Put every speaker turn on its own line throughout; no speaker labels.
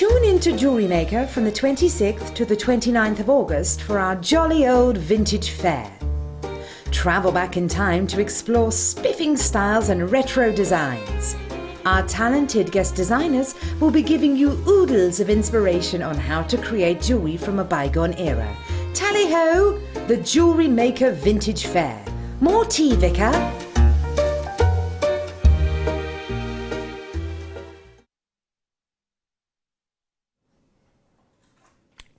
Tune in to Jewellery Maker from the 26th to the 29th of August for our jolly old vintage fair. Travel back in time to explore spiffing styles and retro designs. Our talented guest designers will be giving you oodles of inspiration on how to create jewellery from a bygone era. Tally-ho! The Jewellery Maker Vintage Fair. More tea, Vicar?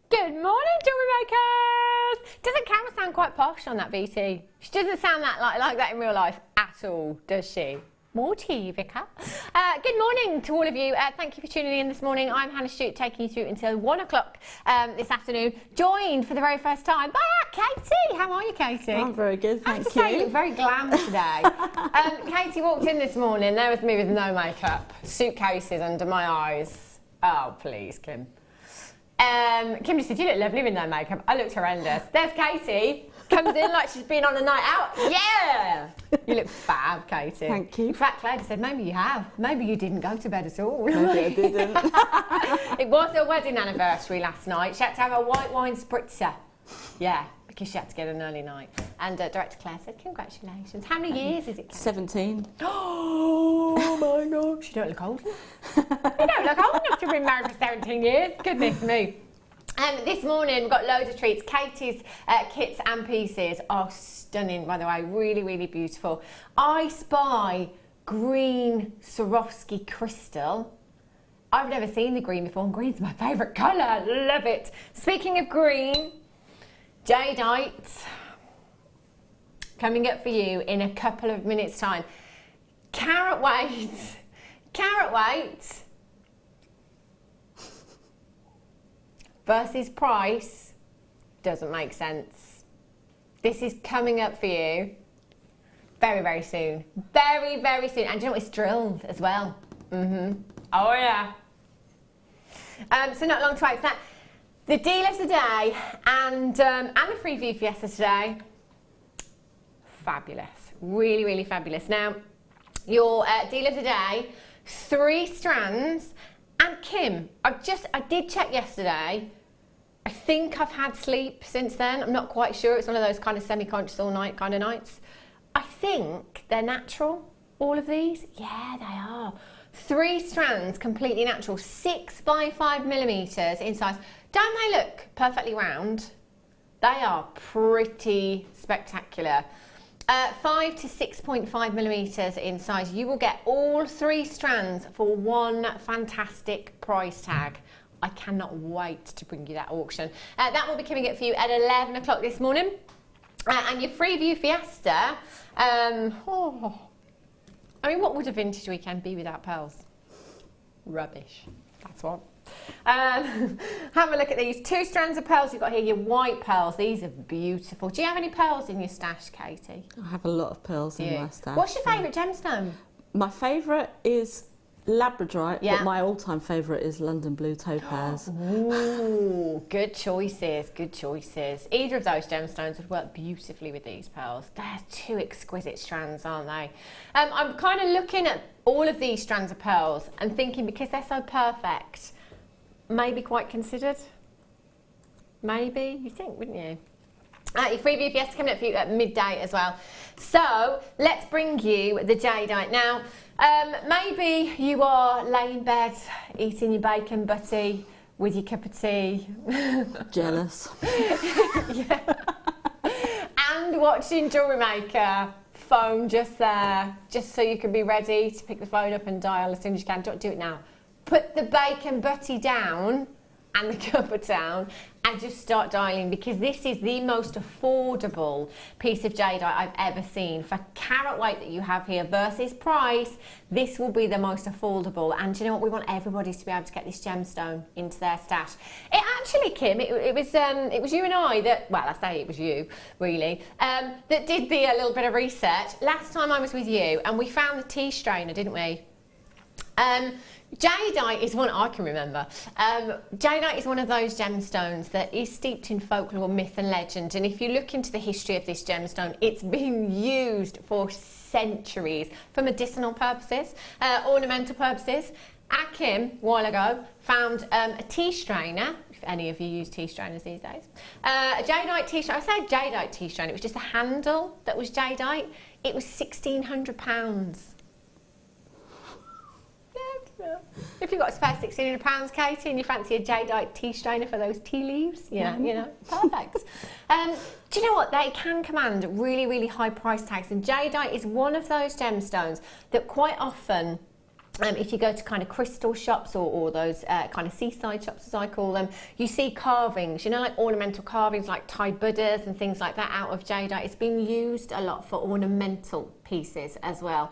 Good morning, Jewellery Makers! Doesn't Karen sound quite posh on that VT? She doesn't sound that like that in real life at all, does she? More tea, Vicar. Good morning to all of you. Thank you for tuning in this morning. I'm Hannah Stuart, taking you through until 1 o'clock this afternoon. Joined for the very first time by Katie. How are you, Katie?
I'm very good, thank you.
I have to say, you look very glam today. Katie walked in this morning. There was me with no makeup, suitcases under my eyes. Oh, please, Kim. Kim just said, you look lovely with no makeup. I looked horrendous. There's Katie. Comes in like she's been on a night out. Yeah! You look fab, Katie.
Thank you.
In fact, Claire just said, maybe you have. Maybe you didn't go to bed at all.
Maybe I didn't.
It was her wedding anniversary last night. She had to have a white wine spritzer. Yeah, because she had to get an early night. And Director Claire said, congratulations. How many years is it, Katie?
17.
Oh my gosh. You don't look old enough. You don't look old enough to have been married for 17 years. Goodness me. This morning we've got loads of treats. Katie's kits and pieces are stunning, by the way, really, really beautiful. I spy green Swarovski crystal. I've never seen the green before, and green's my favourite colour. Love it. Speaking of green, Jadeite coming up for you in a couple of minutes' time. Carat weight. Versus price doesn't make sense. This is coming up for you very, very soon. Very, very soon. And do you know what? It's drilled as well. Oh, yeah. So not long to wait for that. The deal of the day and the free view fiesta today. Fabulous. Really, really fabulous. Now, your deal of the day, 3 strands. And Kim, I did check yesterday. I think I've had sleep since then. I'm not quite sure. It's one of those kind of semi-conscious all night kind of nights. I think they're natural, all of these. Yeah, they are. 3 strands, completely natural. 6 by 5 millimeters in size. Don't they look perfectly round? They are pretty spectacular. 5 to 6.5 millimeters in size. You will get all 3 strands for one fantastic price tag. I cannot wait to bring you that auction. That will be coming up for you at 11 o'clock this morning. And your free view fiesta. I mean, what would a vintage weekend be without pearls? Rubbish. That's what. Have a look at these 2 strands of pearls you've got here, your white pearls. These are beautiful. Do you have any pearls in your stash, Katie?
I have a lot of pearls in my stash.
What's your favourite gemstone?
My favourite is Labradorite,
yeah.
but my all-time favourite is London Blue Topaz.
Ooh, good choices, good choices. Either of those gemstones would work beautifully with these pearls. They're 2 exquisite strands, aren't they? I'm kind of looking at all of these strands of pearls and thinking, because they're so perfect, maybe quite considered. Maybe, you think, wouldn't you? Your free view fiesta coming up for you at midday as well. So let's bring you the Jadeite. Now, maybe you are laying in bed eating your bacon butty with your cup of tea.
Jealous.
Yeah. And watching Jewellery Maker, phone just there, just so you can be ready to pick the phone up and dial as soon as you can. Don't do it now. Put the bacon butty down and the cupboard down and just start dialing, because this is the most affordable piece of jadeite I've ever seen. For carat weight that you have here versus price, this will be the most affordable. And do you know what? We want everybody to be able to get this gemstone into their stash. It actually, Kim, it was you and I that, well, I say it was you, really, that did the little bit of research. Last time I was with you and we found the tea strainer, didn't we? Jadeite is one I can remember. Jadeite is one of those gemstones that is steeped in folklore, myth and legend, and if you look into the history of this gemstone, it's been used for centuries for medicinal purposes, ornamental purposes, Kim, a while ago, found a tea strainer, if any of you use tea strainers these days, a Jadeite tea strainer. I say Jadeite tea strainer, it was just a handle that was Jadeite. It was £1,600. If you've got a spare £1,600, Katie, and you fancy a Jadeite tea strainer for those tea leaves, yeah, you know, perfect. Do you know what? They can command really, really high price tags, and Jadeite is one of those gemstones that quite often, if you go to kind of crystal shops or those kind of seaside shops, as I call them, you see carvings, you know, like ornamental carvings, like Thai Buddhas and things like that out of Jadeite. It's been used a lot for ornamental pieces as well.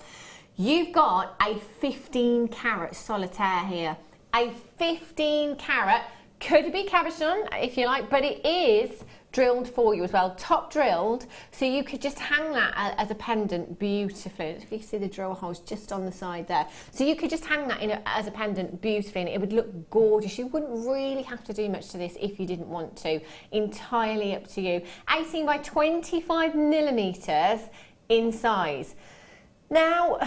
You've got a 15 carat solitaire here. A 15 carat, could be cabochon if you like, but it is drilled for you as well, top drilled, so you could just hang that as a pendant beautifully. If you can see the drill holes just on the side there, so you could just hang that as a pendant beautifully, and it would look gorgeous. You wouldn't really have to do much to this if you didn't want to. Entirely up to you. 18 by 25 millimeters in size. Now,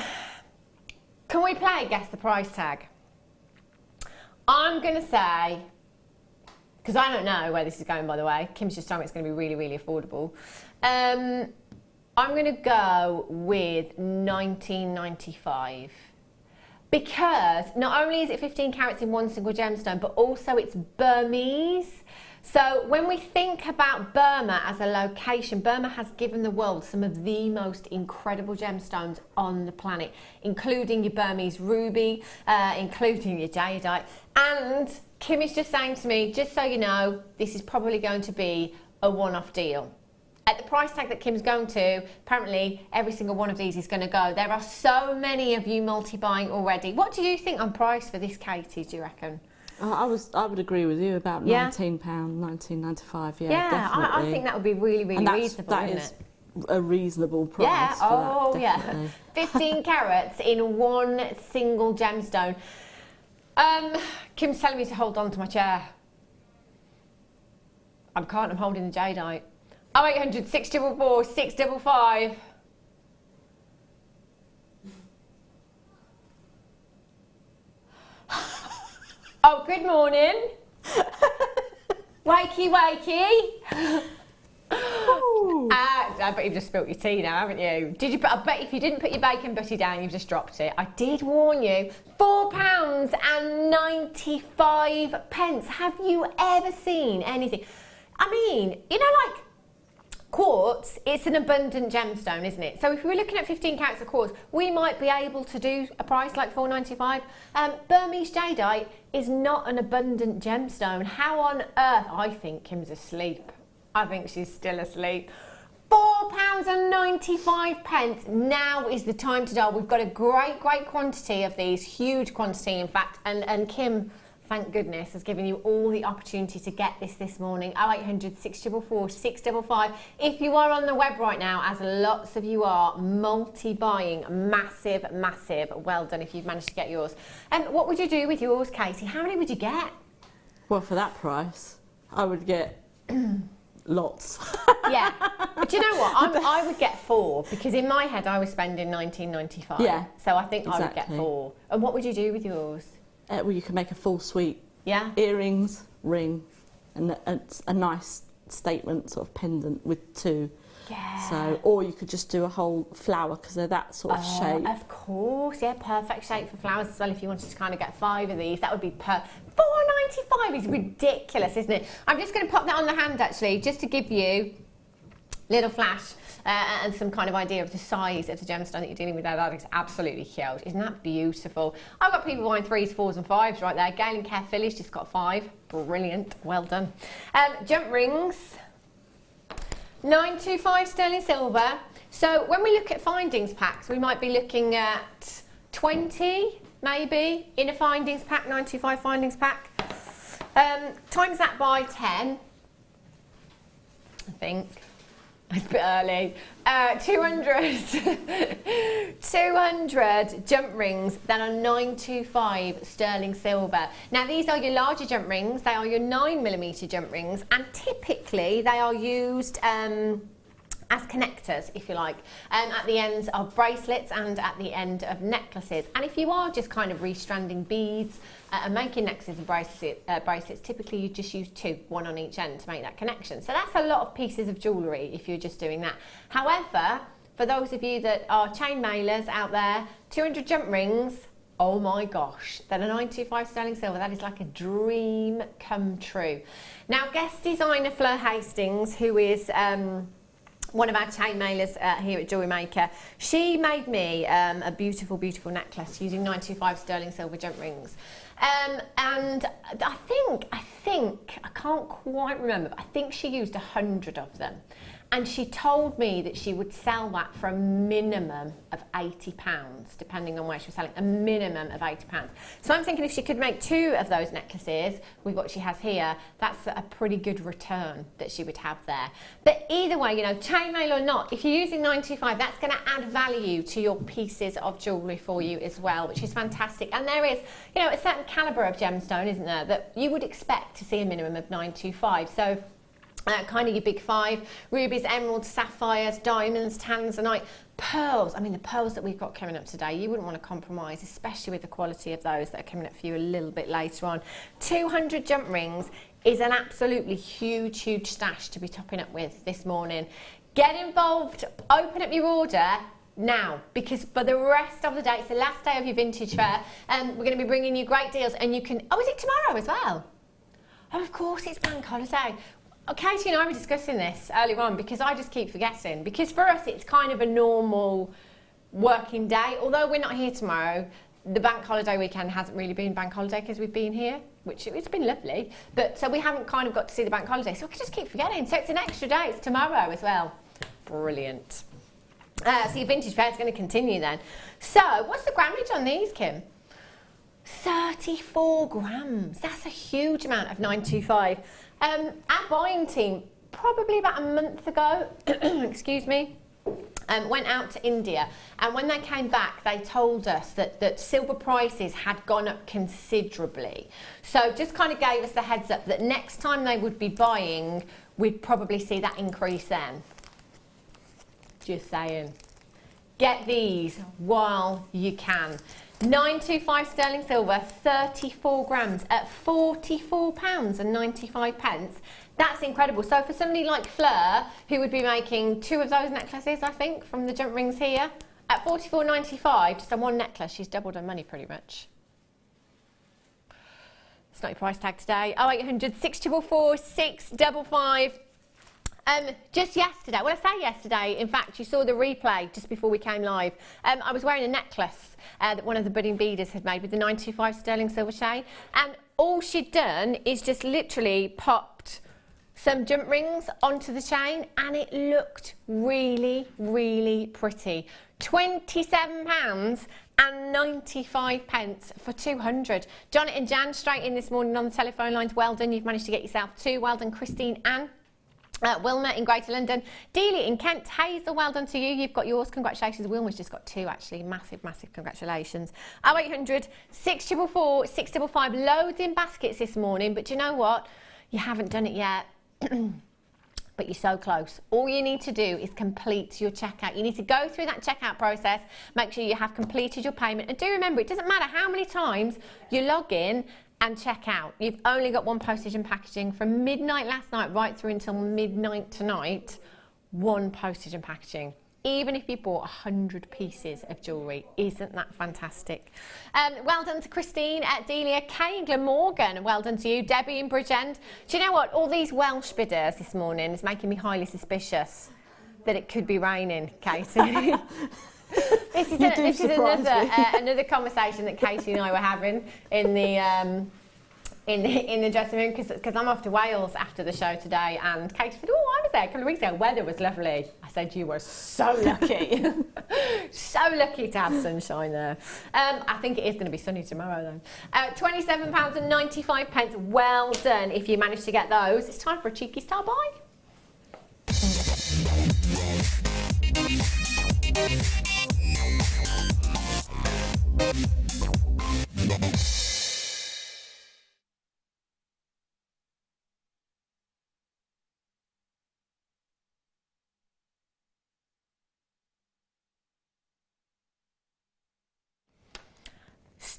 can we play guess the price tag? I'm going to say, because I don't know where this is going, by the way. Kim's just told me it's going to be really, really affordable. I'm going to go with $19.95. Because not only is it 15 carats in one single gemstone, but also it's Burmese. So when we think about Burma as a location, Burma has given the world some of the most incredible gemstones on the planet, including your Burmese ruby, including your jadeite. And Kim is just saying to me, just so you know, this is probably going to be a one-off deal. At the price tag that Kim's going to, apparently every single one of these is going to go. There are so many of you multi-buying already. What do you think on price for this, Katie, do you reckon?
I would agree with you about £19, $19.95. Yeah, definitely.
I think that would be really, really reasonable,
that
isn't
is
it?
a reasonable price.
Yeah,
for that, definitely.
15 carats in one single gemstone. Kim's telling me to hold on to my chair. I can't, I'm holding the jadeite. 0800 644 655. Oh, good morning. Wakey, wakey. I bet you've just spilt your tea now, haven't you? I bet if you didn't put your bacon butty down, you've just dropped it. I did warn you. £4.95. Have you ever seen anything? I mean, you know, like quartz, it's an abundant gemstone, isn't it? So if we're looking at 15 carats of quartz, we might be able to do a price like $4.95. Burmese jadeite is not an abundant gemstone. How on earth? I think Kim's asleep. I think she's still asleep. £4.95. Now is the time to dial. We've got a great quantity of these, huge quantity in fact, and Kim, thank goodness, has given you all the opportunity to get this morning. 0800 644 655. If you are on the web right now, as lots of you are, multi-buying, massive, well done if you've managed to get yours. And what would you do with yours, Katie? How many would you get?
Well, for that price, I would get lots.
Yeah, but you know what? I would get 4 because in my head I was spending $19.95. Yeah, so I think exactly. I would get 4. And what would you do with yours?
Well, you can make a full suite. Yeah. Earrings, ring, and a nice statement sort of pendant with 2. Yeah. So, or you could just do a whole flower because they're that sort of shape.
Of course, yeah, perfect shape for flowers as well. If you wanted to kind of get 5 of these, that would be $4.95 is ridiculous, isn't it? I'm just going to pop that on the hand actually, just to give you a little flash and some kind of idea of the size of the gemstone that you're dealing with there. That is absolutely huge. Isn't that beautiful? I've got people buying 3s, 4s and 5s right there. Galen Care Philly's just got 5. Brilliant. Well done. Jump rings. 925 sterling silver. So when we look at findings packs, we might be looking at 20 maybe in a findings pack, 925 findings pack. Times that by 10, I think. It's a bit early. 200 jump rings that are 925 sterling silver. Now these are your larger jump rings, they are your 9mm jump rings, and typically they are used as connectors, if you like, at the ends of bracelets and at the end of necklaces. And if you are just kind of restranding beads and making necklaces and bracelets, typically you just use two, one on each end to make that connection. So that's a lot of pieces of jewellery if you're just doing that. However, for those of you that are chain mailers out there, 200 jump rings, oh my gosh, then a 925 sterling silver, that is like a dream come true. Now, guest designer Fleur Hastings, who is one of our chain mailers here at Jewellery Maker, she made me a beautiful, beautiful necklace using 925 sterling silver jump rings. And I think, I can't quite remember, but I think she used 100 of them. And she told me that she would sell that for a minimum of £80, depending on where she was selling, a minimum of £80. So I'm thinking if she could make 2 of those necklaces with what she has here, that's a pretty good return that she would have there. But either way, you know, chainmail or not, if you're using 925, that's going to add value to your pieces of jewellery for you as well, which is fantastic. And there is, you know, a certain calibre of gemstone, isn't there, that you would expect to see a minimum of 925. So kind of your big 5, rubies, emeralds, sapphires, diamonds, tanzanite, pearls. I mean, the pearls that we've got coming up today, you wouldn't want to compromise, especially with the quality of those that are coming up for you a little bit later on. 200 jump rings is an absolutely huge, huge stash to be topping up with this morning. Get involved, open up your order now, because for the rest of the day, it's the last day of your vintage fair, and we're going to be bringing you great deals. And you can, oh, is it tomorrow as well? Oh, of course, it's bank holiday. Katie and I were discussing this earlier on because I just keep forgetting. Because for us, it's kind of a normal working day. Although we're not here tomorrow, the bank holiday weekend hasn't really been bank holiday because we've been here, which it's been lovely. But so we haven't kind of got to see the bank holiday. So I just keep forgetting. So it's an extra day. It's tomorrow as well. Brilliant. So your vintage fair is going to continue then. So what's the grammage on these, Kim? 34 grams. That's a huge amount of 925. Our buying team, probably about a month ago, excuse me, went out to India, and when they came back they told us that silver prices had gone up considerably. So just kind of gave us the heads up that next time they would be buying, we'd probably see that increase then. Just saying. Get these while you can. 925 sterling silver, 34 grams at £44.95. That's incredible. So for somebody like Fleur, who would be making 2 of those necklaces, I think, from the jump rings here, at £44.95, just on one necklace, she's doubled her money pretty much. It's not your price tag today. 0800 644 655. Just yesterday, well, I say yesterday, in fact, you saw the replay just before we came live. I was wearing a necklace that one of the budding beaders had made with the 925 sterling silver chain, and all she'd done is just literally popped some jump rings onto the chain, and it looked really, really pretty. £27.95 for 200. Janet and Jan straight in this morning on the telephone lines. Well done, you've managed to get yourself 2. Well done, Christine Ann. Wilma in Greater London. Delia in Kent. Hazel, well done to you. You've got yours. Congratulations. Wilma's just got 2, actually. Massive, massive congratulations. 0800 644 655. Loads in baskets this morning, but do you know what? You haven't done it yet. But you're so close. All you need to do is complete your checkout. You need to go through that checkout process, make sure you have completed your payment, and do remember, it doesn't matter how many times you log in and check out. You've only got 1 postage and packaging from midnight last night right through until midnight tonight. 1 postage and packaging. Even if you bought 100 pieces of jewellery. Isn't that fantastic? Well done to Christine at Delia. Kay in Glamorgan, well done to you. Debbie in Bridgend. Do you know what? All these Welsh bidders this morning is making me highly suspicious that it could be raining, Katie. This is another conversation that Katie and I were having in the dressing room, because I'm off to Wales after the show today, and Katie said, oh, I was there a couple of weeks ago, weather was lovely. I said, you were so lucky. So lucky to have sunshine there. I think it is going to be sunny tomorrow though. £27.95. Well done if you managed to get those. It's time for a cheeky star buy.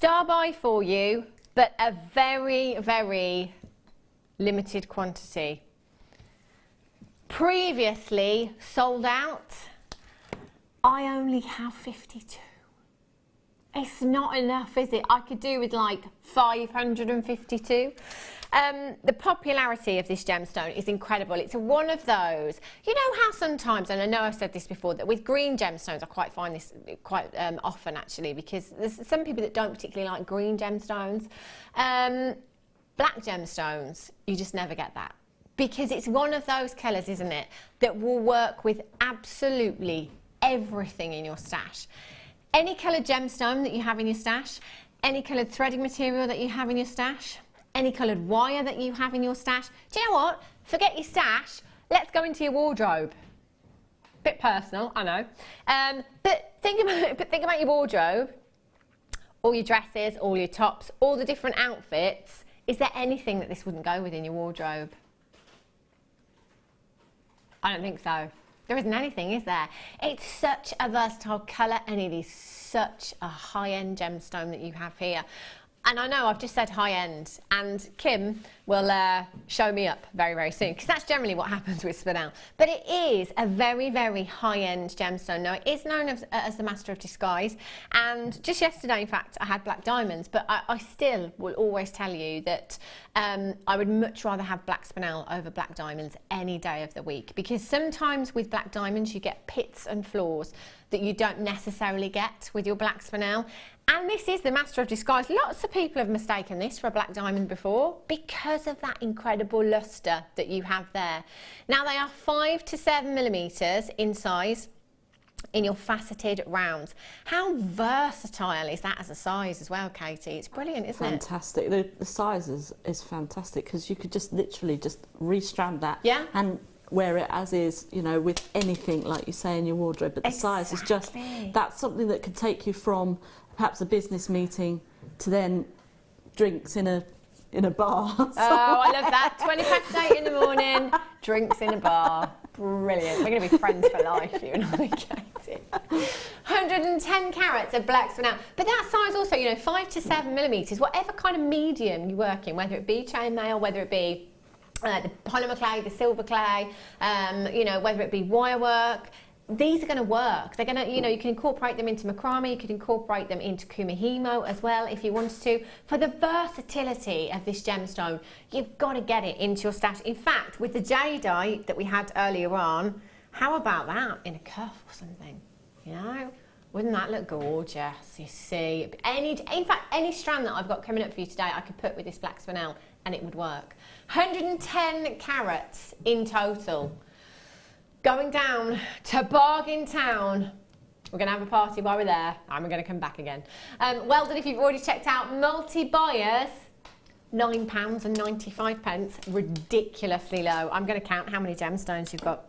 star buy for you, but a very, very limited quantity. Previously sold out. I only have 52. It's not enough, is it? I could do with like 552. The popularity of this gemstone is incredible. It's one of those, you know how sometimes, and I know I've said this before, that with green gemstones, I quite find this quite often actually, because there's some people that don't particularly like green gemstones. Black gemstones, you just never get that. Because it's one of those colours, isn't it, that will work with absolutely everything in your stash. Any coloured gemstone that you have in your stash, any coloured threading material that you have in your stash, any coloured wire that you have in your stash. Do you know what? Forget your stash. Let's go into your wardrobe. Bit personal, I know. But think about your wardrobe, all your dresses, all your tops, all the different outfits. Is there anything that this wouldn't go with in your wardrobe? I don't think so. There isn't anything, is there? It's such a versatile colour, and it is such a high-end gemstone that you have here. And I know I've just said high-end, and Kim will show me up very, very soon, because that's generally what happens with spinel. But it is a very, very high-end gemstone. Now, it is known as the Master of Disguise, and just yesterday, in fact, I had black diamonds, but I still will always tell you that I would much rather have black spinel over black diamonds any day of the week, because sometimes with black diamonds, you get pits and flaws that you don't necessarily get with your black spinel. And this is the Master of Disguise. Lots of people have mistaken this for a black diamond before because of that incredible lustre that you have there. Now, they are 5 to 7 millimetres in size in your faceted rounds. How versatile is that as a size as well, Katie? It's brilliant, isn't it?
Fantastic. The size is fantastic, because you could just literally just restrand that.
Yeah.
And wear it as is, you know, with anything, like you say, in your wardrobe. But the size is just, that's something that could take you from perhaps a business meeting to then drinks in a bar.
Oh, I love that. 8:20 in the morning, drinks in a bar. Brilliant. We're going to be friends for life, you and I, Katie. 110 carats of black spinel. But that size also, you know, 5 to 7 millimetres, whatever kind of medium you work in, whether it be chainmail, whether it be the polymer clay, the silver clay, you know, whether it be wire work, these are going to work. They're going to, you know, you can incorporate them into macrame, you could incorporate them into kumihimo as well if you wanted to. For the versatility of this gemstone, you've got to get it into your stash. In fact, with the jadeite that we had earlier on, how about that in a cuff or something? You know, wouldn't that look gorgeous? You see, in fact, any strand that I've got coming up for you today, I could put with this black spinel and it would work. 110 carats in total. Going down to Bargain Town. We're going to have a party while we're there, and we're going to come back again. Well done if you've already checked out. Multi-buyers, £9.95. Ridiculously low. I'm going to count how many gemstones you've got.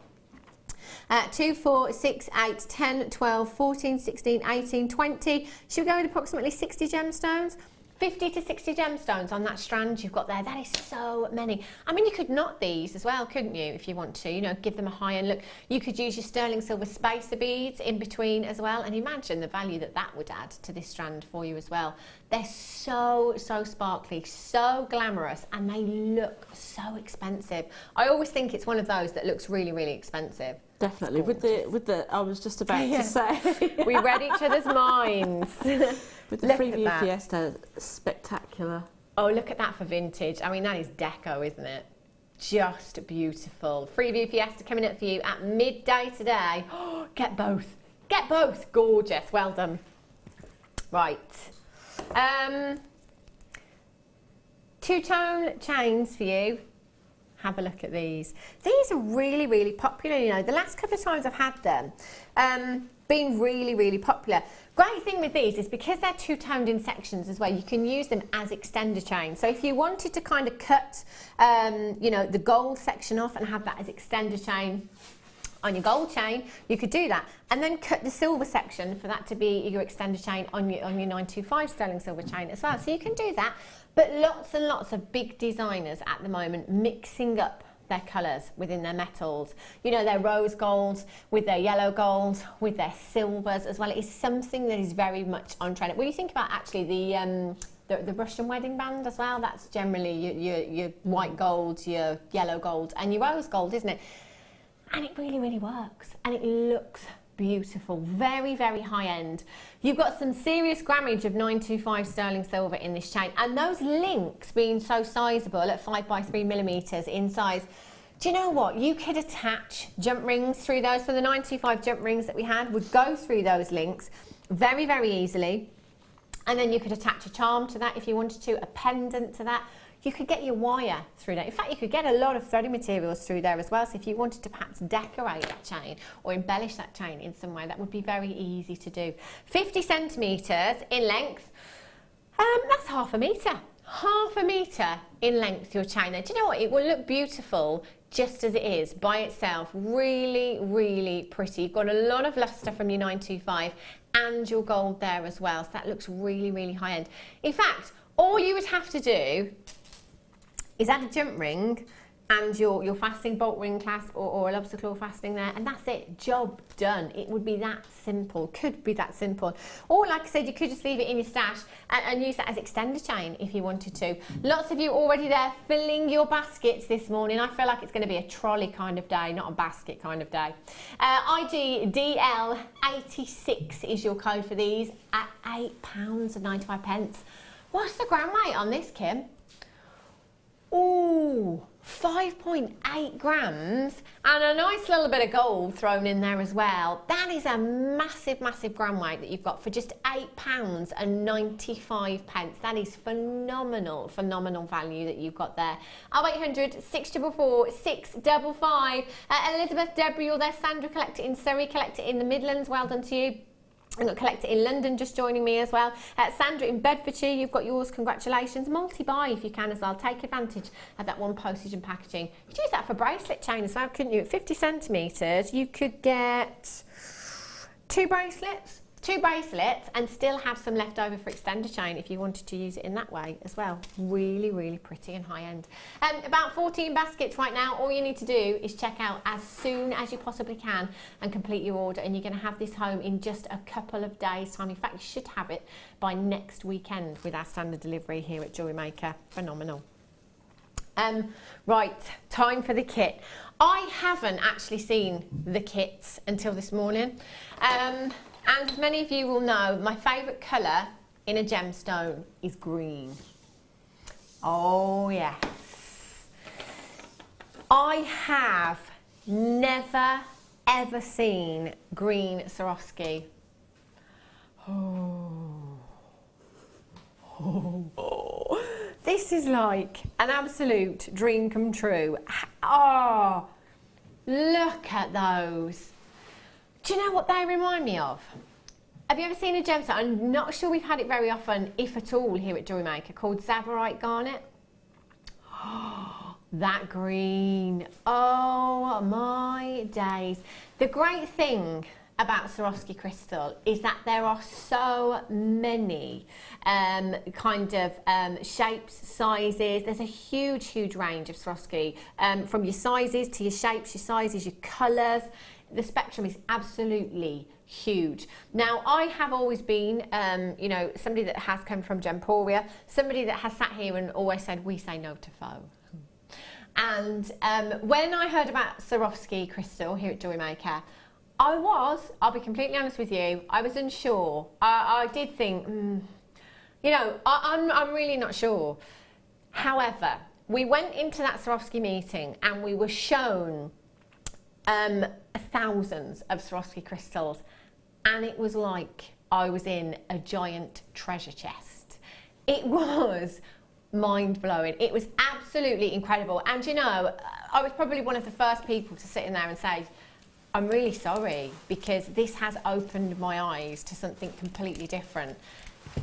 2, 4, 6, 8, 10, 12, 14, 16, 18, 20. Should we go with approximately 60 gemstones? 50 to 60 gemstones on that strand you've got there. That is so many. I mean, you could knot these as well, couldn't you, if you want to, you know, give them a high-end look. You could use your sterling silver spacer beads in between as well, and imagine the value that that would add to this strand for you as well. They're so sparkly, so glamorous, and they look so expensive. I always think it's one of those that looks really, really expensive.
Definitely. With the I was just about to say.
We read each other's minds.
With the Freeview Fiesta, spectacular.
Oh, look at that for vintage. I mean, that is deco, isn't it? Just beautiful. Freeview Fiesta coming up for you at midday today. Oh, get both. Get both. Gorgeous. Well done. Right. Two-tone chains for you. Have a look at these. These are really, really popular, you know. The last couple of times I've had them, been really, really popular. Great thing with these is because they're two-toned in sections as well, you can use them as extender chains. So if you wanted to kind of cut, you know, the gold section off and have that as extender chain on your gold chain, you could do that. And then cut the silver section for that to be your extender chain on your 925 sterling silver chain as well. So you can do that. But lots and lots of big designers at the moment mixing up their colours within their metals. You know, their rose golds with their yellow golds, with their silvers as well. It is something that is very much on trend. When you think about actually the Russian wedding band as well, that's generally your white gold, your yellow gold and your rose gold, isn't it? And it really, really works and it looks beautiful, very, very high end. You've got some serious grammage of 925 sterling silver in this chain, and those links being so sizable at 5 by 3 millimeters in size, do you know what? You could attach jump rings through those. So the 925 jump rings that we had would go through those links very, very easily. And then you could attach a charm to that if you wanted to, a pendant to that. You could get your wire through that. In fact, you could get a lot of threading materials through there as well. So if you wanted to perhaps decorate that chain or embellish that chain in some way, that would be very easy to do. 50 centimetres in length, that's half a metre. Half a metre in length, your chain there. Do you know what? It will look beautiful just as it is by itself. Really, really pretty. You've got a lot of lustre from your 925 and your gold there as well. So that looks really, really high end. In fact, all you would have to do is add a jump ring and your fastening bolt ring clasp or a lobster claw fastening there, and that's it, job done. It would be that simple, could be that simple. Or like I said, you could just leave it in your stash and use that as extender chain if you wanted to. Lots of you already there filling your baskets this morning. I feel like it's going to be a trolley kind of day, not a basket kind of day. IGDL86 is your code for these at £8.95. What's the gram weight on this, Kim? Ooh, 5.8 grams and a nice little bit of gold thrown in there as well. That is a massive, massive gram weight that you've got for just £8.95. That is phenomenal, phenomenal value that you've got there. 0800 644 655. Elizabeth, Deborah, you're there. Sandra, collect it in Surrey, collect it in the Midlands. Well done to you. I've got Collect It in London just joining me as well. Sandra in Bedfordshire, you've got yours, congratulations. Multi-buy if you can as well. Take advantage of that one postage and packaging. You could use that for bracelet chain as well, couldn't you? At 50 centimetres, you could get two bracelets and still have some left over for extender chain if you wanted to use it in that way as well. Really, really pretty and high end. About 14 baskets right now. All you need to do is check out as soon as you possibly can and complete your order, and you're going to have this home in just a couple of days time. In fact, you should have it by next weekend with our standard delivery here at Jewellery Maker. Phenomenal. Right, time for the kit. I haven't actually seen the kits until this morning. And as many of you will know, my favourite colour in a gemstone is green. Oh yes. I have never ever seen green Swarovski. Oh. This is like an absolute dream come true. Oh, look at those. Do you know what they remind me of? Have you ever seen a gemstone? I'm not sure we've had it very often, if at all, here at Jewellery Maker, called Tsavorite Garnet. Oh, that green. Oh my days. The great thing about Swarovski crystal is that there are so many shapes, sizes. There's a huge, huge range of Swarovski, from your sizes to your shapes, your sizes, your colours. The spectrum is absolutely huge. Now, I have always been, somebody that has come from Gemporia, somebody that has sat here and always said, we say no to faux. And when I heard about Swarovski crystal here at Jewellery Maker, I'll be completely honest with you, I was unsure. I did think, I'm really not sure. However, we went into that Swarovski meeting and we were shown thousands of Swarovski crystals, and it was like I was in a giant treasure chest. It was mind-blowing. It was absolutely incredible. And I was probably one of the first people to sit in there and say, I'm really sorry, because this has opened my eyes to something completely different.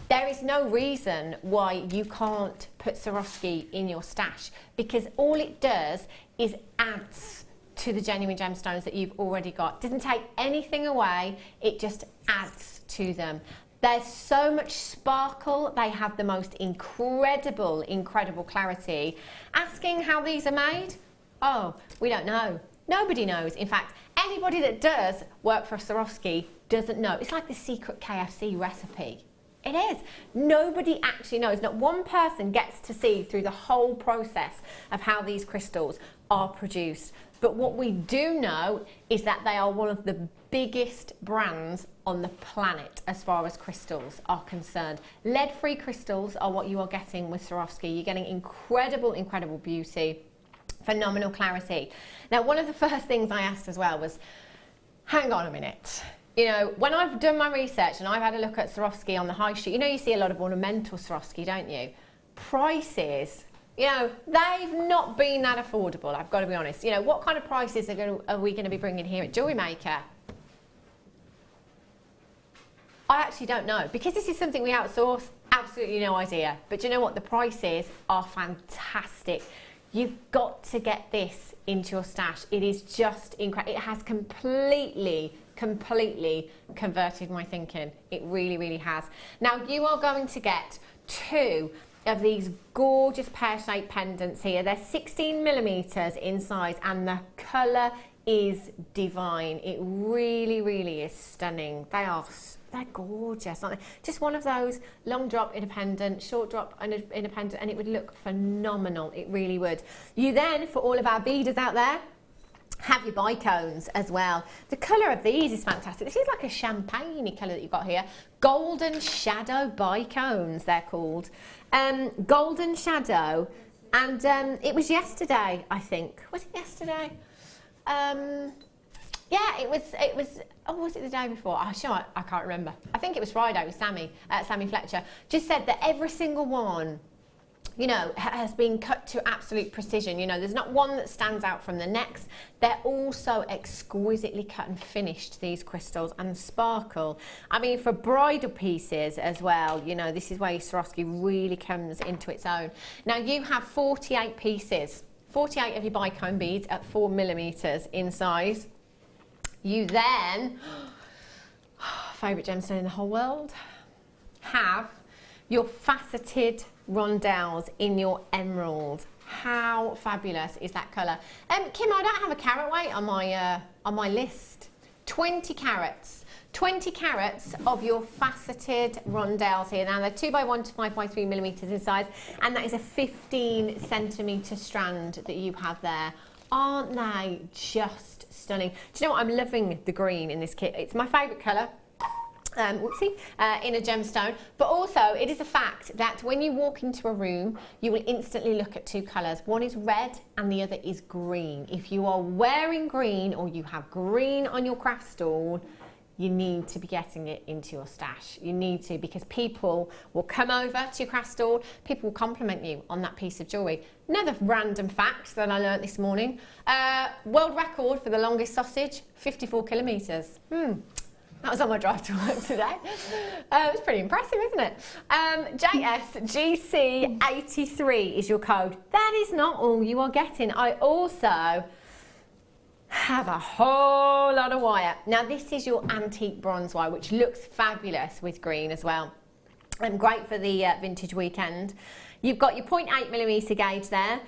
There is no reason why you can't put Swarovski in your stash, because all it does is adds to the genuine gemstones that you've already got. Doesn't take anything away, it just adds to them. There's so much sparkle, they have the most incredible clarity. Asking how these are made? Oh, we don't know. Nobody knows. In fact, anybody that does work for a Swarovski doesn't know. It's like the secret KFC recipe. It is. Nobody actually knows. Not one person gets to see through the whole process of how these crystals are produced. But what we do know is that they are one of the biggest brands on the planet as far as crystals are concerned. Lead-free crystals are what you are getting with Swarovski. You're getting incredible, incredible beauty, phenomenal clarity. Now, one of the first things I asked as well was, hang on a minute. You know, when I've done my research and I've had a look at Swarovski on the high street, you know, you see a lot of ornamental Swarovski, don't you? Prices, you know, they've not been that affordable, I've got to be honest. You know, what kind of prices are we going to be bringing here at Jewellery Maker? I actually don't know, because this is something we outsource, absolutely no idea. But do you know what? The prices are fantastic. You've got to get this into your stash. It is just incredible. It has completely converted my thinking. It really, really has. Now, you are going to get 2 of these gorgeous pear-shaped pendants here. They're 16 millimeters in size, and the colour is divine. It really, really is stunning. They're gorgeous, aren't they? Just one of those long drop in a pendant, short drop in a pendant, and it would look phenomenal. It really would. You then, for all of our beaders out there, have your bicones as well. The colour of these is fantastic. This is like a champagne colour that you've got here. Golden Shadow bicones, they're called. Golden Shadow, and it was yesterday, I think. Was it yesterday? Yeah, it was, oh, was it the day before? Oh, sure, I can't remember. I think it was Friday with Sammy Fletcher. Just said that every single one, you know, has been cut to absolute precision. You know, there's not one that stands out from the next. They're all so exquisitely cut and finished, these crystals, and sparkle. I mean, for bridal pieces as well, you know, this is where your Swarovski really comes into its own. Now, you have 48 pieces, 48 of your bicone beads at 4 millimeters in size. You then, favourite gemstone in the whole world, have your faceted rondelles in your emerald. How fabulous is that colour? Kim, I don't have a carat weight on my list. 20 carats. 20 carats of your faceted rondelles here. Now they're 2x1 to 5x3 millimeters in size, and that is a 15 centimetre strand that you have there. Aren't they just stunning? Do you know what? I'm loving the green in this kit. It's my favourite colour. In a gemstone, but also it is a fact that when you walk into a room, you will instantly look at 2 colours. One is red and the other is green. If you are wearing green or you have green on your craft stall, you need to be getting it into your stash. You need to, because people will come over to your craft stall, people will compliment you on that piece of jewellery. Another random fact that I learnt this morning, world record for the longest sausage, 54 kilometres. That was on my drive to work today. It's pretty impressive, isn't it? JSGC83 is your code. That is not all you are getting. I also have a whole lot of wire. Now, this is your antique bronze wire, which looks fabulous with green as well. And great for the vintage weekend. You've got your 0.8 millimetre gauge there,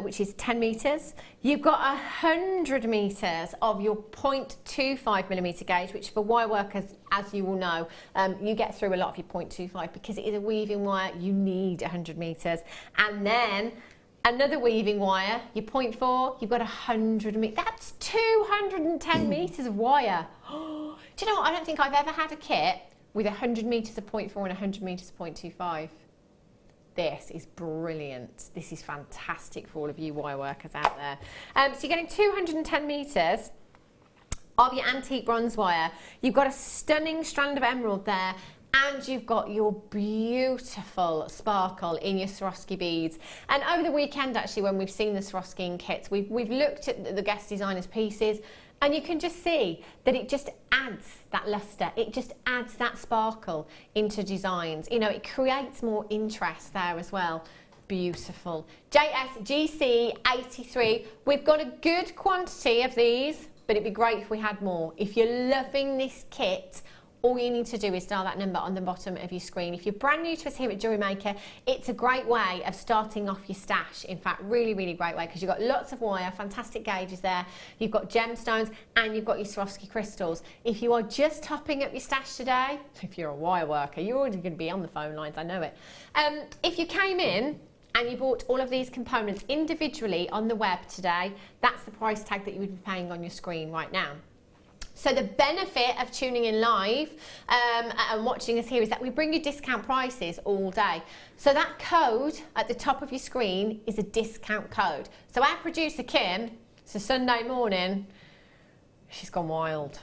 which is 10 metres. You've got 100 metres of your 0.25 millimetre gauge, which for wire workers, as you will know, you get through a lot of your 0.25 because it is a weaving wire. You need 100 metres. And then another weaving wire, your 0.4, you've got 100 metres. That's 210 metres of wire. Do you know what? I don't think I've ever had a kit with 100 metres of 0.4 and 100 metres of 0.25. This is brilliant. This is fantastic for all of you wire workers out there. So you're getting 210 metres of your antique bronze wire. You've got a stunning strand of emerald there, and you've got your beautiful sparkle in your Swarovski beads. And over the weekend, actually, when we've seen the Swarovski in kits, we've looked at the guest designers' pieces, and you can just see that it just adds that lustre. It just adds that sparkle into designs. You know, it creates more interest there as well. Beautiful. JSGC83. We've got a good quantity of these, but it'd be great if we had more. If you're loving this kit, all you need to do is dial that number on the bottom of your screen. If you're brand new to us here at Jewellery Maker, it's a great way of starting off your stash. In fact, really, really great way, because you've got lots of wire, fantastic gauges there. You've got gemstones and you've got your Swarovski crystals. If you are just topping up your stash today, if you're a wire worker, you're already going to be on the phone lines, I know it. If you came in and you bought all of these components individually on the web today, that's the price tag that you would be paying on your screen right now. So the benefit of tuning in live and watching us here is that we bring you discount prices all day. So that code at the top of your screen is a discount code. So our producer Kim, it's a Sunday morning, she's gone wild.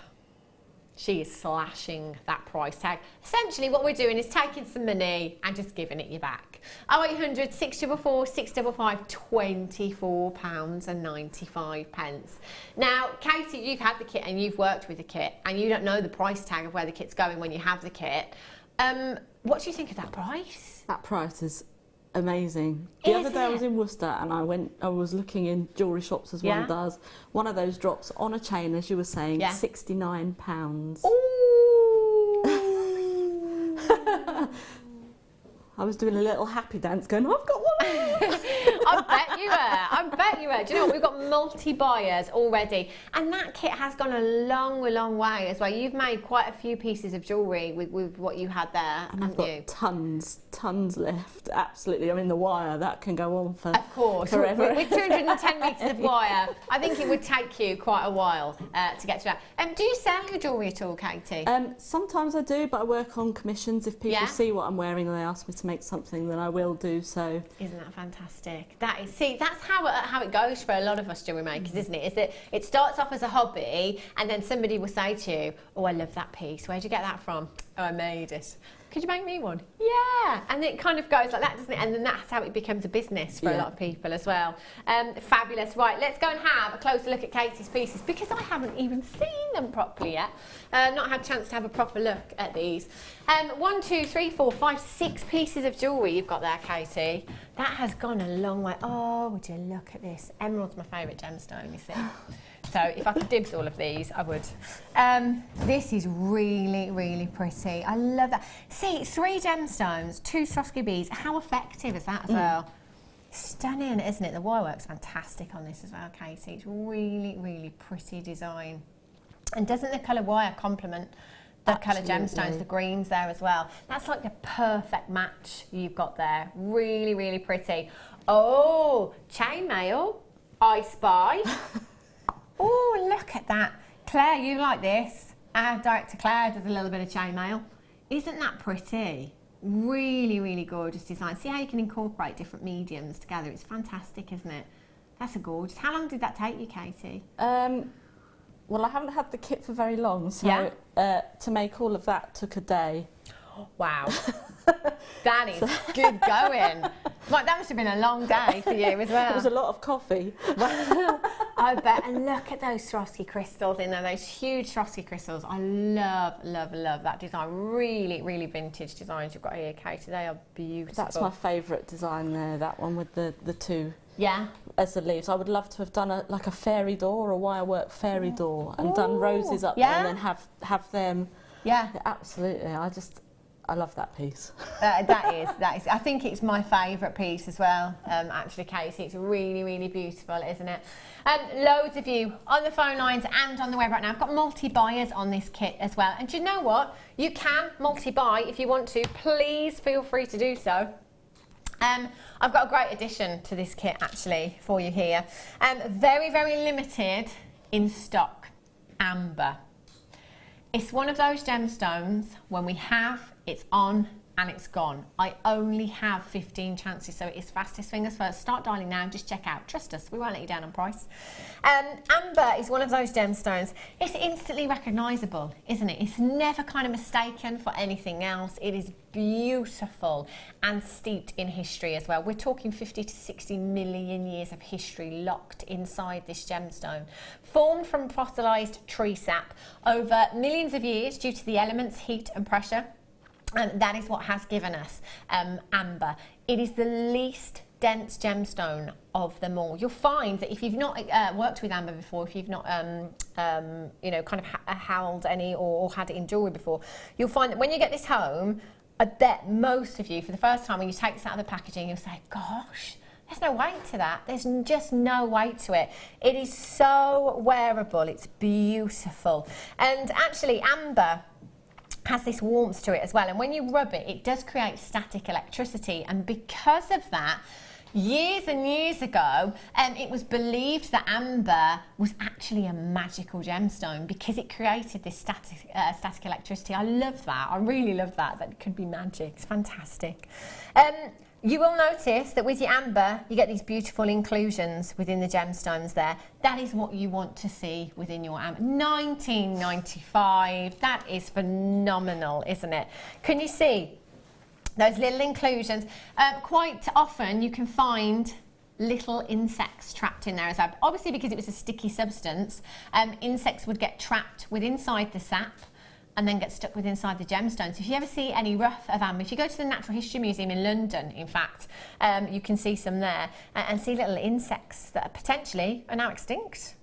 She is slashing that price tag. Essentially what we're doing is taking some money and just giving it you back. 0800 644 655, £24.95. Now, Katie, you've had the kit and you've worked with the kit and you don't know the price tag of where the kit's going when you have the kit. What do you think of that price?
That price is amazing. The other day I was in Worcester and I was looking in jewellery shops as one does. One of those drops on a chain, as you were saying, £69.
Ooh.
I was doing a little happy dance going, I've got one.
I bet you were. I bet you were. Do you know what? We've got multi-buyers already. And that kit has gone a long way as well. You've made quite a few pieces of jewellery with what you had there,
and
haven't you?
Tons left. Absolutely. I mean, the wire, that can go on for
of course.
forever.
With 210 metres of wire, I think it would take you quite a while to get to that. Do you sell your jewellery at all, Katie?
Sometimes I do, but I work on commissions. If people see what I'm wearing and they ask me to make something, then I will do so.
Isn't that fantastic? That's how it goes for a lot of us jewellery makers, isn't it? Is that it starts off as a hobby, and then somebody will say to you, "Oh, I love that piece. Where'd you get that from?" "Oh, I made it." "Could you make me one?" "Yeah." And it kind of goes like that, doesn't it? And then that's how it becomes a business for a lot of people as well. Fabulous. Right, let's go and have a closer look at Katie's pieces, because I haven't even seen them properly yet. Not had a chance to have a proper look at these. 1, 2, 3, 4, 5, 6 pieces of jewellery you've got there, Katie. That has gone a long way. Oh, would you look at this? Emerald's my favourite gemstone, you see. So if I could dibs all of these, I would. This is really pretty. I love that. See, 3 gemstones, 2 Swarovski beads. How effective is that as well? Stunning, isn't it? The wire work's fantastic on this as well, Katie. It's really pretty design. And doesn't the colour wire complement the colour gemstones, the greens there as well? That's like the perfect match you've got there. Really pretty. Oh, chainmail, I spy. Oh, look at that. Claire, you like this. Our director Claire does a little bit of chainmail. Isn't that pretty? Really gorgeous design. See how you can incorporate different mediums together? It's fantastic, isn't it? That's a gorgeous. How long did that take you, Katie?
Well, I haven't had the kit for very long, so to make all of that took a day.
Wow. That is good going. Like, that must have been a long day for you as well.
It was a lot of coffee.
I bet. And look at those Swarovski crystals in there, those huge Swarovski crystals. I love that design. Really vintage designs you've got here, Katie. They are beautiful.
That's my favourite design there, that one with the 2.
Yeah.
As the leaves. I would love to have done a fairy door, a wirework fairy door, and done roses up there and then have them. Yeah. Absolutely. I love that piece.
That is. I think it's my favourite piece as well, actually, Casey. It's really beautiful, isn't it? Loads of you on the phone lines and on the web right now. I've got multi-buyers on this kit as well. And do you know what? You can multi-buy if you want to. Please feel free to do so. I've got a great addition to this kit, actually, for you here. Very limited in stock. Amber. It's one of those gemstones, when we have, it's on and it's gone. I only have 15 chances, so it's fastest fingers first. Start dialing now, just check out. Trust us, we won't let you down on price. Amber is one of those gemstones. It's instantly recognisable, isn't it? It's never kind of mistaken for anything else. It is beautiful and steeped in history as well. We're talking 50 to 60 million years of history locked inside this gemstone. Formed from fossilised tree sap over millions of years due to the elements, heat and pressure. That is what has given us amber. It is the least dense gemstone of them all. You'll find that if you've not worked with amber before, if you've not, you know, kind of held any or had it in jewellery before, you'll find that when you get this home, I bet most of you, for the first time, when you take this out of the packaging, you'll say, gosh, there's no weight to that. There's just no weight to it. It is so wearable. It's beautiful. And actually, amber has this warmth to it as well. And when you rub it, it does create static electricity. And because of that, years and years ago, it was believed that amber was actually a magical gemstone because it created this static electricity. I love that. I really love that. That could be magic. It's fantastic. You will notice that with your amber, you get these beautiful inclusions within the gemstones there. That is what you want to see within your amber. 1995, that is phenomenal, isn't it? Can you see those little inclusions? Quite often you can find little insects trapped in there as well. Obviously, because it was a sticky substance, insects would get trapped inside the sap and then get stuck inside the gemstones. If you ever see any rough of amber, if you go to the Natural History Museum in London, in fact, you can see some there and see little insects that are potentially now extinct.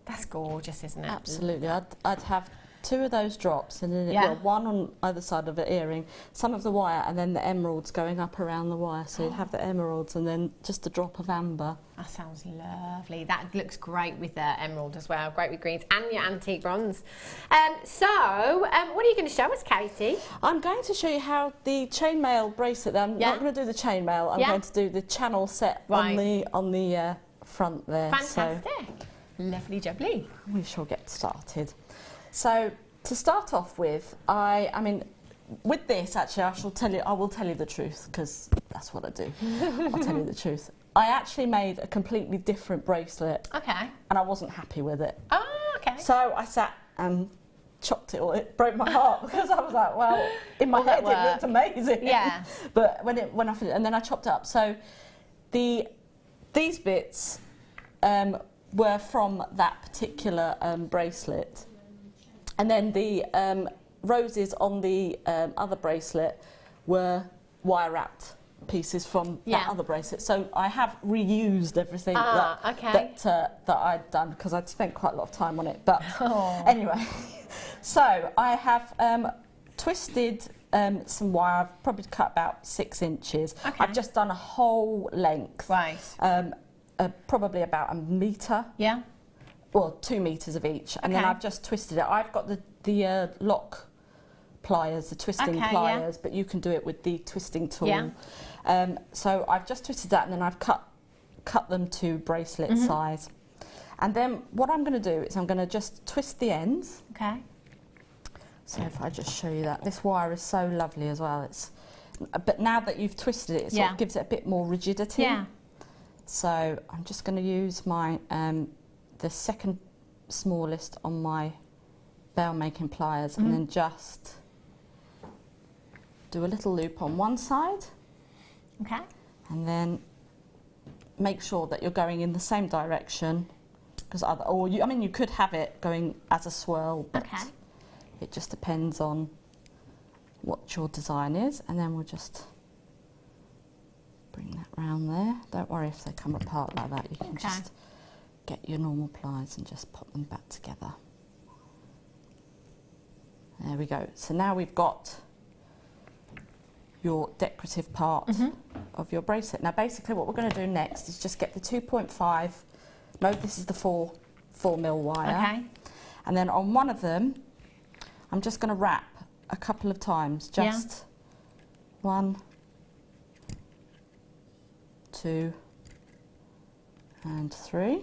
That's gorgeous, isn't it?
Absolutely. I'd have 2 of those drops, and then well, one on either side of the earring, some of the wire, and then the emeralds going up around the wire. So you'd have the emeralds and then just a drop of amber.
That sounds lovely. That looks great with the emerald as well. Great with greens and your antique bronze. So, what are you going to show us, Katie?
I'm going to show you how the chainmail bracelet. I'm not going to do the chainmail. I'm going to do the channel set on the front there.
Fantastic. So, lovely jubbly.
We shall get started. So to start off with, I mean, with this actually, I will tell you the truth because that's what I do. I'll tell you the truth. I actually made a completely different bracelet.
Okay.
And I wasn't happy with it.
Oh, okay.
So I sat and chopped it all. It broke my heart because I was like, well, in my head it looked amazing.
Yeah.
But when I finished, and then I chopped it up. So these bits were from that particular bracelet. And then the roses on the other bracelet were wire wrapped pieces from that other bracelet. So I have reused everything that I'd done because I'd spent quite a lot of time on it. But anyway, so I have twisted some wire. I've probably cut about 6 inches. Okay. I've just done a whole length.
Right.
Probably about a metre. Yeah. Well, 2 meters of each, and then I've just twisted it. I've got the lock pliers, the twisting pliers, but you can do it with the twisting tool. Yeah. So I've just twisted that, and then I've cut them to bracelet size. And then what I'm going to do is I'm going to just twist the ends. Okay. So if I just show you that, this wire is so lovely as well. But now that you've twisted it, it sort of gives it a bit more rigidity. Yeah. So I'm just going to use my the second smallest on my bell making pliers and then just do a little loop on one side. Okay. And then make sure that you're going in the same direction because you could have it going as a swirl, but it just depends on what your design is. And then we'll just bring that round there. Don't worry if they come apart like that. You can just get your normal pliers and just pop them back together. There we go. So now we've got your decorative part of your bracelet. Now basically what we're going to do next is just get the 2.5, no, this is the 4 mil wire. Okay. And then on one of them, I'm just going to wrap a couple of times, just 1, 2, and 3.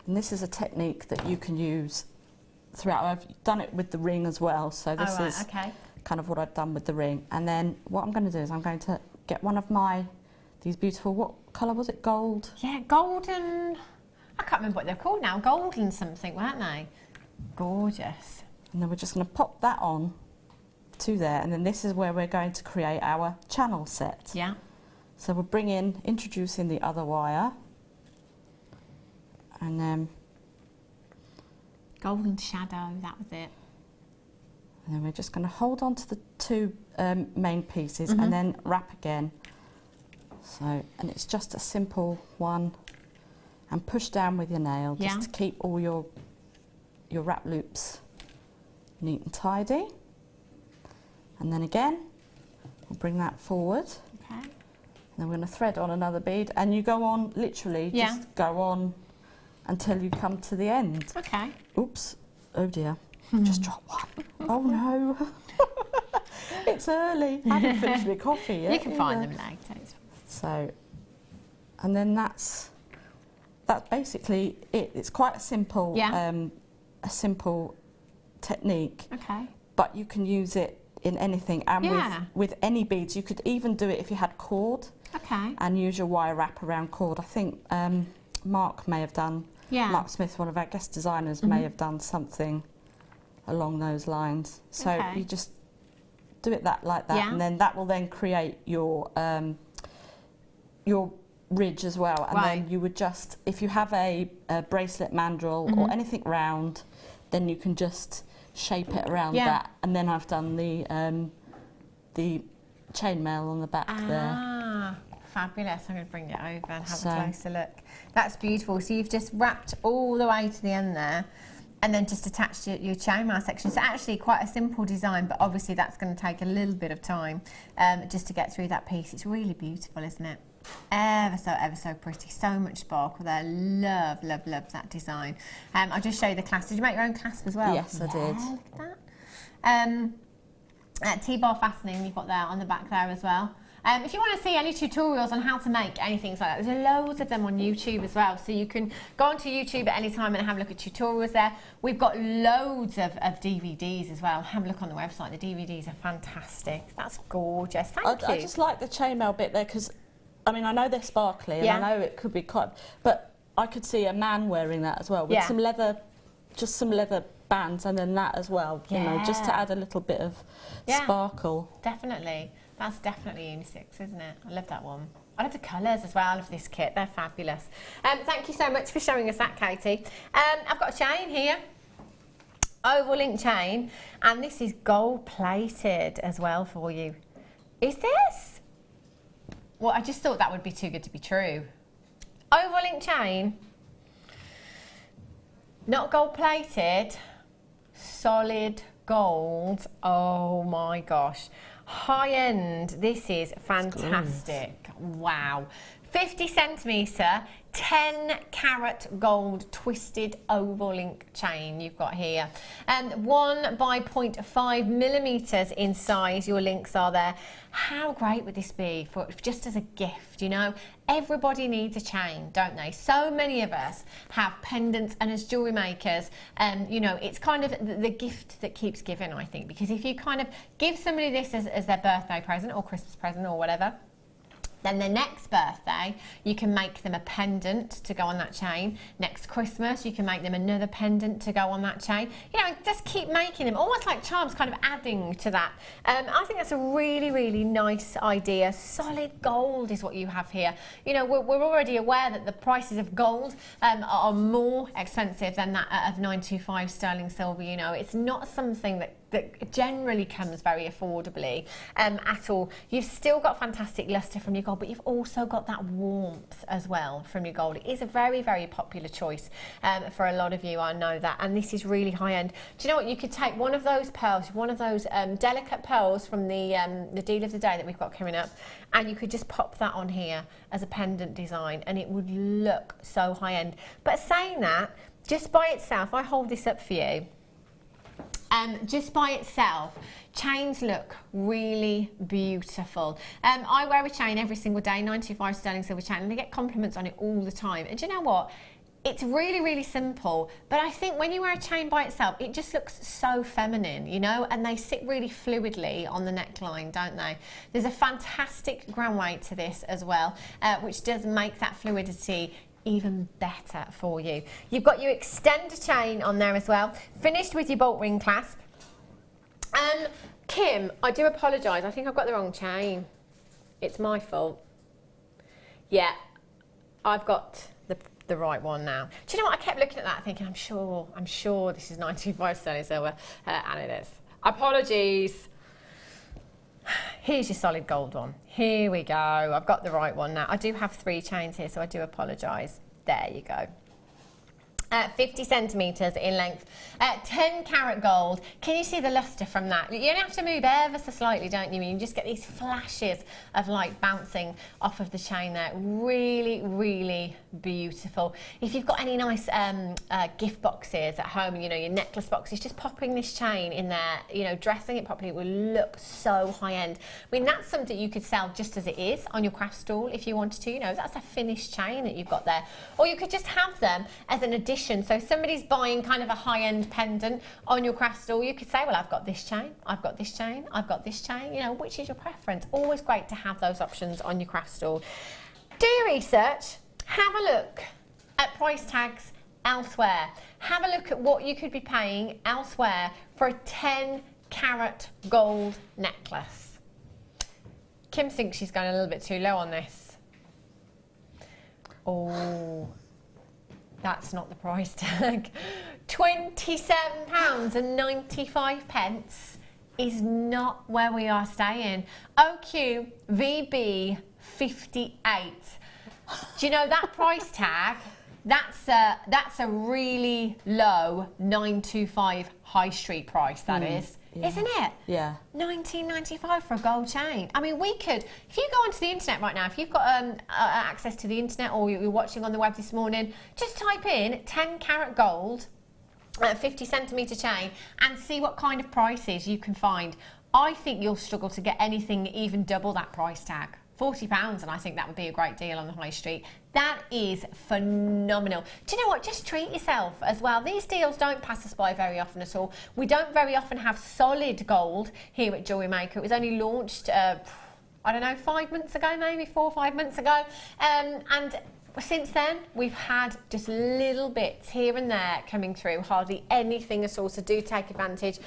And this is a technique that you can use throughout. I've done it with the ring as well, so this is kind of what I've done with the ring. And then what I'm going to do is I'm going to get one of these beautiful, what colour was it? Gold?
Yeah, golden. I can't remember what they're called now. Golden something, weren't they? Gorgeous.
And then we're just going to pop that on to there, and then this is where we're going to create our channel set. Yeah. So we'll introducing the other wire. And then
golden shadow, that was it.
And then we're just going to hold on to the 2 main pieces and then wrap again. So, and it's just a simple one, and push down with your nail just to keep all your wrap loops neat and tidy. And then again, we'll bring that forward.
Okay.
And then we're going to thread on another bead, and you go on, literally, just go on until you come to the end.
Okay.
Oops, oh dear, just dropped one. Oh no. It's early. I haven't finished my coffee yet.
You can find them later.
So, and then that's basically it. It's quite a simple, technique.
Okay.
But you can use it in anything, and with any beads. You could even do it if you had cord.
Okay.
And use your wire wrap around cord. I think Mark may have done. Yeah. Mark Smith, one of our guest designers, may have done something along those lines. So you just do it like that, and then that will then create your ridge as well. And then you would just, if you have a bracelet mandrel or anything round, then you can just shape it around that. And then I've done the chainmail on the back there.
Fabulous. I'm going to bring it over and have a closer look. That's beautiful. So you've just wrapped all the way to the end there, and then just attached your chainmail section. So actually quite a simple design, but obviously that's going to take a little bit of time just to get through that piece. It's really beautiful, isn't it? Ever so pretty. So much sparkle there. Love that design. I'll just show you the clasp. Did you make your own clasp as well?
Yes, I did.
Look at that. T-bar fastening you've got there on the back there as well. If you want to see any tutorials on how to make anything like that, there's loads of them on YouTube as well. So you can go onto YouTube at any time and have a look at tutorials there. We've got loads of DVDs as well. Have a look on the website. The DVDs are fantastic. That's gorgeous. Thank you.
I just like the chainmail bit there because, I mean, I know they're sparkly and I know it could be quite, but I could see a man wearing that as well with some leather, just some leather bands, and then that as well, you know, just to add a little bit of sparkle.
Definitely. That's definitely unisex, isn't it? I love that one. I love the colours as well of this kit. They're fabulous. Thank you so much for showing us that, Katie. I've got a chain here. Oval link chain. And this is gold plated as well for you. Is this? Well, I just thought that would be too good to be true. Oval link chain. Not gold plated. Solid gold. Oh my gosh. High end, this is fantastic. Wow. 50 centimetre, 10 carat gold twisted oval link chain you've got here. 1 by 0.5 millimetres in size, your links are there. How great would this be for just as a gift, you know? Everybody needs a chain, don't they? So many of us have pendants, and as jewellery makers, you know, it's kind of the gift that keeps giving, I think, because if you kind of give somebody this as their birthday present or Christmas present or whatever, then the next birthday, you can make them a pendant to go on that chain. Next Christmas, you can make them another pendant to go on that chain. You know, just keep making them, almost like charms, kind of adding to that. I think that's a really, really nice idea. Solid gold is what you have here. You know, we're already aware that the prices of gold are more expensive than that of 925 sterling silver. You know, it's not something that generally comes very affordably at all. You've still got fantastic lustre from your gold, but you've also got that warmth as well from your gold. It is a very, very popular choice for a lot of you, I know that, and this is really high end. Do you know what? You could take one of those pearls, one of those delicate pearls from the deal of the day that we've got coming up, and you could just pop that on here as a pendant design, and it would look so high end. But saying that, just by itself, I hold this up for you. Just by itself, chains look really beautiful. I wear a chain every single day, 925 sterling silver chain, and I get compliments on it all the time. And do you know what? It's really, really simple, but I think when you wear a chain by itself, it just looks so feminine, you know, and they sit really fluidly on the neckline, don't they? There's a fantastic gram weight to this as well, which does make that fluidity even better for you. You've got your extender chain on there as well, finished with your bolt ring clasp. Kim, I do apologise, I think I've got the wrong chain. It's my fault. Yeah, I've got the right one now. Do you know what? I kept looking at that thinking, I'm sure this is 925 sterling silver, and it is. Apologies. Here's your solid gold one. Here we go. I've got the right one now. I do have 3 chains here, so I do apologise. There you go. 50 centimetres in length, 10 carat gold. Can you see the lustre from that? You only have to move ever so slightly, don't you? And you just get these flashes of light bouncing off of the chain there. Really, really beautiful. If you've got any nice gift boxes at home, you know, your necklace boxes, just popping this chain in there, you know, dressing it properly, it will look so high end. I mean, that's something you could sell just as it is on your craft stall if you wanted to. You know, that's a finished chain that you've got there. Or you could just have them as an addition. So if somebody's buying kind of a high-end pendant on your craft stall, you could say, well, I've got this chain, I've got this chain, I've got this chain. You know, which is your preference? Always great to have those options on your craft stall. Do your research. Have a look at price tags elsewhere. Have a look at what you could be paying elsewhere for a 10 carat gold necklace. Kim thinks she's going a little bit too low on this. Oh. That's not the price tag. £27.95 is not where we are staying. OQ VB 58. Do you know that price tag? That's a really low 925 high street price, that is. Yeah. Isn't it?
Yeah.
$19.95 for a gold chain. I mean, we could, if you go onto the internet right now, if you've got access to the internet or you're watching on the web this morning, just type in 10 carat gold, 50 centimetre chain, and see what kind of prices you can find. I think you'll struggle to get anything even double that price tag. £40, and I think that would be a great deal on the high street. That is phenomenal. Do you know what? Just treat yourself as well. These deals don't pass us by very often at all. We don't very often have solid gold here at Jewellery Maker. It was only launched, I don't know, 5 months ago, maybe 4 or 5 months ago. And since then, we've had just little bits here and there coming through, hardly anything at all, so do take advantage.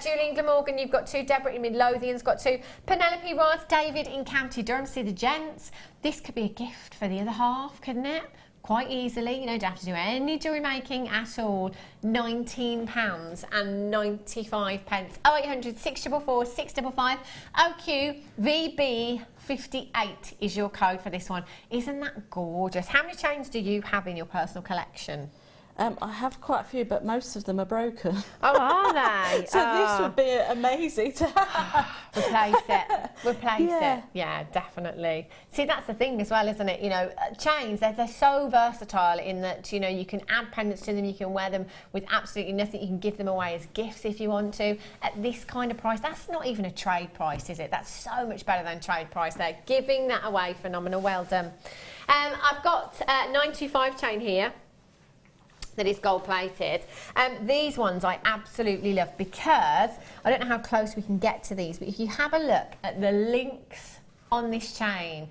Julie in Glamorgan, you've got 2, Deborah in Midlothian's got 2, Penelope Ross, David in County Durham, see the gents. This could be a gift for the other half, couldn't it? Quite easily, you know, don't have to do any jewellery making at all. £19.95. 0800 644 655. OQ VB 58 is your code for this one. Isn't that gorgeous? How many chains do you have in your personal collection?
I have quite a few, but most of them are broken.
Oh, are they?
So this would be amazing to have.
Replace it. Replace it. Yeah, definitely. See, that's the thing as well, isn't it? You know, chains, they're so versatile in that, you know, you can add pendants to them, you can wear them with absolutely nothing, you can give them away as gifts if you want to. At this kind of price, that's not even a trade price, is it? That's so much better than trade price there. Giving that away, phenomenal, well done. I've got a 925 chain here that is gold plated. These ones I absolutely love because, I don't know how close we can get to these, but if you have a look at the links on this chain,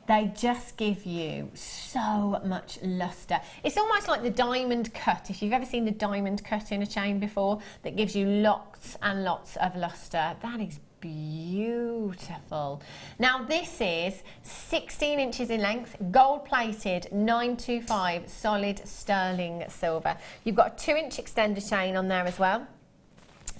they just give you so much lustre. It's almost like the diamond cut, if you've ever seen the diamond cut in a chain before, that gives you lots and lots of lustre. That is beautiful. Now this is 16 inches in length, gold plated, 925 solid sterling silver. You've got a 2-inch extender chain on there as well.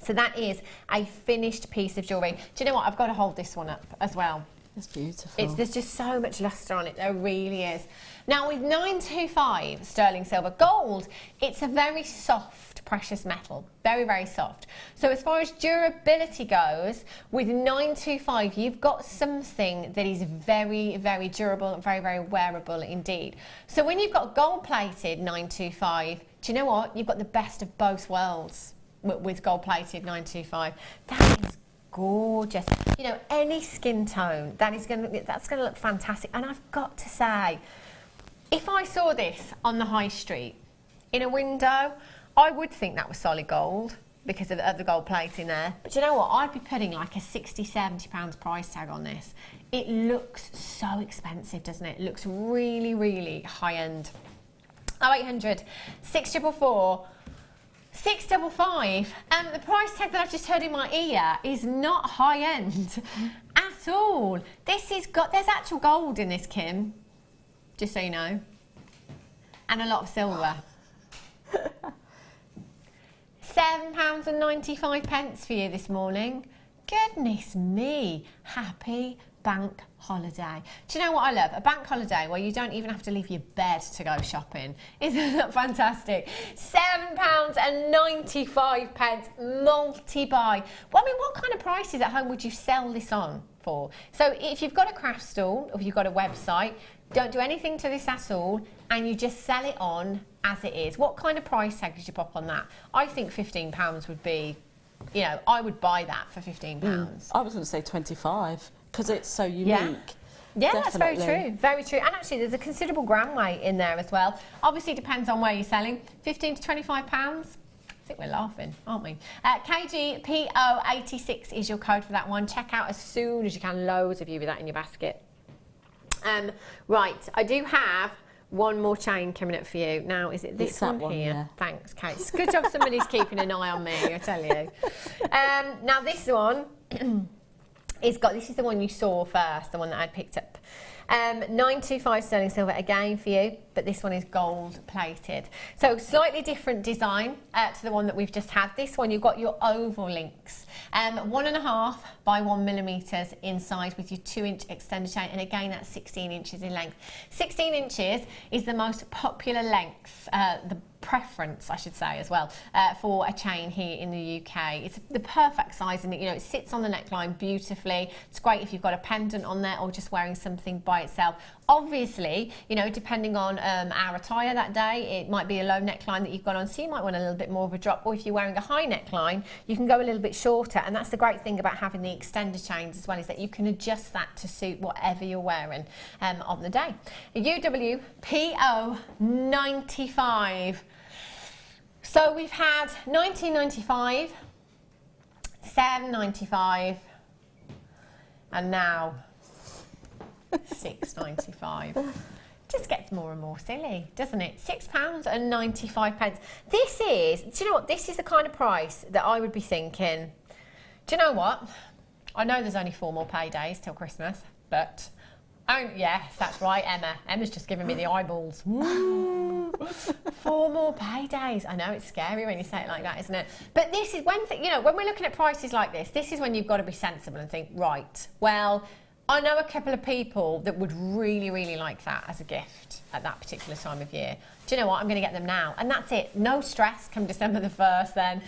So that is a finished piece of jewellery. Do you know what? I've got to hold this one up as well.
It's beautiful.
There's just so much lustre on it, there really is. Now with 925 sterling silver, gold, it's a very soft precious metal, very, very soft. So as far as durability goes, with 925 you've got something that is very, very durable and very, very wearable indeed. So when you've got gold plated 925, do you know what? You've got the best of both worlds with gold plated 925. That is gorgeous. You know, any skin tone, that's going to look fantastic. And I've got to say, if I saw this on the high street in a window, I would think that was solid gold because of the gold plating there. But you know what? I'd be putting like a £60, £70 price tag on this. It looks so expensive, doesn't it? It looks really, really high end. 0800 644 655. The price tag that I've just heard in my ear is not high end at all. There's actual gold in this, Kim, just so you know, and a lot of silver. £7.95 for you this morning. Goodness me, happy bank holiday. Do you know what I love? A bank holiday where you don't even have to leave your bed to go shopping. Isn't that fantastic? £7.95 multi-buy. Well, I mean, what kind of prices at home would you sell this on for? So if you've got a craft stall or you've got a website, don't do anything to this at all, and you just sell it on as it is. What kind of price tag did you pop on that? I think £15 would be, you know, I would buy that for £15.
I was going to say 25 because it's so unique.
Yeah,
Definitely.
that's very true. Very true. And actually, there's a considerable gram weight in there as well. Obviously, it depends on where you're selling. £15 to £25. I think we're laughing, aren't we? KGPO86 is your code for that one. Check out as soon as you can. Loads of you with that in your basket. Right, I do have one more chain coming up for you. Now, is it this one here? Yeah. Thanks, Kate. It's good job somebody's keeping an eye on me, I tell you. Now, this one is this is the one you saw first, the one that I'd picked up. 925 sterling silver again for you, but this one is gold plated. So slightly different design to the one that we've just had. This one, you've got your oval links. 1.5 by 1 millimeters inside with your 2-inch extender chain, and again that's 16 inches in length. 16 inches is the most popular length, the preference I should say as well, for a chain here in the UK. It's the perfect size, and you know, it sits on the neckline beautifully. It's great if you've got a pendant on there or just wearing something by itself. Obviously, you know, depending on our attire that day, it might be a low neckline that you've got on, so you might want a little bit more of a drop, or if you're wearing a high neckline, you can go a little bit shorter. And that's the great thing about having the extender chains as well, is that you can adjust that to suit whatever you're wearing on the day. UWPO 95. So we've had 1995, 7.95, and now 6.95. Just gets more and more silly, doesn't it? £6.95. This is, do you know what? This is the kind of price that I would be thinking, do you know what? I know there's only 4 more paydays till Christmas, but oh yes, that's right, Emma. Emma's just giving me the eyeballs. 4 more paydays. I know it's scary when you say it like that, isn't it? But this is when you know, when we're looking at prices like this is when you've got to be sensible and think, right, well, I know a couple of people that would really, really like that as a gift at that particular time of year. Do you know what? I'm going to get them now. And that's it. No stress come December the 1st then.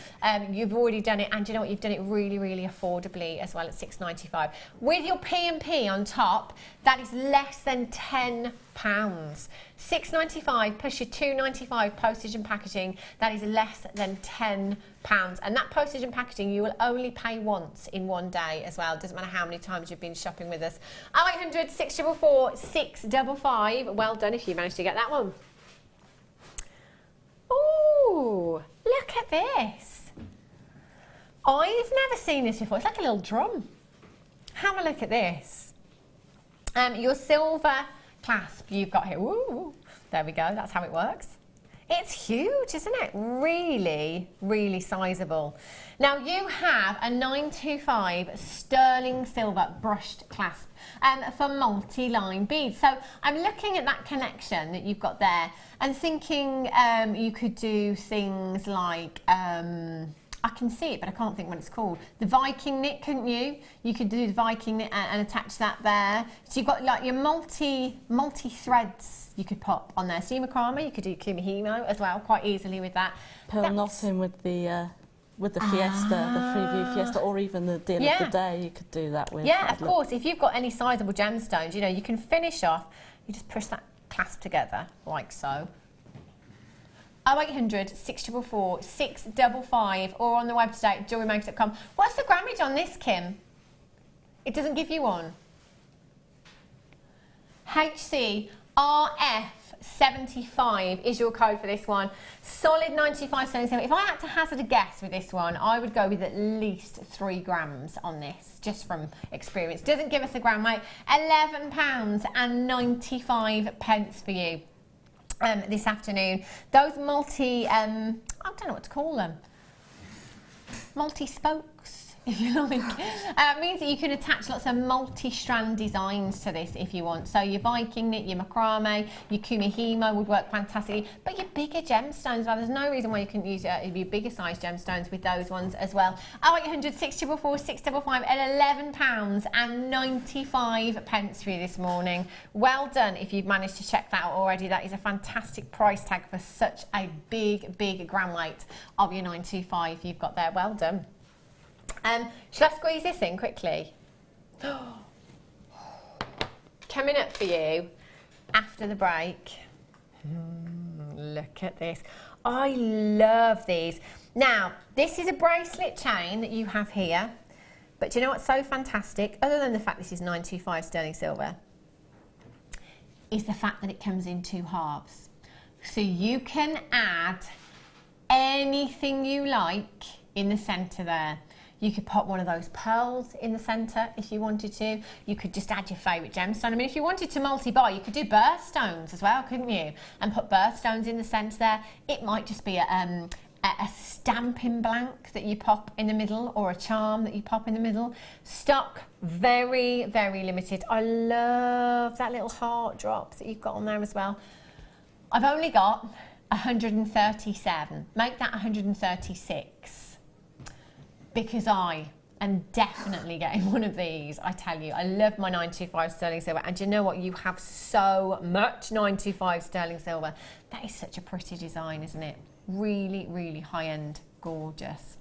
You've already done it. And do you know what? You've done it really, really affordably as well at £6.95. With your P&P on top, that is less than £10. £6.95 plus your £2.95 postage and packaging, that is less than £10. And that postage and packaging you will only pay once in one day as well. Doesn't matter how many times you've been shopping with us. 0800 644 655. Well done if you managed to get that one. Ooh, look at this. I've never seen this before. It's like a little drum. Have a look at this. Your silver clasp you've got here. Ooh, there we go. That's how it works. It's huge, isn't it? Really, really sizable. Now you have a 925 sterling silver brushed clasp for multi-line beads. So I'm looking at that connection that you've got there and thinking you could do things like, I can see it, but I can't think what it's called. The Viking knit, couldn't you? You could do the Viking knit and attach that there. So you've got like your multi threads you could pop on there. Seam macrame, you could do kumihimo as well, quite easily with that.
Pearl knotting with the Fiesta, the Freeview Fiesta, or even the deal of the day, you could do that with.
Yeah, of course. If you've got any sizable gemstones, you know, you can finish off, you just push that clasp together, like so. 0800 644 655 or on the website jewellerymaker.com. What's the grammage on this, Kim? It doesn't give you one. HCRF75 is your code for this one. Solid 95 sterling silver. If I had to hazard a guess with this one, I would go with at least 3 grams on this, just from experience. Doesn't give us a gram weight. £11.95 for you. This afternoon. Those multi, I don't know what to call them, multi-spokes, if you like. It means that you can attach lots of multi-strand designs to this if you want. So your Viking knit, your macrame, your kumihimo would work fantastically. But your bigger gemstones, well, there's no reason why you couldn't use your bigger size gemstones with those ones as well. 0800 644 655 at £11.95 for you this morning. Well done if you've managed to check that out already. That is a fantastic price tag for such a big gram weight of your 925 you've got there. Well done. Shall I squeeze this in quickly? Coming up for you after the break. Look at this. I love these. Now, this is a bracelet chain that you have here. But do you know what's so fantastic, other than the fact this is 925 sterling silver, is the fact that it comes in 2 halves. So you can add anything you like in the centre there. You could pop one of those pearls in the centre if you wanted to. You could just add your favourite gemstone. I mean, if you wanted to multi-buy, you could do birthstones as well, couldn't you? And put birthstones in the centre there. It might just be a stamping blank that you pop in the middle, or a charm that you pop in the middle. Stock very limited. I love that little heart drops that you've got on there as well. I've only got 137. Make that 136. Because I am definitely getting one of these, I tell you. I love my 925 sterling silver. And do you know what? You have so much 925 sterling silver. That is such a pretty design, isn't it? Really high-end, gorgeous.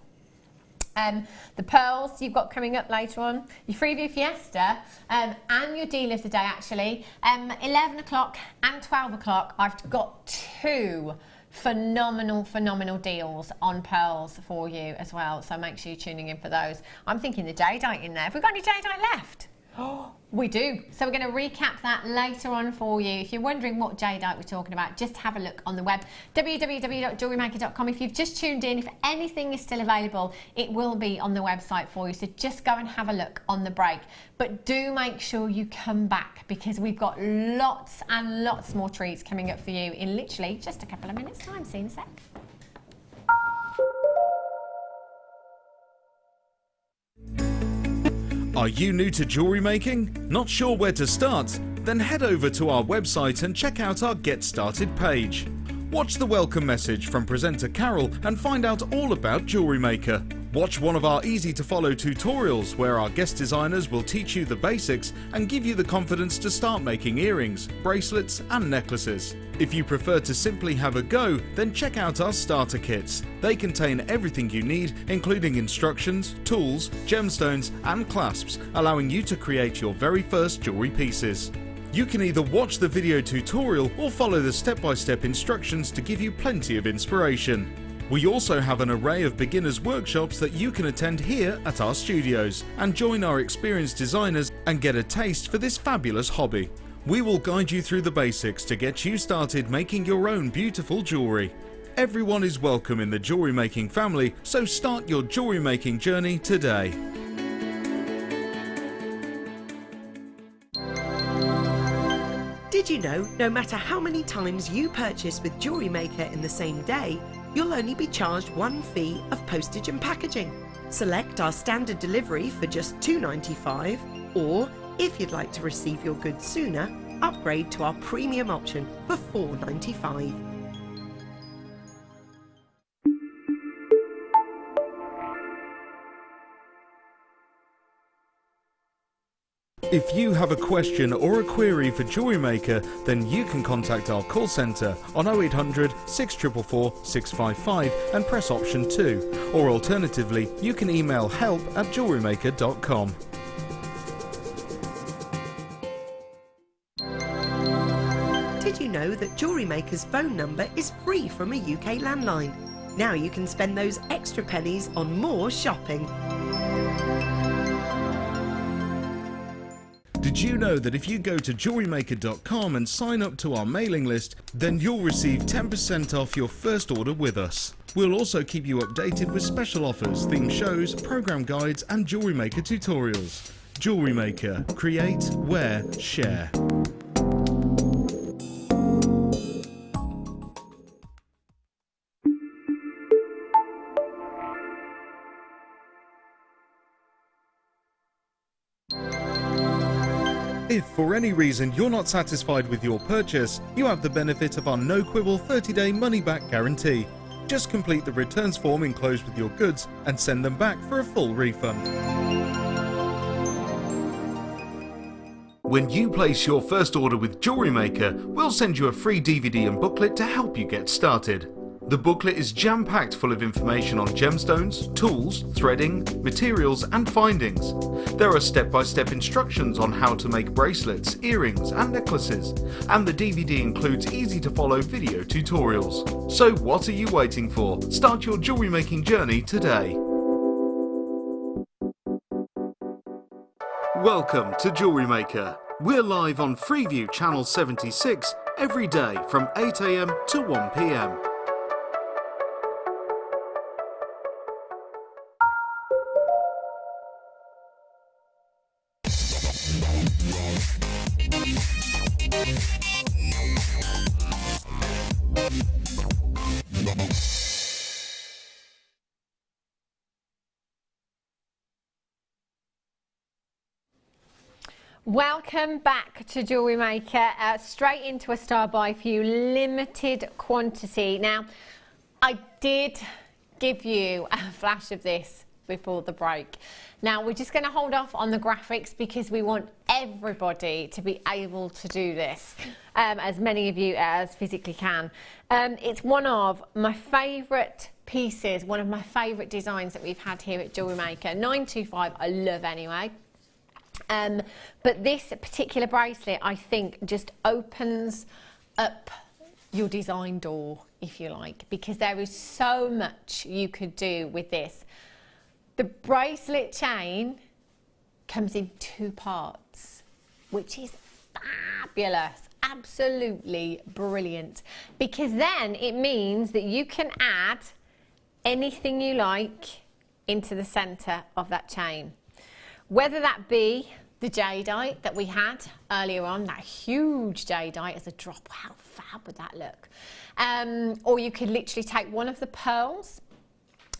The pearls you've got coming up later on, your Freeview Fiesta, and your deal of the day actually. 11 o'clock and 12 o'clock, I've got 2 phenomenal deals on pearls for you as well, so make sure you're tuning in for those. I'm thinking the Jadeite in there. Have we got any Jadeite left? Oh, we do. So we're going to recap that later on for you. If you're wondering what Jadeite we're talking about, just have a look on the web, www.jewellerymaker.com. If you've just tuned in, if anything is still available, it will be on the website for you. So just go and have a look on the break. But do make sure you come back, because we've got lots and lots more treats coming up for you in literally just a couple of minutes' time. See you in a sec.
Are you new to jewellery making? Not sure where to start? Then head over to our website and check out our Get Started page. Watch the welcome message from presenter Carol and find out all about Jewellery Maker. Watch one of our easy-to-follow tutorials where our guest designers will teach you the basics and give you the confidence to start making earrings, bracelets and necklaces. If you prefer to simply have a go, then check out our starter kits. They contain everything you need, including instructions, tools, gemstones and clasps, allowing you to create your very first jewellery pieces. You can either watch the video tutorial or follow the step-by-step instructions to give you plenty of inspiration. We also have an array of beginners workshops that you can attend here at our studios and join our experienced designers and get a taste for this fabulous hobby. We will guide you through the basics to get you started making your own beautiful jewellery. Everyone is welcome in the jewellery making family, so start your jewellery making journey today.
Did you know no matter how many times you purchase with Jewellery Maker in the same day, you'll only be charged one fee of postage and packaging? Select our standard delivery for just $2.95, or if you'd like to receive your goods sooner, upgrade to our premium option for $4.95.
If you have a question or a query for Jewellery Maker, then you can contact our call centre on 0800 644 655 and press option 2, or alternatively you can email help@jewellerymaker.com.
Did you know that Jewellery Maker's phone number is free from a UK landline? Now you can spend those extra pennies on more shopping.
Did you know that if you go to jewellerymaker.com and sign up to our mailing list, then you'll receive 10% off your first order with us? We'll also keep you updated with special offers, theme shows, program guides and Jewellery Maker tutorials. Jewellery Maker. Create, wear, share. If for any reason you're not satisfied with your purchase, you have the benefit of our no-quibble 30-day money-back guarantee. Just complete the returns form enclosed with your goods and send them back for a full refund. When you place your first order with Jewellery Maker, we'll send you a free DVD and booklet to help you get started. The booklet is jam-packed full of information on gemstones, tools, threading, materials and findings. There are step-by-step instructions on how to make bracelets, earrings and necklaces, and the DVD includes easy-to-follow video tutorials. So what are you waiting for? Start your jewellery making journey today. Welcome to Jewellery Maker. We're live on Freeview Channel 76 every day from 8 AM to 1 PM.
Welcome back to Jewellery Maker, straight into a star buy for you, limited quantity. Now, I did give you a flash of this before the break. Now, we're just going to hold off on the graphics because we want everybody to be able to do this, as many of you as physically can. It's one of my favourite pieces, one of my favourite designs that we've had here at Jewellery Maker. 925, I love anyway. But this particular bracelet, I think, just opens up your design door, if you like, because there is so much you could do with this. The bracelet chain comes in 2 parts, which is fabulous, absolutely brilliant, because then it means that you can add anything you like into the centre of that chain. Whether that be the Jadeite that we had earlier on, that huge Jadeite as a drop, how fab would that look? Or you could literally take one of the pearls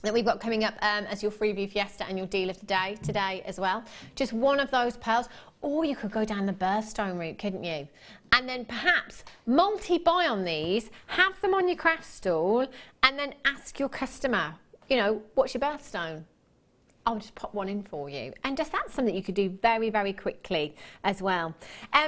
that we've got coming up as your freebie fiesta and your deal of the day today as well. Just one of those pearls, or you could go down the birthstone route, couldn't you? And then perhaps multi-buy on these, have them on your craft stall, and then ask your customer, you know, what's your birthstone? I'll just pop one in for you. And just that's something you could do very, very quickly as well.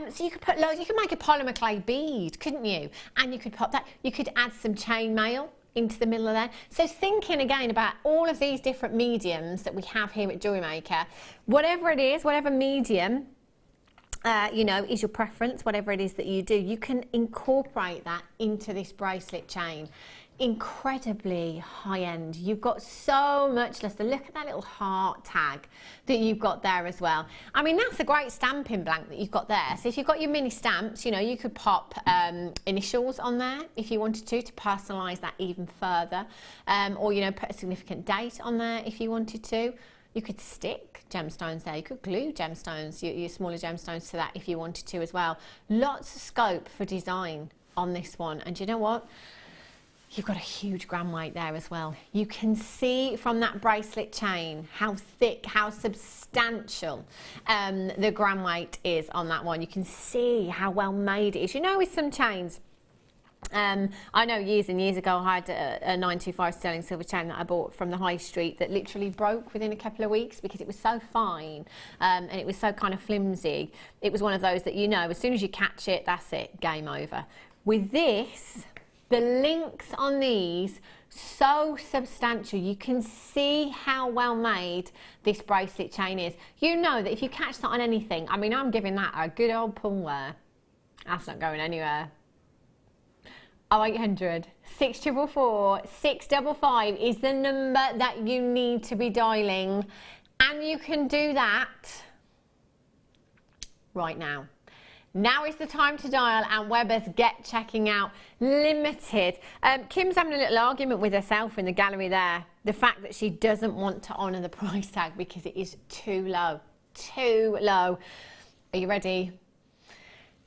So you could put loads, you could make a polymer clay bead, couldn't you? And you could pop that, you could add some chain mail into the middle of there. So thinking again about all of these different mediums that we have here at Jewellery Maker, whatever it is, whatever medium, you know, is your preference, whatever it is that you do, you can incorporate that into this bracelet chain. Incredibly high end. You've got so much less. Look at that little heart tag that you've got there as well. I mean, that's a great stamping blank that you've got there. So if you've got your mini stamps, you know, you could pop initials on there if you wanted to personalise that even further, or, you know, put a significant date on there if you wanted to. You could stick gemstones there. You could glue gemstones, your smaller gemstones, to that if you wanted to as well. Lots of scope for design on this one. And you know what? You've got a huge gram weight there as well. You can see from that bracelet chain how thick, how substantial the gram weight is on that one. You can see how well made it is. You know, with some chains, I know years and years ago I had a 925 sterling silver chain that I bought from the high street that literally broke within a couple of weeks because it was so fine and it was so kind of flimsy. It was one of those that, you know, as soon as you catch it, that's it, game over. With this, the links on these, so substantial. You can see how well made this bracelet chain is. You know that if you catch that on anything, I mean, I'm giving that a good old pull there. That's not going anywhere. 0800 644 655 is the number that you need to be dialing. And you can do that right now. Now is the time to dial, and Weber's Get Checking Out Limited. Kim's having a little argument with herself in the gallery there. The fact that she doesn't want to honour the price tag because it is too low. Too low. Are you ready?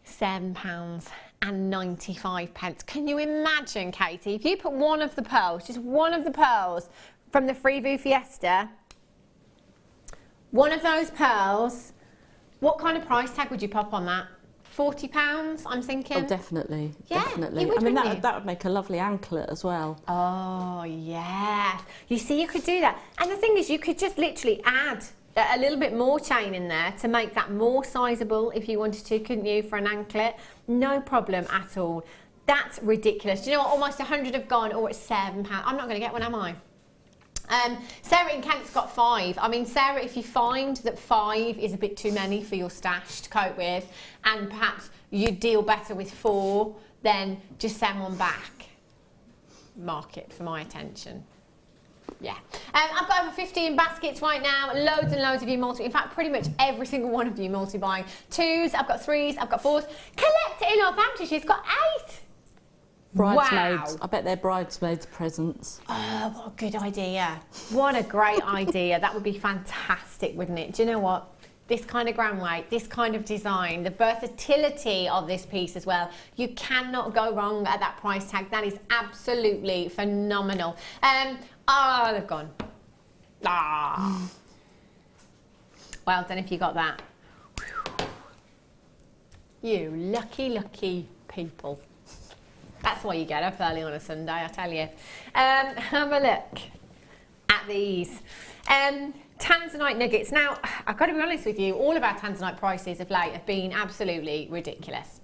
£7.95. Can you imagine, Katie, if you put one of the pearls, just one of the pearls from the Freeview Fiesta, one of those pearls What kind of price tag would you pop on that? £40, I'm thinking.
Oh, definitely.
Yeah,
definitely.
you would,
I mean,
wouldn't you?
that would make a lovely anklet as well.
Oh, yes. You see, you could do that. And the thing is, you could just literally add a little bit more chain in there to make that more sizable if you wanted to, couldn't you, for an anklet? No problem at all. That's ridiculous. Do you know what? Almost 100 have gone, or it's £7. I'm not going to get one, am I? Sarah in Kent's got 5. I mean, Sarah, if you find that 5 is a bit too many for your stash to cope with, and perhaps you deal better with 4, then just send one back. Mark it for my attention. Yeah. I've got over 15 baskets right now. Loads and loads of you multi. In fact, pretty much every single one of you multi-buying. 2s, I've got 3s, I've got 4s. Collector in Northampton, she's got 8.
Bridesmaids.
Wow.
I bet they're bridesmaids' presents.
Oh, what a good idea. What a great idea. That would be fantastic, wouldn't it? Do you know what? This kind of ground weight, this kind of design, the versatility of this piece as well. You cannot go wrong at that price tag. That is absolutely phenomenal. Oh, they've gone. Ah. Well done if you got that. You lucky, lucky people. That's why you get up early on a Sunday, I tell you. Have a look at these. Tanzanite nuggets. Now, I've got to be honest with you, all of our Tanzanite prices of late have been absolutely ridiculous.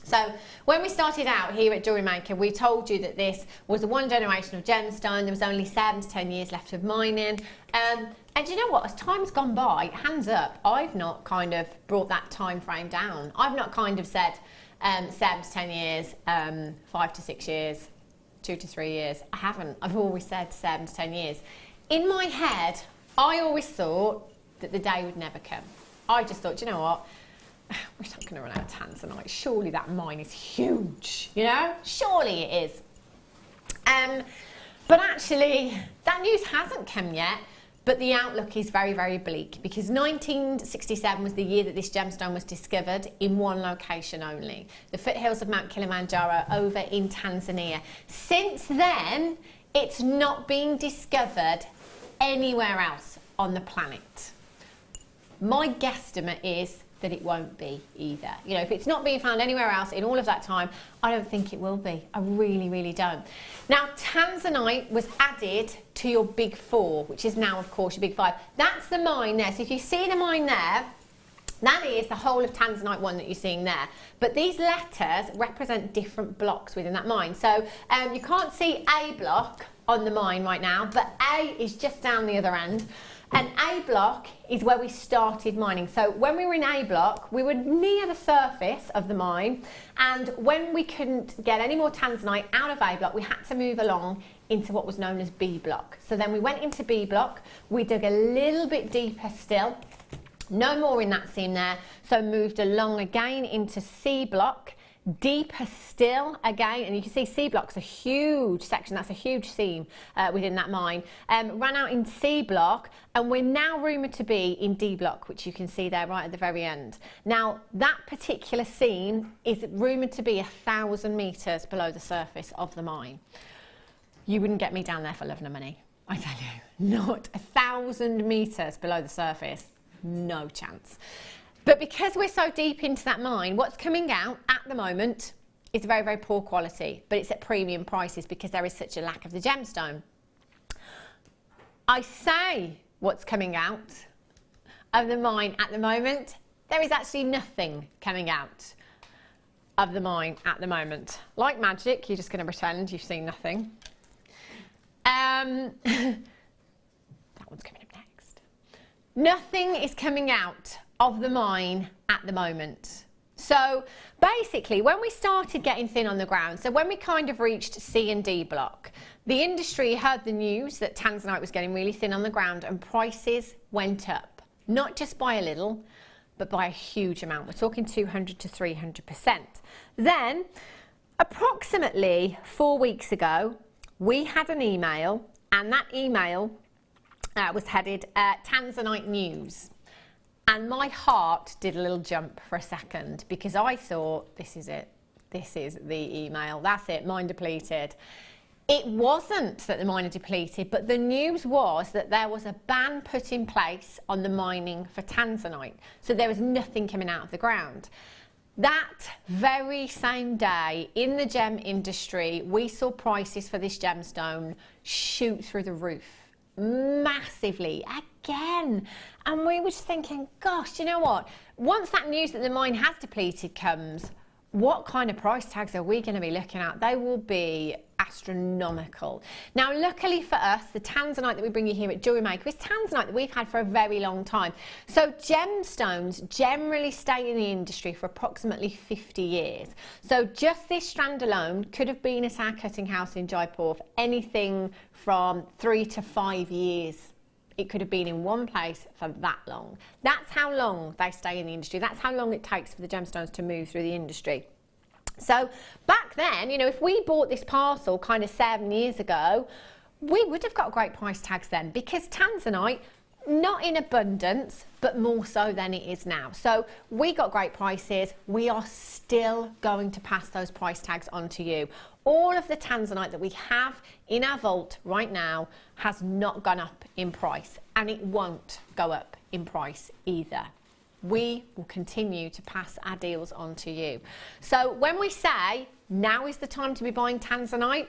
So, when we started out here at Jewellery Maker, we told you that this was the one generation of gemstone. There was only 7 to 10 years left of mining. And you know what? As time's gone by, hands up, I've not kind of brought that time frame down. I've not kind of said 7 to 10 years, 5 to 6 years, 2 to 3 years. I haven't. I've always said 7 to 10 years. In my head, I always thought that the day would never come. I just thought, you know what? We're not going to run out of Tanzanite. Surely that mine is huge, you know? Surely it is. But actually, that news hasn't come yet. But the outlook is very, very bleak, because 1967 was the year that this gemstone was discovered in one location only, the foothills of Mount Kilimanjaro over in Tanzania. Since then, it's not been discovered anywhere else on the planet. My guesstimate is that it won't be either. You know, if it's not being found anywhere else in all of that time, I don't think it will be. I really, really don't. Now, Tanzanite was added to your big 4, which is now, of course, your big 5. That's the mine there. So if you see the mine there, that is the whole of Tanzanite 1 that you're seeing there. But these letters represent different blocks within that mine. So you can't see A block on the mine right now, but A is just down the other end. And A block is where we started mining. So when we were in A block, we were near the surface of the mine. And when we couldn't get any more Tanzanite out of A block, we had to move along into what was known as B block. So then we went into B block, we dug a little bit deeper still, no more in that seam there. So moved along again into C block, deeper still again, and you can see C block's a huge section, that's a huge seam within that mine. Ran out in C block, and we're now rumoured to be in D block, which you can see there right at the very end. Now, that particular seam is rumoured to be 1,000 metres below the surface of the mine. You wouldn't get me down there for love nor money, I tell you. Not 1,000 metres below the surface, no chance. But because we're so deep into that mine, what's coming out at the moment is very, very poor quality, but it's at premium prices because there is such a lack of the gemstone. I say what's coming out of the mine at the moment. There is actually nothing coming out of the mine at the moment. Like magic, you're just going to pretend you've seen nothing. That one's coming up next. Nothing is coming out of the mine at the moment. So basically, when we started getting thin on the ground, so when we kind of reached C and D block, the industry heard the news that Tanzanite was getting really thin on the ground, and prices went up, not just by a little, but by a huge amount. We're talking 200 to 300%. Then, approximately 4 weeks ago, we had an email, and that email was headed Tanzanite News. And my heart did a little jump for a second, because I thought, this is it. This is the email. That's it, mine depleted. It wasn't that the mine had depleted, but the news was that there was a ban put in place on the mining for Tanzanite. So there was nothing coming out of the ground. That very same day in the gem industry, we saw prices for this gemstone shoot through the roof massively again. And we were just thinking, gosh, you know what? Once that news that the mine has depleted comes, what kind of price tags are we going to be looking at? They will be astronomical. Now, luckily for us, the Tanzanite that we bring you here at Jewellery Maker is Tanzanite that we've had for a very long time. So gemstones generally stay in the industry for approximately 50 years. So just this strand alone could have been at our cutting house in Jaipur for anything from 3 to 5 years. It could have been in one place for that long. That's how long they stay in the industry. That's how long it takes for the gemstones to move through the industry. So back then, you know, if we bought this parcel kind of 7 years ago, we would have got great price tags then, because Tanzanite, not in abundance, but more so than it is now. So we got great prices. We are still going to pass those price tags on to you. All of the Tanzanite that we have in our vault right now has not gone up in price, and it won't go up in price either. We will continue to pass our deals on to you. So when we say now is the time to be buying Tanzanite,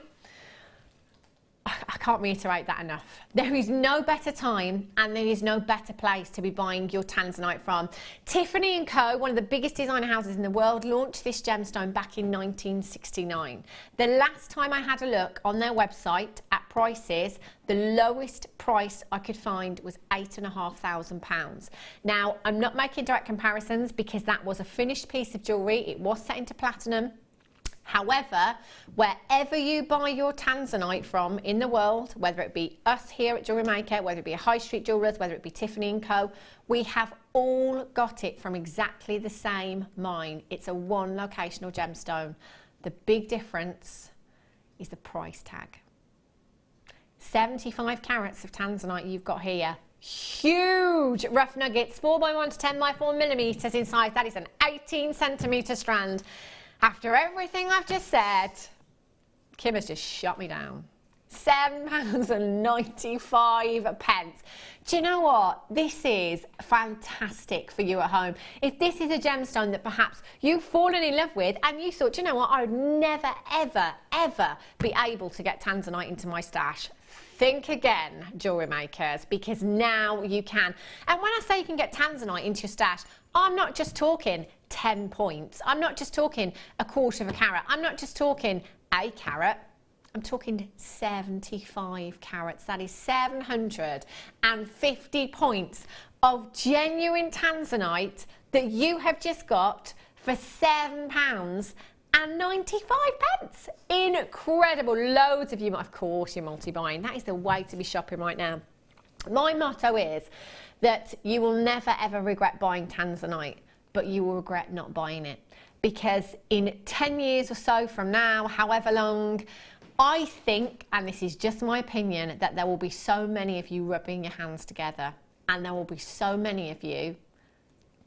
I can't reiterate that enough. There is no better time and there is no better place to be buying your Tanzanite from. Tiffany & Co., one of the biggest designer houses in the world, launched this gemstone back in 1969. The last time I had a look on their website at prices, the lowest price I could find was £8,500. Now, I'm not making direct comparisons because that was a finished piece of jewellery. It was set into platinum. However, wherever you buy your Tanzanite from in the world, whether it be us here at Jewellery Maker, whether it be a high street jewellers, whether it be Tiffany & Co., we have all got it from exactly the same mine. It's a one locational gemstone. The big difference is the price tag. 75 carats of Tanzanite you've got here. Huge rough nuggets, 4x1 to 10x4 millimetres in size. That is an 18 centimetre strand. After everything I've just said, Kim has just shot me down. £7.95. Do you know what? This is fantastic for you at home. If this is a gemstone that perhaps you've fallen in love with and you thought, do you know what, I would never, ever, ever be able to get Tanzanite into my stash. Think again, jewellery makers, because now you can. And when I say you can get Tanzanite into your stash, I'm not just talking 10 points. I'm not just talking a quarter of a carat. I'm not just talking a carat. I'm talking 75 carats. That is 750 points of genuine Tanzanite that you have just got for £7.95. Incredible. Loads of you, of course, you're multi-buying. That is the way to be shopping right now. My motto is that you will never ever regret buying Tanzanite, but you will regret not buying it, because in 10 years or so from now, however long, I think, and this is just my opinion, that there will be so many of you rubbing your hands together, and there will be so many of you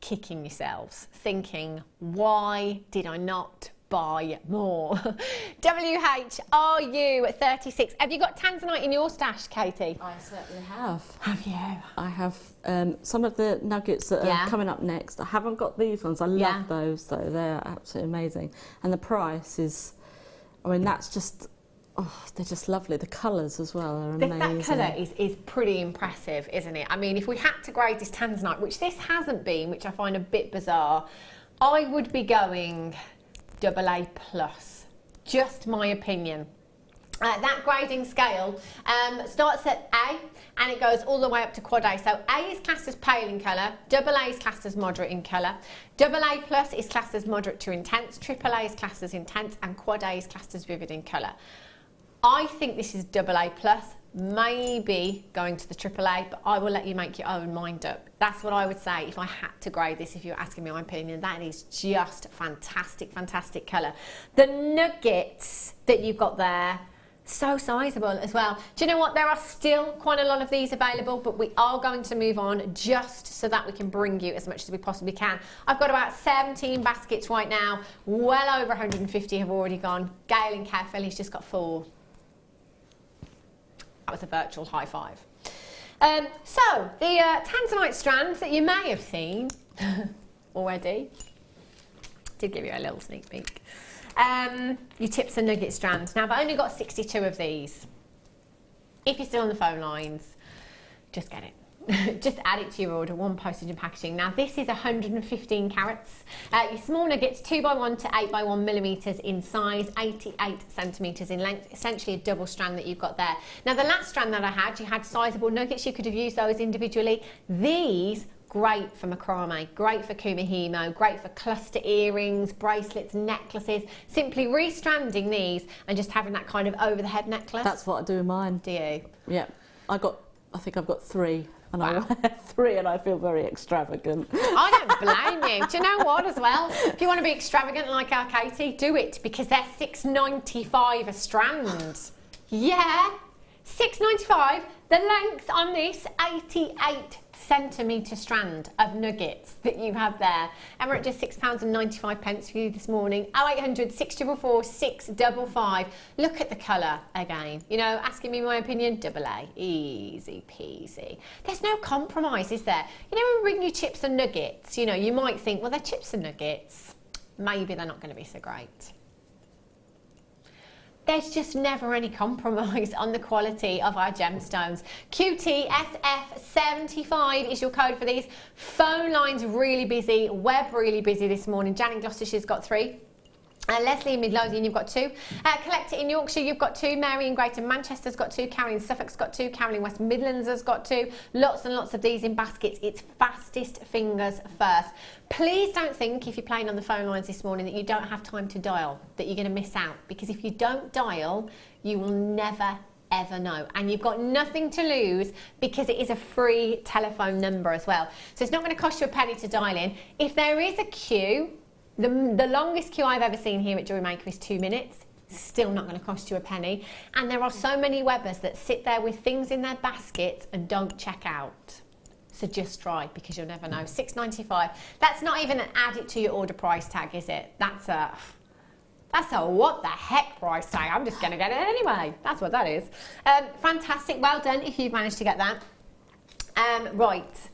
kicking yourselves, thinking, why did I not buy more? WH, are you at 36? Have you got Tanzanite in your stash, Katie?
I certainly have.
Have you?
I have some of the nuggets that are coming up next. I haven't got these ones. I love those though. They're absolutely amazing. And the price is, I mean, that's just, oh, they're just lovely. The colours as well are amazing.
That colour is pretty impressive, isn't it? I mean, if we had to grade this Tanzanite, which this hasn't been, which I find a bit bizarre, I would be going AA+, just my opinion. That grading scale starts at A and it goes all the way up to quad A. So A is classed as pale in colour, AA is classed as moderate in colour, AA+ is classed as moderate to intense, AAA is classed as intense, and quad A is classed as vivid in colour. I think this is AA+, maybe going to the AAA, but I will let you make your own mind up. That's what I would say if I had to grade this, if you're asking me my opinion. That is just fantastic, fantastic colour. The nuggets that you've got there, so sizable as well. Do you know what? There are still quite a lot of these available, but we are going to move on just so that we can bring you as much as we possibly can. I've got about 17 baskets right now. Well over 150 have already gone. Gail and Careful, he's just got 4. That was a virtual high five. So, the Tanzanite strands that you may have seen already, did give you a little sneak peek. Your tips and nugget strands. Now, I've only got 62 of these. If you're still on the phone lines, just get it. Just add it to your order, one postage and packaging. Now this is 115 carats. Your small nuggets, 2x1 to 8x1 millimeters in size, 88 centimeters in length, essentially a double strand that you've got there. Now the last strand that I had, you had sizable nuggets, you could have used those individually. These, great for macrame, great for kumihimo, great for cluster earrings, bracelets, necklaces. Simply restranding these and just having that kind of over the head necklace.
That's what I do in mine.
Do you?
Yeah, I think I've got 3. And I wear 3 and I feel very extravagant.
I don't blame you. Do you know what as well? If you want to be extravagant like our Katie, do it, because they're $6.95 a strand. Yeah, $6.95. The length on this, 88 centimetre strand of nuggets that you have there. And we're at just £6.95 for you this morning. 0800 644 655. Look at the colour again. You know, asking me my opinion, AA. Easy peasy. There's no compromise, is there? You know, when we bring you chips and nuggets, you know, you might think, well, they're chips and nuggets. Maybe they're not going to be so great. There's just never any compromise on the quality of our gemstones. QTSF75 is your code for these. Phone lines really busy, web really busy this morning. Jan in Gloucestershire's got 3. Leslie in Midlothian, you've got 2. Collector in Yorkshire, you've got 2. Mary in Greater Manchester's got 2. Carol in Suffolk's got 2. Carol in West Midlands has got 2. Lots and lots of these in baskets. It's fastest fingers first. Please don't think, if you're playing on the phone lines this morning, that you don't have time to dial, that you're going to miss out. Because if you don't dial, you will never ever know, and you've got nothing to lose because it is a free telephone number as well. So it's not going to cost you a penny to dial in. If there is a queue, the longest queue I've ever seen here at Jewellery Maker is 2 minutes. Still not going to cost you a penny. And there are so many webbers that sit there with things in their baskets and don't check out. So just try, because you'll never know. $6.95. That's not even an add it to your order price tag, is it? That's a what the heck price tag. I'm just going to get it anyway. That's what that is. Fantastic. Well done if you've managed to get that. Right.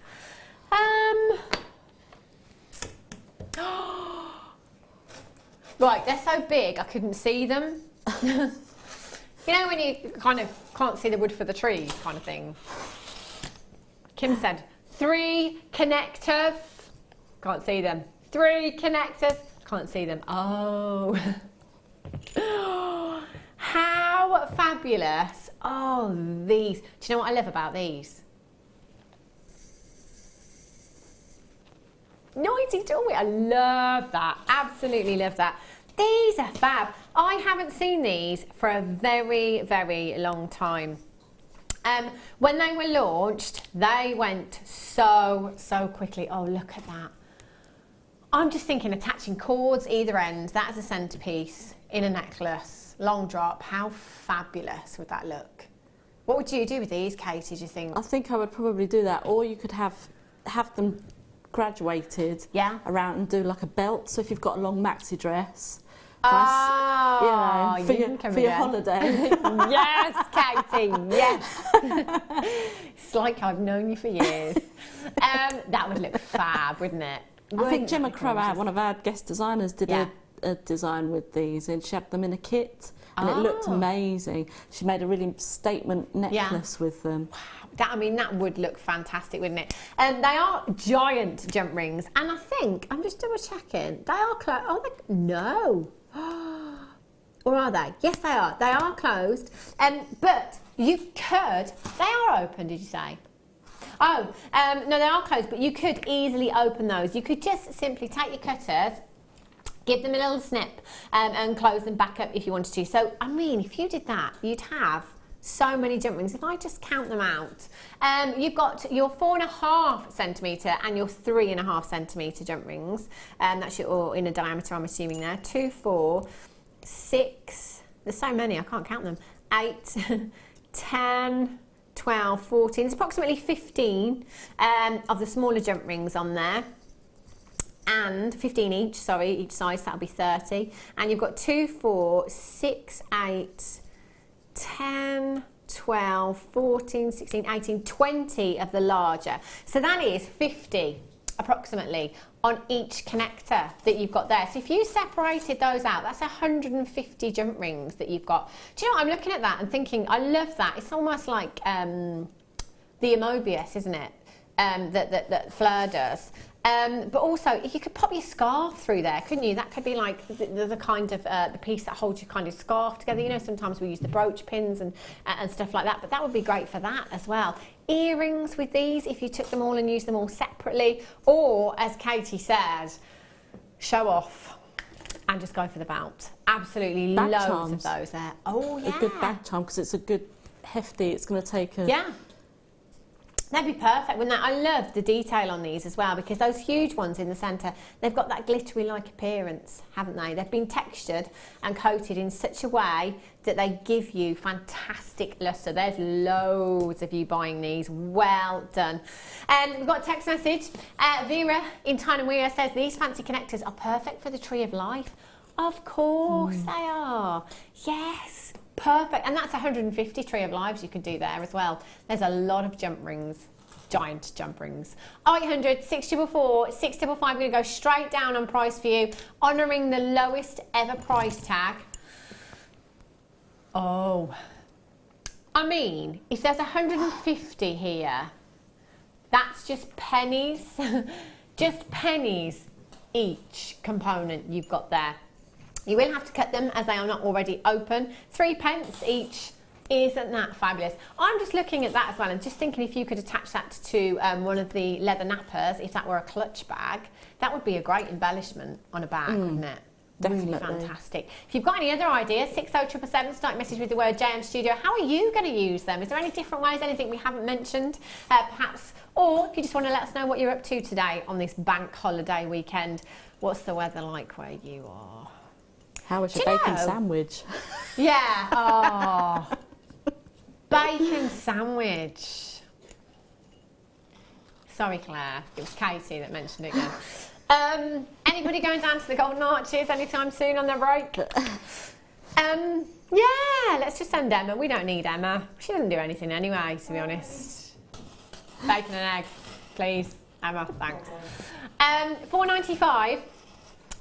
Right, they're so big I couldn't see them. You know when you kind of can't see the wood for the trees kind of thing. Kim said 3 connectors, can't see them. 3 connectors, can't see them. Oh. How fabulous. Oh, these. Do you know what I love about these? Noisy doorway. I love that. Absolutely love that. These are fab. I haven't seen these for a very, very long time. When they were launched, they went so quickly. Oh, look at that. I'm just thinking attaching cords either end. That is a centerpiece in a necklace. Long drop. How fabulous would that look? What would you do with these, Katie, do you think?
I think I would probably do that. Or you could have them graduated around and do like a belt. So if you've got a long maxi dress, for your holiday.
Yes, Katie, yes. It's like I've known you for years. That would look fab, wouldn't it?
I think Gemma Crowell, one of our guest designers, did a design with these, and she had them in a kit, and it looked amazing. She made a really statement necklace with them.
Wow. That would look fantastic, wouldn't it? They are giant jump rings, and I think, I'm just double checking, they are closed. Oh, no. Or are they? Yes, they are. They are closed. But you could, they are open, did you say? Oh, no, they are closed, but you could easily open those. You could just simply take your cutters, give them a little snip, and close them back up if you wanted to. So, I mean, if you did that, you'd have so many jump rings. If I just count them out, you've got your 4.5 centimetre and your 3.5 centimetre jump rings. That's your inner diameter, I'm assuming there. 2, 4, 6, there's so many, I can't count them. 8, 10, 12, 14, there's approximately 15 of the smaller jump rings on there. And 15 each size, that'll be 30. And you've got 2, 4, 6, 8, 10, 12, 14, 16, 18, 20 of the larger. So that is 50 approximately on each connector that you've got there. So if you separated those out, that's 150 jump rings that you've got. Do you know what? I'm looking at that and thinking, I love that. It's almost like the Amobius, isn't it? That Fleur does. But also, you could pop your scarf through there, couldn't you? That could be like the kind of the piece that holds your kind of scarf together. You know, sometimes we use the brooch pins and stuff like that, but that would be great for that as well. Earrings with these, if you took them all and used them all separately, or as Katie said, show off and just go for the belt. Absolutely
bag
loads
charms.
of those there. Oh yeah,
a good bag charm because it's a good hefty. It's going to take a
yeah. That'd be perfect, wouldn't that? I love the detail on these as well, because those huge ones in the centre, they've got that glittery-like appearance, haven't they? They've been textured and coated in such a way that they give you fantastic lustre. There's loads of you buying these. Well done. We've got a text message. Vera in Tyne says, these fancy connectors are perfect for the Tree of Life. Of course they are. Yes. Perfect, and that's 150 Tree of Lives you can do there as well. There's a lot of jump rings, giant jump rings. 0800 644 655. I'm going to go straight down on price for you, honouring the lowest ever price tag. Oh, I mean, if there's 150 here, that's just pennies, just pennies each component you've got there. You will have to cut them as they are not already open. 3p each. Isn't that fabulous? I'm just looking at that as well and just thinking if you could attach that to one of the leather nappers, if that were a clutch bag, that would be a great embellishment on a bag, wouldn't it?
Definitely.
Really fantastic. If you've got any other ideas, 60777, start message with the word JM Studio. How are you going to use them? Is there any different ways, anything we haven't mentioned, perhaps? Or if you just want to let us know what you're up to today on this bank holiday weekend. What's the weather like where you are?
How was your bacon sandwich?
Yeah. Oh. Bacon sandwich. Sorry, Claire. It was Katie that mentioned it again. Anybody going down to the Golden Arches anytime soon on their break? Yeah, let's just send Emma. We don't need Emma. She doesn't do anything anyway, to be honest. Bacon and egg, please. Emma, thanks. $4.95.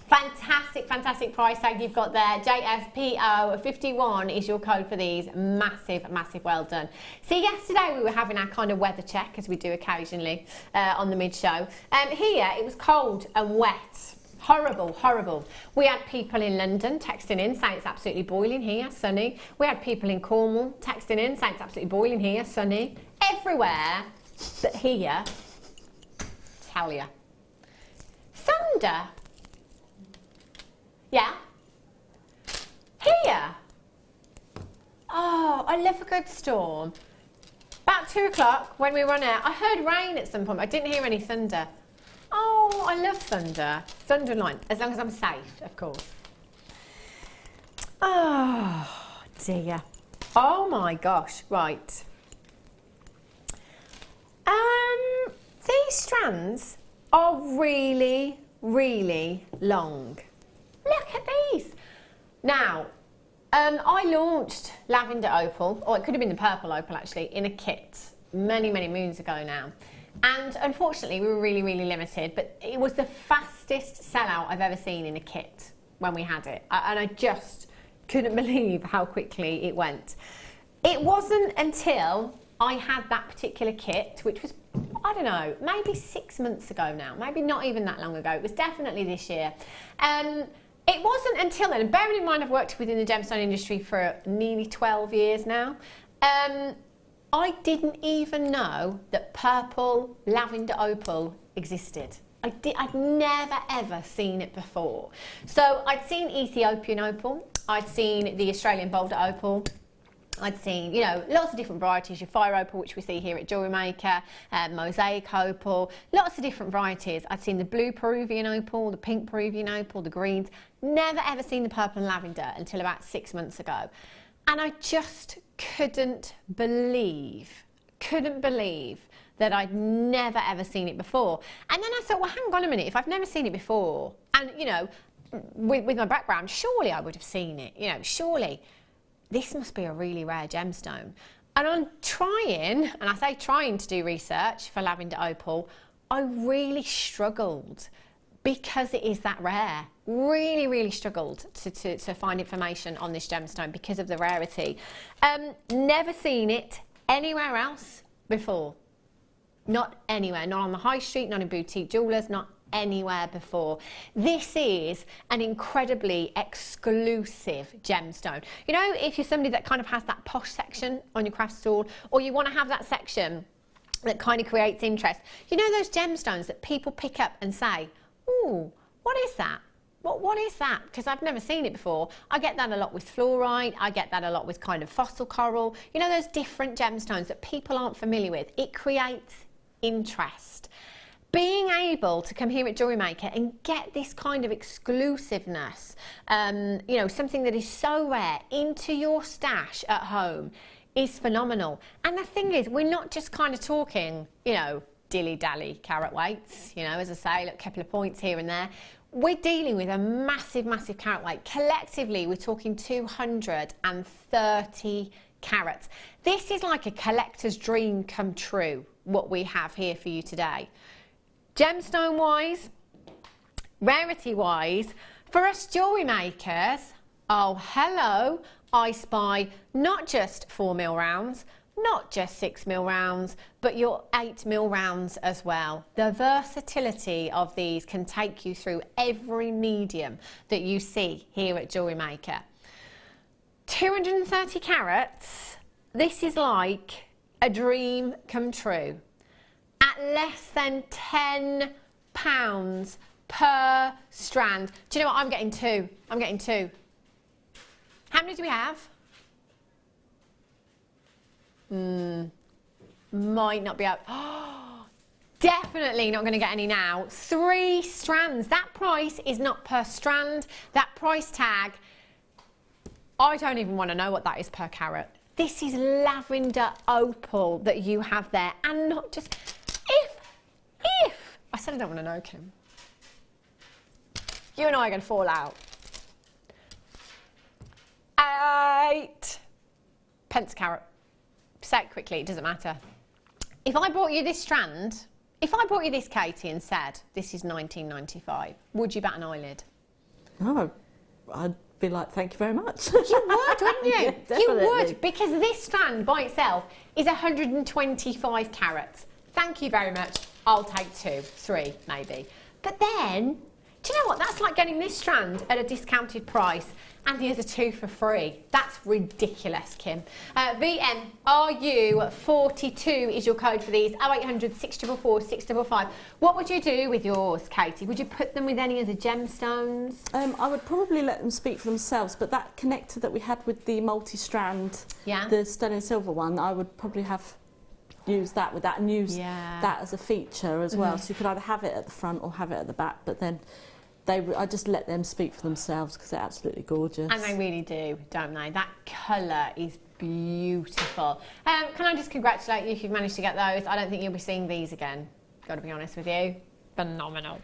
Fantastic, fantastic price tag you've got there. JSPO51 is your code for these. Massive, massive well done. See, yesterday we were having our kind of weather check, as we do occasionally on the mid-show. Here, it was cold and wet. Horrible, horrible. We had people in London texting in saying it's absolutely boiling here, sunny. We had people in Cornwall texting in saying it's absolutely boiling here, sunny. Everywhere but here, tell ya. Thunder. Yeah. Here. Oh, I love a good storm. About 2 o'clock when we run out, I heard rain at some point, but I didn't hear any thunder. Oh, I love thunder. Thunder and lightning, as long as I'm safe, of course. Oh, dear. Oh my gosh, right. These strands are really, really long. Look at these. Now, I launched Lavender Opal, or it could have been the Purple Opal actually, in a kit many, many moons ago now. And unfortunately, we were really, really limited, but it was the fastest sellout I've ever seen in a kit when we had it. And I just couldn't believe how quickly it went. It wasn't until I had that particular kit, which was, I don't know, maybe 6 months ago now, maybe not even that long ago. It was definitely this year. It wasn't until then, and bearing in mind I've worked within the gemstone industry for nearly 12 years now, I didn't even know that purple lavender opal existed. I'd never ever seen it before. So I'd seen Ethiopian opal, I'd seen the Australian boulder opal, I'd seen, you know, lots of different varieties, your fire opal, which we see here at Jewellery Maker, mosaic opal, lots of different varieties. I'd seen the blue Peruvian opal, the pink Peruvian opal, the greens. Never ever seen the purple and lavender until about 6 months ago. And I just couldn't believe that I'd never ever seen it before. And then I thought, well, hang on a minute, if I've never seen it before, and, you know, with my background, surely I would have seen it, you know, surely. This must be a really rare gemstone. And on trying, and I say trying to do research for Lavender Opal, I really struggled because it is that rare. Really, really struggled to find information on this gemstone because of the rarity. Never seen it anywhere else before. Not anywhere, not on the high street, not in boutique jewellers, not anywhere before. This is an incredibly exclusive gemstone. You know, if you're somebody that kind of has that posh section on your craft stall, or you want to have that section that kind of creates interest, you know those gemstones that people pick up and say, ooh, what is that? What is that? Because I've never seen it before. I get that a lot with fluorite. I get that a lot with kind of fossil coral. You know, those different gemstones that people aren't familiar with. It creates interest. Being able to come here at Jewellery Maker and get this kind of exclusiveness, you know, something that is so rare into your stash at home is phenomenal. And the thing is, we're not just kind of talking, you know, dilly-dally carat weights, you know, as I say, look, a couple of points here and there. We're dealing with a massive, massive carat weight. Collectively, we're talking 230 carats. This is like a collector's dream come true, what we have here for you today. Gemstone-wise, rarity-wise, for us jewellery makers, oh, hello, I spy not just 4mm rounds, not just 6mm rounds, but your 8mm rounds as well. The versatility of these can take you through every medium that you see here at Jewellery Maker. 230 carats, this is like a dream come true. At less than £10 per strand. Do you know what? I'm getting two. I'm getting two. How many do we have? Might not be out. Oh, definitely not going to get any now. 3 strands. That price is not per strand. That price tag, I don't even want to know what that is per carat. This is lavender opal that you have there, and not just if I said I don't want to know, Kim. You and I are going to fall out. 8 pence a carat. Say it quickly, it doesn't matter. If I bought you this strand, if I bought you this, Katie, and said this is £19.95, would you bat an eyelid?
No, I'd be like, thank you very much.
You would, wouldn't you?
Yeah,
you would, because this strand by itself is 125 carats. Thank you very much. I'll take 2, 3 maybe. But then, do you know what? That's like getting this strand at a discounted price and the other 2 for free. That's ridiculous, Kim. VMRU42 is your code for these. 0800 644 655. What would you do with yours, Katie? Would you put them with any of the gemstones?
I would probably let them speak for themselves, but that connector that we had with the multi-strand, the sterling silver one, I would probably have use that with that and use that as a feature as well. So you could either have it at the front or have it at the back, but then I just let them speak for themselves because they're absolutely gorgeous.
And they really do, don't they? That colour is beautiful. Can I just congratulate you if you've managed to get those? I don't think you'll be seeing these again, got to be honest with you. Phenomenal.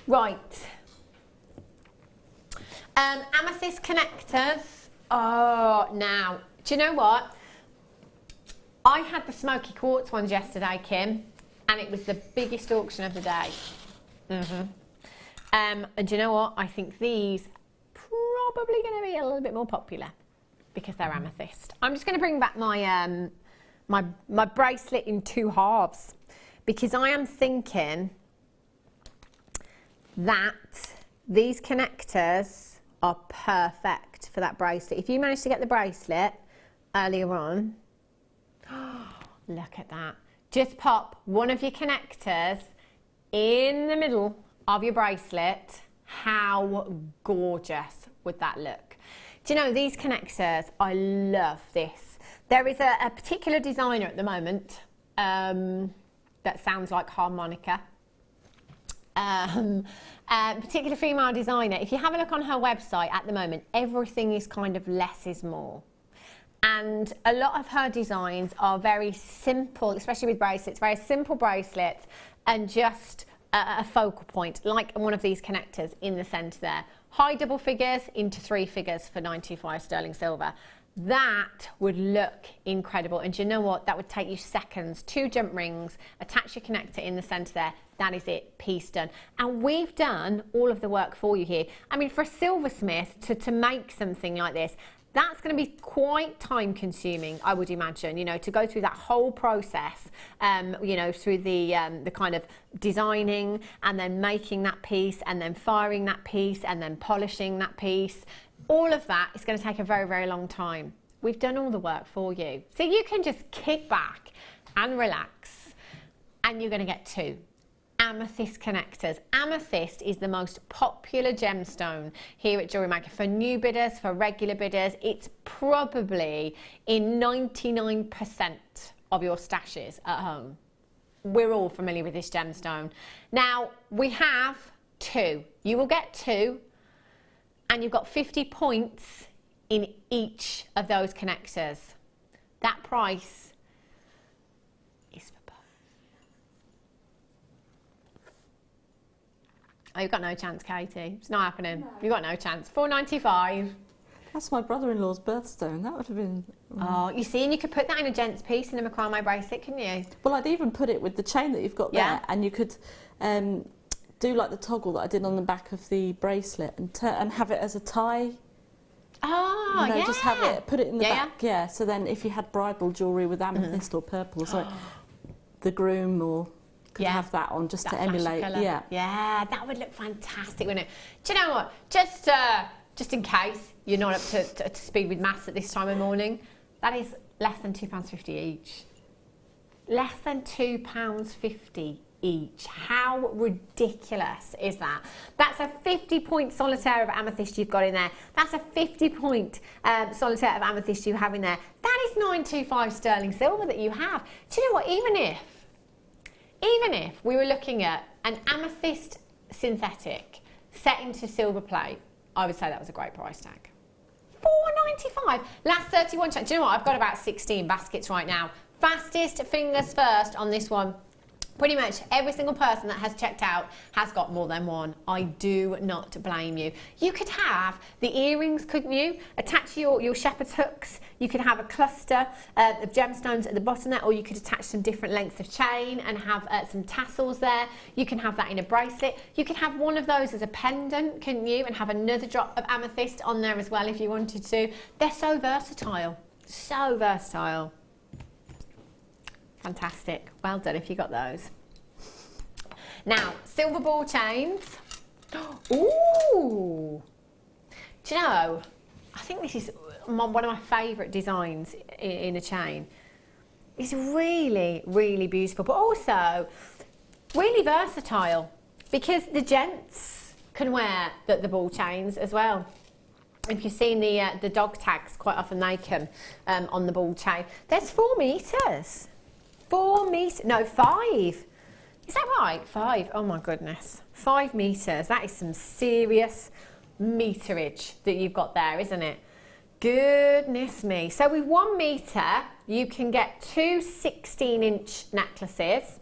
Right. Amethyst connectors. Oh, now, do you know what? I had the smoky quartz ones yesterday, Kim, and it was the biggest auction of the day. And do you know what? I think these probably going to be a little bit more popular because they're amethyst. I'm just going to bring back my my bracelet in 2 halves because I am thinking that these connectors are perfect for that bracelet. If you manage to get the bracelet earlier on, look at that. Just pop one of your connectors in the middle of your bracelet. How gorgeous would that look? Do you know, these connectors, I love this. There is a particular designer at the moment that sounds like harmonica. Particular female designer. If you have a look on her website at the moment, everything is kind of less is more. And a lot of her designs are very simple, especially with bracelets, very simple bracelets and just a focal point, like one of these connectors in the centre there. High double figures into 3 figures for 925 sterling silver. That would look incredible. And do you know what? That would take you seconds. 2 jump rings, attach your connector in the centre there. That is it, piece done. And we've done all of the work for you here. I mean, for a silversmith to make something like this, that's going to be quite time consuming, I would imagine, you know, to go through that whole process, you know, through the kind of designing and then making that piece and then firing that piece and then polishing that piece. All of that is going to take a very, very long time. We've done all the work for you. So you can just kick back and relax, and you're going to get 2 amethyst connectors. Amethyst is the most popular gemstone here at Jewellery Maker. For new bidders, for regular bidders, it's probably in 99% of your stashes at home. We're all familiar with this gemstone. Now, we have 2. You will get 2, and you've got 50 points in each of those connectors. That price is for both. Oh, you've got no chance, Katie. It's not happening. No. You've got no chance. £4.95.
That's my brother-in-law's birthstone. That would have been...
Oh, you see, and you could put that in a gent's piece in a macrame bracelet, couldn't you?
Well, I'd even put it with the chain that you've got there, and you could do like the toggle that I did on the back of the bracelet and have it as a tie.
Oh,
you know,
yeah.
Just have it, put it in the back, yeah. So then if you had bridal jewellery with amethyst or purple, so the groom or... could have that on just to emulate. Yeah,
that would look fantastic, wouldn't it? Do you know what? Just in case you're not up to speed with maths at this time of morning, that is less than £2.50 each. Less than £2.50 each. How ridiculous is that? That's a 50-point solitaire of amethyst you've got in there. That's a 50-point solitaire of amethyst you have in there. That is 925 sterling silver that you have. Do you know what? Even if we were looking at an amethyst synthetic set into silver plate, I would say that was a great price tag. £4.95. Last 31 checks. Do you know what? I've got about 16 baskets right now. Fastest fingers first on this one. Pretty much every single person that has checked out has got more than one. I do not blame you. You could have the earrings, couldn't you? Attach your shepherd's hooks. You could have a cluster of gemstones at the bottom there, or you could attach some different lengths of chain and have some tassels there. You can have that in a bracelet. You could have one of those as a pendant, couldn't you? And have another drop of amethyst on there as well if you wanted to. They're so versatile. So versatile. Fantastic. Well done if you got those. Now, silver ball chains. Ooh! Do you know, I think this is one of my favourite designs in a chain. It's really, really beautiful, but also really versatile because the gents can wear the ball chains as well. If you've seen the dog tags, quite often they come on the ball chain. There's 4 metres. 4 metres, no, 5. Is that right? 5, oh my goodness. 5 metres, that is some serious meterage that you've got there, isn't it? Goodness me. So with 1 metre, you can get 2 16-inch necklaces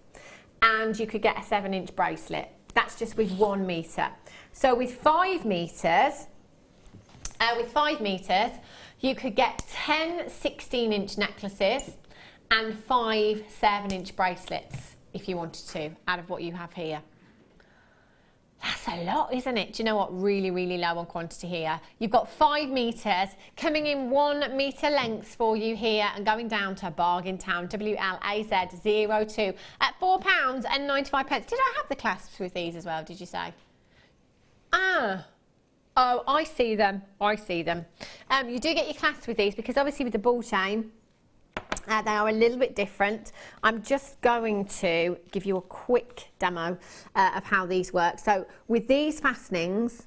and you could get a 7-inch bracelet. That's just with 1 metre. So with 5 metres, you could get 10 16-inch necklaces and 5 7-inch bracelets if you wanted to, out of what you have here. That's a lot, isn't it? Do you know what? Really, really low on quantity here. You've got 5 metres coming in 1 metre lengths for you here and going down to Bargain Town, WLAZ02 at £4.95. Did I have the clasps with these as well, did you say? Ah. Oh, I see them. I see them. You do get your clasps with these because obviously with the ball chain, they are a little bit different. I'm just going to give you a quick demo of how these work. So with these fastenings,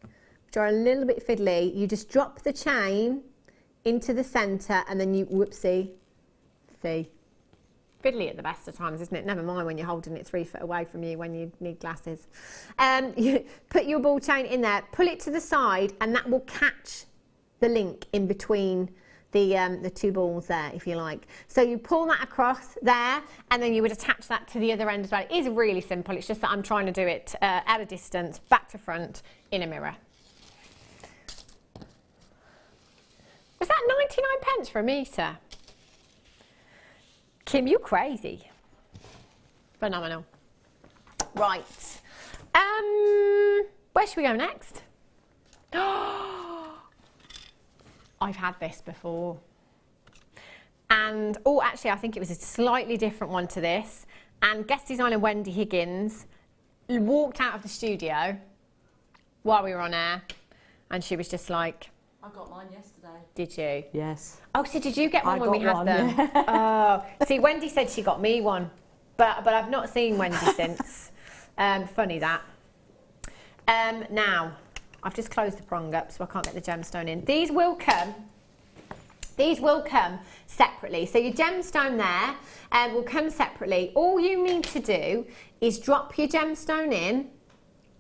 which are a little bit fiddly, you just drop the chain into the centre and then you, whoopsie, fiddly at the best of times, isn't it? Never mind when you're holding it 3 foot away from you when you need glasses. You put your ball chain in there, pull it to the side, and that will catch the link in between the 2 balls there, if you like. So you pull that across there and then you would attach that to the other end as well. It is really simple, it's just that I'm trying to do it at a distance, back to front, in a mirror. Was that 99 pence for a metre? Kim, you crazy. Phenomenal. Right. Where should we go next? I've had this before. And, oh, actually, I think it was a slightly different one to this. And guest designer Wendy Higgins walked out of the studio while we were on air. And she was just like...
I got mine yesterday.
Did you?
Yes.
Oh, so did you get one
I
when we
got
had
one,
them?
yeah.
Oh, see, Wendy said she got me one. But I've not seen Wendy since. Funny that. Now, I've just closed the prong up so I can't get the gemstone in. These will come separately. So your gemstone there will come separately. All you need to do is drop your gemstone in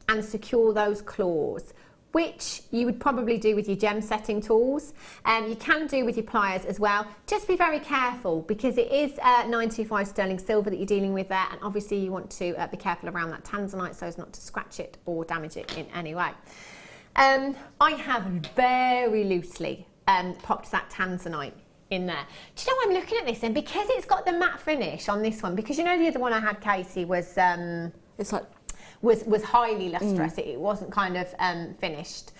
and secure those claws, which you would probably do with your gem setting tools. You can do with your pliers as well. Just be very careful because it is 925 sterling silver that you're dealing with there, and obviously you want to be careful around that Tanzanite so as not to scratch it or damage it in any way. I have very loosely popped that Tanzanite in there. Do you know, I'm looking at this, and because it's got the matte finish on this one, because you know the other one I had, Casey, was
It's like...
was highly lustrous. It wasn't kind of finished.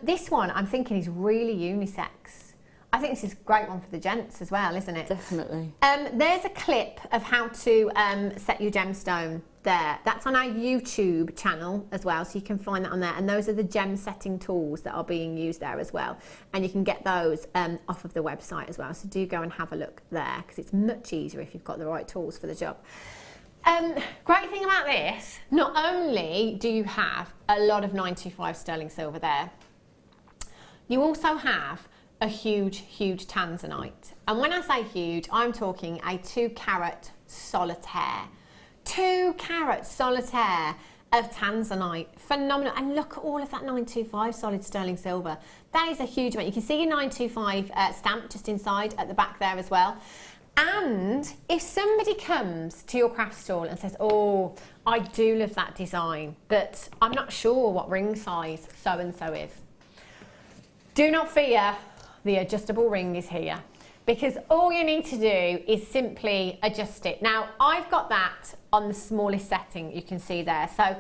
This one I'm thinking is really unisex. I think this is a great one for the gents as well, isn't it?
Definitely.
There's a clip of how to set your gemstone there. That's on our YouTube channel as well, so you can find that on there. And those are the gem setting tools that are being used there as well. And you can get those off of the website as well. So do go and have a look there, because it's much easier if you've got the right tools for the job. Great thing about this, not only do you have a lot of 925 sterling silver there, you also have a huge Tanzanite. And when I say huge, I'm talking a 2 carat solitaire. 2 carat solitaire of Tanzanite. Phenomenal. And look at all of that 925 solid sterling silver. That is a huge amount. You can see your 925 stamp just inside at the back there as well. And if somebody comes to your craft stall and says, oh, I do love that design, but I'm not sure what ring size so-and-so is, do not fear, the adjustable ring is here. Because all you need to do is simply adjust it. Now, I've got that on the smallest setting you can see there. So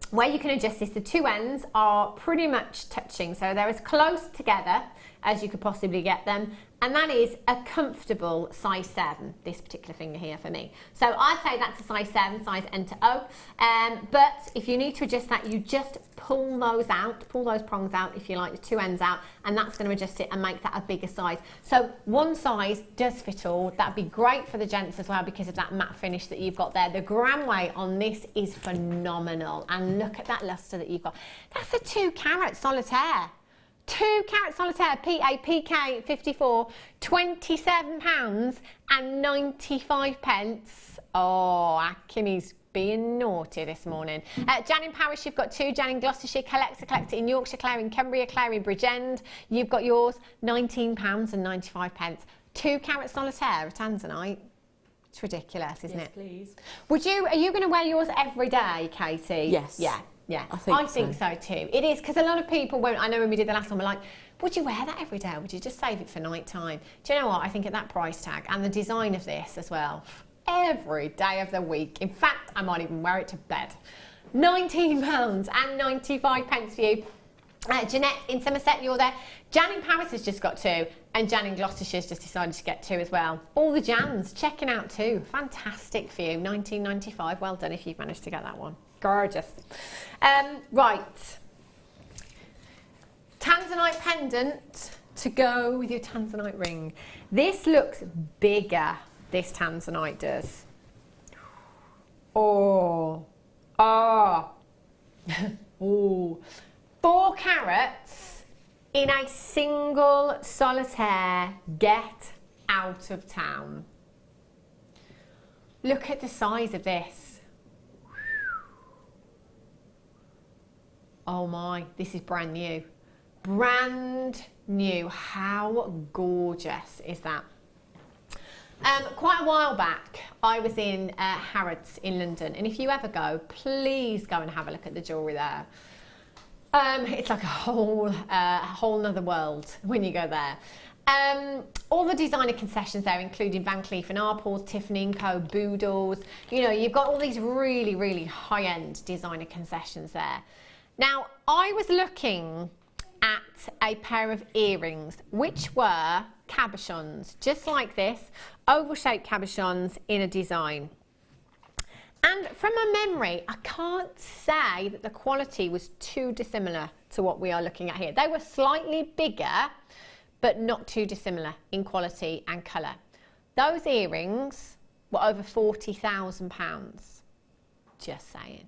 where you can adjust this, the two ends are pretty much touching. So they're as close together as you could possibly get them. And that is a comfortable size 7, this particular finger here for me. So I'd say that's a size 7, size N to O. But if you need to adjust that, you just pull those out, pull those prongs out, if you like, the two ends out, and that's going to adjust it and make that a bigger size. So one size does fit all. That'd be great for the gents as well because of that matte finish that you've got there. The gram weight on this is phenomenal. And look at that luster that you've got. That's a 2 carat solitaire. 2 carat solitaire, PAPK 54, £27.95. Oh, Kimmy's being naughty this morning. Jan in Paris, you've got 2. Jan in Gloucestershire, collector in Yorkshire, Claire in Cumbria, Claire in Bridgend. You've got yours, £19.95. 2 carat solitaire of Tanzanite. It's ridiculous, isn't it?
Yes, please.
Are you going to wear yours every day, Katie?
Yes.
Yeah. Yeah,
I think
so too. It is, because a lot of people, I know when we did the last one, we're like, would you wear that every day or would you just save it for night time? Do you know what? I think at that price tag and the design of this as well, every day of the week. In fact, I might even wear it to bed. £19.95 for you. Jeanette in Somerset, you're there. Jan in Paris has just got 2, and Jan in Gloucestershire's just decided to get 2 as well. All the Jans checking out 2. Fantastic for you. £19.95. Well done if you've managed to get that one. Gorgeous. Right. Tanzanite pendant to go with your Tanzanite ring. This looks bigger, this Tanzanite does. Oh. Oh. Oh. 4 carats in a single solitaire. Get out of town. Look at the size of this. Oh my, this is brand new. Brand new. How gorgeous is that? Quite a while back, I was in Harrods in London, and if you ever go, please go and have a look at the jewellery there. It's like a whole nother world when you go there. All the designer concessions there, including Van Cleef & Arpels, Tiffany & Co, Boodles. You know, you've got all these really, really high-end designer concessions there. Now, I was looking at a pair of earrings, which were cabochons, just like this, oval-shaped cabochons in a design. And from my memory, I can't say that the quality was too dissimilar to what we are looking at here. They were slightly bigger, but not too dissimilar in quality and colour. Those earrings were over £40,000. Just saying.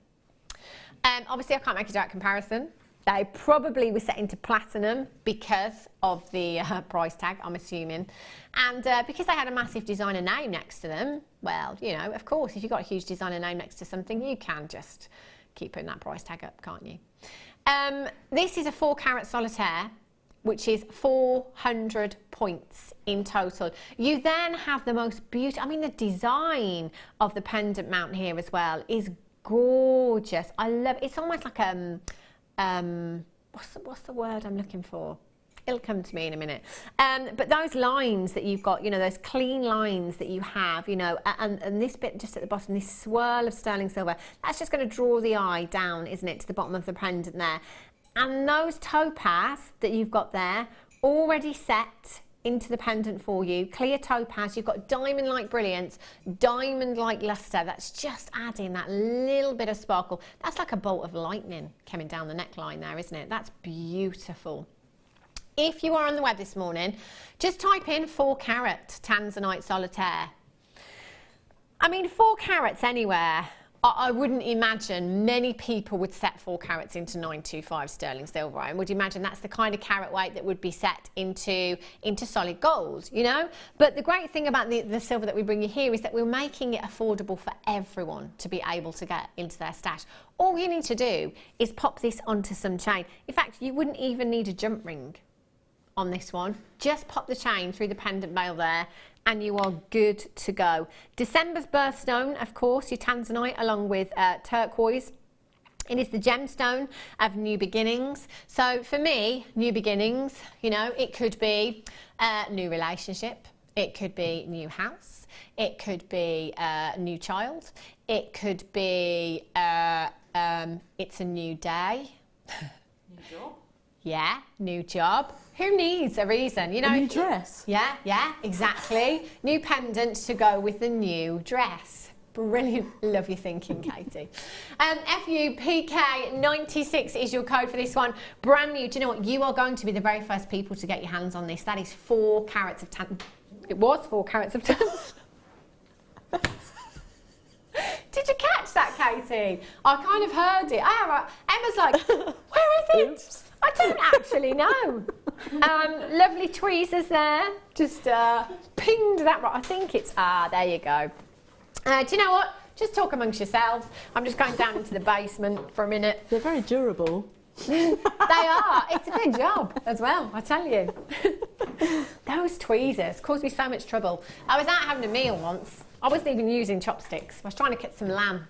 Obviously, I can't make a direct comparison. They probably were set into platinum because of the price tag, I'm assuming. And because they had a massive designer name next to them, well, you know, of course, if you've got a huge designer name next to something, you can just keep putting that price tag up, can't you? This is a 4-carat solitaire, which is 400 points in total. You then have the most beautiful, I mean, the design of the pendant mount here as well is gorgeous. I love it. It's almost like what's the word I'm looking for? It'll come to me in a minute. But those lines that you've got, you know, those clean lines that you have, you know, and this bit just at the bottom, this swirl of sterling silver, that's just going to draw the eye down, isn't it, to the bottom of the pendant there. And those topaz that you've got there, already set into the pendant for you, clear topaz, you've got diamond-like brilliance, diamond-like lustre, that's just adding that little bit of sparkle. That's like a bolt of lightning coming down the neckline there, isn't it? That's beautiful. If you are on the web this morning, just type in 4-carat Tanzanite solitaire. I mean, 4 carats anywhere, I wouldn't imagine many people would set 4 carats into 925 sterling silver. I would imagine that's the kind of carat weight that would be set into solid gold, you know? But the great thing about the silver that we bring you here is that we're making it affordable for everyone to be able to get into their stash. All you need to do is pop this onto some chain. In fact, you wouldn't even need a jump ring on this one. Just pop the chain through the pendant bail there and you are good to go. December's birthstone, of course, your Tanzanite along with turquoise. It is the gemstone of new beginnings. So for me, new beginnings, you know, it could be a new relationship. It could be new house. It could be a new child. It could be it's a new day.
New job.
Yeah, new job. Who needs a reason? You know,
a new dress.
Yeah, exactly. New pendant to go with the new dress. Brilliant. Love your thinking, Katie. FUPK96 is your code for this one. Brand new. Do you know what? You are going to be the very first people to get your hands on this. That is 4 carats of tan. It was 4 carats of tan. Did you catch that, Katie? I kind of heard it. Emma's like, where is it?
Oops.
I don't actually know. Lovely tweezers there. Just pinged that right. I think it's, there you go. Do you know what? Just talk amongst yourselves. I'm just going down into the basement for a minute.
They're very durable.
They are. It's a good job as well, I tell you. Those tweezers caused me so much trouble. I was out having a meal once. I wasn't even using chopsticks. I was trying to cut some lamb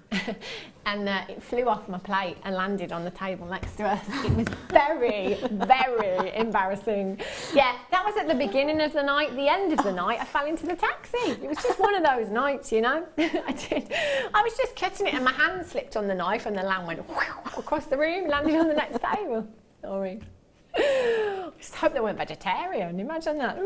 and it flew off my plate and landed on the table next to us. It was very, very embarrassing. Yeah, that was at the beginning of the night. The end of the night, I fell into the taxi. It was just one of those nights, you know. I was just cutting it and my hand slipped on the knife and the lamb went across the room, landed on the next table. Sorry. I just hope they weren't vegetarian. Imagine that.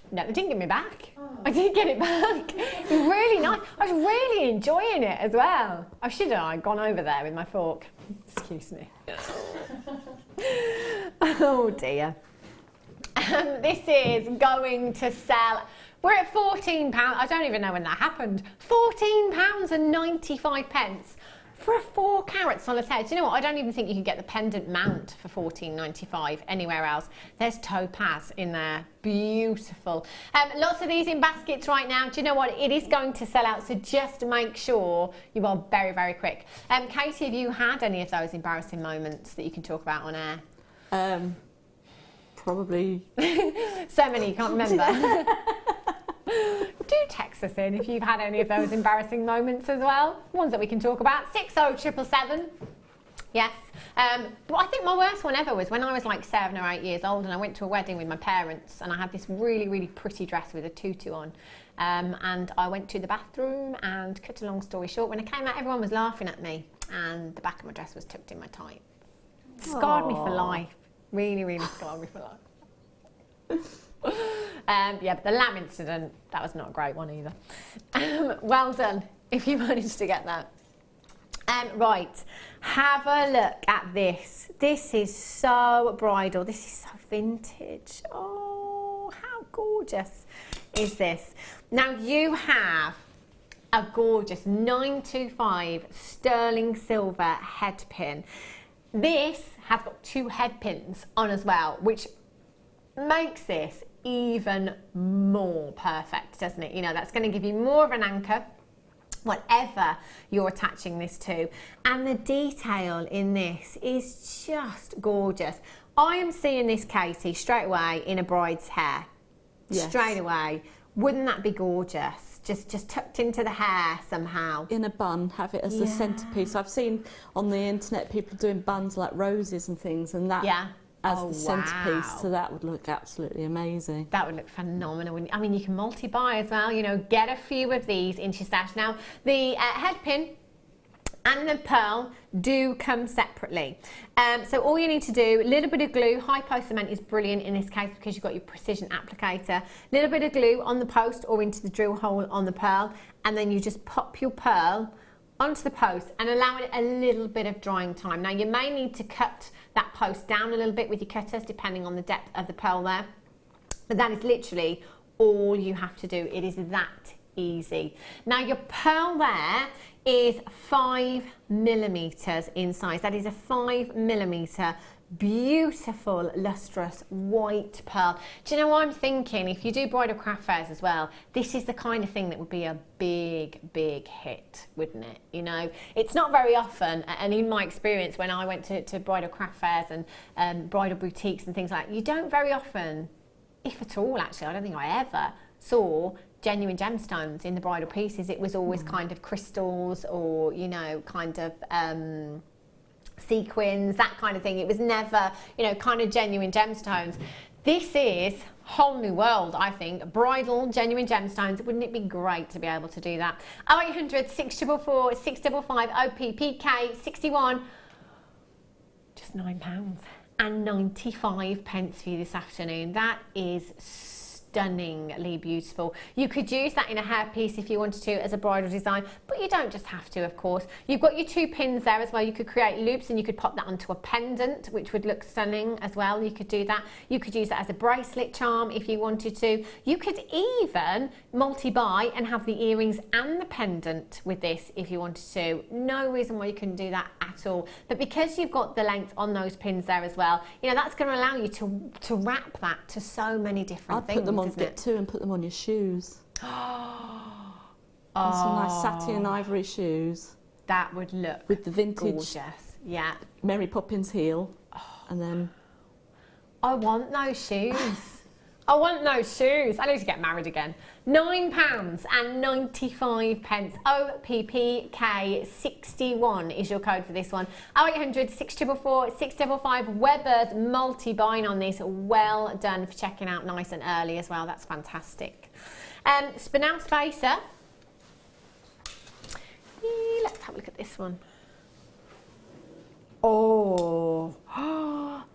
No, they didn't give me back. Oh. I didn't get it back. It was really nice. I was really enjoying it as well. I should have gone over there with my fork. Excuse me. Oh dear. This is going to sell. We're at £14. I don't even know when that happened. £14.95 for a 4-carat solitaire. Do you know what? I don't even think you can get the pendant mount for £14.95 anywhere else. There's topaz in there. Beautiful. Lots of these in baskets right now. Do you know what? It is going to sell out, so just make sure you are very, very quick. Katie, have you had any of those embarrassing moments that you can talk about on air?
Probably.
So many you can't remember. Do text us in if you've had any of those embarrassing moments as well. Ones that we can talk about. 60777. Yes. But I think my worst one ever was when I was like 7 or 8 years old and I went to a wedding with my parents and I had this really, really pretty dress with a tutu on. And I went to the bathroom and, cut a long story short, when I came out everyone was laughing at me and the back of my dress was tucked in my tights. Scarred me for life. Really, really scarred me for life. Yeah, but the lamb incident, that was not a great one either. Well done if you managed to get that. Right, have a look at this. This is so bridal. This is so vintage. Oh, how gorgeous is this? Now you have a gorgeous 925 sterling silver head pin. This has got 2 head pins on as well, which makes this even more perfect, doesn't it? You know, that's going to give you more of an anchor, whatever you're attaching this to. And the detail in this is just gorgeous. I am seeing this, Katie, straight away in a bride's hair. Yes. Straight away. Wouldn't that be gorgeous? Just tucked into the hair somehow.
In a bun, have it as the centrepiece. I've seen on the internet people doing buns like roses and things, and that as the centrepiece, so that would look absolutely amazing.
That would look phenomenal. I mean, you can multi-buy as well, you know, get a few of these into your stash. Now, the head pin and the pearl do come separately. So all you need to do, a little bit of glue. Hypo cement is brilliant in this case because you've got your precision applicator. A little bit of glue on the post or into the drill hole on the pearl, and then you just pop your pearl onto the post and allow it a little bit of drying time. Now you may need to cut that post down a little bit with your cutters depending on the depth of the pearl there, but that is literally all you have to do. It is that easy. Now your pearl there is 5mm in size. That is a 5mm beautiful lustrous white pearl. Do you know what I'm thinking? If you do bridal craft fairs as well, this is the kind of thing that would be a big hit, wouldn't it? You know, it's not very often, and in my experience when I went to bridal craft fairs and bridal boutiques and things like that, you don't very often, if at all actually, I don't think I ever saw genuine gemstones in the bridal pieces. It was always kind of crystals or, you know, kind of sequins, that kind of thing. It was never, you know, kind of genuine gemstones. This is a whole new world, I think. Bridal genuine gemstones. Wouldn't it be great to be able to do that? 0800 644 655 OPPK 61. Just £9.95 for you this afternoon. That is stunningly beautiful. You could use that in a hairpiece if you wanted to as a bridal design, but you don't just have to, of course. You've got your 2 pins there as well. You could create loops and you could pop that onto a pendant, which would look stunning as well. You could do that. You could use that as a bracelet charm if you wanted to. You could even multi-buy and have the earrings and the pendant with this if you wanted to. No reason why you couldn't do that at all. But because you've got the length on those pins there as well, you know, that's going to allow you to wrap that to so many different things.
Put them on bit 2 and put them on your shoes. Some nice satin ivory shoes.
That would look
with the vintage
gorgeous. Yeah.
Mary Poppins heel. And then
I want those shoes. I want those shoes. I need to get married again. £9.95. OPPK 61 is your code for this one. 0800 644 655. Weber's multi-buying on this. Well done for checking out nice and early as well. That's fantastic. Spinel spacer. Let's have a look at this one. Oh,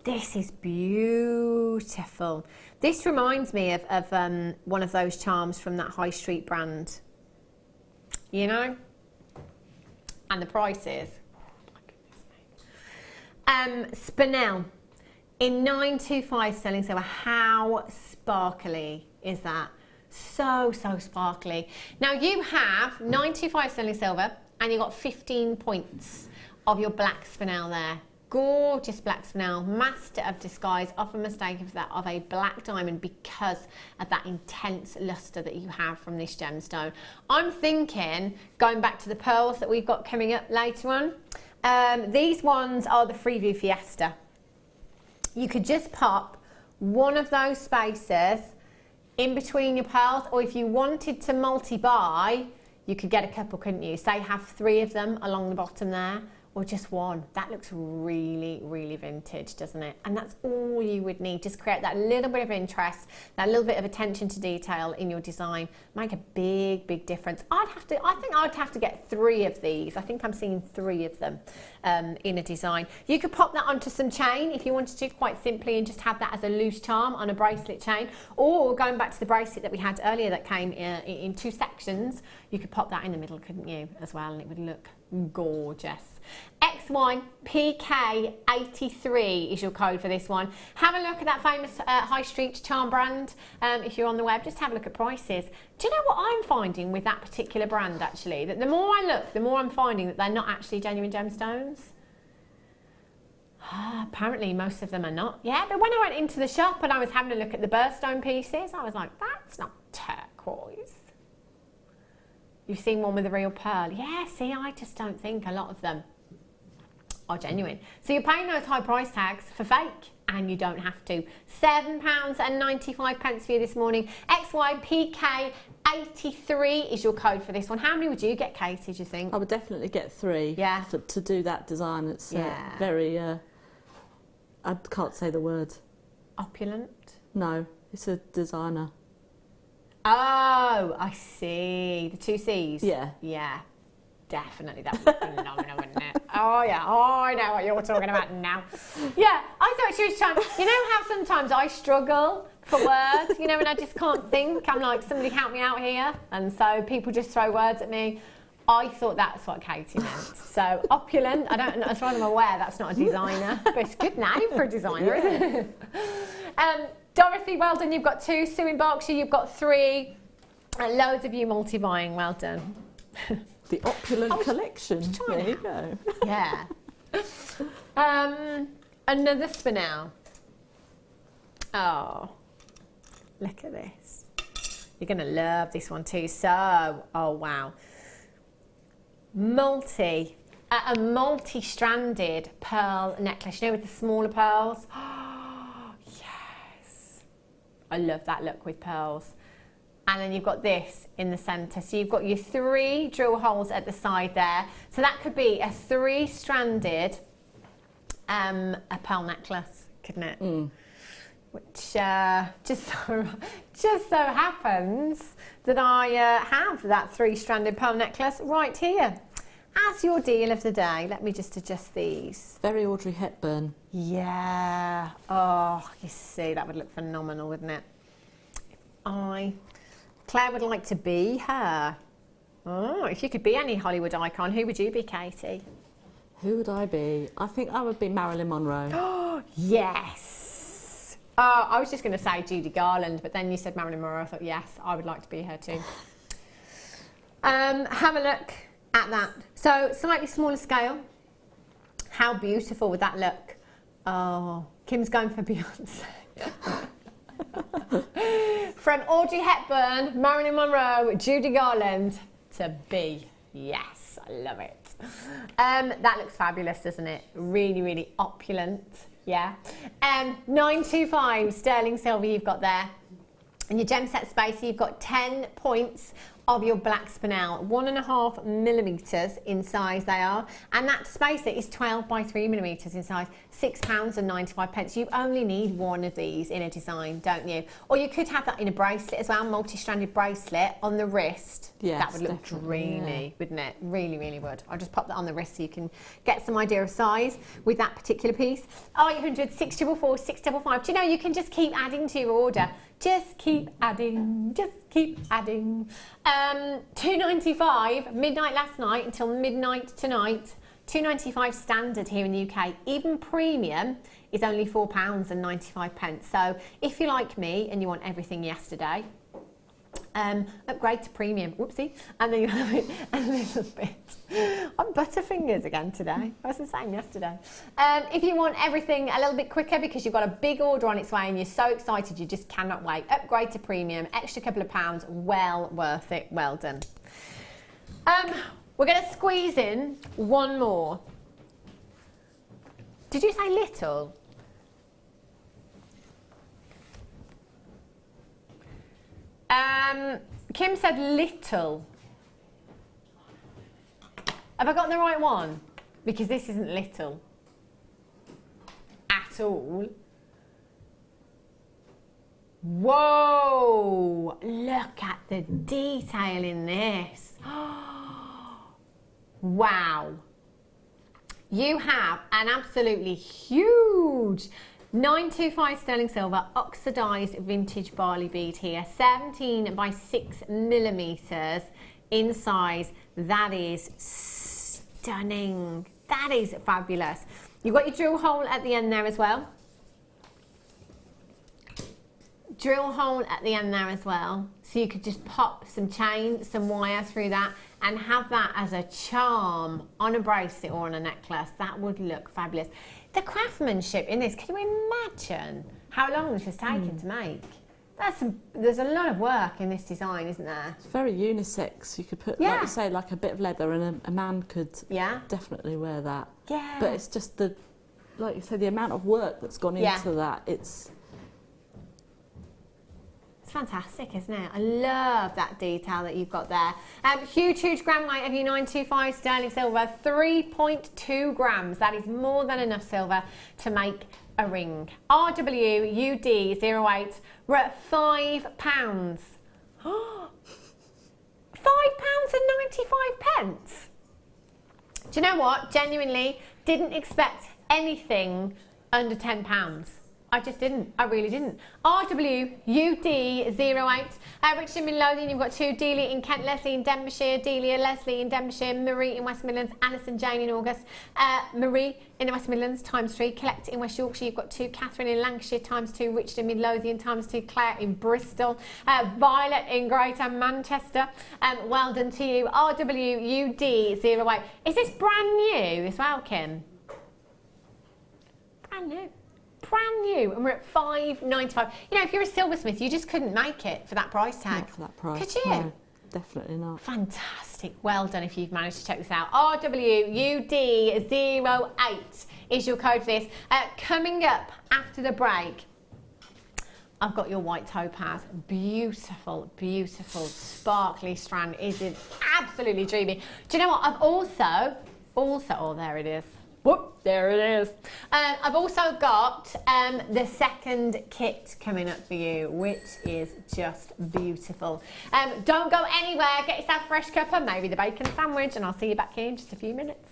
this is beautiful. This reminds me of one of those charms from that high street brand, you know, and the prices. Spinel in 925 sterling silver. How sparkly is that? So sparkly. Now you have 925 sterling silver and you've got 15 points of your black spinel there. Gorgeous black spinel, master of disguise, often mistaken for that of a black diamond because of that intense luster that you have from this gemstone. I'm thinking, going back to the pearls that we've got coming up later on, these ones are the Freeview Fiesta. You could just pop one of those spaces in between your pearls, or if you wanted to multi-buy, you could get a couple, couldn't you? Say have 3 of them along the bottom there, or just one. That looks really, really vintage, doesn't it? And that's all you would need. Just create that little bit of interest, that little bit of attention to detail in your design. Make a big, big difference. I think I'd have to get 3 of these. I think I'm seeing 3 of them in a design. You could pop that onto some chain if you wanted to, quite simply, and just have that as a loose charm on a bracelet chain. Or going back to the bracelet that we had earlier that came in 2 sections, you could pop that in the middle, couldn't you, as well, and it would look gorgeous. XYPK83 is your code for this one. Have a look at that famous high street charm brand. If you're on the web, just have a look at prices. Do you know what I'm finding with that particular brand, actually? That the more I look, the more I'm finding that they're not actually genuine gemstones. Apparently most of them are not. Yeah, but when I went into the shop and I was having a look at the birthstone pieces, I was like, that's not turquoise. You've seen one with a real pearl. Yeah, see, I just don't think a lot of them are genuine. So you're paying those high price tags for fake, and you don't have to. £7.95 for you this morning. XYPK83 is your code for this one. How many would you get, Katie, do you think?
I would definitely get 3.
Yeah.
To do that design. It's very, I can't say the word.
Opulent?
No, it's a designer.
Oh, I see. The 2 C's?
Yeah.
Yeah, definitely. That would be phenomenal, wouldn't it? Oh, yeah. Oh, I know what you're talking about now. Yeah, I thought she was trying... You know how sometimes I struggle for words? You know, when I just can't think? I'm like, somebody help me out here. And so people just throw words at me. I thought that's what Katie meant. So, opulent. As far as I'm aware, that's not a designer. But it's a good name for a designer, isn't it? Dorothy, well done, you've got 2. Sue in Berkshire, you've got 3. And loads of you multi-buying, well done.
The opulent collection. There you go.
Yeah. Another spinel. Oh, look at this. You're going to love this one too. So, oh wow. A multi-stranded pearl necklace, you know, with the smaller pearls. I love that look with pearls. And then you've got this in the centre. So you've got your 3 drill holes at the side there. So that could be a 3-stranded a pearl necklace, couldn't it? Mm. Which just so happens that I have that 3-stranded pearl necklace right here as your deal of the day. Let me just adjust these.
Very Audrey Hepburn.
Yeah. Oh, you see, that would look phenomenal, wouldn't it? Claire would like to be her. Oh, if you could be any Hollywood icon, who would you be, Katie?
Who would I be? I think I would be Marilyn Monroe.
Oh, yes. I was just going to say Judy Garland, but then you said Marilyn Monroe. I thought, yes, I would like to be her too. Have a look at that. So, slightly smaller scale. How beautiful would that look? Oh, Kim's going for Beyonce. From Audrey Hepburn, Marilyn Monroe, Judy Garland to B. Yes, I love it. That looks fabulous, doesn't it? Really, really opulent. Yeah. 925 sterling silver you've got there. And your gem set spacer, you've got 10 points of your black spinel, 1.5 millimetres in size they are, and that spacer is 12 by 3 millimetres in size, £6.95. You only need 1 of these in a design, don't you? Or you could have that in a bracelet as well, multi-stranded bracelet on the wrist.
Yes,
that would look dreamy, wouldn't it? Really, really would. I'll just pop that on the wrist so you can get some idea of size with that particular piece. 0800 644 655. Do you know, you can just keep adding to your order. Just keep adding, just keep adding. £2.95, midnight last night until midnight tonight. £2.95 standard here in the UK. Even premium is only £4.95. So if you're like me and you want everything yesterday, upgrade to premium, whoopsie, and then you have it a little bit. I'm butterfingers again today. I was the same yesterday. If you want everything a little bit quicker because you've got a big order on its way and you're so excited you just cannot wait, upgrade to premium, extra couple of pounds, well worth it, well done. We're going to squeeze in one more. Did you say little? Kim said little. Have I got the right one? because this isn't little at all. Whoa, look at the detail in this. Wow. You have an absolutely huge 925 sterling silver oxidized vintage barley bead here, 17 by 6 millimeters in size. That is stunning. That is fabulous. You've got your drill hole at the end there as well. Drill hole at the end there as well, so you could just pop some chain, some wire through that and have that as a charm on a bracelet or on a necklace. That would look fabulous. The craftsmanship in this, can you imagine how long this was taken to make? There's a lot of work in this design, isn't there? It's
very unisex. You could put, like you say, like a bit of leather, and a man could definitely wear that.
Yeah.
But it's just like you say, the amount of work that's gone into that. It's
fantastic, isn't it? I love that detail that you've got there. Huge gram weight of your 925 sterling silver, 3.2 grams. That is more than enough silver to make a ring. RWUD08, we're at £5. £5.95. Do you know what? Genuinely didn't expect anything under £10. I just didn't. I really didn't. RWUD08. Richard in Midlothian, you've got 2. Delia in Kent, Leslie in Denbighshire, Delia, Leslie in Denbighshire, Marie in West Midlands, Alice and Jane in August, Marie in the West Midlands, ×3. Collect in West Yorkshire, you've got 2. Catherine in Lancashire, ×2. Richard in Midlothian, ×2. Claire in Bristol, Violet in Greater Manchester. Well done to you. RWUD08. Is this brand new as well, Kim? Brand new. Brand new, and we're at £5.95. You know, if you're a silversmith, you just couldn't make it for that price tag.
Not for that price.
Could you?
No, definitely not.
Fantastic. Well done if you've managed to check this out. RWUD08 is your code for this. Coming up after the break, I've got your white topaz. Beautiful, beautiful, sparkly strand. Is it absolutely dreamy? Do you know what? I've also, oh, there it is. Whoop, there it is. I've also got the second kit coming up for you, which is just beautiful. Don't go anywhere, get yourself a fresh cuppa, maybe the bacon sandwich, and I'll see you back here in just a few minutes.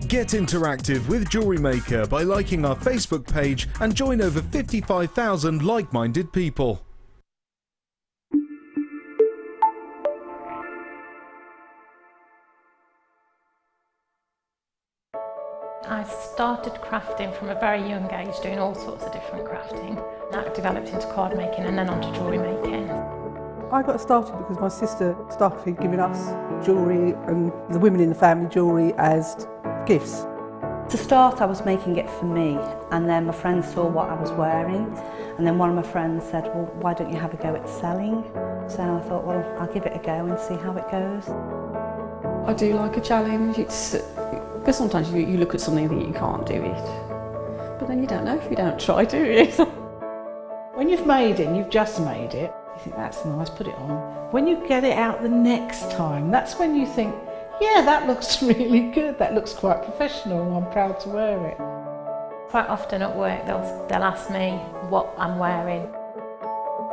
Get interactive with Jewellery Maker by liking our Facebook page and join over 55,000 like-minded people.
I started crafting from a very young age, doing all sorts of different crafting. That developed into card making and then onto jewellery making.
I got started because my sister started giving us jewellery and the women in the family jewellery as gifts.
To start, I was making it for me, and then my friends saw what I was wearing, and then one of my friends said, well, why don't you have a go at selling? So I thought, well, I'll give it a go and see how it goes.
I do like a challenge. Because sometimes you look at something and think you can't do it, but then you don't know if you don't try, do you?
When you've made it and you've just made it, you think that's nice, put it on. When you get it out the next time, that's when you think, yeah, that looks really good, that looks quite professional and I'm proud to wear it.
Quite often at work they'll ask me what I'm wearing.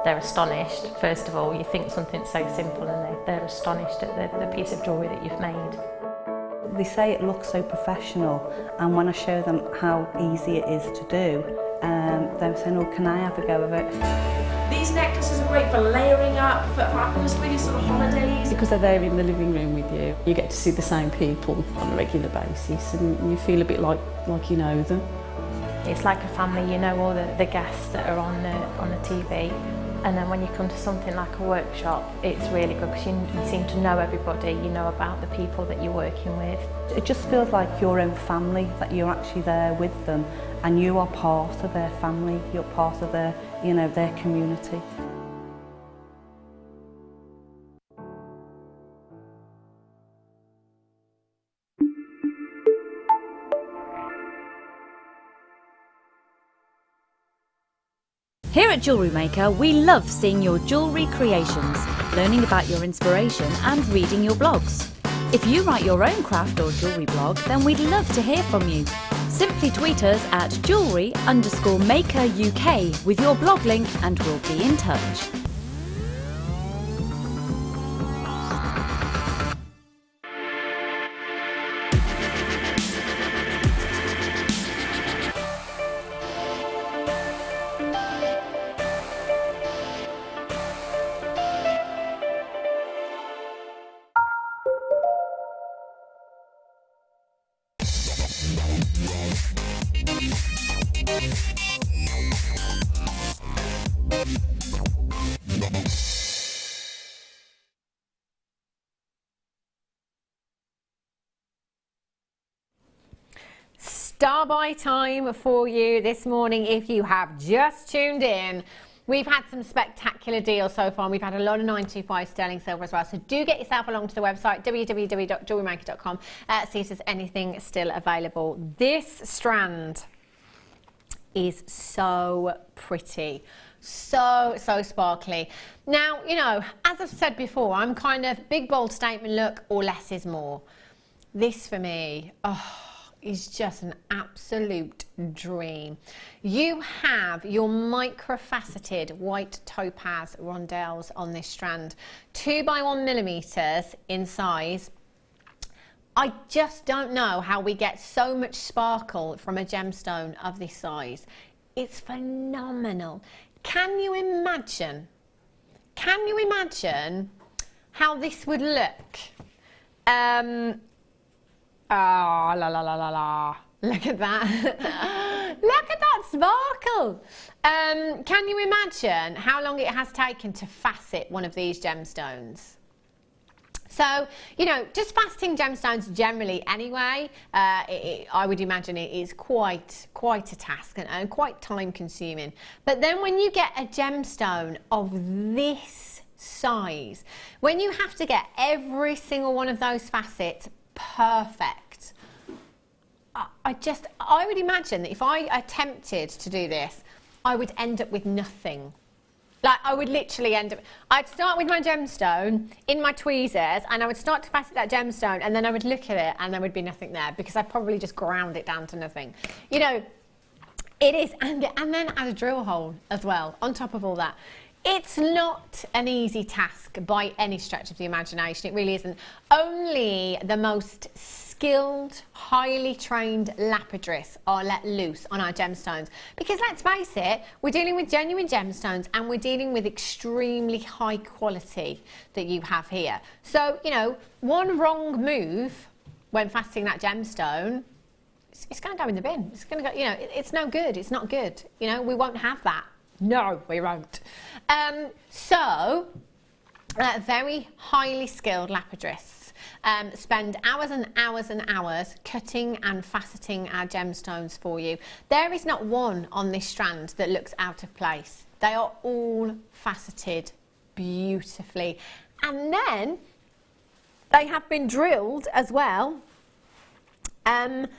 They're astonished, first of all. You think something so simple and they're astonished at the piece of jewellery that you've made.
They say it looks so professional, and when I show them how easy it is to do, they're saying, oh, can I have a go of it?
These necklaces are great for layering up, for atmosphere, sort of holidays.
Because they're there in the living room with you, you get to see the same people on a regular basis and you feel a bit like you know them.
It's like a family, you know all the guests that are on the TV. And then when you come to something like a workshop, it's really good because you seem to know everybody, you know about the people that you're working with.
It just feels like your own family, that you're actually there with them and you are part of their family, you're part of their, you know, their community.
Here at Jewellery Maker, we love seeing your jewellery creations, learning about your inspiration and reading your blogs. If you write your own craft or jewellery blog, then we'd love to hear from you. Simply tweet us at jewellery_maker UK with your blog link and we'll be in touch.
Star buy time for you this morning. If you have just tuned in, we've had some spectacular deals so far. We've had a lot of 925 sterling silver as well. So do get yourself along to the website, www.jewellerymaker.com, see if there's anything still available. This strand is so pretty. So sparkly. Now, you know, as I've said before, I'm kind of big, bold statement look or less is more. This for me, is just an absolute dream. You have your microfaceted white topaz rondelles on this strand, 2 by 1 millimeters in size. I just don't know how we get so much sparkle from a gemstone of this size. It's phenomenal. Can you imagine how this would look? Oh, la la la la la. Look at that. Look at that sparkle. Can you imagine how long it has taken to facet one of these gemstones? So, you know, just faceting gemstones generally anyway, I would imagine it is quite a task and quite time consuming. But then when you get a gemstone of this size, when you have to get every single one of those facets perfect, I would imagine that if I attempted to do this, I would end up with nothing. Like, I would literally end up, I'd start with my gemstone in my tweezers and I would start to facet that gemstone and then I would look at it and there would be nothing there because I probably just ground it down to nothing. You know, it is, and then add a drill hole as well on top of all that. It's not an easy task by any stretch of the imagination. It really isn't. Only the most skilled, highly trained lapidarists are let loose on our gemstones. Because let's face it, we're dealing with genuine gemstones and we're dealing with extremely high quality that you have here. So, you know, one wrong move when faceting that gemstone, it's going to go in the bin. It's going to go, you know, it's no good. It's not good. You know, we won't have that. No, we won't. Very highly skilled lapidarists spend hours and hours and hours cutting and faceting our gemstones for you. There is not one on this strand that looks out of place. They are all faceted beautifully. And then they have been drilled as well. And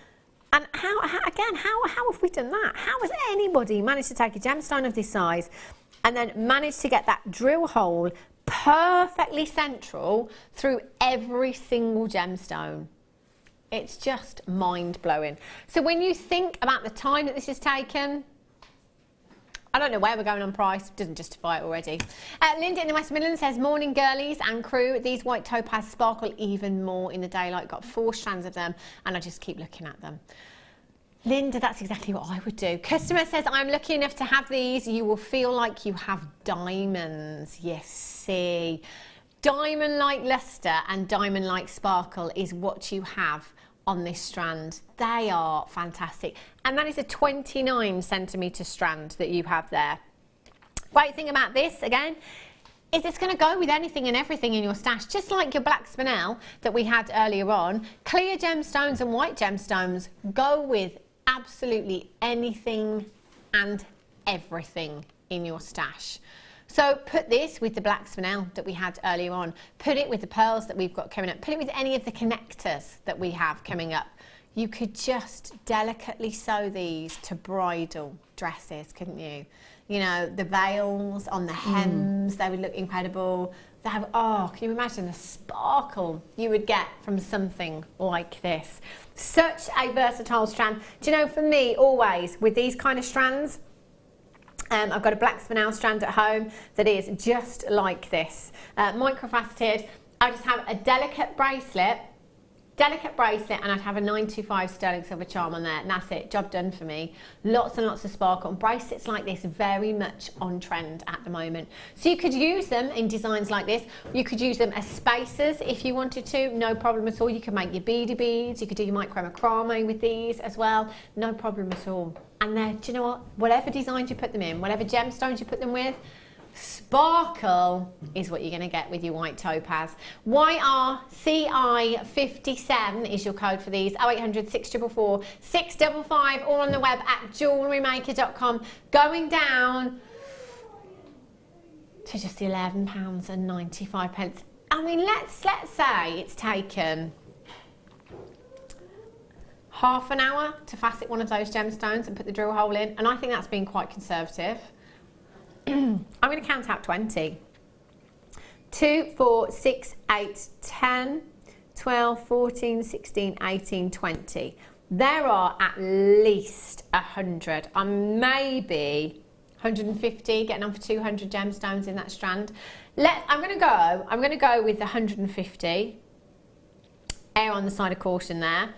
how have we done that? How has anybody managed to take a gemstone of this size and then managed to get that drill hole perfectly central through every single gemstone? It's just mind-blowing. So when you think about the time that this has taken, I don't know where we're going on price, doesn't justify it already. Linda in the West Midlands says, morning girlies and crew, these white topaz sparkle even more in the daylight. Got 4 strands of them and I just keep looking at them. Linda, that's exactly what I would do. Customer says, I'm lucky enough to have these. You will feel like you have diamonds. Yes, see. Diamond-like luster and diamond-like sparkle is what you have on this strand. They are fantastic. And that is a 29 centimetre strand that you have there. Great thing about this, again, is it's going to go with anything and everything in your stash, just like your black spinel that we had earlier on. Clear gemstones and white gemstones go with absolutely anything and everything in your stash. So put this with the black spinel that we had earlier on, put it with the pearls that we've got coming up, put it with any of the connectors that we have coming up. You could just delicately sew these to bridal dresses, couldn't you? You know, the veils on the hems, they would look incredible. They have, oh, can you imagine the sparkle you would get from something like this? Such a versatile strand. Do you know, for me, always, with these kind of strands, I've got a black spinel strand at home that is just like this. Microfaceted. I just have a delicate bracelet, and I'd have a 925 sterling silver charm on there, and that's it, job done for me. Lots and lots of sparkle, and bracelets like this are very much on trend at the moment. So you could use them in designs like this. You could use them as spacers if you wanted to, no problem at all. You could make your beady beads, you could do your microchrome with these as well, no problem at all. And then, do you know what, whatever designs you put them in, whatever gemstones you put them with, sparkle is what you're going to get with your white topaz. YRCI57 is your code for these. 0800 644 655, all on the web at jewellerymaker.com. Going down to just £11.95. I mean, let's say it's taken half an hour to facet one of those gemstones and put the drill hole in, and I think that's been quite conservative. I'm going to count out 20. 2, 4, 6, 8, 10, 12, 14, 16, 18, 20. There are at least 100. I'm maybe 150, getting on for 200 gemstones in that strand. I'm going to go with 150. Err on the side of caution there.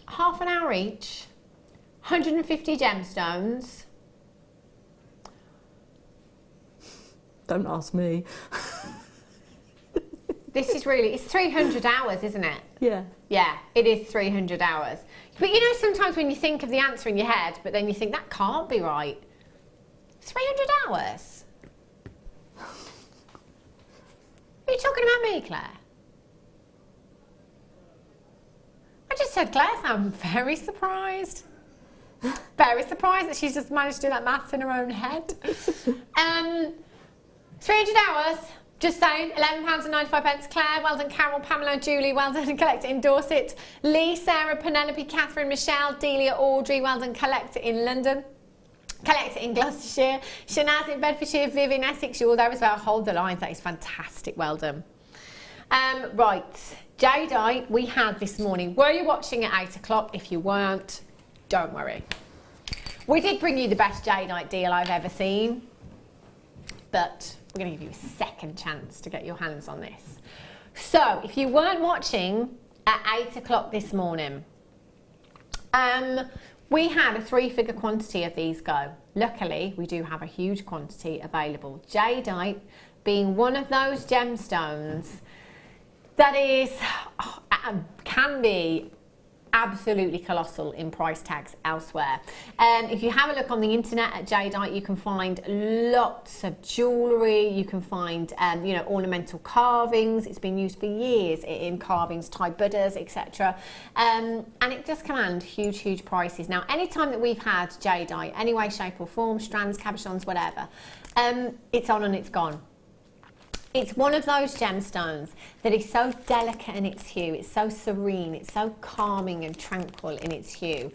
Half an hour each. 150 gemstones.
Don't ask me.
This is really, it's 300 hours, isn't it?
Yeah.
Yeah, it is 300 hours. But you know, sometimes when you think of the answer in your head, but then you think, that can't be right. 300 hours? Are you talking about me, Claire? I just said Claire, so I'm very surprised. Very surprised that she's just managed to do that maths in her own head. 300 hours, just saying, £11.95. Claire, well done. Carol, Pamela, Julie, well done. Collect it in Dorset. Lee, Sarah, Penelope, Catherine, Michelle, Delia, Audrey, well done. Collect it in London. Collect it in Gloucestershire. Shanaz in Bedfordshire, Viv in Essex, you're there as well. Hold the lines, that is fantastic, well done. Right, Jadeite we had this morning. Were you watching at 8 o'clock? If you weren't, don't worry. We did bring you the best Jadeite deal I've ever seen, but we're going to give you a second chance to get your hands on this. So, if you weren't watching at 8 o'clock this morning, we had a 3-figure quantity of these go. Luckily, we do have a huge quantity available. Jadeite being one of those gemstones that is, can be absolutely colossal in price tags elsewhere. If you have a look on the internet at Jadeite, you can find lots of jewellery, you can find you know, ornamental carvings. It's been used for years in carvings, Thai Buddhas, etc. And it does command huge prices. Now, anytime that we've had Jadeite, any way, shape or form, strands, cabochons, whatever, it's on and it's gone. It's one of those gemstones that is so delicate in its hue, it's so serene, it's so calming and tranquil in its hue.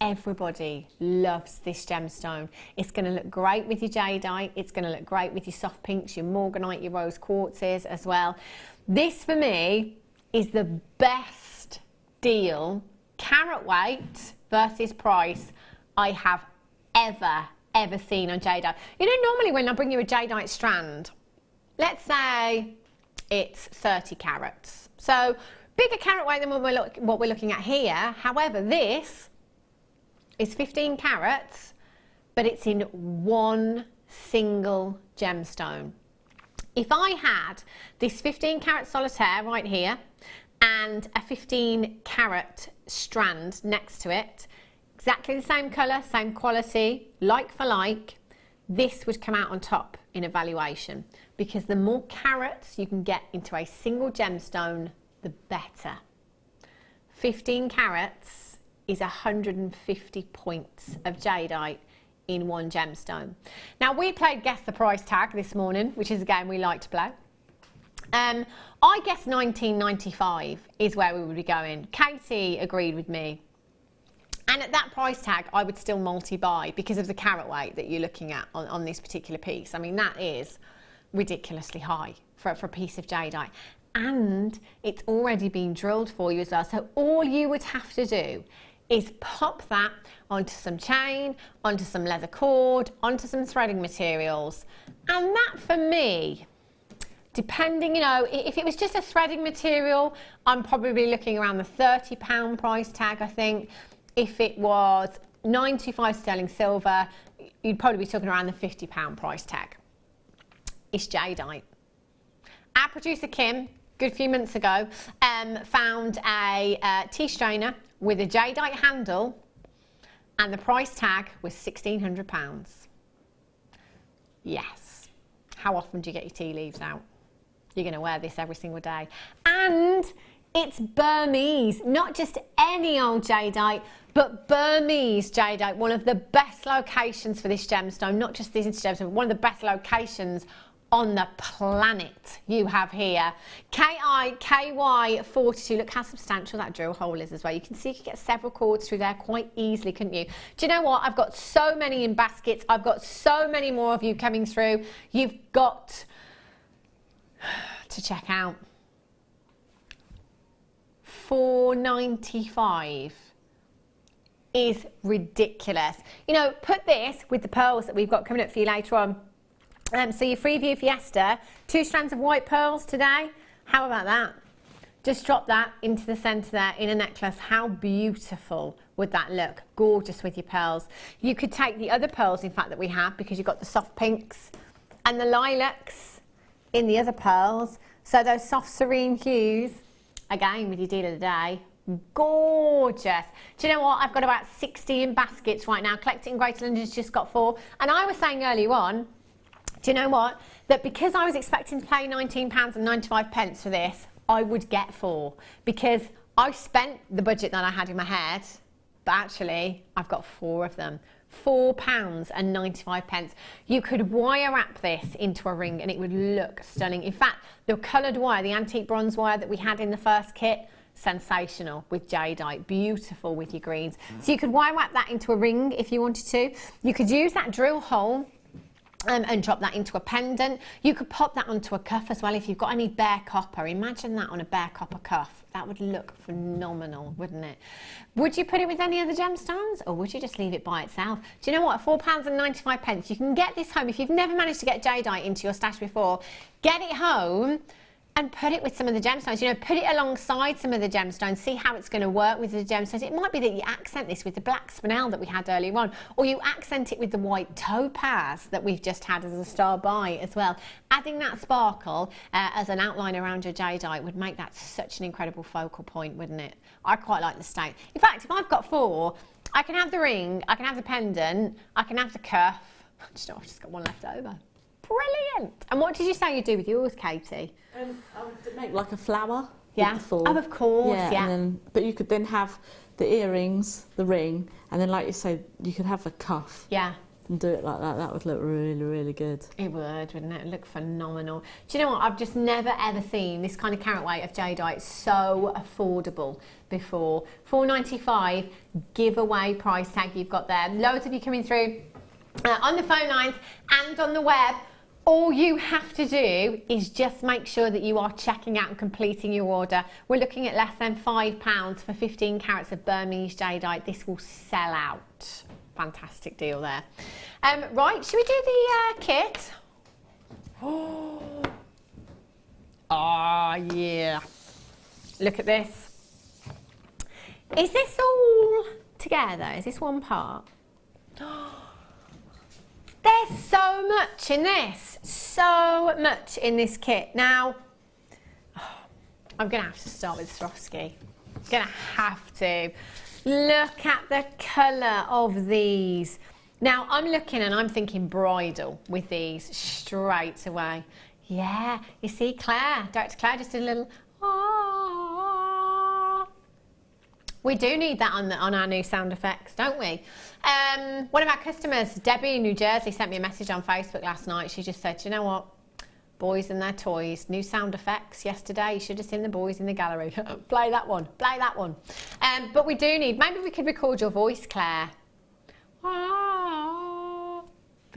Everybody loves this gemstone. It's going to look great with your jadeite, it's going to look great with your soft pinks, your morganite, your rose quartzes as well. This for me is the best deal, carat weight versus price, I have ever seen on jadeite. You know, normally when I bring you a jadeite strand, let's say it's 30 carats. So bigger carat weight than what we're looking at here. However, this is 15 carats, but it's in one single gemstone. If I had this 15 carat solitaire right here and a 15 carat strand next to it, exactly the same colour, same quality, like for like, this would come out on top in evaluation, because the more carats you can get into a single gemstone, the better. 15 carats is 150 points of jadeite in one gemstone. Now, we played Guess the Price Tag this morning, which is a game we like to play. I guess $19.95 is where we would be going. Katie agreed with me. And at that price tag, I would still multi-buy because of the carat weight that you're looking at on this particular piece. I mean, that is ridiculously high for a piece of jadeite. And it's already been drilled for you as well. So all you would have to do is pop that onto some chain, onto some leather cord, onto some threading materials. And that for me, depending, you know, if it was just a threading material, I'm probably looking around the £30 price tag, I think. If it was 95 sterling silver, you'd probably be talking around the £50 price tag. It's jadeite. Our producer Kim, good few months ago, found a tea strainer with a jadeite handle, and the price tag was £1,600. Yes. How often do you get your tea leaves out? You're going to wear this every single day. And it's Burmese, not just any old jadeite, but Burmese jadeite, one of the best locations for this gemstone, not just this gemstone, but one of the best locations on the planet you have here. KI-KY42, look how substantial that drill hole is as well. You can see you can get several cords through there quite easily, couldn't you? Do you know what? I've got so many in baskets. I've got so many more of you coming through. You've got to check out. $4.95 is ridiculous. You know, put this with the pearls that we've got coming up for you later on. So your Freeview Fiesta, 2 strands of white pearls today. How about that? Just drop that into the centre there in a necklace. How beautiful would that look? Gorgeous with your pearls. You could take the other pearls, in fact, that we have, because you've got the soft pinks and the lilacs in the other pearls. So those soft serene hues, again, with your deal of the day, gorgeous. Do you know what? I've got about 60 in baskets right now. Collecting Greater London's just got 4. And I was saying earlier on, do you know what? That because I was expecting to pay £19.95 for this, I would get 4. Because I spent the budget that I had in my head, but actually, I've got 4 of them. £4.95. You could wire wrap this into a ring and it would look stunning. In fact, the coloured wire, the antique bronze wire that we had in the first kit, sensational with jadeite, beautiful with your greens. So you could wire wrap that into a ring if you wanted to. You could use that drill hole and drop that into a pendant. You could pop that onto a cuff as well if you've got any bare copper. Imagine that on a bare copper cuff. That would look phenomenal, wouldn't it? Would you put it with any other gemstones, or would you just leave it by itself? Do you know what? £4.95. You can get this home. If you've never managed to get jadeite into your stash before, get it home and put it with some of the gemstones. You know, put it alongside some of the gemstones, see how it's going to work with the gemstones. It might be that you accent this with the black spinel that we had earlier on, or you accent it with the white topaz that we've just had as a star by as well. Adding that sparkle as an outline around your jadeite would make that such an incredible focal point, wouldn't it? I quite like the state. In fact, if I've got 4, I can have the ring, I can have the pendant, I can have the cuff. I've just got 1 left over. Brilliant. And what did you say you'd do with yours, Katie?
I would make like a flower.
Yeah.
With the 4.
Oh, of course. Yeah.
And then, but you could then have the earrings, the ring, and then, like you said, you could have a cuff.
Yeah.
And do it like that. That would look really, really good.
It would, wouldn't it? It would look phenomenal. Do you know what? I've just never ever seen this kind of carat weight of jadeite so affordable before. $4.95 giveaway price tag you've got there. Loads of you coming through on the phone lines and on the web. All you have to do is just make sure that you are checking out and completing your order. We're looking at less than £5 for 15 carats of Burmese jadeite. This will sell out. Fantastic deal there. Right, should we do the kit? Oh, yeah. Look at this. Is this all together? Is this one part? There's so much in this. So much in this kit. Now, I'm going to have to start with Swarovski. I'm going to have to. Look at the colour of these. Now, I'm looking and I'm thinking bridal with these straight away. Yeah, you see Claire, Director Claire just did a little, ah. We do need that on our new sound effects, don't we? One of our customers, Debbie in New Jersey, sent me a message on Facebook last night. She just said, you know what? Boys and their toys. New sound effects yesterday. You should have seen the boys in the gallery. Play that one. Play that one. But we do need, maybe we could record your voice, Claire. For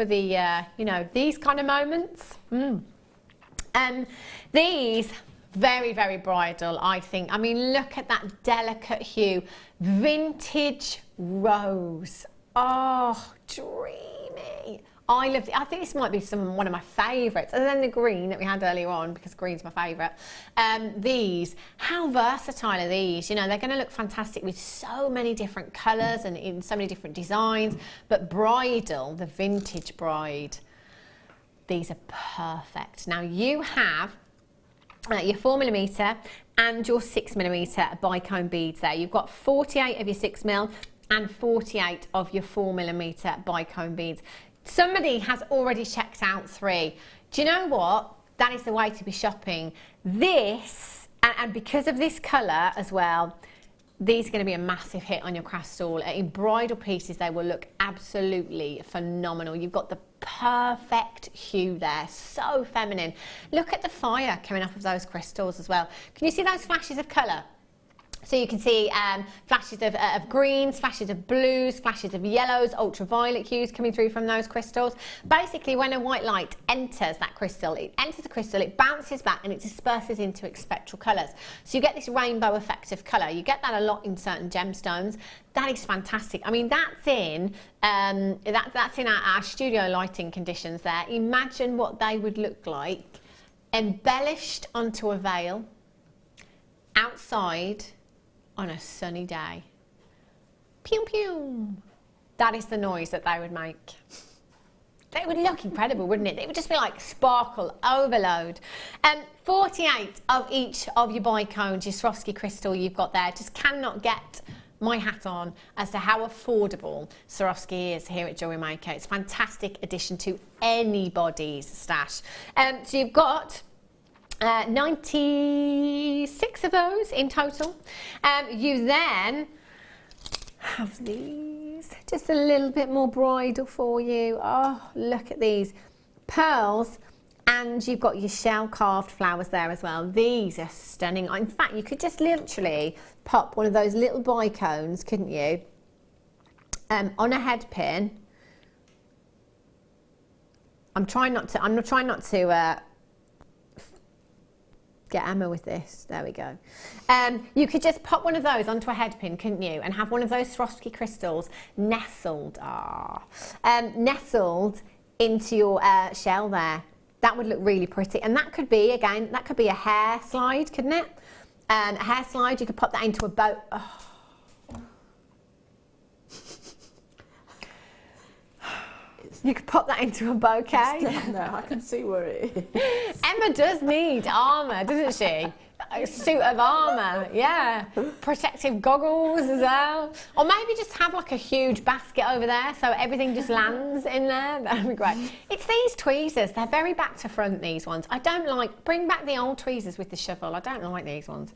the, you know, these kind of moments. These, very, very bridal, I think. I mean, look at that delicate hue. Vintage rose. Oh, dreamy. I love it. I think this might be one of my favourites. And then the green that we had earlier on, because green's my favourite. These, how versatile are these? You know, they're going to look fantastic with so many different colours and in so many different designs. But bridal, the vintage bride, these are perfect. Now you have your 4mm and your 6mm bicone beads there. You've got 48 of your 6mm and 48 of your 4mm bicone beads. Somebody has already checked out 3. Do you know what? That is the way to be shopping. This, and because of this colour as well, these are going to be a massive hit on your craft stall. In bridal pieces, they will look absolutely phenomenal. You've got the perfect hue there, so feminine. Look at the fire coming off of those crystals as well. Can you see those flashes of colour? So you can see flashes of greens, flashes of blues, flashes of yellows, ultraviolet hues coming through from those crystals. Basically, when a white light enters that crystal, it enters the crystal, it bounces back and it disperses into its spectral colours. So you get this rainbow effect of colour. You get that a lot in certain gemstones. That is fantastic. I mean, that's in our studio lighting conditions there. Imagine what they would look like embellished onto a veil outside on a sunny day. Pew pew. That is the noise that they would make. They would look incredible, wouldn't it? It would just be like sparkle overload. 48 of each of your bicones, your Swarovski crystal you've got there. Just cannot get my hat on as to how affordable Swarovski is here at Jewellery Maker. It's a fantastic addition to anybody's stash. So you've got 96 of those in total. You then have these, just a little bit more bridal for you. Oh, look at these pearls, and you've got your shell carved flowers there as well. These are stunning. In fact, you could just literally pop one of those little bicones, couldn't you, on a head pin. I'm trying not to get Emma with this. There we go. You could just pop one of those onto a head pin, couldn't you, and have one of those Swarovski crystals nestled into your shell there. That would look really pretty. And that could be, again, that could be a hair slide, couldn't it? A hair slide, you could pop that into a bow. Oh. You could pop that into a bouquet.
No, I can see where it is.
Emma does need armour, doesn't she? A suit of armour, yeah. Protective goggles as well. Or maybe just have like a huge basket over there so everything just lands in there. That'd be great. It's these tweezers. They're very back to front, these ones. I don't like, bring back the old tweezers with the shovel. I don't like these ones.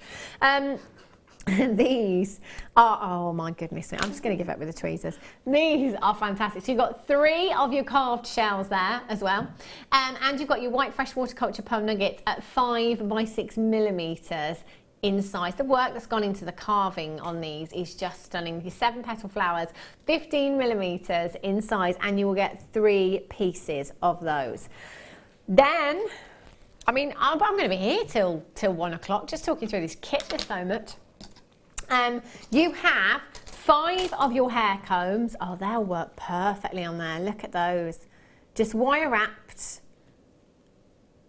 These are, oh my goodness me, I'm just going to give up with the tweezers. These are fantastic. So you've got 3 of your carved shells there as well. And you've got your white freshwater culture pearl nuggets at 5 by 6 millimetres in size. The work that's gone into the carving on these is just stunning. Your 7 petal flowers, 15 millimetres in size, and you will get 3 pieces of those. Then, I mean, I'm going to be here till 1 o'clock just talking through this kit. There's so much. You have 5 of your hair combs. Oh, they'll work perfectly on there. Look at those. Just wire wrapped.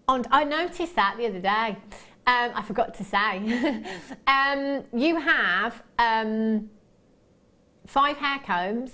And I noticed that the other day. I forgot to say. You have 5 hair combs.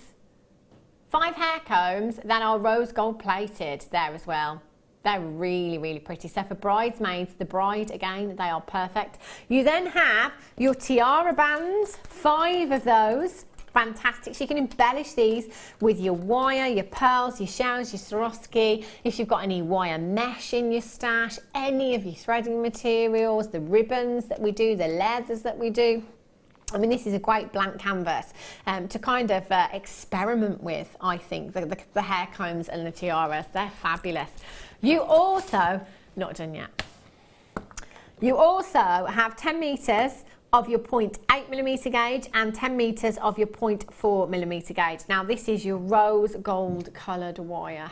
5 hair combs that are rose gold plated there as well. They're really, really pretty. So for bridesmaids, the bride, again, they are perfect. You then have your tiara bands, 5 of those. Fantastic. So you can embellish these with your wire, your pearls, your shells, your Swarovski. If you've got any wire mesh in your stash, any of your threading materials, the ribbons that we do, the leathers that we do. I mean, this is a great blank canvas to kind of experiment with, I think, the hair combs and the tiaras. They're fabulous. You also not done yet. You also have 10 metres of your 0.8mm gauge and 10 metres of your 0.4mm gauge. Now this is your rose gold coloured wire.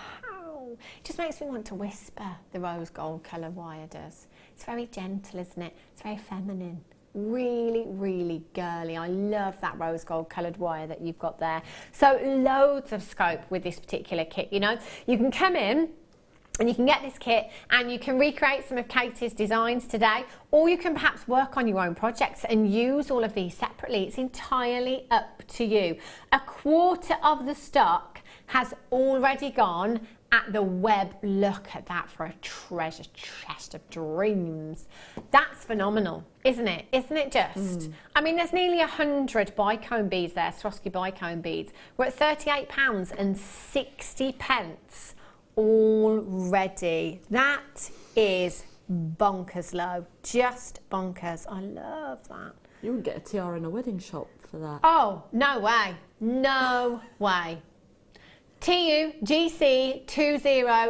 It just makes me want to whisper, the rose gold coloured wire does. It's very gentle, isn't it? It's very feminine. Really, really girly. I love that rose gold coloured wire that you've got there. So loads of scope with this particular kit, you know. You can come in and you can get this kit and you can recreate some of Katie's designs today, or you can perhaps work on your own projects and use all of these separately. It's entirely up to you. A quarter of the stock has already gone at the web. Look at that for a treasure chest of dreams. That's phenomenal, isn't it? Isn't it just? I mean, there's nearly 100 bicone beads there, Swarovski bicone beads. We're at £38.60 already. That is bonkers low, just bonkers. I love that.
You would get a tiara in a wedding shop for that.
Oh, no way. No way. TUGC20,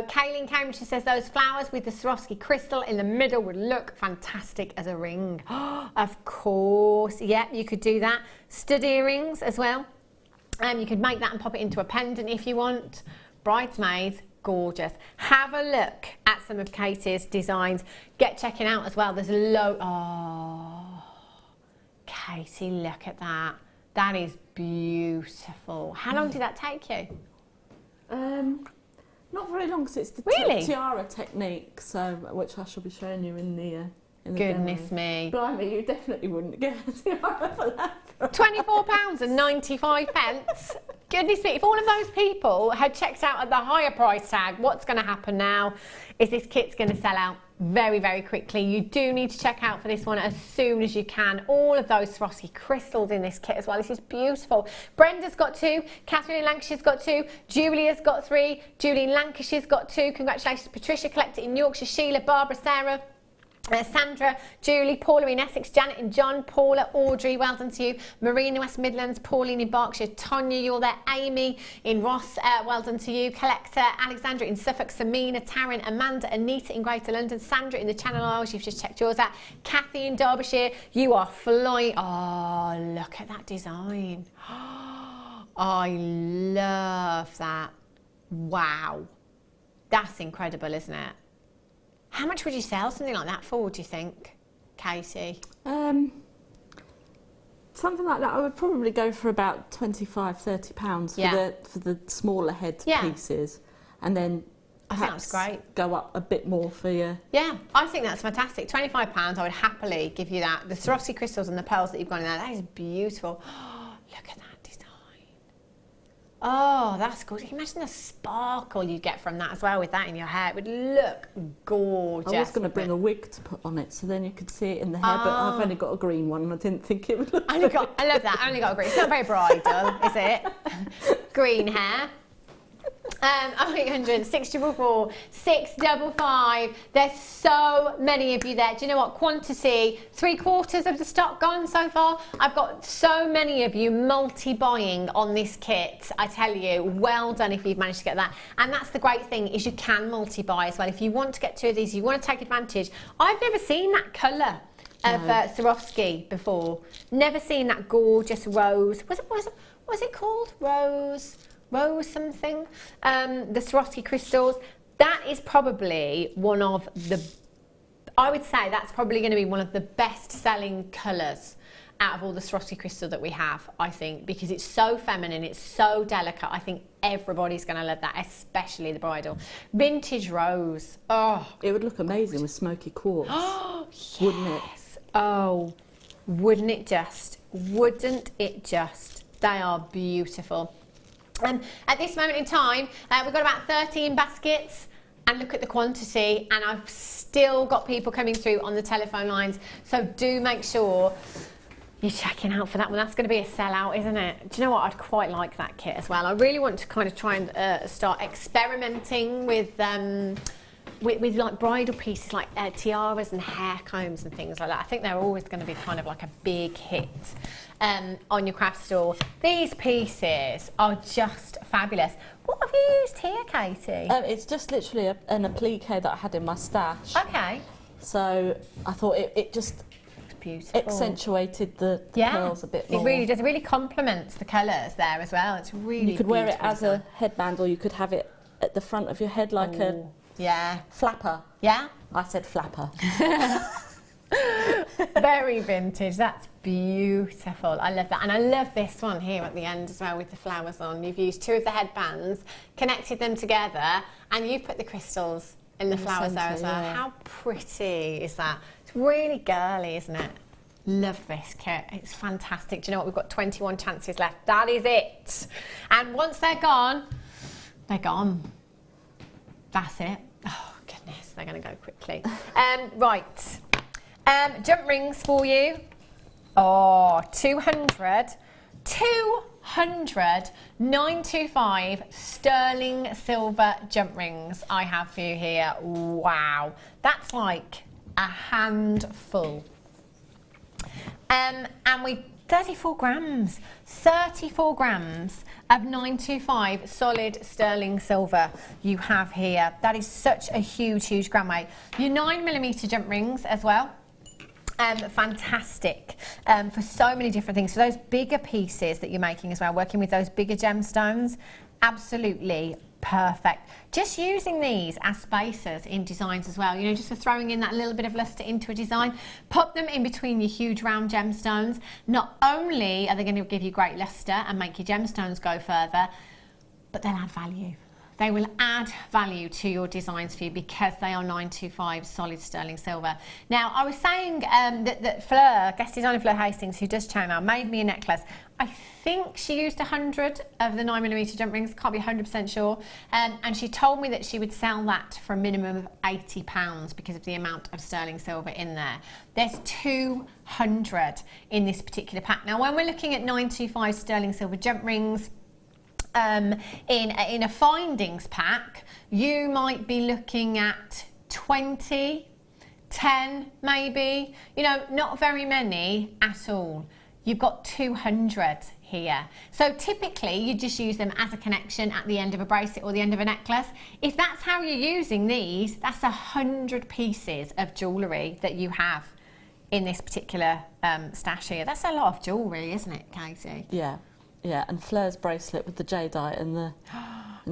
Kayleen Cambridge says those flowers with the Swarovski crystal in the middle would look fantastic as a ring. Of course, yeah, you could do that. Stud earrings as well. You could make that and pop it into a pendant if you want. Bridesmaids, gorgeous. Have a look at some of Katie's designs. Get checking out as well. There's a load. Oh, Katie, look at that. That is beautiful. How long did that take you?
Not very long, because it's the tiara technique, so which I shall be showing you in the
goodness
demo.
me.
Blimey, you definitely wouldn't get a tiara for that.
£24.95. Goodness me, if all of those people had checked out at the higher price tag, what's going to happen now is this kit's going to sell out very, very quickly. You do need to check out for this one as soon as you can. All of those Swarovski crystals in this kit as well. This is beautiful. Brenda's got 2, Catherine in Lancashire's got 2, Julia's got 3, Julie in Lancashire's got 2. Congratulations, Patricia collected in Yorkshire, Sheila, Barbara, Sarah, Sandra, Julie, Paula in Essex, Janet and John, Paula, Audrey, well done to you, Marie in the West Midlands, Pauline in Berkshire, Tonya, you're there, Amy in Ross, well done to you, Collector, Alexandra in Suffolk, Samina, Taryn, Amanda, Anita in Greater London, Sandra in the Channel Isles, you've just checked yours out, Kathy in Derbyshire, you are flying. Oh, look at that design. I love that. Wow. That's incredible, isn't it? How much would you sell something like that for, do you think, Katie?
Something like that, I would probably go for about £25–30 for the smaller head pieces, and then perhaps go up a bit more for you.
Yeah, I think that's fantastic. £25, I would happily give you that. The Swarovski crystals and the pearls that you've got in there, that is beautiful. Oh, look at that design. Oh, that's good. Can you imagine the sparkle you get from that as well with that in your hair? It would look gorgeous.
I was going to bring a wig to put on it so then you could see it in the hair, but I've only got a green one and I didn't think it would look
I love that. I only got a green. It's not very bridal, is it? Green hair. 0800 644 655. There's so many of you there. Do you know what? Quantity, 3/4 of the stock gone so far. I've got so many of you multi-buying on this kit. I tell you, well done if you've managed to get that. And that's the great thing, is you can multi-buy as well. If you want to get 2 of these, you want to take advantage. I've never seen that colour of Swarovski before. Never seen that gorgeous rose. Was it called? Rose something, the Swarovski crystals. That is probably one of the, I would say that's probably going to be one of the best selling colours out of all the Swarovski crystal that we have, I think, because it's so feminine, it's so delicate. I think everybody's going to love that, especially the bridal. Vintage rose. Oh,
it would look amazing with smoky quartz.
Oh, yes.
Wouldn't it?
Oh, wouldn't it just? Wouldn't it just? They are beautiful. At this moment in time, we've got about 13 baskets, and look at the quantity, and I've still got people coming through on the telephone lines, so do make sure you're checking out for that one. That's going to be a sellout, isn't it? Do you know what? I'd quite like that kit as well. I really want to kind of try and start experimenting with with like bridal pieces like tiaras and hair combs and things like that, I think they're always going to be kind of like a big hit on your craft store. These pieces are just fabulous. What have you used here, Katie?
It's just literally an applique that I had in my stash.
Okay.
So I thought it just
beautiful.
Accentuated the pearls a bit more.
It really does. It really complements the colours there as well. It's really
You could wear it as a headband, or you could have it at the front of your head like a flapper.
Yeah?
I said flapper.
Very vintage. That's beautiful. I love that. And I love this one here at the end as well with the flowers on. You've used two of the headbands, connected them together, and you've put the crystals in the flowers there as well. How pretty is that? It's really girly, isn't it? Love this kit. It's fantastic. Do you know what? We've got 21 chances left. That is it. And once they're gone, they're gone. That's it. Oh, goodness. They're going to go quickly. Right. Jump rings for you. Oh, 925 sterling silver jump rings I have for you here. Wow, that's like a handful. And we 34 grams of 925 solid sterling silver you have here. That is such a huge gram weight. Your 9mm jump rings as well. Fantastic for so many different things. So those bigger pieces that you're making as well, working with those bigger gemstones, absolutely perfect. Just using these as spacers in designs as well, you know, just for throwing in that little bit of luster into a design. Pop them in between your huge round gemstones. Not only are they going to give you great luster and make your gemstones go further, but they'll add value. They will add value to your designs for you because they are 925 solid sterling silver. Now, I was saying that Fleur, guest designer Fleur Hastings, who does channel, made me a necklace. I think she used 100 of the 9mm jump rings, can't be 100% sure. And she told me that she would sell that for a minimum of £80 because of the amount of sterling silver in there. There's 200 in this particular pack. Now, when we're looking at 925 sterling silver jump rings, in a findings pack, you might be looking at 20, 10 maybe, you know, not very many at all. You've got 200 here. So typically you just use them as a connection at the end of a bracelet or the end of a necklace. If that's how you're using these, that's 100 pieces of jewellery that you have in this particular stash here. That's a lot of jewellery, isn't it, Katie?
Yeah. Yeah, and Fleur's bracelet with the jadeite and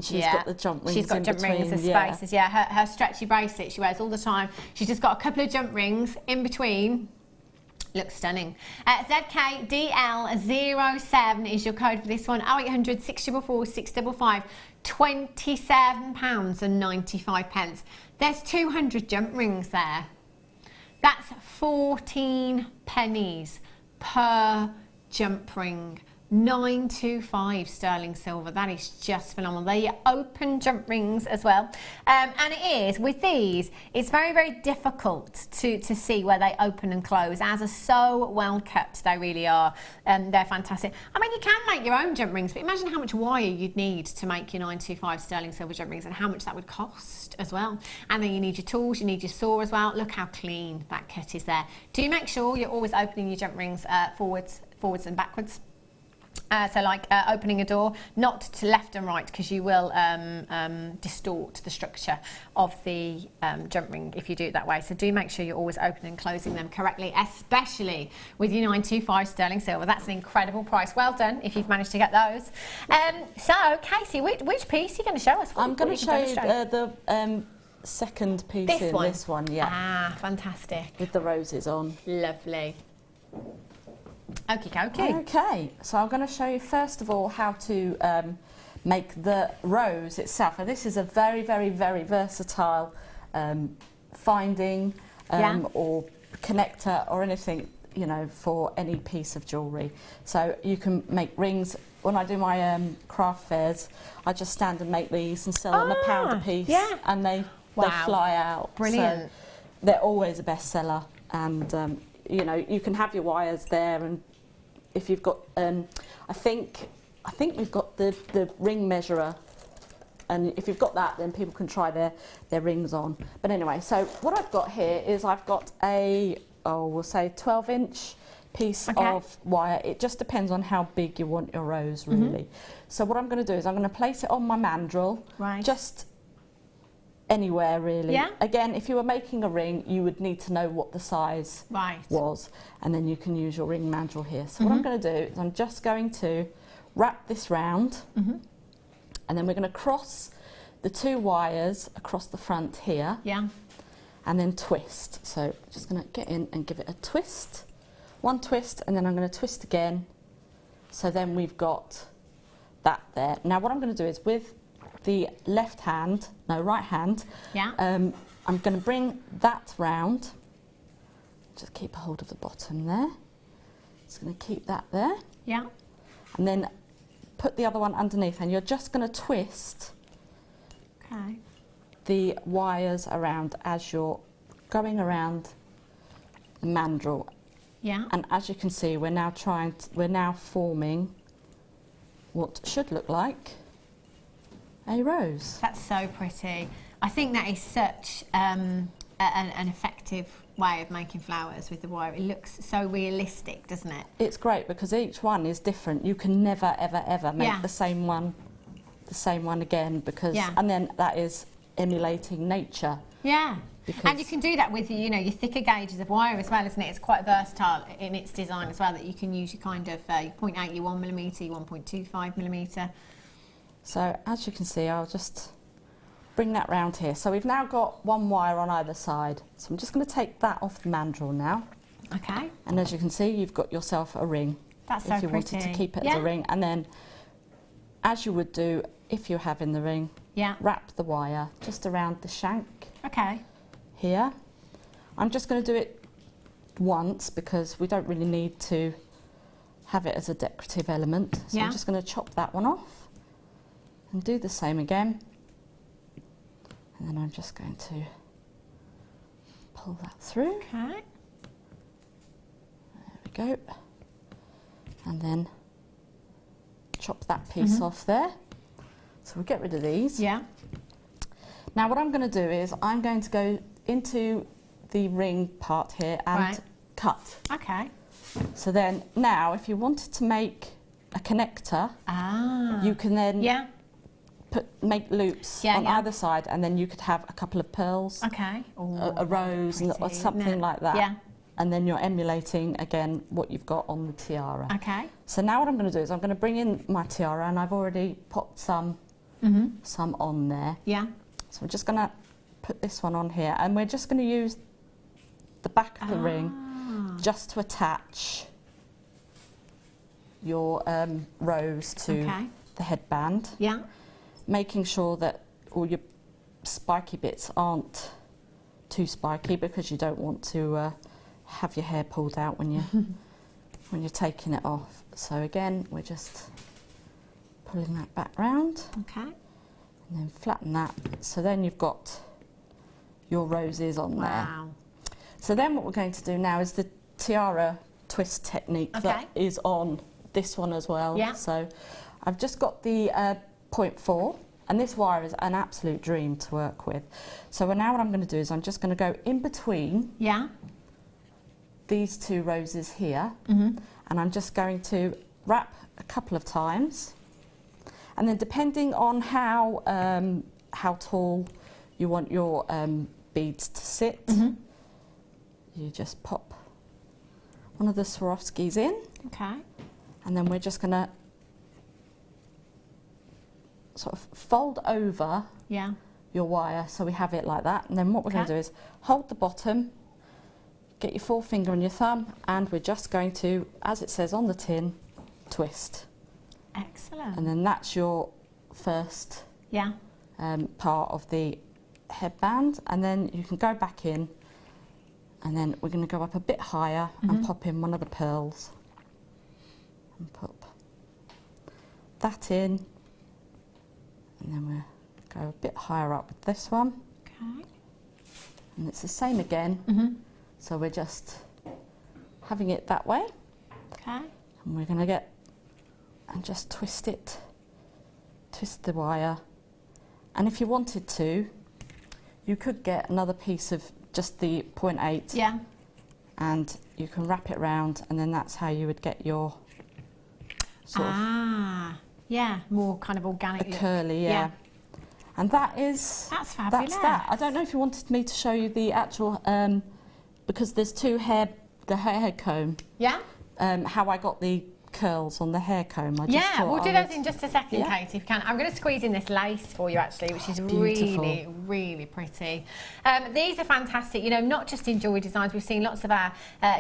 she's got the jump rings.
She's got jump rings and spaces. Yeah, her stretchy bracelet she wears all the time. She's just got a couple of jump rings in between. Looks stunning. ZKDL07 is your code for this one. 0800 644 655. £27.95. There's 200 jump rings there. That's 14 pennies per jump ring. 925 sterling silver. That is just phenomenal. They're your open jump rings as well. And it is, with these, it's very difficult to see where they open and close, as are so well kept. They really are. They're fantastic. I mean, you can make your own jump rings, but imagine how much wire you'd need to make your 925 sterling silver jump rings and how much that would cost as well. And then you need your tools, you need your saw as well. Look how clean that cut is there. Do make sure you're always opening your jump rings forwards and backwards. So like opening a door, not to left and right, because you will distort the structure of the jump ring if you do it that way. So do make sure you're always opening and closing them correctly, especially with your 925 sterling silver. That's an incredible price. Well done if you've managed to get those. So Casey, which piece are you going to show us?
I'm going to show you the second piece in this one. Yeah.
Ah, fantastic.
With the roses on.
Lovely. Okay.
Okay, so I'm going to show you first of all how to make the rose itself. And this is a very versatile finding or connector or anything, you know, for any piece of jewellery. So you can make rings. When I do my craft fairs, I just stand and make these and sell them £1 a piece, and they fly out.
Brilliant.
So they're always a bestseller, and you know, you can have your wires there, and if you've got, I think we've got the ring measurer And if you've got that, then people can try their rings on. But anyway, so what I've got here is I've got a, we'll say 12-inch piece of wire. It just depends on how big you want your rose, really. So what I'm going to do is I'm going to place it on my mandrel, just anywhere really.
Yeah.
Again, if you were making a ring, you would need to know what the size was, and then you can use your ring mandrel here. So what I'm going to do is I'm just going to wrap this round, and then we're going to cross the 2 wires across the front here, and then twist. So just going to get in and give it a twist, 1 twist, and then I'm going to twist again. So then we've got that there. Now what I'm going to do is with the right hand, I'm going to bring that round, just keep a hold of the bottom there, just going to keep that there, and then put the other one underneath, and you're just going to twist the wires around as you're going around the mandrel. And as you can see, we're now forming what should look like a rose.
That's so pretty. I think that is such an effective way of making flowers with the wire. It looks so realistic, doesn't it?
It's great because each one is different. You can never ever make the same one again, because and then that is emulating nature. And you can do that with your thicker gauges of wire as well, isn't it? It's quite versatile in its design as well, that you can use your kind of 0.8, your 1mm, your 1.25mm. So as you can see, I'll just bring that round here. So we've now got 1 wire on either side. So I'm just going to take that off the mandrel now.
Okay.
And as you can see, you've got yourself a ring.
That's so pretty.
If you wanted to keep it as a ring. And then, as you would do if you're having the ring, wrap the wire just around the shank. Here. I'm just going to do it once because we don't really need to have it as a decorative element. So I'm just going to chop that one off and do the same again. And then I'm just going to pull that through. There we go. And then chop that piece off there. So we'll get rid of these. Now what I'm going to do is I'm going to go into the ring part here and cut. So then now if you wanted to make a connector, you can then make loops on either side, and then you could have a couple of pearls, a rose, or something like that. And then you're emulating again what you've got on the tiara. So now what I'm going to do is I'm going to bring in my tiara, and I've already popped some on there. So I'm just going to put this one on here, and we're just going to use the back of the ring just to attach your rose to the headband. Making sure that all your spiky bits aren't too spiky, because you don't want to have your hair pulled out when you're taking it off. So again, we're just pulling that back round. And then flatten that. So then you've got your roses on there. So then what we're going to do now is the tiara twist technique that is on this one as well. So I've just got the 0.4, and this wire is an absolute dream to work with. So now what I'm going to do is I'm just going to go in between these 2 roses here, and I'm just going to wrap a couple of times, and then depending on how tall you want your beads to sit, you just pop one of the Swarovskis in, and then we're just going to sort of fold over your wire so we have it like that. And then what we're going to do is hold the bottom, get your forefinger and your thumb, and we're just going to, as it says on the tin, twist.
Excellent.
And then that's your first part of the headband, and then you can go back in, and then we're going to go up a bit higher and pop in one of the pearls and pop that in. And then we'll go a bit higher up with this one. And it's the same again. So we're just having it that way. And we're going to get and just twist it, twist the wire, And if you wanted to, you could get another piece of just the 0.8.
Yeah.
And you can wrap it round, and then that's how you would get your sort of...
Yeah, more kind of organic look.
Curly, yeah. And that's
fabulous.
That's that. I don't know if you wanted me to show you the actual, because there's the hair comb.
Yeah.
How I got the curls on the hair comb.
We'll do those in just a second, Kate, if you can. I'm going to squeeze in this lace for you, actually, which is really, really pretty. These are fantastic, you know, not just in jewellery designs. We've seen lots of our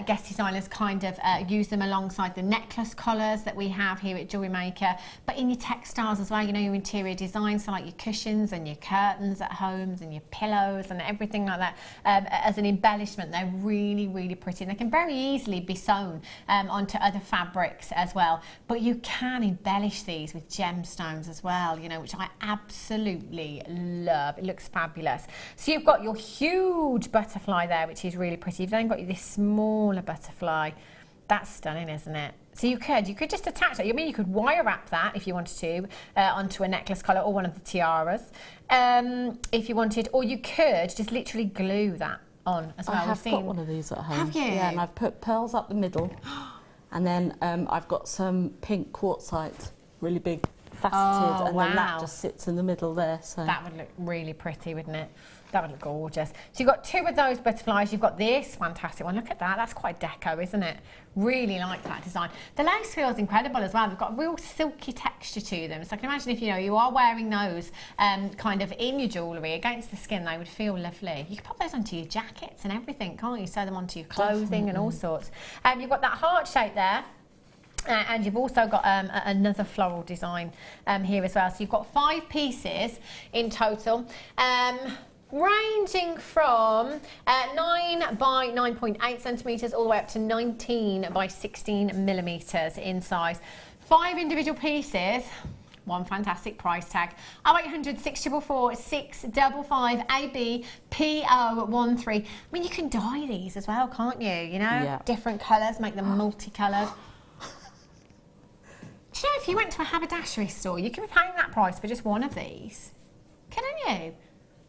guest designers kind of use them alongside the necklace collars that we have here at Jewellery Maker, but in your textiles as well, you know, your interior design, so like your cushions and your curtains at homes and your pillows and everything like that. As an embellishment, they're really, really pretty, and they can very easily be sewn onto other fabrics as well, but you can embellish these with gemstones as well, you know, which I absolutely love. It looks fabulous. So you've got your huge butterfly there, which is really pretty. You've then got this smaller butterfly. That's stunning, isn't it? So you could just attach that. I mean, you could wire wrap that if you wanted to onto a necklace collar or one of the tiaras if you wanted, or you could just literally glue that on as well.
I have got one of these at home.
Have you?
Yeah, and I've put pearls up the middle. And then I've got some pink quartzite, really big, faceted, and then that just sits in the middle there. So
that would look really pretty, wouldn't it? That would look gorgeous. So you've got two of those butterflies. You've got this fantastic one. Look at that. That's quite deco, isn't it? Really like that design. The lace feels incredible as well. They've got a real silky texture to them. So I can imagine if, you know, you are wearing those kind of in your jewellery against the skin, they would feel lovely. You can pop those onto your jackets and everything, can't you? Sew them onto your clothing and all sorts. You've got that heart shape there. And you've also got another floral design here as well. So you've got 5 pieces in total. Ranging from 9 by 9.8 centimetres all the way up to 19 by 16 millimetres in size. 5 individual pieces, one fantastic price tag. 0800 644 655 AB PO13. I mean, you can dye these as well, can't you? You know, different colours, make them multicoloured. Do you know, if you went to a haberdashery store, you could be paying that price for just one of these, couldn't you?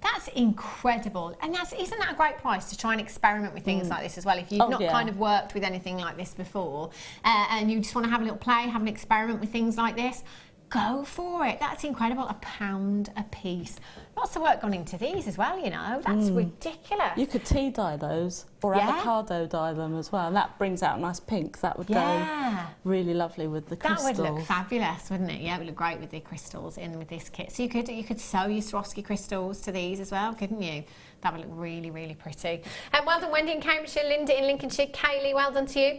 That's incredible. And isn't that a great price to try and experiment with things like this as well? If you've not kind of worked with anything like this before and you just want to have a little play, have an experiment with things like this, go for it. That's incredible. £1 a piece. Lots of work gone into these as well, you know. That's ridiculous.
You could tea dye those or avocado dye them as well. And that brings out a nice pink. That would go really lovely with the crystals.
That would look fabulous, wouldn't it? Yeah, it would look great with the crystals in with this kit. So you could sew your Swarovski crystals to these as well, couldn't you? That would look really, really pretty. Well done, Wendy in Cambridgeshire, Linda in Lincolnshire, Kaylee, well done to you.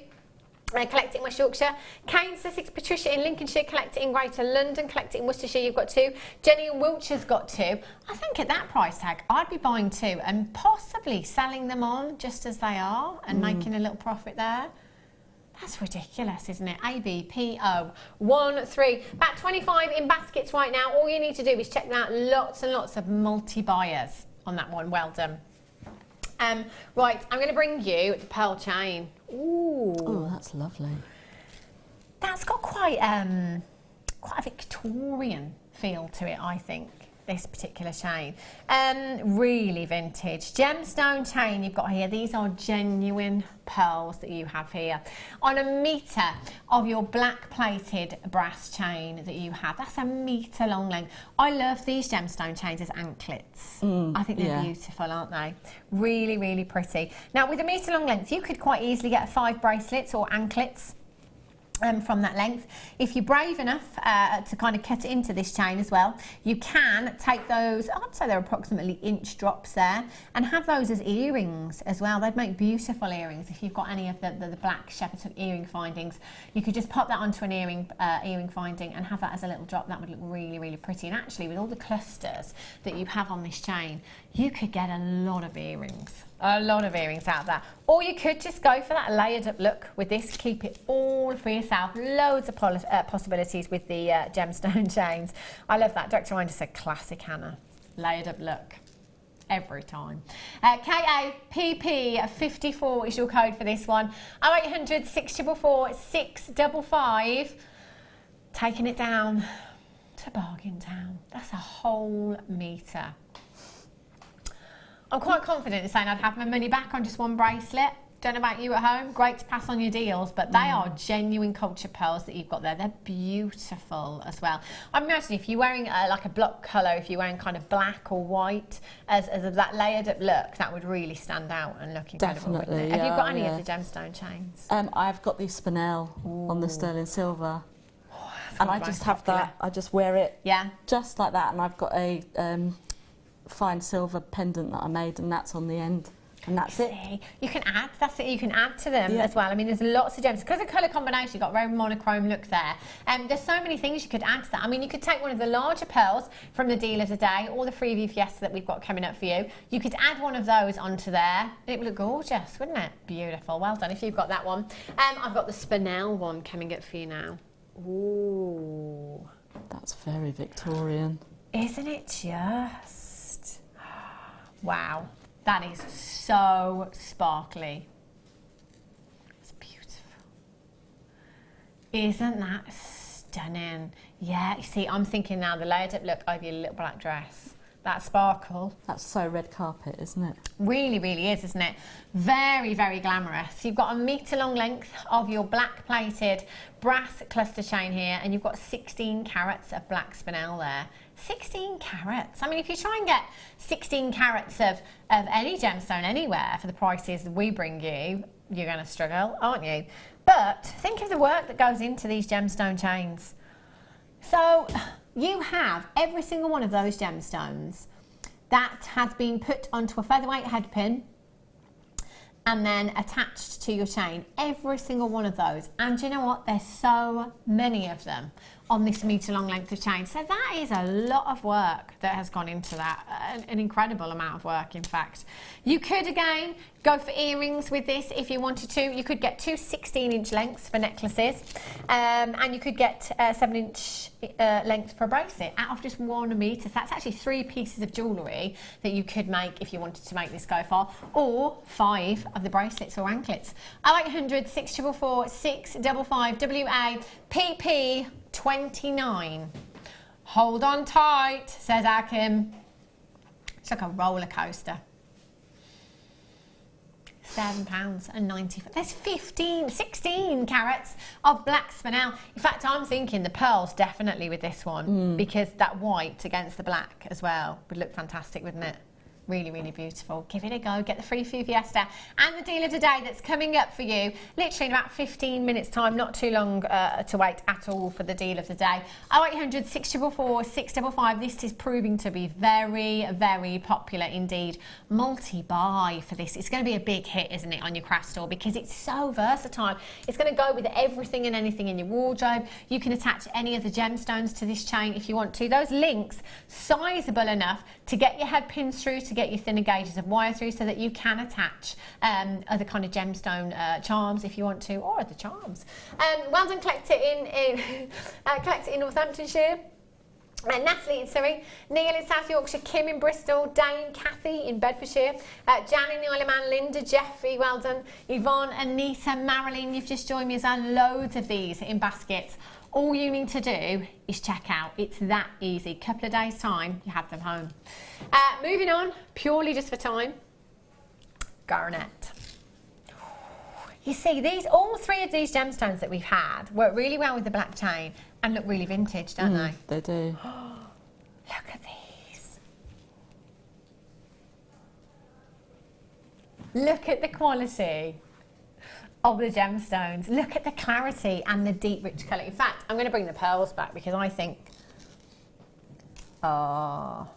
Collect it in West Yorkshire. Kane, Sussex, Patricia in Lincolnshire, collect it in Greater London, collect it in Worcestershire, you've got 2. Jenny in Wiltshire's got 2. I think at that price tag, I'd be buying 2 and possibly selling them on just as they are and making a little profit there. That's ridiculous, isn't it? ABPO13. About 25 in baskets right now. All you need to do is check out lots and lots of multi-buyers on that one. Well done. Right, I'm going to bring you the pearl chain. Ooh.
Oh, that's lovely.
That's got quite a Victorian feel to it, I think, this particular chain. Really vintage. Gemstone chain you've got here. These are genuine pearls that you have here. On a metre of your black plated brass chain that you have. That's a metre long length. I love these gemstone chains as anklets. I think they're beautiful, aren't they? Really, really pretty. Now, with a metre long length, you could quite easily get 5 bracelets or anklets from that length. If you're brave enough to kind of cut it into this chain as well, you can take those, I'd say they're approximately inch drops there, and have those as earrings as well. They'd make beautiful earrings. If you've got any of the black shepherd's hook earring findings, you could just pop that onto an earring finding and have that as a little drop. That would look really, really pretty. And actually, with all the clusters that you have on this chain, you could get a lot of earrings. A lot of earrings out there. Or you could just go for that layered up look with this. Keep it all for yourself. Loads of possibilities with the gemstone chains. I love that. Dr. Winder said classic Hannah. Layered up look. Every time. KAPP54 is your code for this one. 0800 644 655. Taking it down What a bargain town. That's a whole metre. I'm quite confident in saying I'd have my money back on just one bracelet. Don't know about you at home, great to pass on your deals, but they are genuine culture pearls that you've got there. They're beautiful as well. I imagine if you're wearing like a block colour, if you're wearing kind of black or white, as that layered up look, that would really stand out and look incredible.
Definitely.
Have you got any of the gemstone chains?
I've got the spinel on the sterling silver. And I just have that, I just wear it just like that, and I've got a fine silver pendant that I made, and that's on the end. And that's it.
You can add, that's it, you can add to them as well. I mean, there's lots of gems. Because of colour combination, you've got a very monochrome look there. There's so many things you could add to that. I mean, you could take one of the larger pearls from the deal of the day, or the freebie fiesta that we've got coming up for you. You could add one of those onto there, and it would look gorgeous, wouldn't it? Beautiful. Well done if you've got that one. I've got the spinel one coming up for you now. Ooh.
That's very Victorian.
Isn't it just? Wow. That is so sparkly. It's beautiful. Isn't that stunning? Yeah, you see, I'm thinking now the layered up look over your little black dress. That sparkle.
That's so red carpet, isn't it?
Really, really is, isn't it? Very, very glamorous. You've got a metre long length of your black plated brass cluster chain here, and you've got 16 carats of black spinel there. 16 carats. I mean, if you try and get 16 carats of any gemstone anywhere for the prices that we bring you, you're going to struggle, aren't you? But think of the work that goes into these gemstone chains. So you have every single one of those gemstones that has been put onto a featherweight head pin and then attached to your chain. Every single one of those. And you know what? There's so many of them on this metre long length of chain. So that is a lot of work that has gone into that, an incredible amount of work in fact. You could again go for earrings with this if you wanted to. You could get two 16-inch lengths for necklaces, and you could get a 7-inch length for a bracelet out of just 1 metre. So that's actually 3 pieces of jewellery that you could make if you wanted to make this go for, or 5 of the bracelets or anklets. 0800 644 655 WA PP 29. Hold on tight, says Akim. It's like a roller coaster. £7.90. There's 16 carats of black spinel. In fact, I'm thinking the pearls definitely with this one, because that white against the black as well would look fantastic, wouldn't it? Really, really beautiful. Give it a go. Get the free fiesta and the deal of the day that's coming up for you literally in about 15 minutes time. Not too long to wait at all for the deal of the day. 0800 644 655. This is proving to be very, very popular indeed. Multi-buy for this. It's going to be a big hit, isn't it, on your craft store, because it's so versatile. It's going to go with everything and anything in your wardrobe. You can attach any of the gemstones to this chain if you want to. Those links sizable enough to get your head pins through, to get your thinner gauges of wire through, so that you can attach other kind of gemstone charms if you want to, or other charms. Well done, collect it in Northamptonshire. Natalie in Surrey, Neil in South Yorkshire, Kim in Bristol, Dane, Kathy in Bedfordshire, Jan in the Isle of Man, Linda, Jeffrey, well done, Yvonne, Anita, Marilyn, you've just joined me as well. Loads of these in baskets. All you need to do is check out. It's that easy. Couple of days' time, you have them home. Moving on, purely just for time, garnet. You see, all 3 of these gemstones that we've had work really well with the black chain and look really vintage, don't they?
They do.
Look at these. Look at the quality of the gemstones. Look at the clarity and the deep, rich colour. In fact, I'm going to bring the pearls back, because I think, oh,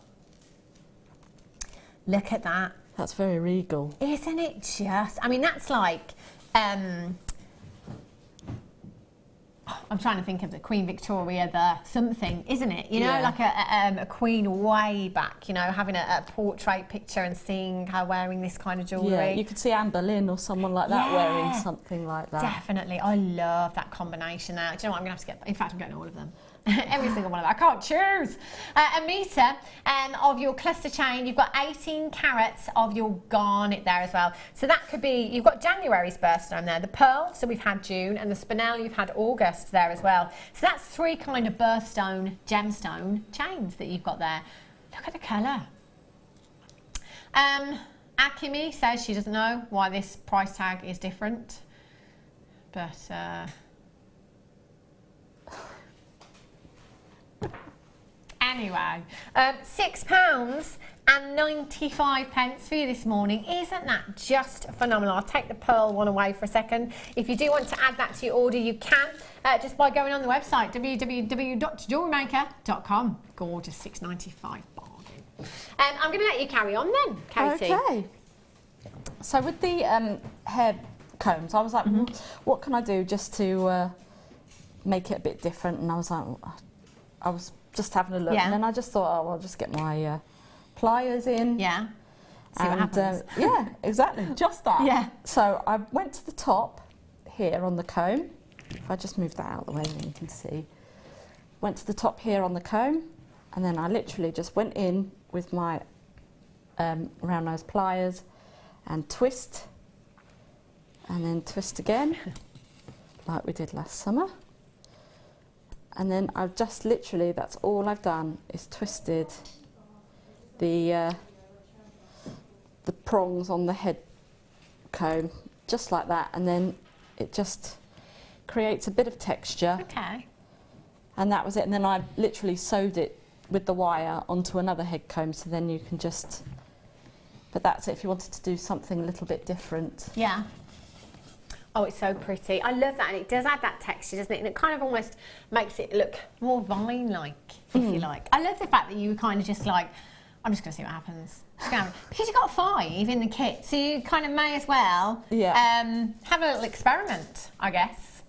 look at that.
That's very regal.
Isn't it just? I mean, that's like, I'm trying to think of the Queen Victoria, the something, isn't it? You know, like a queen way back, you know, having a portrait picture and seeing her wearing this kind of jewellery.
Yeah, you could see Anne Boleyn or someone like that wearing something like that.
Definitely. I love that combination there. Do you know what? I'm going to have to get, in fact, I'm getting all of them. Every single one of them. I can't choose. A metre of your cluster chain. You've got 18 carats of your garnet there as well. So that could be, you've got January's birthstone there, the pearl, so we've had June, and the spinel, you've had August there there as well. So that's 3 kind of birthstone, gemstone chains that you've got there. Look at the colour. Akimi says she doesn't know why this price tag is different, but anyway, £6.95 for you this morning. Isn't that just phenomenal? I'll take the pearl one away for a second. If you do want to add that to your order, you can just by going on the website www.jewellerymaker.com. Gorgeous, £6.95 bargain. I'm going to let you carry on then, Katie.
Okay. So with the hair combs, I was like, what can I do just to make it a bit different? And I was like, I was just having a look, and then I just thought, oh, I'll just get my pliers in.
Yeah. See what happens.
Yeah, exactly. Just that.
Yeah.
So I went to the top here on the comb. If I just move that out of the way, then you can see. Went to the top here on the comb, and then I literally just went in with my round nose pliers and twist, and then twist again, like we did last summer. And then I've just literally, that's all I've done, is twisted the prongs on the head comb, just like that, and then it just creates a bit of texture.
Okay.
And that was it, and then I literally sewed it with the wire onto another head comb, so then you can just, but that's it if you wanted to do something a little bit different.
Yeah. Oh, it's so pretty. I love that, and it does add that texture, doesn't it? And it kind of almost makes it look more vine-like, if you like. I love the fact that you were kind of just like, I'm just going to see what happens. Because you've got 5 in the kit, so you kind of may as well have a little experiment, I guess.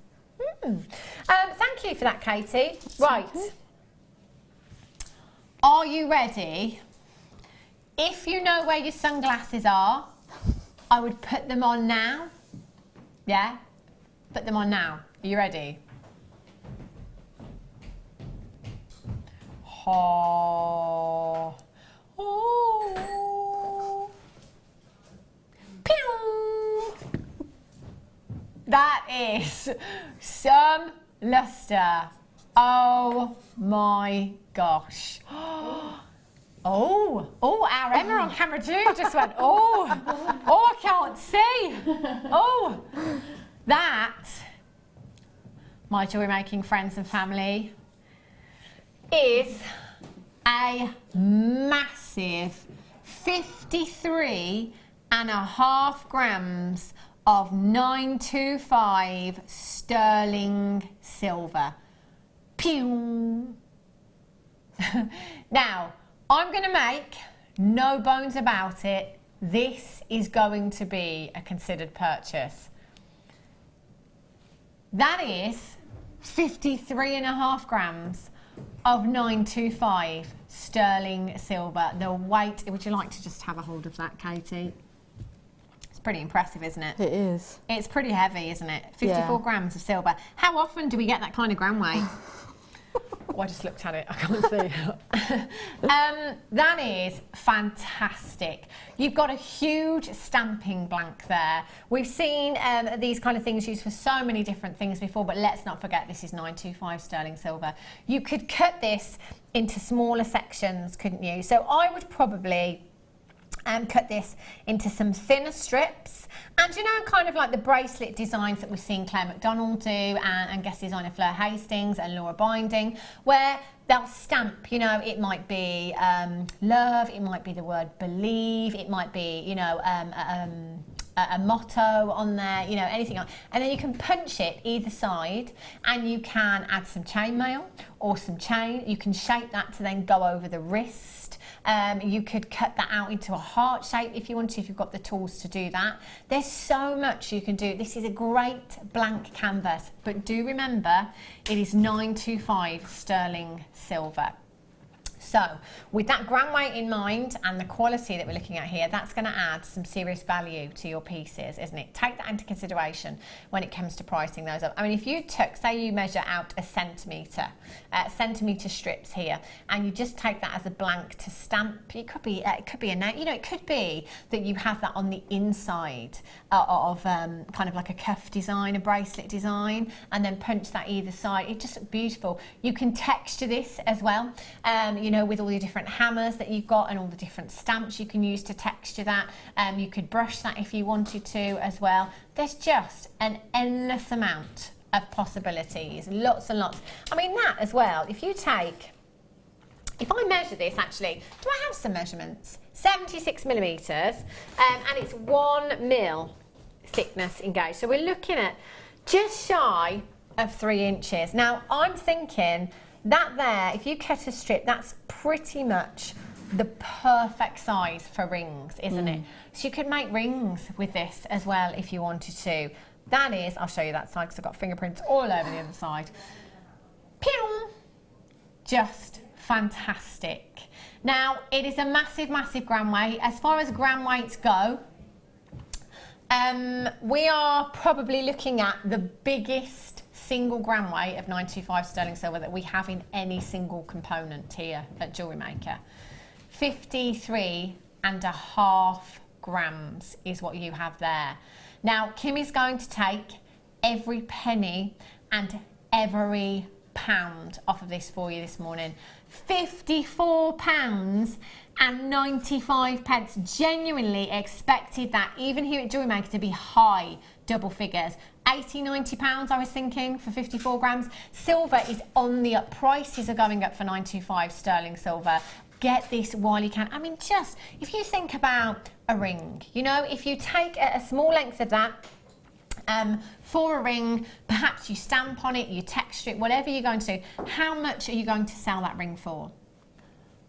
Thank you for that, Katie. Right. Are you ready? If you know where your sunglasses are, I would put them on now. Yeah? Put them on now. Are you ready? Oh. Oh. Pew. That is some luster. Oh my gosh. Oh, our Emma on camera too just went, oh, I can't see. Oh, that, my jewellery making friends and family, is a massive 53.5 grams of 925 sterling silver. Pew. Now, I'm going to make no bones about it. This is going to be a considered purchase. That is 53.5 grams of 925 sterling silver. The weight, would you like to just have a hold of that, Katie? It's pretty impressive, isn't it?
It is.
It's pretty heavy, isn't it? 54 grams of silver. How often do we get that kind of gram weight? Oh, I just looked at it, I can't see. That is fantastic. You've got a huge stamping blank there. We've seen these kind of things used for so many different things before, but let's not forget this is 925 sterling silver. You could cut this into smaller sections, couldn't you? So I would probably cut this into some thinner strips, and you know, kind of like the bracelet designs that we've seen Claire McDonald do and guest designer Fleur Hastings and Laura Binding, where they'll stamp, you know, it might be love, it might be the word believe, it might be, you know, a motto on there, you know, anything else. And then you can punch it either side, and you can add some chainmail or some chain. You can shape that to then go over the wrist. You could cut that out into a heart shape if you want to, if you've got the tools to do that. There's so much you can do. This is a great blank canvas, but do remember it is 925 sterling silver. So with that gram weight in mind and the quality that we're looking at here, that's going to add some serious value to your pieces, isn't it? Take that into consideration when it comes to pricing those up. I mean, if you took, say you measure out a centimetre strips here, and you just take that as a blank to stamp, it could be a note, you know, it could be that you have that on the inside of kind of like a cuff design, a bracelet design, and then punch that either side. It just looks beautiful. You can texture this as well, you know, with all the different hammers that you've got and all the different stamps you can use to texture that. You could brush that if you wanted to as well. There's just an endless amount of possibilities, lots and lots. I mean, that as well, if I measure this, actually, do I have some measurements? 76 millimetres, and it's 1 mil thickness engaged. So we're looking at just shy of 3 inches. Now, I'm thinking that there, if you cut a strip, that's pretty much the perfect size for rings, isn't it? So you could make rings with this as well if you wanted to. That is, I'll show you that side because I've got fingerprints all over the other side. Pew! Just fantastic. Now, it is a massive, massive gram weight. As far as gram weights go, we are probably looking at the biggest single gram weight of 925 sterling silver that we have in any single component here at Jewellery Maker. 53.5 grams is what you have there. Now, Kim is going to take every penny and every pound off of this for you this morning. £54.95. Genuinely expected that, even here at Jewellery Maker, to be high double figures. £80–90 I was thinking for 54 grams. Silver is on the up. Prices are going up for 925 sterling silver. Get this while you can. I mean, just if you think about a ring, you know, if you take a small length of that for a ring, perhaps you stamp on it, you texture it, whatever you're going to do, how much are you going to sell that ring for?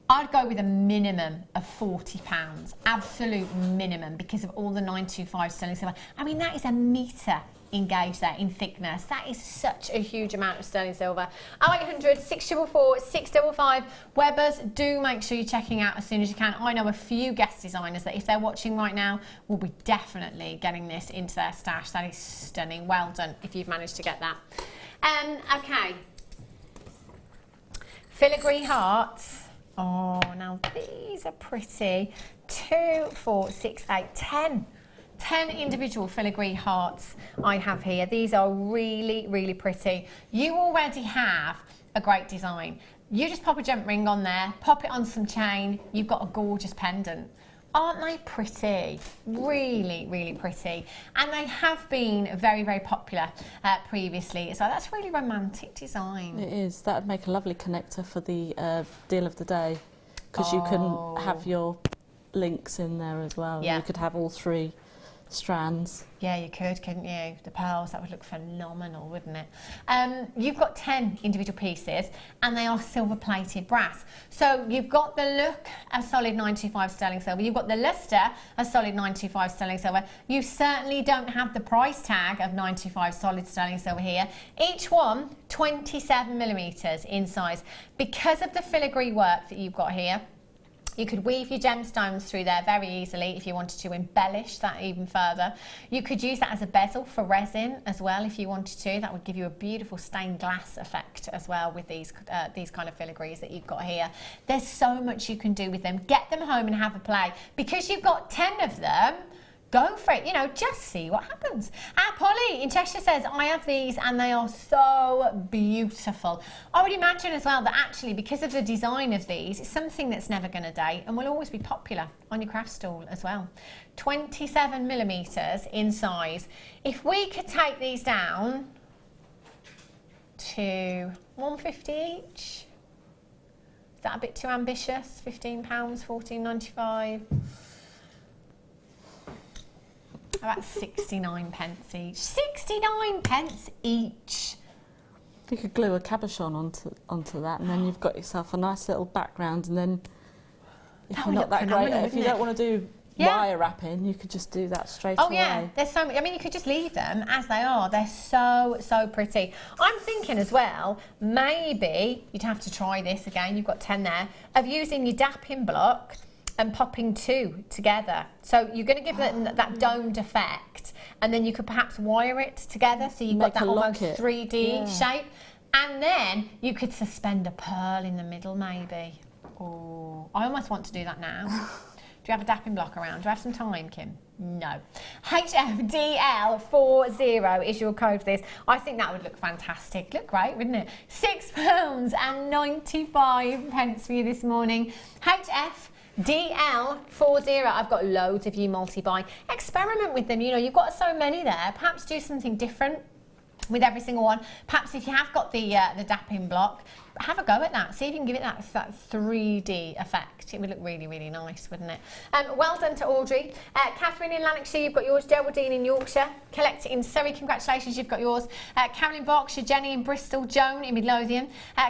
I'd go with a minimum of £40, absolute minimum, because of all the 925 sterling silver. I mean, that is a metre engaged there in thickness. That is such a huge amount of sterling silver. 0800 644 655. Webbers, do make sure you're checking out as soon as you can. I know a few guest designers that, if they're watching right now, will be definitely getting this into their stash. That is stunning. Well done if you've managed to get that. Okay. Filigree hearts. Oh, now these are pretty. 2, 4, 6, 8, 10. 10 individual filigree hearts I have here. These are really, really pretty. You already have a great design. You just pop a jump ring on there, pop it on some chain, you've got a gorgeous pendant. Aren't they pretty? Really, really pretty. And they have been very, very popular previously. So that's really romantic design.
It is. That would make a lovely connector for the deal of the day, because you can have your links in there as well.
Yeah.
You could have all 3 strands.
Yeah, you could, couldn't you? The pearls, that would look phenomenal, wouldn't it? You've got 10 individual pieces, and they are silver-plated brass. So you've got the look of solid 925 sterling silver. You've got the luster of solid 925 sterling silver. You certainly don't have the price tag of 925 solid sterling silver here. Each one 27 millimetres in size. Because of the filigree work that you've got here, you could weave your gemstones through there very easily if you wanted to embellish that even further. You could use that as a bezel for resin as well if you wanted to. That would give you a beautiful stained glass effect as well with these kind of filigrees that you've got here. There's so much you can do with them. Get them home and have a play. Because you've got 10 of them, go for it, you know, just see what happens. Polly in Cheshire says, I have these and they are so beautiful. I would imagine as well that actually, because of the design of these, it's something that's never going to date and will always be popular on your craft stall as well. 27 millimetres in size. If we could take these down to £150 each, is that a bit too ambitious? £15, £14.95. About 69 pence each. 69 pence each.
You could glue a cabochon onto that, and then you've got yourself a nice little background. And then, if you're not that great, if you don't want to do wire wrapping, you could just do that straight away.
Oh yeah, there's so many. I mean, you could just leave them as they are. They're so pretty. I'm thinking as well, maybe you'd have to try this again. You've got 10 there, of using your dapping block and popping 2 together. So you're going to give it that domed effect, and then you could perhaps wire it together so you've got that almost 3D shape. And then you could suspend a pearl in the middle, maybe. Oh, I almost want to do that now. Do you have a dapping block around? Do you have some time, Kim? No. HFDL40 is your code for this. I think that would look fantastic. Look great, wouldn't it? £6.95 for you this morning. HFDL40. I've got loads of you multi-buy. Experiment with them. You know, you've got so many there. Perhaps do something different with every single one. Perhaps if you have got the dapping block, have a go at that. See if you can give it that 3D effect. It would look really, really nice, wouldn't it? Well done to Audrey. Catherine in Lanarkshire, you've got yours. Geraldine in Yorkshire. Collect it in Surrey, congratulations, you've got yours. Carolyn Berkshire, Jenny in Bristol, Joan in Midlothian.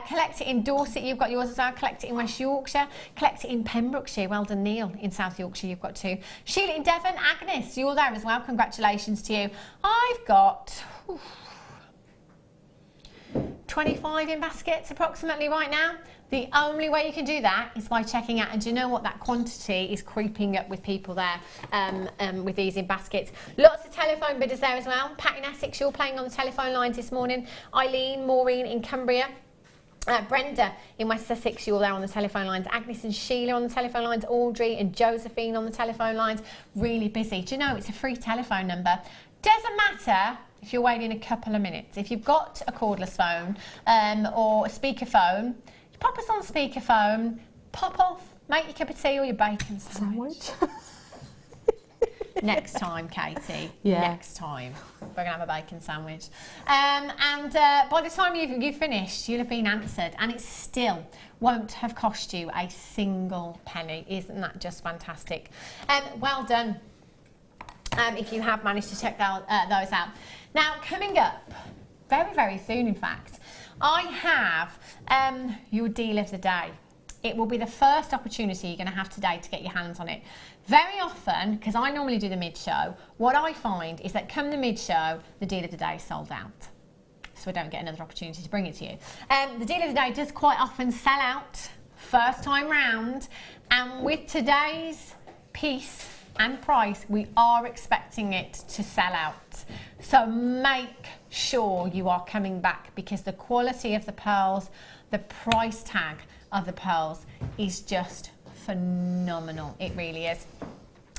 Collect it in Dorset, you've got yours as well. Collect it in West Yorkshire. Collect it in Pembrokeshire. Well done, Neil in South Yorkshire, you've got 2. Sheila in Devon, Agnes, you're there as well. Congratulations to you. I've got 25 in baskets approximately right now. The only way you can do that is by checking out, and do you know what, that quantity is creeping up with people there with these in baskets. Lots of telephone bidders there as well. Pat in Essex, you're playing on the telephone lines this morning. Eileen, Maureen in Cumbria. Brenda in West Sussex, you're there on the telephone lines. Agnes and Sheila on the telephone lines. Audrey and Josephine on the telephone lines. Really busy. Do you know, it's a free telephone number. Doesn't matter if you're waiting a couple of minutes. If you've got a cordless phone or a speakerphone, you pop us on speakerphone, pop off, make your cup of tea or your bacon sandwich. Next time, Katie. Yeah. Next time. We're going to have a bacon sandwich. And by the time you've finished, you'll have been answered. And it still won't have cost you a single penny. Isn't that just fantastic? Well done. If you have managed to check those out. Now, coming up, very, very soon, in fact, I have your deal of the day. It will be the first opportunity you're going to have today to get your hands on it. Very often, because I normally do the mid-show, what I find is that come the mid-show, the deal of the day is sold out. So I don't get another opportunity to bring it to you. The deal of the day does quite often sell out first time round, and with today's piece and price, we are expecting it to sell out. So make sure you are coming back, because the quality of the pearls, the price tag of the pearls is just phenomenal. It really is.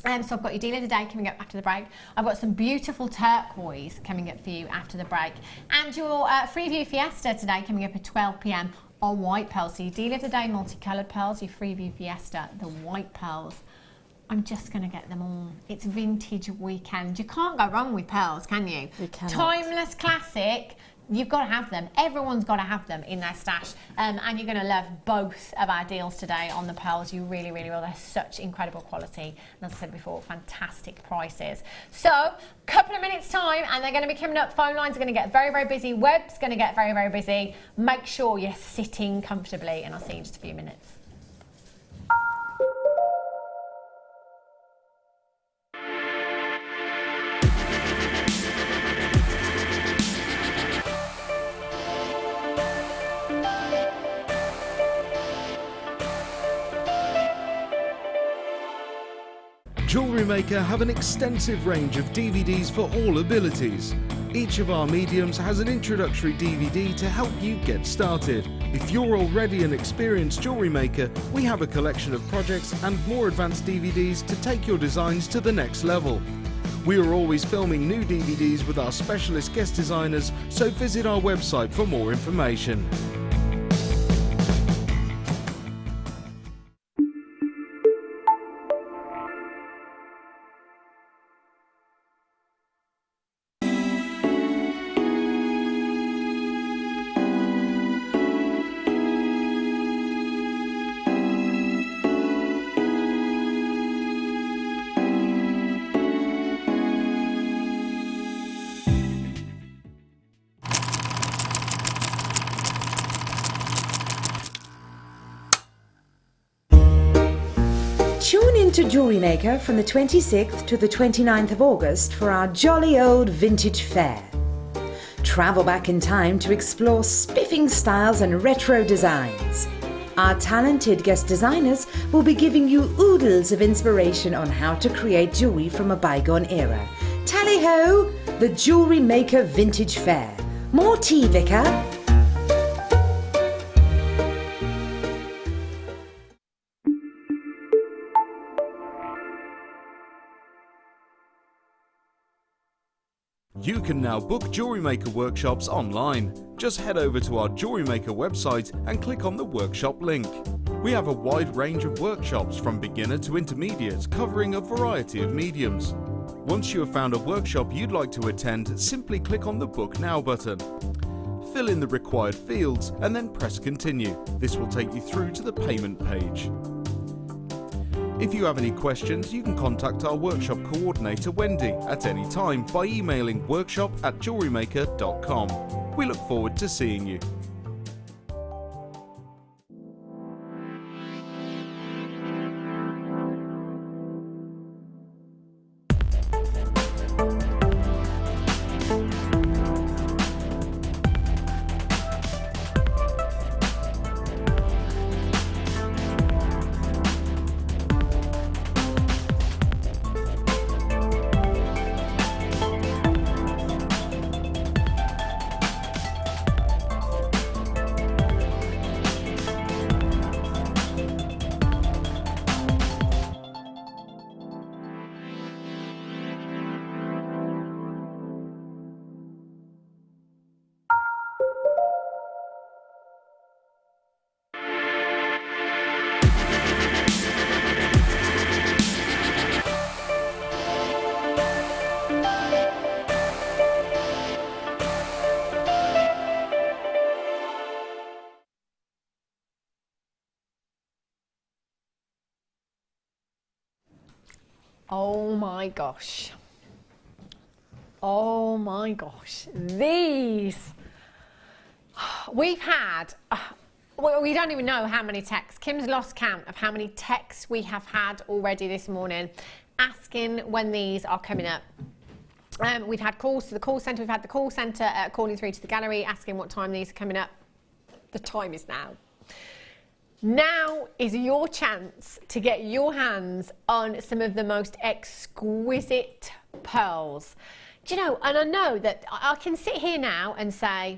So I've got your deal of the day coming up after the break. I've got some beautiful turquoise coming up for you after the break. And your Freeview Fiesta today coming up at 12 p.m. on white pearls. So your deal of the day, multicoloured pearls, your Freeview Fiesta, the white pearls. I'm just going to get them all. It's vintage weekend. You can't go wrong with pearls, can you? You cannot. Timeless classic. You've got to have them. Everyone's got to have them in their stash. And you're going to love both of our deals today on the pearls. You really, really will. They're such incredible quality. And as I said before, fantastic prices. So, couple of minutes time, and they're going to be coming up. Phone lines are going to get very, very busy. Web's going to get very, very busy. Make sure you're sitting comfortably, and I'll see you in just a few minutes.
Jewellery Maker have an extensive range of DVDs for all abilities. Each of our mediums has an introductory DVD to help you get started. If you're already an experienced jewellery maker, we have a collection of projects and more advanced DVDs to take your designs to the next level. We are always filming new DVDs with our specialist guest designers, so visit our website for more information.
to Jewellery Maker from the 26th to the 29th of August for our jolly old vintage fair. Travel back in time to explore spiffing styles and retro designs. Our talented guest designers will be giving you oodles of inspiration on how to create jewellery from a bygone era. Tally-ho! The Jewellery Maker Vintage Fair. More tea, Vicar?
You can now book Jewellery Maker workshops online. Just head over to our Jewellery Maker website and click on the workshop link. We have a wide range of workshops from beginner to intermediate, covering a variety of mediums. Once you have found a workshop you'd like to attend, simply click on the Book Now button. Fill in the required fields and then press Continue. This will take you through to the payment page. If you have any questions, you can contact our workshop coordinator Wendy at any time by emailing workshop@jewellerymaker.com. We look forward to seeing you.
Oh my gosh. Oh my gosh. These. We've had, well, we don't even know how many texts. Kim's lost count of how many texts we have had already this morning asking when these are coming up. We've had calls to the call centre. We've had the call centre calling through to the gallery asking what time these are coming up. The time is now. Now is your chance to get your hands on some of the most exquisite pearls. Do you know, and I know that I can sit here now and say,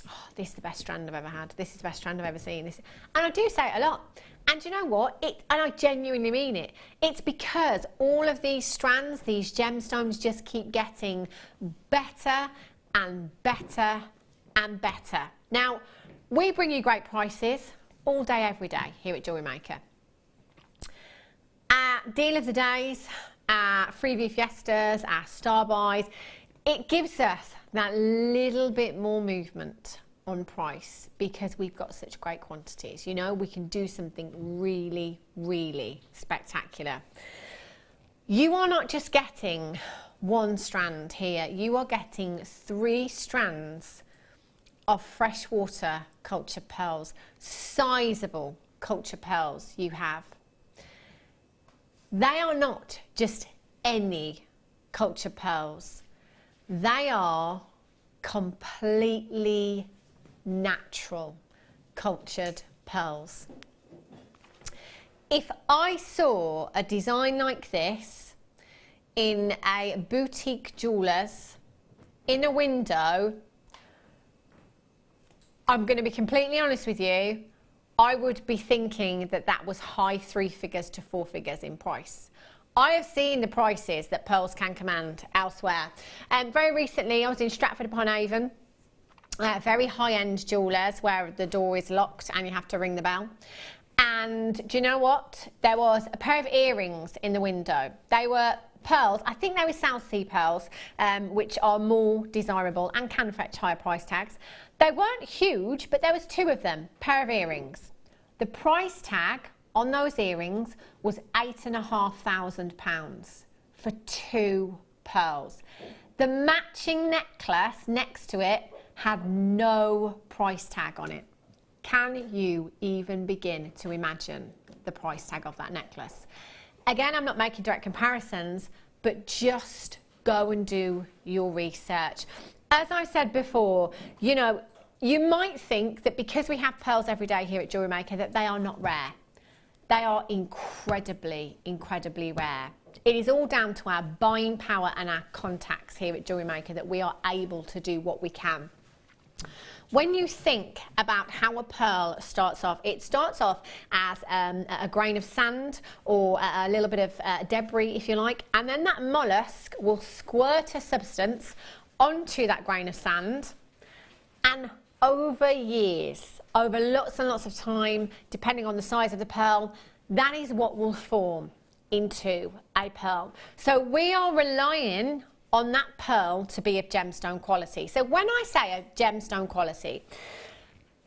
oh, this is the best strand I've ever had. This is the best strand I've ever seen. This, and I do say it a lot. And do you know what? And I genuinely mean it. It's because all of these strands, these gemstones just keep getting better and better and better. Now, we bring you great prices all day, every day here at Jewellery Maker. Deal of the days, freebie fiestas, our star buys, it gives us that little bit more movement on price because we've got such great quantities. You know, we can do something really, really spectacular. You are not just getting one strand here, you are getting 3 strands of freshwater cultured pearls, sizable cultured pearls you have. They are not just any cultured pearls. They are completely natural cultured pearls. If I saw a design like this in a boutique jeweller's in a window, I'm going to be completely honest with you, I would be thinking that that was high 3 figures to 4 figures in price. I have seen the prices that pearls can command elsewhere. Very recently I was in Stratford-upon-Avon, very high-end jewellers where the door is locked and you have to ring the bell. And do you know what? There was a pair of earrings in the window. They were pearls, I think they were South Sea pearls, which are more desirable and can fetch higher price tags. They weren't huge, but there was 2 of them, pair of earrings. The price tag on those earrings was £8,500 for 2 pearls. The matching necklace next to it had no price tag on it. Can you even begin to imagine the price tag of that necklace? Again, I'm not making direct comparisons, but just go and do your research. As I said before, you know, you might think that because we have pearls every day here at Jewellery Maker that they are not rare. They are incredibly, incredibly rare. It is all down to our buying power and our contacts here at Jewellery Maker that we are able to do what we can. When you think about how a pearl starts off, it starts off as a grain of sand or a little bit of debris, if you like, and then that mollusk will squirt a substance onto that grain of sand, and over years, over lots and lots of time, depending on the size of the pearl, that is what will form into a pearl. So we are relying on that pearl to be of gemstone quality. So when I say a gemstone quality,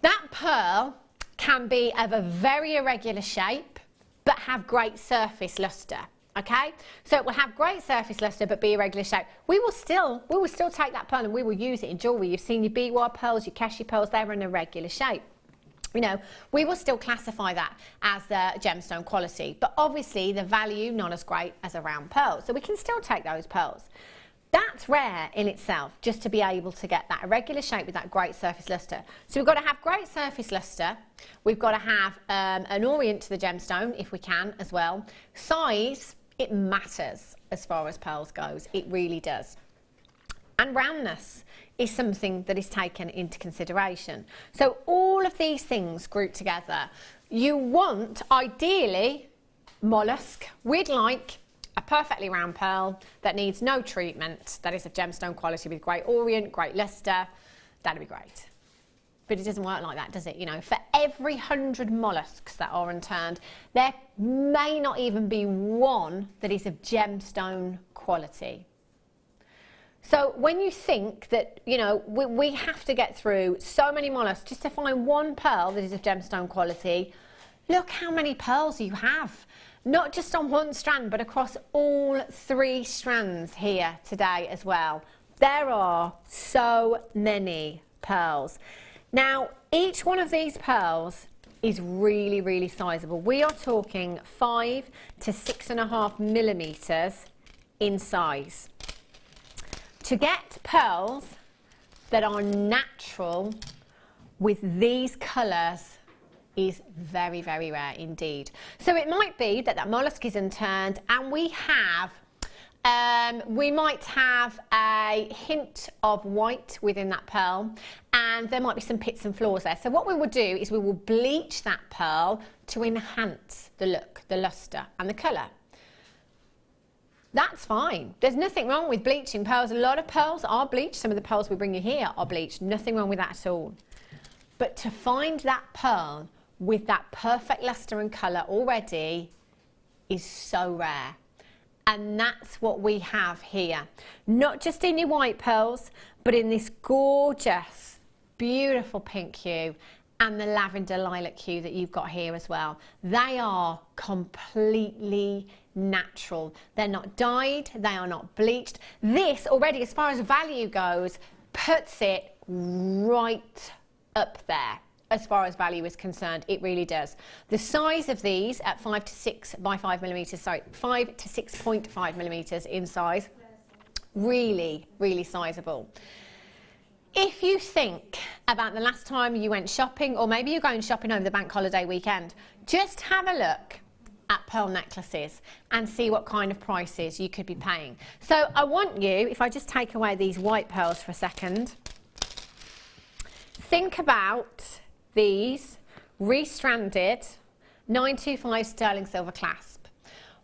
that pearl can be of a very irregular shape but have great surface luster. Okay, so it will have great surface luster but be irregular shape. We will still take that pearl and we will use it in jewellery. You've seen your bead wire pearls, your cashew pearls, they're in a regular shape. You know, we will still classify that as the gemstone quality, but obviously the value not as great as a round pearl. So we can still take those pearls. That's rare in itself, just to be able to get that irregular shape with that great surface luster. So we've got to have great surface luster. We've got to have an orient to the gemstone, if we can, as well. Size, it matters as far as pearls goes. It really does. And roundness is something that is taken into consideration. So all of these things grouped together. You want, ideally, mollusk. We'd like a perfectly round pearl that needs no treatment, that is of gemstone quality with great orient, great luster. That'd be great. But it doesn't work like that, does it? You know, for every 100 mollusks that are unturned, there may not even be one that is of gemstone quality. So when you think that, you know, we have to get through so many mollusks just to find one pearl that is of gemstone quality, look how many pearls you have. Not just on one strand, but across all 3 strands here today as well. There are so many pearls. Now, each one of these pearls is really, really sizable. We are talking 5 to 6.5 millimeters in size. To get pearls that are natural with these colours is very, very rare indeed. So it might be that that mollusk is unturned and we might have a hint of white within that pearl, and there might be some pits and flaws there. So what we will do is we will bleach that pearl to enhance the look, the luster and the colour. That's fine. There's nothing wrong with bleaching pearls. A lot of pearls are bleached. Some of the pearls we bring you here are bleached. Nothing wrong with that at all. But to find that pearl with that perfect luster and colour already is so rare. And that's what we have here. Not just in your white pearls, but in this gorgeous, beautiful pink hue and the lavender lilac hue that you've got here as well. They are completely natural. They're not dyed, they are not bleached. This already, as far as value goes, puts it right up there. As far as value is concerned, it really does. The size of these at 5 to 6 by 5 millimeters, sorry, 5 to 6.5 millimeters in size, really, really sizable. If you think about the last time you went shopping, or maybe you're going shopping over the bank holiday weekend, just have a look at pearl necklaces and see what kind of prices you could be paying. So I want you, if I just take away these white pearls for a second, think about these restranded 925 sterling silver clasp.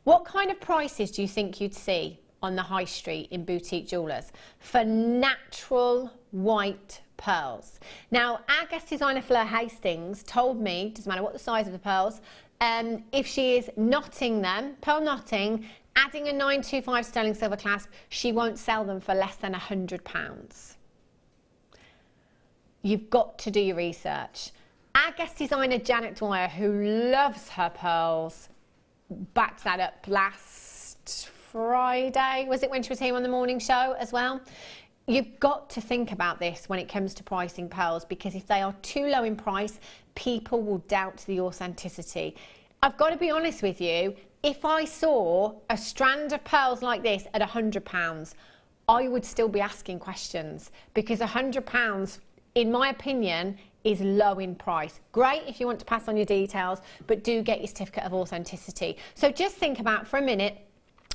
What kind of prices do you think you'd see on the high street in boutique jewellers for natural white pearls? Now, our guest designer Fleur Hastings told me, doesn't matter what the size of the pearls, if she is knotting them, pearl knotting, adding a 925 sterling silver clasp, she won't sell them for less than £100. You've got to do your research. Our guest designer Janet Dwyer, who loves her pearls, backed that up last Friday, was it, when she was here on the morning show as well? You've got to think about this when it comes to pricing pearls, because if they are too low in price, people will doubt the authenticity. I've got to be honest with you, if I saw a strand of pearls like this at £100, I would still be asking questions, because £100, in my opinion, is low in price. Great if you want to pass on your details, but do get your certificate of authenticity. So just think about for a minute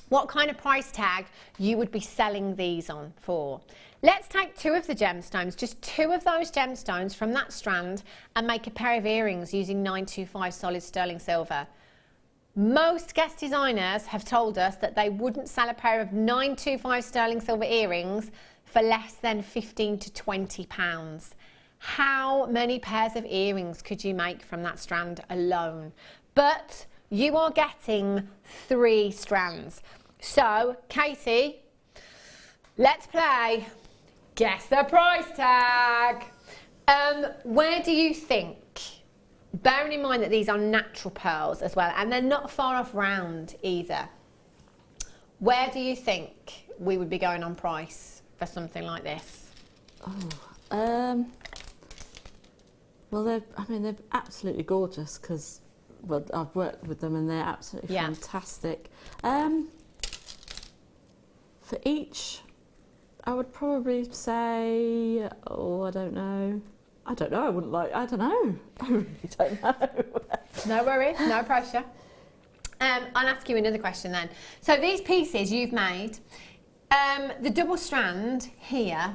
what kind of price tag you would be selling these on for. Let's take 2 of the gemstones, just 2 of those gemstones from that strand, and make a pair of earrings using 925 solid sterling silver. Most guest designers have told us that they wouldn't sell a pair of 925 sterling silver earrings for less than £15 to £20. How many pairs of earrings could you make from that strand alone? But you are getting 3 strands. So, Katie, let's play Guess the Price Tag. Where do you think, bearing in mind that these are natural pearls as well, and they're not far off round either, where do you think we would be going on price for something like this?
Well, they're absolutely gorgeous, because, well, I've worked with them and they're absolutely fantastic. For each, I would probably say, I don't know, I don't know, I really don't know.
No worries, no pressure. I'll ask you another question then. So these pieces you've made, the double strand here,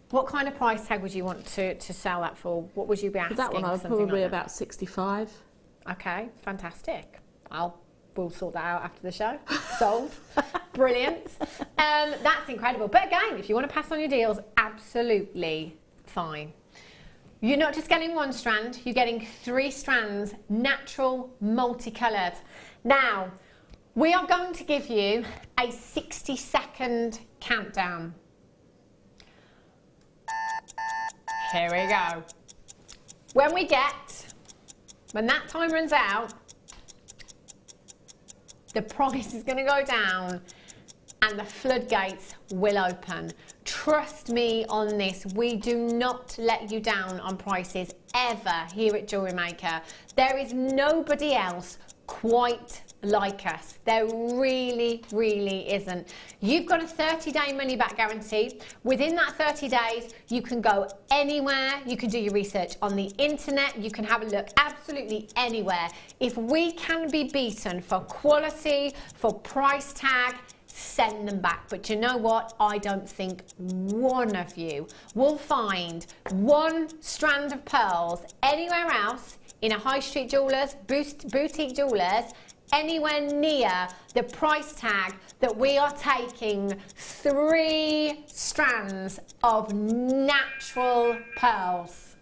what kind of price tag would you want to sell that for? What would you be asking?
That one I was probably about 65.
Okay, fantastic. We'll sort that out after the show. Sold. Brilliant. That's incredible. But again, if you want to pass on your deals, absolutely fine. You're not just getting 1 strand, you're getting 3 strands, natural, multicoloured. Now, we are going to give you a 60-second countdown. Here we go. When that time runs out, the price is going to go down and the floodgates will open. Trust me on this, we do not let you down on prices ever here at Jewellery Maker. There is nobody else quite like us. There really, really isn't. You've got a 30-day money-back guarantee. Within that 30 days, you can go anywhere. You can do your research on the internet. You can have a look absolutely anywhere. If we can be beaten for quality, for price tag, send them back. But you know what? I don't think one of you will find 1 strand of pearls anywhere else in a high street jewellers, boutique jewellers, anywhere near the price tag that we are taking 3 strands of natural pearls.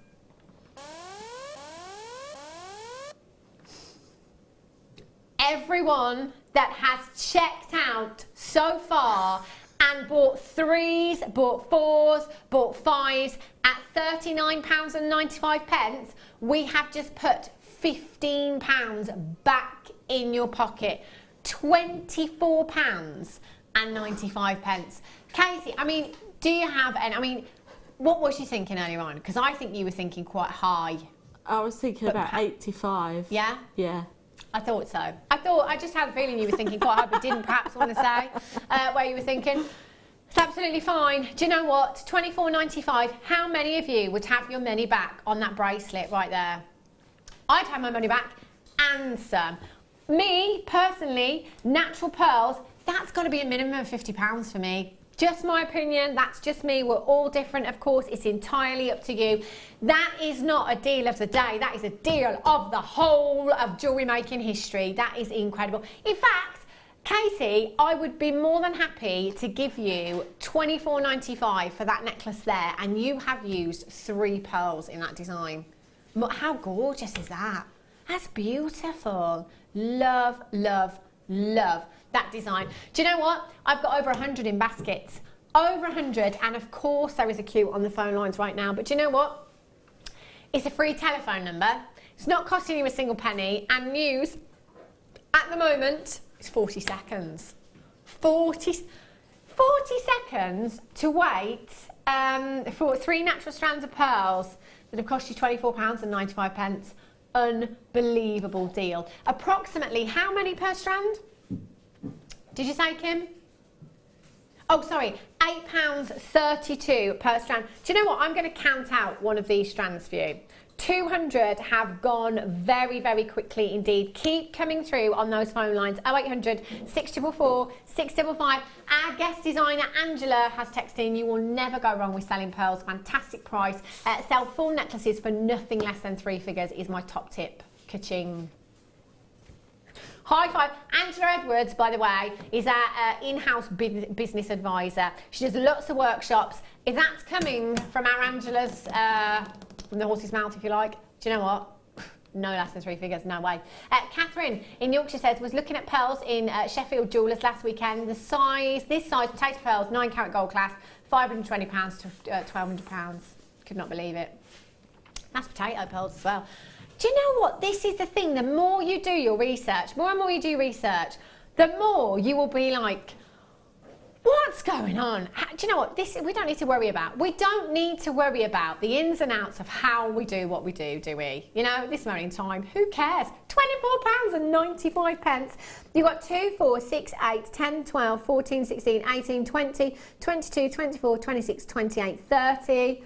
Everyone that has checked out so far and bought 3s, bought 4s, bought 5s at £39.95, we have just put £15 back in your pocket. £24.95. Katie, I mean, do you have any, what was you thinking earlier on? Because I think you were thinking quite high.
I was thinking about 85.
Yeah?
Yeah.
I thought so. I just had a feeling you were thinking quite high, but didn't perhaps want to say where you were thinking. It's absolutely fine. Do you know what? £24.95. How many of you would have your money back on that bracelet right there? I'd have my money back and some. Me, personally, natural pearls, that's got to be a minimum of £50 for me. Just my opinion, that's just me. We're all different, of course. It's entirely up to you. That is not a deal of the day. That is a deal of the whole of jewellery making history. That is incredible. In fact, Katie, I would be more than happy to give you £24.95 for that necklace there, and you have used 3 pearls in that design. How gorgeous is that? That's beautiful. Love, love, love that design. Do you know what? I've got over 100 in baskets. Over 100, and of course there is a queue on the phone lines right now, but do you know what? It's a free telephone number. It's not costing you a single penny, and news at the moment is 40 seconds. 40 seconds to wait for 3 natural strands of pearls that have cost you £24.95. unbelievable deal. Approximately how many per strand? Did you say, Kim? Oh, sorry, £8.32 per strand. Do you know what? I'm going to count out one of these strands for you. 200 have gone very, very quickly indeed. Keep coming through on those phone lines. 0800 644 655. Our guest designer Angela has texted in. You will never go wrong with selling pearls. Fantastic price. Sell full necklaces for nothing less than 3 figures is my top tip. Ka-ching. High five. Angela Edwards, by the way, is our in-house business advisor. She does lots of workshops. If that's coming from our Angela's, from the horse's mouth, if you like, do you know what? No less than 3 figures, no way. Catherine in Yorkshire says, was looking at pearls in Sheffield Jewellers last weekend. This size potato pearls, 9 carat gold class, £520 to £1,200. Could not believe it. That's potato pearls as well. Do you know what? This is the thing. The more you do your research, more and more you do research, the more you will be like, what's going on? Do you know what? This we don't need to worry about. We don't need to worry about the ins and outs of how we do what we do we? You know, this moment in time, who cares? £24.95. You've got 2, 4, 6, 8, 10, 12, 14, 16, 18, 20, 22, 24, 26, 28, 30.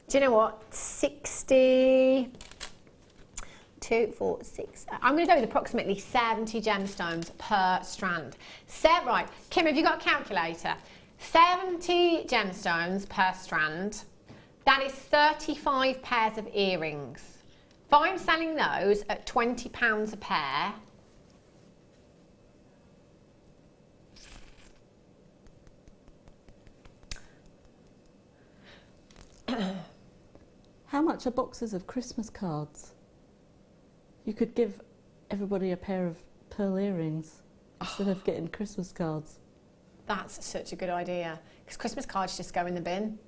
Do you know what? 60... 2, 4, 6. I'm going to go with approximately 70 gemstones per strand. Right, Kim, have you got a calculator? 70 gemstones per strand. That is 35 pairs of earrings. If I'm selling those at £20 a pair,
how much are boxes of Christmas cards? You could give everybody a pair of pearl earrings instead of getting Christmas cards.
That's such a good idea, because Christmas cards just go in the bin.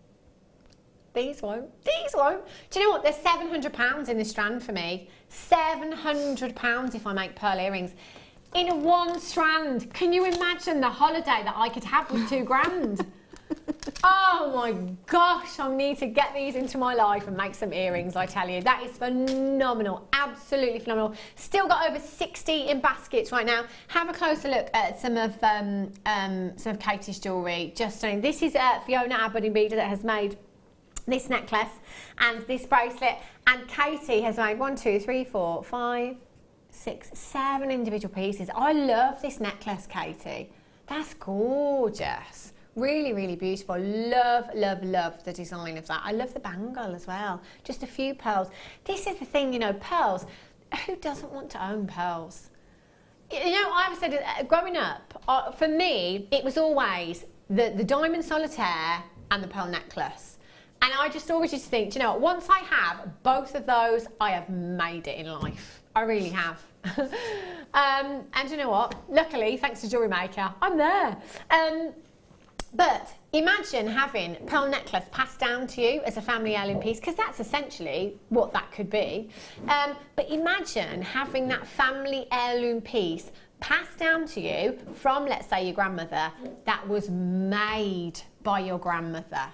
These won't. These won't. Do you know what? There's £700 in this strand for me. £700 if I make pearl earrings. In one strand. Can you imagine the holiday that I could have with £2,000? Oh my gosh, I need to get these into my life and make some earrings, I tell you. That is phenomenal, absolutely phenomenal. Still got over 60 in baskets right now. Have a closer look at some of Katie's jewellery. Just stunning. This is Fiona, our budding beader, that has made this necklace and this bracelet. And Katie has made 1, 2, 3, 4, 5, 6, 7 individual pieces. I love this necklace, Katie. That's gorgeous. Really, really beautiful. Love, love, love the design of that. I love the bangle as well. Just a few pearls. This is the thing, you know, pearls. Who doesn't want to own pearls? You know, I've said growing up, for me, it was always the diamond solitaire and the pearl necklace. And I just always used to think, you know what, once I have both of those, I have made it in life. I really have. And you know what? Luckily, thanks to Jewellery Maker, I'm there. But imagine having a pearl necklace passed down to you as a family heirloom piece, because that's essentially what that could be. But imagine having that family heirloom piece passed down to you from, let's say, your grandmother, that was made by your grandmother.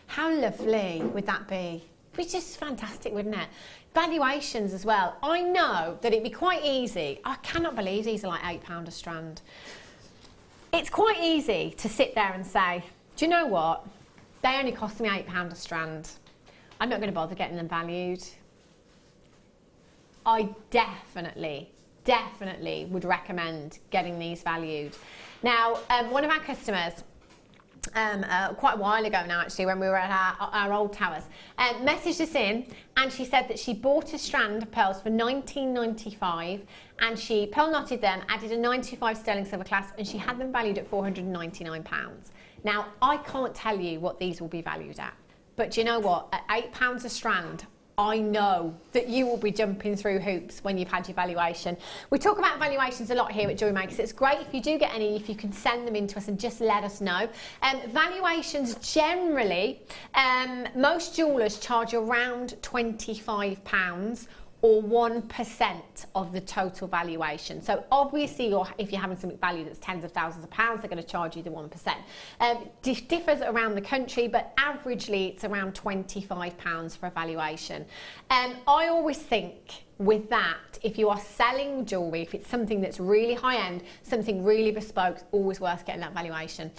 How lovely would that be? It'd be just fantastic, wouldn't it? Valuations as well. I know that it'd be quite easy. I cannot believe these are like £8 a strand. It's quite easy to sit there and say, do you know what? They only cost me £8 a strand. I'm not going to bother getting them valued. I definitely would recommend getting these valued. Now, one of our customers, quite a while ago now actually, when we were at our old towers, messaged us in, and she said that she bought a strand of pearls for £19.95, and she pearl knotted them, added a 925 sterling silver clasp, and she had them valued at £499. Now, I can't tell you what these will be valued at, but do you know what? At £8 a strand, I know that you will be jumping through hoops when you've had your valuation. We talk about valuations a lot here at Jewellery Maker, so it's great if you do get any, if you can send them in to us and just let us know. Valuations generally, most jewellers charge around £25 or 1% of the total valuation. So obviously, if you're having something valued that's tens of thousands of pounds, they're going to charge you the 1%. Differs around the country, but averagely it's around £25 for a valuation. I always think with that, if you are selling jewellery, if it's something that's really high-end, something really bespoke, it's always worth getting that valuation.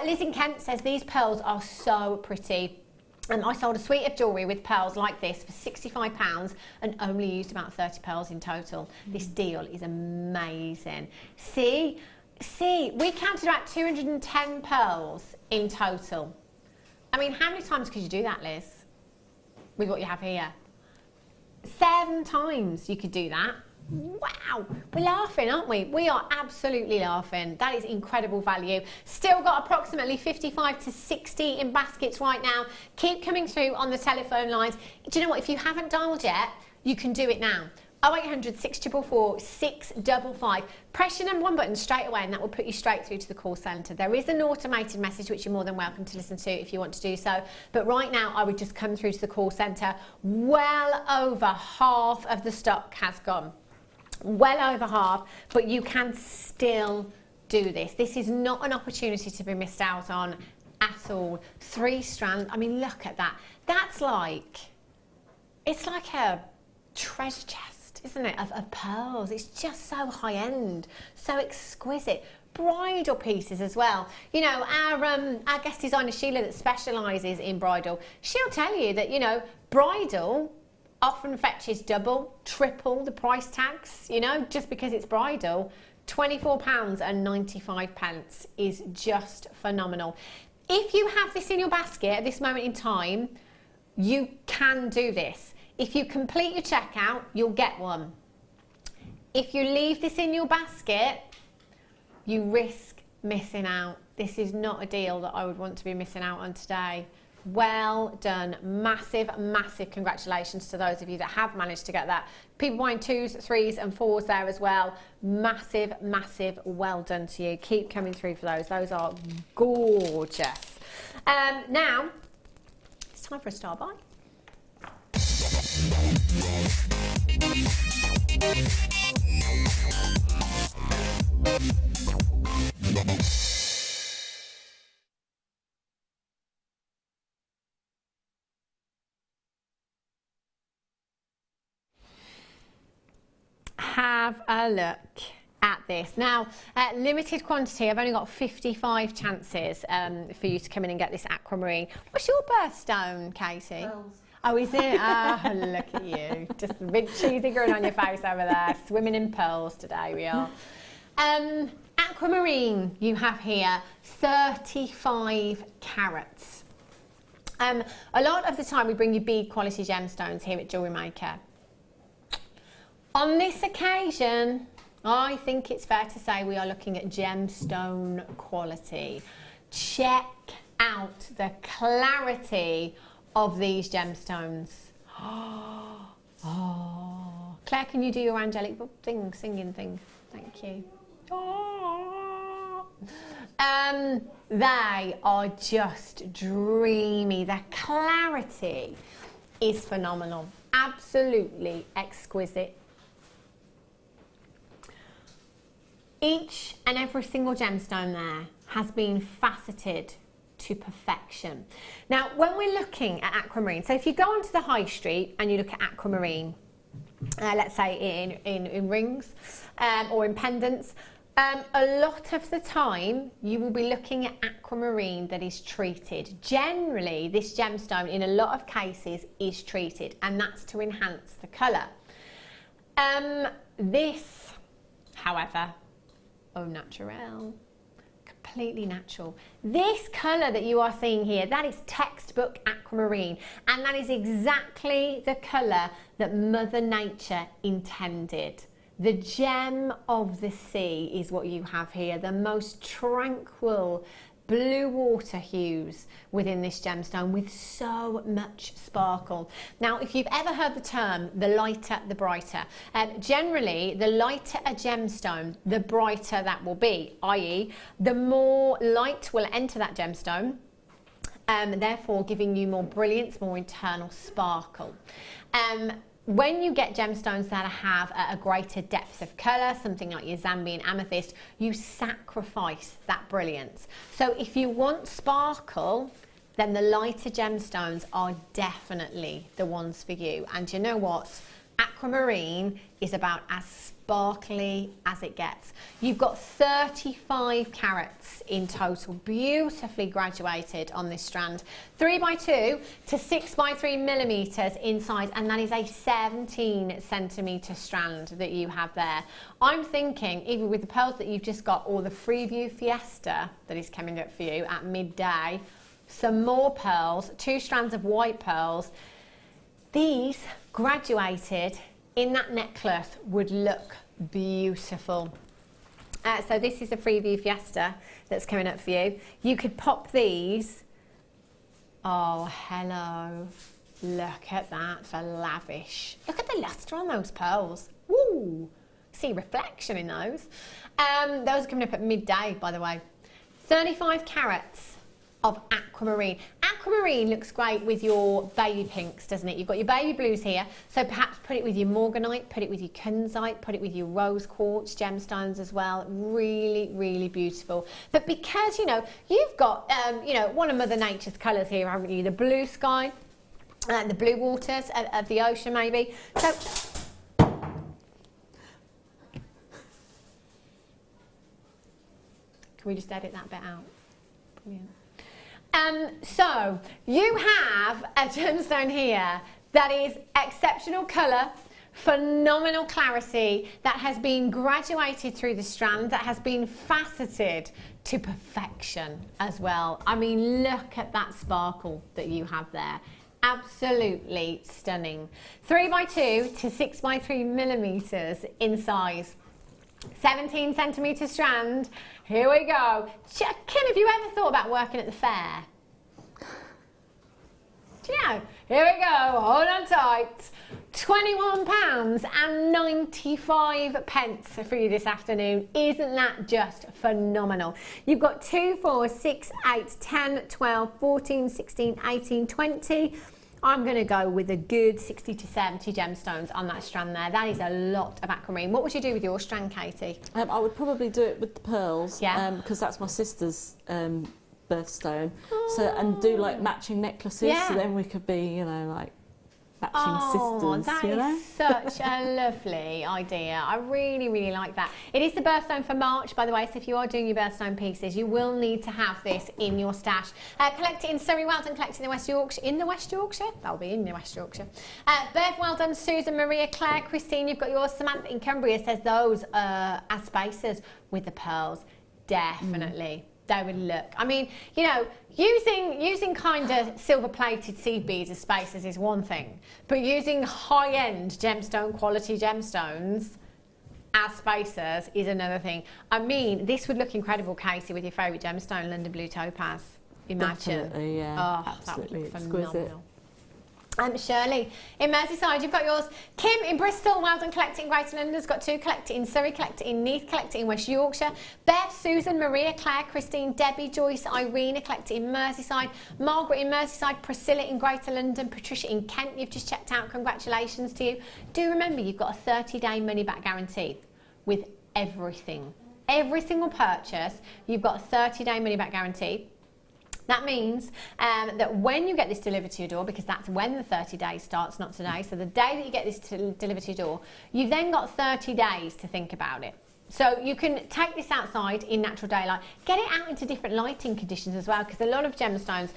Liz in Kent says, these pearls are so pretty. I sold a suite of jewellery with pearls like this for £65 and only used about 30 pearls in total. This deal is amazing. See, we counted about 210 pearls in total. I mean, how many times could you do that, Liz, with what you have here? 7 times you could do that. Wow, we're laughing, aren't we? We are absolutely laughing. That is incredible value. Still got approximately 55 to 60 in baskets right now. Keep coming through on the telephone lines. Do you know what? If you haven't dialed yet, you can do it now. 0800 644 655. Press your number 1 button straight away and that will put you straight through to the call centre. There is an automated message which you're more than welcome to listen to if you want to do so. But right now I would just come through to the call centre. Well over half of the stock has gone. Well over half, but you can still do this. This is not an opportunity to be missed out on at all. 3 strands, I mean, look at that. That's like, it's like a treasure chest, isn't it, of pearls. It's just so high-end, so exquisite. Bridal pieces as well. You know, our guest designer Sheila that specialises in bridal, she'll tell you that, you know, bridal often fetches double, triple the price tags, you know, just because it's bridal. £24.95 is just phenomenal. If you have this in your basket at this moment in time, you can do this. If you complete your checkout, you'll get one. If you leave this in your basket, you risk missing out. This is not a deal that I would want to be missing out on today. Well done. Massive, massive congratulations to those of you that have managed to get that. People buying 2s, 3s and 4s there as well. Massive, massive well done to you. Keep coming through for those. Those are gorgeous. Now, it's time for a star buy. Have a look at this. Now, limited quantity. I've only got 55 chances for you to come in and get this aquamarine. What's your birthstone, Katie?
Pearls.
Oh, is it? Ah, look at you. Just a big cheesy grin on your face over there. Swimming in pearls today we are. Aquamarine you have here, 35 carats. A lot of the time we bring you bead quality gemstones here at Jewellery Maker. On this occasion, I think it's fair to say we are looking at gemstone quality. Check out the clarity of these gemstones. Oh. Claire, can you do your angelic thing, singing thing? Thank you. Oh. They are just dreamy. The clarity is phenomenal. Absolutely exquisite. Each and every single gemstone there has been faceted to perfection. Now, when we're looking at aquamarine, so if you go onto the high street and you look at aquamarine, let's say in rings or in pendants, a lot of the time you will be looking at aquamarine that is treated. Generally, this gemstone in a lot of cases is treated, and that's to enhance the colour. This, however, au naturel, completely natural. This colour that you are seeing here, that is textbook aquamarine, and that is exactly the colour that Mother Nature intended. The gem of the sea is what you have here, the most tranquil blue water hues within this gemstone with so much sparkle. Now, if you've ever heard the term, the lighter, the brighter, generally the lighter a gemstone, the brighter that will be, i.e. the more light will enter that gemstone, therefore giving you more brilliance, more internal sparkle. When you get gemstones that have a greater depth of colour, something like your Zambian amethyst, you sacrifice that brilliance. So if you want sparkle, then the lighter gemstones are definitely the ones for you. And you know what? Aquamarine is about as sparkly as it gets. You've got 35 carats in total, beautifully graduated on this strand. 3x2 to 6x3 millimeters in size, and that is a 17 centimeter strand that you have there. I'm thinking, even with the pearls that you've just got, or the Freeview Fiesta that is coming up for you at midday, some more pearls, 2 strands of white pearls. These graduated in that necklace would look beautiful. So this is a Freeview Fiesta that's coming up for you. You could pop these. Oh, hello. Look at that for lavish. Look at the lustre on those pearls. Woo! See reflection in those. Those are coming up at midday, by the way. 35 carats of aquamarine. Aquamarine looks great with your baby pinks, doesn't it? You've got your baby blues here, so perhaps put it with your morganite, put it with your kunzite, put it with your rose quartz gemstones as well. Really, really beautiful. But because, you know, you've got, you know, one of Mother Nature's colours here, haven't you? The blue sky, the blue waters of the ocean, maybe. So, can we just edit that bit out? Brilliant. So you have a gemstone here that is exceptional colour, phenomenal clarity, that has been graduated through the strand, that has been faceted to perfection as well. I mean, look at that sparkle that you have there. Absolutely stunning. 3x2 to 6x3 millimeters in size. 17 centimetre strand. Here we go. Kim, have you ever thought about working at the fair? Do you know? Here we go. Hold on tight. £21.95 for you this afternoon. Isn't that just phenomenal? You've got 2, 4, 6, 8, 10, 12, 14, 16, 18, 20. I'm going to go with a good 60 to 70 gemstones on that strand there. That is a lot of aquamarine. What would you do with your strand, Katie?
I would probably do it with the pearls,
yeah,
because that's my sister's birthstone. So, and do like matching necklaces,
yeah,
so then we could be, you know, like matching sisters.
That
you know?
is such a lovely idea. I really, really like that. It is the birthstone for March, by the way, so if you are doing your birthstone pieces, you will need to have this in your stash. Collect it in Surrey, well done. Collect it in the West Yorkshire. In the West Yorkshire? That'll be in the West Yorkshire. Bev, well done. Susan, Maria, Claire, Christine, you've got yours. Samantha in Cumbria says those as spacers with the pearls. Definitely. They would look. I mean, you know, using kind of silver-plated seed beads as spacers is one thing, but using high-end gemstone quality gemstones as spacers is another thing. I mean, this would look incredible, Casey, with your favourite gemstone, London Blue Topaz. Imagine.
Definitely, yeah.
Oh,
absolutely.
That would look phenomenal.
Exquisite.
Shirley in Merseyside, you've got yours. Kim in Bristol, well done. Collect it in Greater London's got 2. Collect it in Surrey, collect it in Neath, collect it in West Yorkshire. Beth, Susan, Maria, Claire, Christine, Debbie, Joyce, Irene, collect it in Merseyside. Margaret in Merseyside, Priscilla in Greater London, Patricia in Kent, you've just checked out. Congratulations to you. Do remember you've got a 30-day money-back guarantee with everything. Every single purchase, you've got a 30-day money-back guarantee. That means that when you get this delivered to your door, because that's when the 30 days starts, not today, so the day that you get this delivered to your door, you've then got 30 days to think about it. So you can take this outside in natural daylight, get it out into different lighting conditions as well, because a lot of gemstones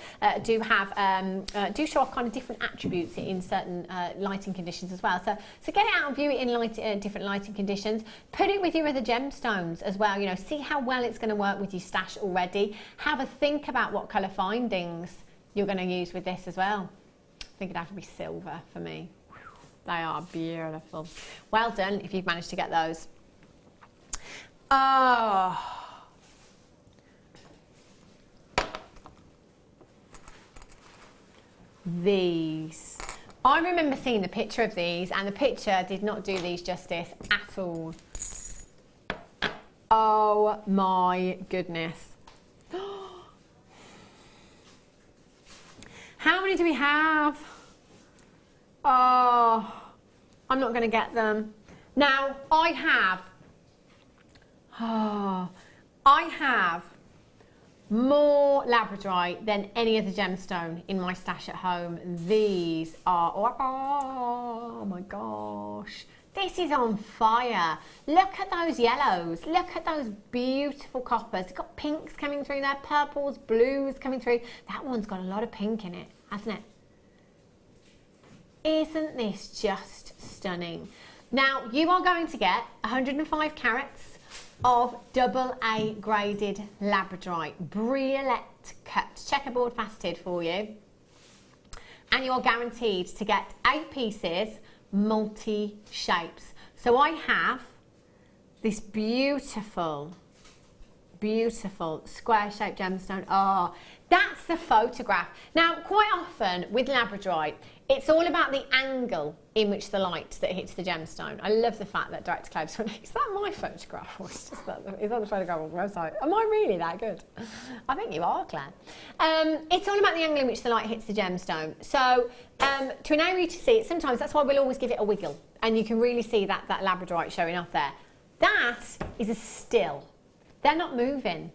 do show off kind of different attributes in certain lighting conditions as well. So get it out and view it in different lighting conditions. Put it with your other gemstones as well. You know, see how well it's going to work with your stash already. Have a think about what colour findings you're going to use with this as well. I think it'd have to be silver for me. They are beautiful. Well done if you've managed to get those. Oh, these. I remember seeing the picture of these, and the picture did not do these justice at all. Oh my goodness. How many do we have? Oh, I'm not going to get them. Now, I have more labradorite than any other gemstone in my stash at home. These are, oh my gosh, this is on fire. Look at those yellows, look at those beautiful coppers. It's got pinks coming through there, purples, blues coming through. That one's got a lot of pink in it, hasn't it? Isn't this just stunning? Now, you are going to get 105 carats of AA graded labradorite, briolette cut, checkerboard faceted for you. And you are guaranteed to get 8 pieces, multi-shapes. So I have this beautiful square-shaped gemstone. Oh, that's the photograph. Now, quite often with labradorite, it's all about the angle in which the light that hits the gemstone. I love the fact that Direct to Cloud just went, is that my photograph? Or is that the photograph on the website? Am I really that good? I think you are, Claire. It's all about the angle in which the light hits the gemstone. So to enable you to see it, sometimes that's why we'll always give it a wiggle. And you can really see that labradorite showing off there. That is a still. They're not moving.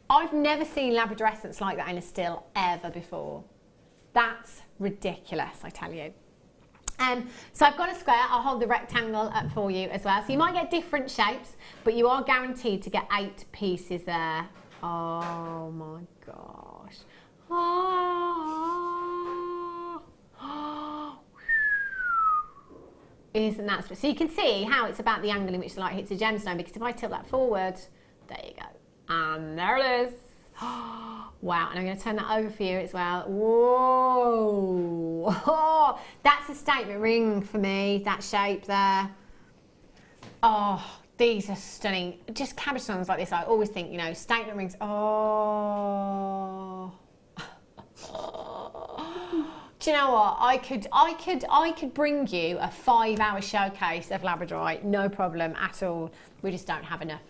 I've never seen labradorescence like that in a still ever before. That's ridiculous, I tell you. So I've got a square. I'll hold the rectangle up for you as well. So you might get different shapes, but you are guaranteed to get 8 pieces there. Oh my gosh. Oh. Isn't that so? You can see how it's about the angle in which the light hits the gemstone, because if I tilt that forward, there you go. And there it is. Wow, and I'm going to turn that over for you as well. Whoa! Oh, that's a statement ring for me, that shape there. Oh, these are stunning. Just cabbage stones like this, I always think, you know, statement rings. Oh. Do you know what? I could bring you a 5-hour showcase of labradorite, no problem at all. We just don't have enough.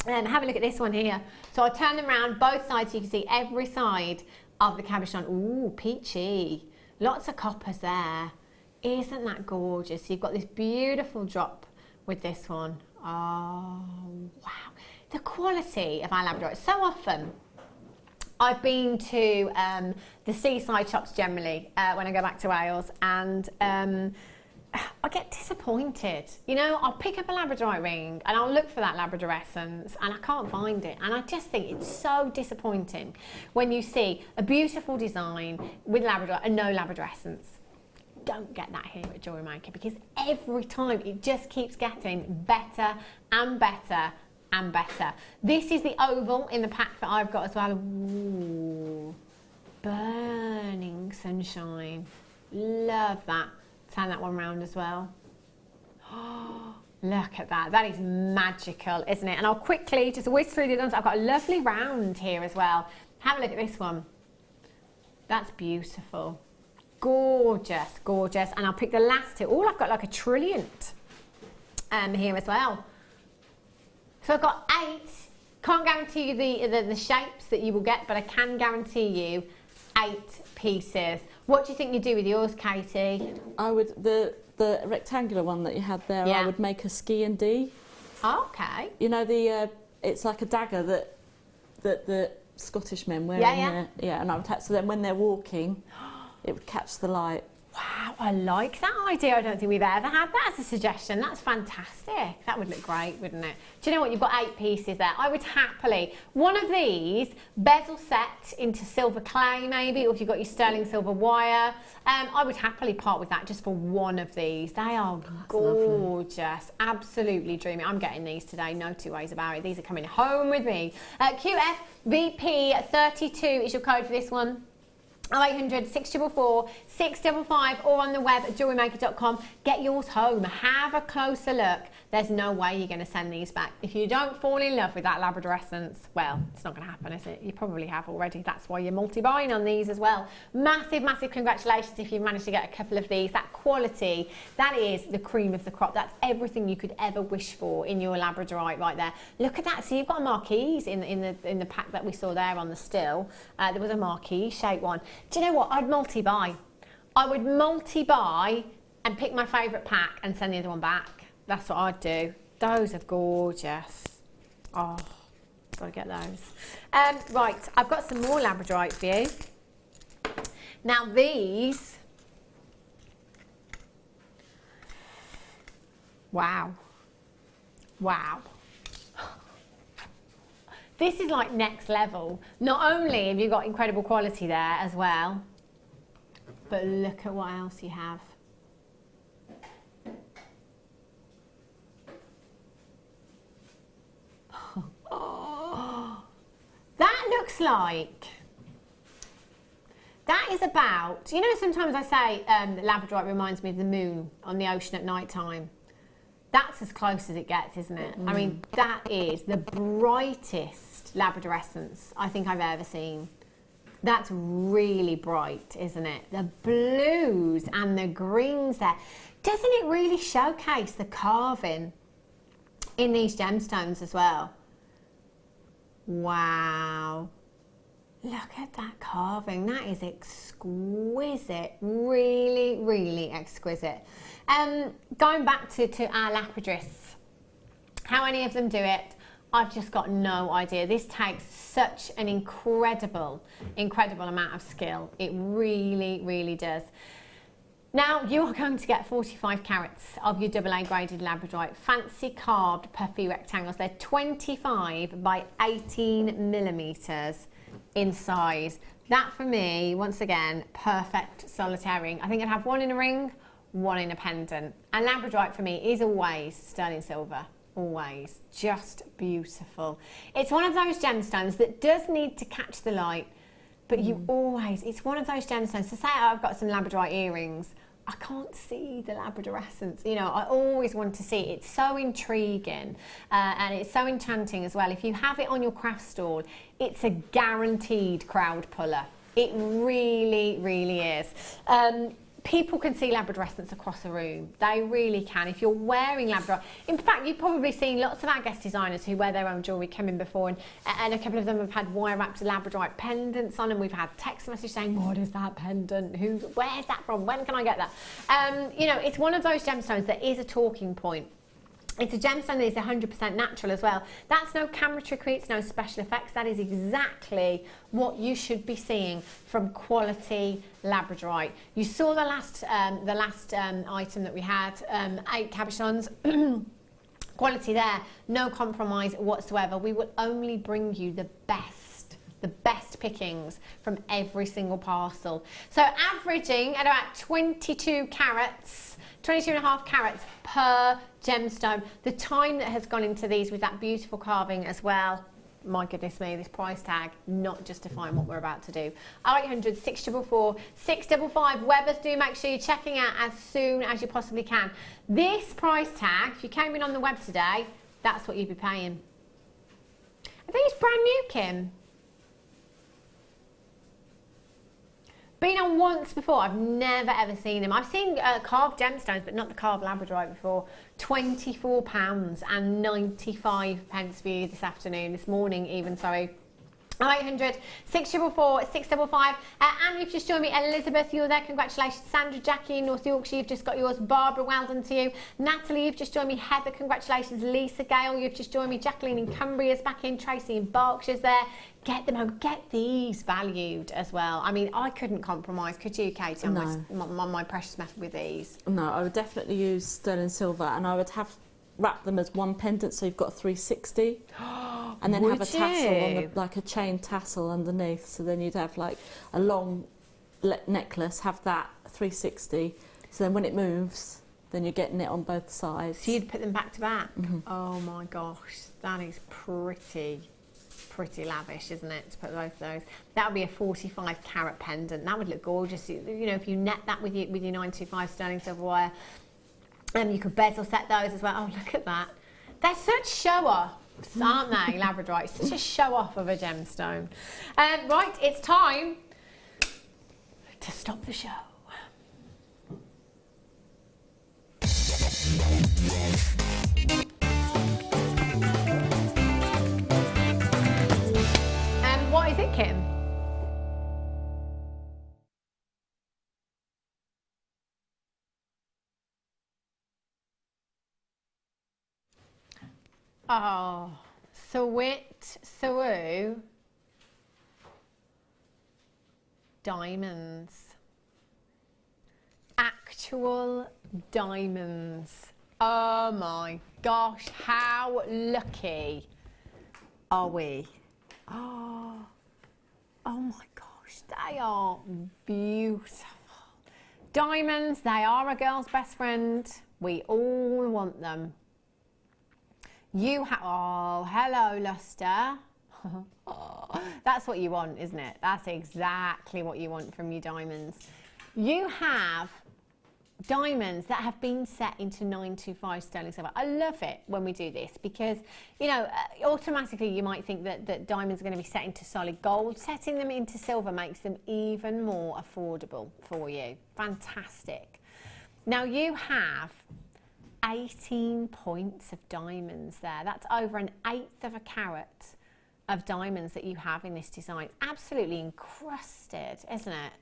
Have a look at this one here. So I'll turn them around both sides so you can see every side of the cabbage stone. Ooh, peachy. Lots of coppers there. Isn't that gorgeous? So you've got this beautiful drop with this one. Oh, wow. The quality of our labradorite. So often, I've been to the seaside shops generally when I go back to Wales, and I get disappointed. You know, I'll pick up a labradorite ring and I'll look for that labradorescence and I can't find it. And I just think it's so disappointing when you see a beautiful design with labradorite and no labradorescence. Don't get that here at Jewellery Maker, because every time it just keeps getting better and better and better. This is the oval in the pack that I've got as well. Ooh, burning sunshine. Love that. Turn that one round as well. Oh, look at that. That is magical, isn't it? And I'll quickly just whiz through the others. I've got a lovely round here as well. Have a look at this one. That's beautiful. Gorgeous, gorgeous. And I'll pick the last two. Oh, I've got like a trilliant here as well. So I've got 8. Can't guarantee you the shapes that you will get, but I can guarantee you 8 pieces. What do you think you do with yours, Katie?
I would, the rectangular one that you had there, yeah. I would make a ski and D.
Okay.
You know, it's like a dagger that the Scottish men wear.
Yeah.
And I would so then when they're walking, it would catch the light.
Wow, I like that idea. I don't think we've ever had that as a suggestion. That's fantastic. That would look great, wouldn't it? Do you know what? You've got 8 pieces there. I would happily, one of these, bezel set into silver clay maybe, or if you've got your sterling silver wire, I would happily part with that just for one of these. They are gorgeous. Lovely. Absolutely dreamy. I'm getting these today, no two ways about it. These are coming home with me. QFVP32 is your code for this one. 0800 644 655 or on the web at jewellerymaker.com. Get yours home. Have a closer look. There's no way you're going to send these back. If you don't fall in love with that labradorescence, well, it's not going to happen, is it? You probably have already. That's why you're multi-buying on these as well. Massive, massive congratulations if you've managed to get a couple of these. That quality, that is the cream of the crop. That's everything you could ever wish for in your labradorite right there. Look at that. So you've got a marquise in the pack that we saw there on the still. There was a marquise shaped one. Do you know what? I'd multi-buy. I would multi-buy and pick my favourite pack and send the other one back. That's what I'd do. Those are gorgeous. Oh, Gotta get those. Right, I've got some more labradorite for you. Now these, wow. This is like next level. Not only have you got incredible quality there as well, but look at what else you have. Oh, that looks like, that is about, you know, sometimes I say labradorite reminds me of the moon on the ocean at night time. That's as close as it gets, isn't it? I mean, that is the brightest labradorescence I think I've ever seen. That's really bright, isn't it? The blues and the greens there. Doesn't it really showcase the carving in these gemstones as well? Wow. Look at that carving. That is exquisite. Really, really exquisite. Going back to our lapidarists, how many of them do it? I've just got no idea. This takes such an incredible amount of skill. It really, really does. Now you are going to get 45 carats of your AA graded labradorite, fancy carved puffy rectangles. They're 25 by 18 millimeters in size. That for me, once again, perfect solitaire ring. I think I'd have one in a ring, one in a pendant. And labradorite for me is always sterling silver. Always. Just beautiful. It's one of those gemstones that does need to catch the light, but you always, it's one of those gemstones. So say I've got some labradorite earrings, I can't see the labradorescence. You know, I always want to see it. It's so intriguing and it's so enchanting as well. If you have it on your craft stall, it's a guaranteed crowd puller. It really, really is. People can see labradorescence across a room. They really can. If you're wearing labradorite, in fact, you've probably seen lots of our guest designers who wear their own jewellery come in before, and a couple of them have had wire-wrapped labradorite pendants on, and we've had text message saying, what is that pendant? Where's that from? When can I get that? You know, it's one of those gemstones that is a talking point. It's a gemstone that is 100% natural as well. That's no camera trickery, it's no special effects. That is exactly what you should be seeing from quality labradorite. You saw the last item that we had, 8 cabochons. Quality there, no compromise whatsoever. We will only bring you the best pickings from every single parcel. So averaging at about 22 carats, 22.5 carats per gemstone. The time that has gone into these with that beautiful carving as well, my goodness me, this price tag not justifying what we're about to do. 0800 644 655. Webbers, do make sure you're checking out as soon as you possibly can. This price tag, if you came in on the web today, that's what you'd be paying. Are these brand new, Kim? Been on once before. I've never ever seen them. I've seen carved gemstones, but not the carved labradorite before. £24 and 95 pence for you this afternoon, this morning even, sorry. 0800 644 655. Anne, you've just joined me. Elizabeth, you're there. Congratulations. Sandra, Jackie in North Yorkshire, you've just got yours. Barbara, well done to you. Natalie, you've just joined me. Heather, congratulations. Lisa Gale, you've just joined me. Jacqueline in Cumbria's back in. Tracy in Berkshire's there. Get them home. Get these valued as well. I mean, I couldn't compromise, could you, Katie, on my precious metal with these? No, I would definitely use sterling silver, and I would wrap them as one pendant, so you've got a 360. And then have a tassel on like a chain tassel underneath, so then you'd have like a long necklace, have that 360, so then when it moves, then you're getting it on both sides. So you'd put them back to back? Oh my gosh, that is pretty lavish, isn't it, to put both of those? That would be a 45 carat pendant. That would look gorgeous. You know, if you net that with your 925 sterling silver wire, you could bezel set those as well. Oh, look at that. They're such show-offs, aren't they, labradorite? Such a show-off of a gemstone. Right, it's time to stop the show. What is it, Kim? Oh, through diamonds. Actual diamonds. Oh my gosh, how lucky are we? Oh my gosh, they are beautiful. Diamonds, they are a girl's best friend. We all want them. You have, oh, hello, luster. That's what you want, isn't it? That's exactly what you want from your diamonds. You have diamonds that have been set into 925 sterling silver. I love it when we do this because, you know, automatically you might think that diamonds are going to be set into solid gold. Setting them into silver makes them even more affordable for you. Fantastic. Now you have 18 points of diamonds there. That's over 1/8 of a carat of diamonds that you have in this design. Absolutely encrusted, isn't it?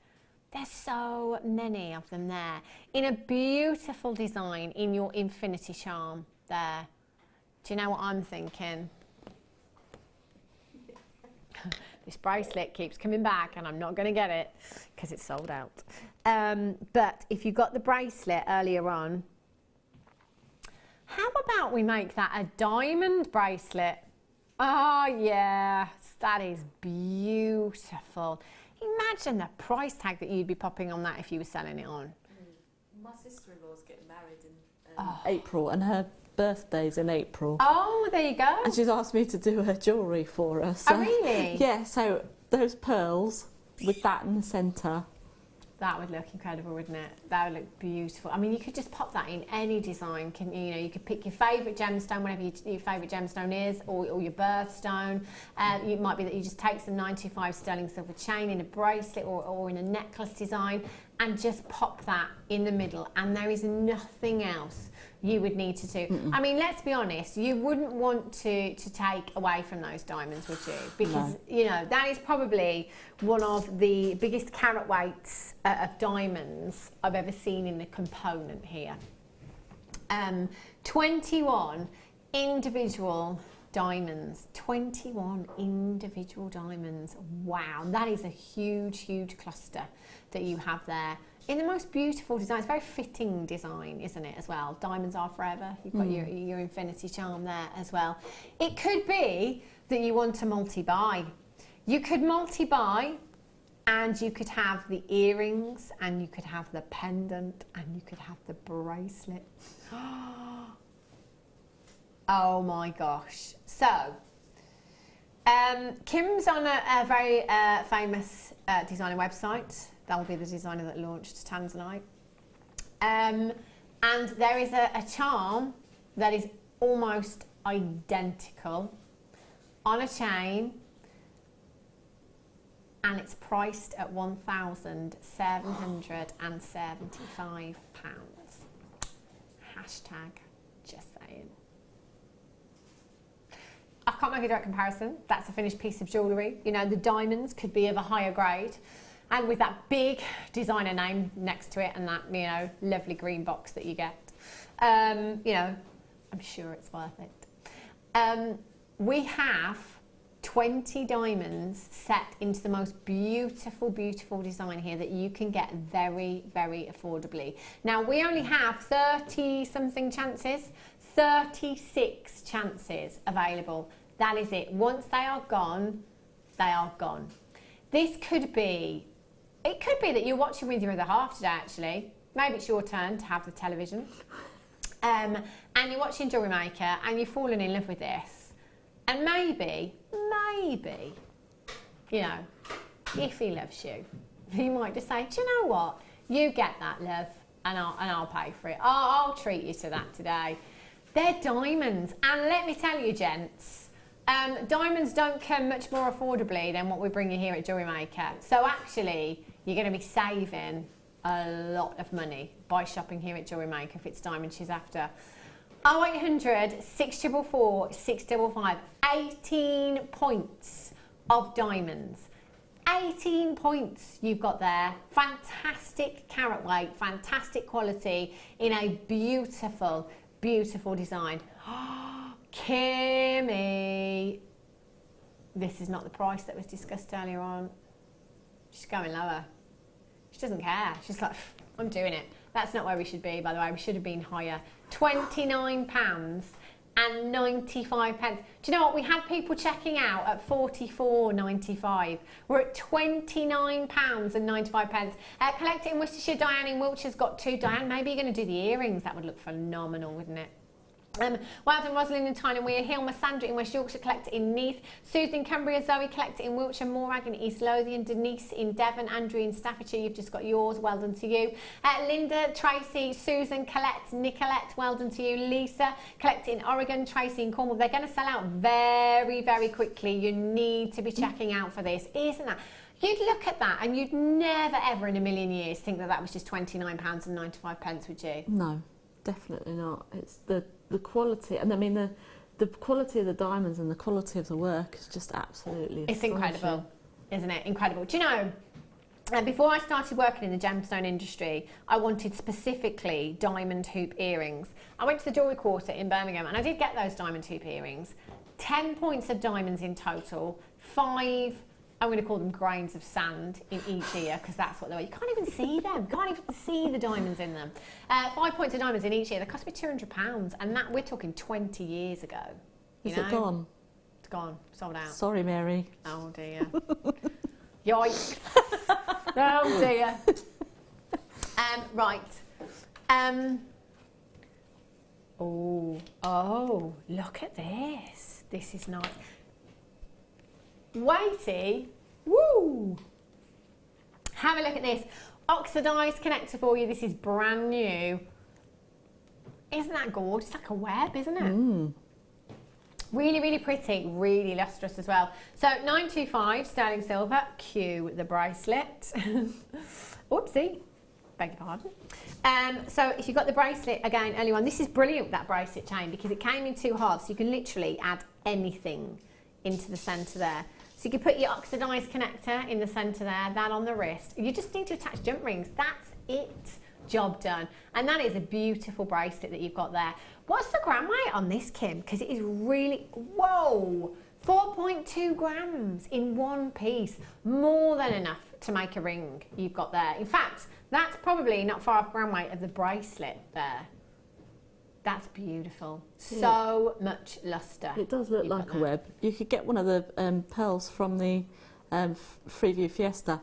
There's so many of them there in a beautiful design in your infinity charm there. Do you know what I'm thinking? This bracelet keeps coming back and I'm not going to get it because it's sold out. But if you got the bracelet earlier on, how about we make that a diamond bracelet? Oh yes, that is beautiful. Imagine the price tag that you'd be popping on that if you were selling it on.
My sister-in-law's getting married in April and her birthday's in April.
Oh, there you go.
And she's asked me to do her jewellery for her. So,
oh, really?
Yeah, so those pearls with that in the centre.
That would look incredible, wouldn't it? That would look beautiful. I mean, you could just pop that in any design. You know, you could pick your favourite gemstone, whatever your favourite gemstone is, or your birthstone. It might be that you just take some 925 sterling silver chain in a bracelet or in a necklace design and just pop that in the middle. And there is nothing else you would need to do. I mean, let's be honest, you wouldn't want to take away from those diamonds, would you? Because, you know, that is probably one of the biggest carat weights of diamonds I've ever seen in a component here. 21 individual diamonds. 21 individual diamonds. Wow, that is a huge, huge cluster that you have there. In the most beautiful design. It's a very fitting design, isn't it, as well? Diamonds are forever. You've got your infinity charm there as well. It could be that you want to multi-buy. You could multi-buy and you could have the earrings and you could have the pendant and you could have the bracelet. Oh my gosh. So, Kim's on a very famous designer website. That will be the designer that launched Tanzanite. And there is a charm that is almost identical on a chain, and it's priced at £1,775. Hashtag just saying. I can't make a direct comparison. That's a finished piece of jewellery. You know, the diamonds could be of a higher grade. And with that big designer name next to it and that, you know, lovely green box that you get, you know, I'm sure it's worth it. We have 20 diamonds set into the most beautiful, beautiful design here that you can get very, very affordably. Now, we only have 30-something chances, 36 chances available. That is it. Once they are gone, they are gone. This could be, it could be that you're watching with your other half today, actually. Maybe it's your turn to have the television. And you're watching Jewellery Maker and you've fallen in love with this. And maybe, you know, if he loves you, he might just say, do you know what? You get that, love, and I'll pay for it. I'll treat you to that today. They're diamonds. And let me tell you, gents, diamonds don't come much more affordably than what we bring you here at Jewellery Maker. So actually, you're going to be saving a lot of money by shopping here at Jewellery Maker if it's diamonds she's after. 0800 644 655. 18 points of diamonds. 18 points you've got there. Fantastic carat weight, fantastic quality in a beautiful, beautiful design. Kimmy. This is not the price that was discussed earlier on. She's going lower. She doesn't care. She's like, I'm doing it. That's not where we should be, by the way. We should have been higher. £29.95. Do you know what? We had people checking out at £44.95. We're at £29.95. Collect it in Worcestershire. Diane in Wiltshire's got 2. Diane, maybe you're going to do the earrings. That would look phenomenal, wouldn't it? Well done, Rosalind in Tyne and Weir, Hilma, Sandra in West Yorkshire, collect it in Neath, Susan in Cumbria, Zoe, collect it in Wiltshire, Morag in East Lothian, Denise in Devon, Andrew in Staffordshire, you've just got yours, well done to you. Linda, Tracy, Susan, Colette, Nicolette, well done to you. Lisa, collect it in Oregon, Tracy in Cornwall. They're going to sell out very, very quickly. You need to be checking out for this, isn't that? You'd look at that and you'd never, ever in a million years think that that was just £29.95, would you?
No, definitely not. It's the quality, and I mean the quality of the diamonds and the quality of the work is just absolutely
It's incredible, isn't it? Incredible. Do you know, before I started working in the gemstone industry, I wanted specifically diamond hoop earrings. I went to the Jewellery Quarter in Birmingham and I did get those diamond hoop earrings. 10 points of diamonds in total, 5, I'm going to call them grains of sand in each ear, because that's what they are. You can't even see them. Can't even see the diamonds in them. 5 points of diamonds in each ear. They cost me £200, and that we're talking 20 years ago.
Is it gone?
It's gone. Sold out.
Sorry, Mary.
Oh dear. Yikes. Oh dear. Right. Oh, look at this. This is nice. Weighty, woo! Have a look at this. Oxidised connector for you. This is brand new. Isn't that gorgeous? It's like a web, isn't it? Really, really pretty. Really lustrous as well. So £925 sterling silver. Cue the bracelet. Oopsie. Beg your pardon. So if you've got the bracelet again earlier on, this is brilliant, that bracelet chain, because it came in 2 halves. So you can literally add anything into the centre there. So you can put your oxidised connector in the centre there, that on the wrist. You just need to attach jump rings. That's it. Job done. And that is a beautiful bracelet that you've got there. What's the gram weight on this, Kim? Because it is really, whoa, 4.2 grams in one piece. More than enough to make a ring you've got there. In fact, that's probably not far off gram weight of the bracelet there. That's beautiful. So much lustre.
It does look like a web. You could get one of the pearls from the Freeview Fiesta,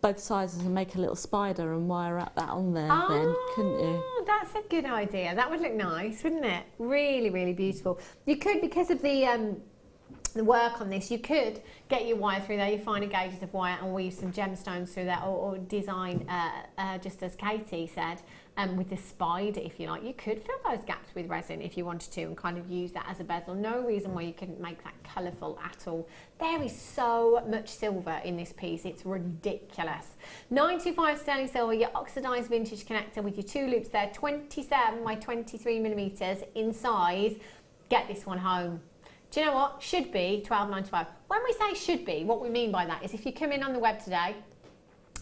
both sizes, and make a little spider and wire up that on there then, couldn't you?
That's a good idea. That would look nice, wouldn't it? Really, really beautiful. You could, because of the work on this, you could get your wire through there, your finer gauges of wire, and weave some gemstones through there, or design, just as Katie said, with the spider, if you like. You could fill those gaps with resin if you wanted to, and kind of use that as a bezel. No reason why you couldn't make that colourful at all. There is so much silver in this piece, it's ridiculous. 925 sterling silver, your oxidised vintage connector with your 2 loops there, 27 by 23 millimetres in size. Get this one home. Do you know what? Should be £12.95. When we say should be, what we mean by that is if you come in on the web today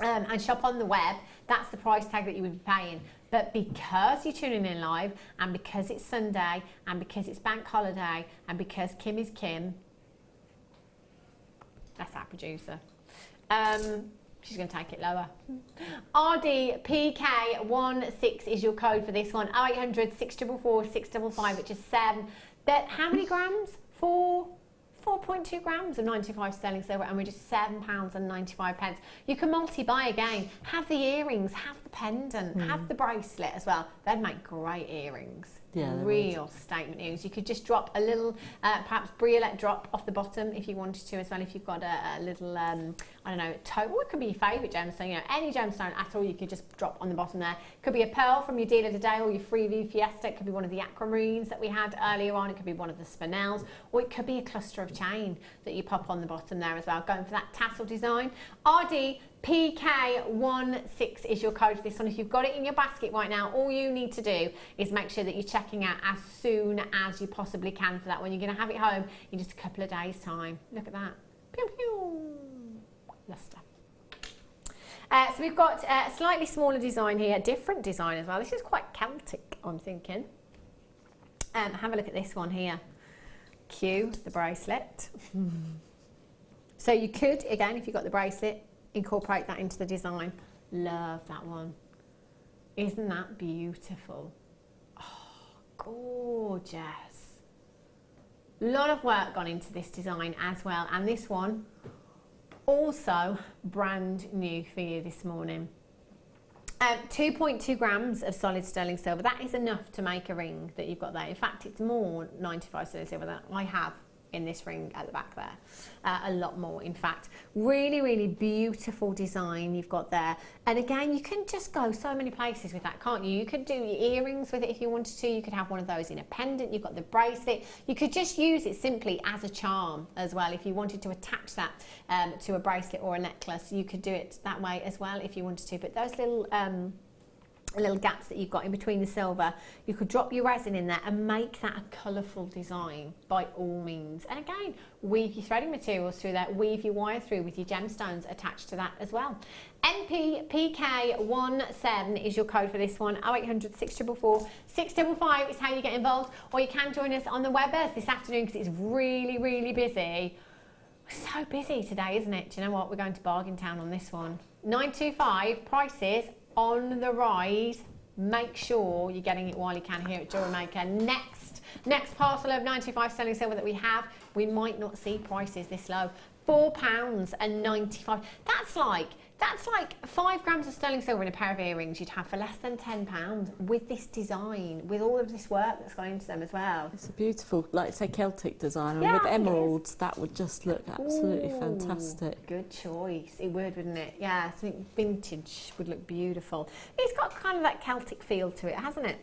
and shop on the web, that's the price tag that you would be paying. But because you're tuning in live, and because it's Sunday, and because it's bank holiday, and because Kim is Kim, that's our producer. She's going to take it lower. RDPK16 is your code for this one. 0800 644 655, which is 7. How many grams? 4.2 grams of 95 sterling silver, and we're just £7.95. You can multi-buy again. Have the earrings, have the pendant, have the bracelet as well. They'd make great earrings.
Yeah,
real statement earrings. You could just drop a little, perhaps briolette drop off the bottom if you wanted to as well. If you've got a little, I don't know, or it could be your favourite gemstone. You know, any gemstone at all, you could just drop on the bottom there. Could be a pearl from your deal of the day, or your Freeview Fiesta. It could be one of the aquamarines that we had earlier on. It could be one of the spinels, or it could be a cluster of chain that you pop on the bottom there as well. Going for that tassel design. RDPK16 is your code for this one. If you've got it in your basket right now, all you need to do is make sure that you're checking out as soon as you possibly can for that one. You're going to have it home in just a couple of days' time. Look at that. Pew, pew. Lustre. So we've got a slightly smaller design here, a different design as well. This is quite Celtic, I'm thinking. Have a look at this one here. Cue the bracelet. So you could, again, if you've got the bracelet, incorporate that into the design. Love that one. Isn't that beautiful? Oh, gorgeous. A lot of work gone into this design as well, and this one also brand new for you this morning. 2.2 grams of solid sterling silver. That is enough to make a ring that you've got there. In fact, it's more 95 sterling silver that I have in this ring at the back there. A lot more, in fact. Really, really beautiful design you've got there. And again, you can just go so many places with that, can't you? You could do your earrings with it if you wanted to. You could have one of those in a pendant. You've got the bracelet. You could just use it simply as a charm as well. If you wanted to attach that to a bracelet or a necklace, you could do it that way as well if you wanted to. But those little gaps that you've got in between the silver, you could drop your resin in there and make that a colourful design by all means. And again, weave your threading materials through that, weave your wire through with your gemstones attached to that as well. NPPK17 is your code for this one. 0800 644 655 is how you get involved, or you can join us on the Webbers this afternoon because it's really, really busy. So busy today, isn't it? Do you know what? We're going to Bargain Town on this one. 925 prices on the rise. Make sure you're getting it while you can here at Jewellery Maker. Next parcel of 95 sterling silver that we have, we might not see prices this low. £4.95. That's like 5 grams of sterling silver in a pair of earrings you'd have for less than £10 with this design, with all of this work that's gone into them as well.
It's a beautiful, like say, Celtic design. And
yeah,
with emeralds, that would just look absolutely fantastic.
Good choice. It would, wouldn't it? Yeah, something vintage would look beautiful. It's got kind of that Celtic feel to it, hasn't it?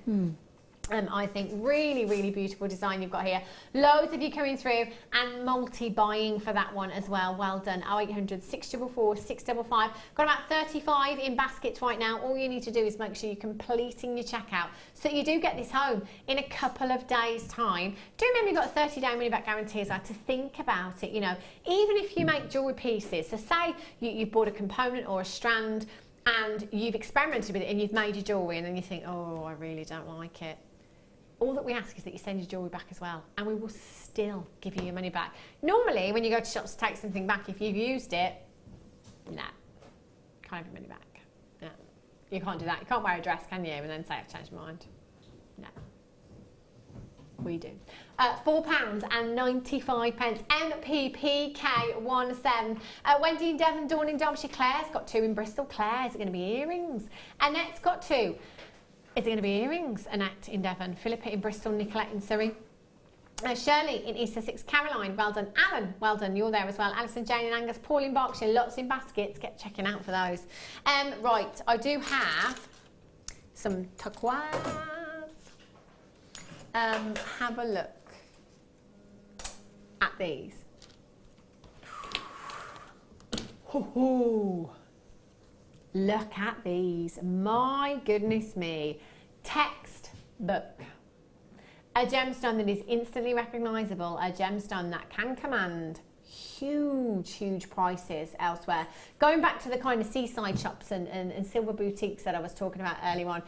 I think really, really beautiful design you've got here. Loads of you coming through and multi-buying for that one as well. Well done. 0800 644 655. Got about 35 in baskets right now. All you need to do is make sure you're completing your checkout so you do get this home in a couple of days' time. Do remember you've got a 30-day money-back guarantee as well to think about it. You know, even if you make jewellery pieces, so say you've bought a component or a strand and you've experimented with it and you've made your jewellery and then you think, oh, I really don't like it. All that we ask is that you send your jewellery back as well, and we will still give you your money back. Normally, when you go to shops to take something back, if you've used it, nah, can't have your money back. No, you can't do that. You can't wear a dress, can you, and then say, I've changed my mind. No. We do. £4.95. MPPK17. Wendy in Devon, Dawn in Derbyshire. Claire's got 2 in Bristol. Claire, is it going to be earrings? Annette's got 2. Is it going to be earrings? Annette in Devon, Philippa in Bristol, Nicolette in Surrey. Shirley in East Sussex, Caroline, well done. Alan, well done, you're there as well. Alison, Jane in Angus, Paul in Berkshire, lots in baskets. Get checking out for those. Right, I do have some turquoise. Have a look at these. Ooh. Look at these, my goodness me. Textbook. A gemstone that is instantly recognisable, a gemstone that can command huge prices elsewhere. Going back to the kind of seaside shops and silver boutiques that I was talking about earlier on,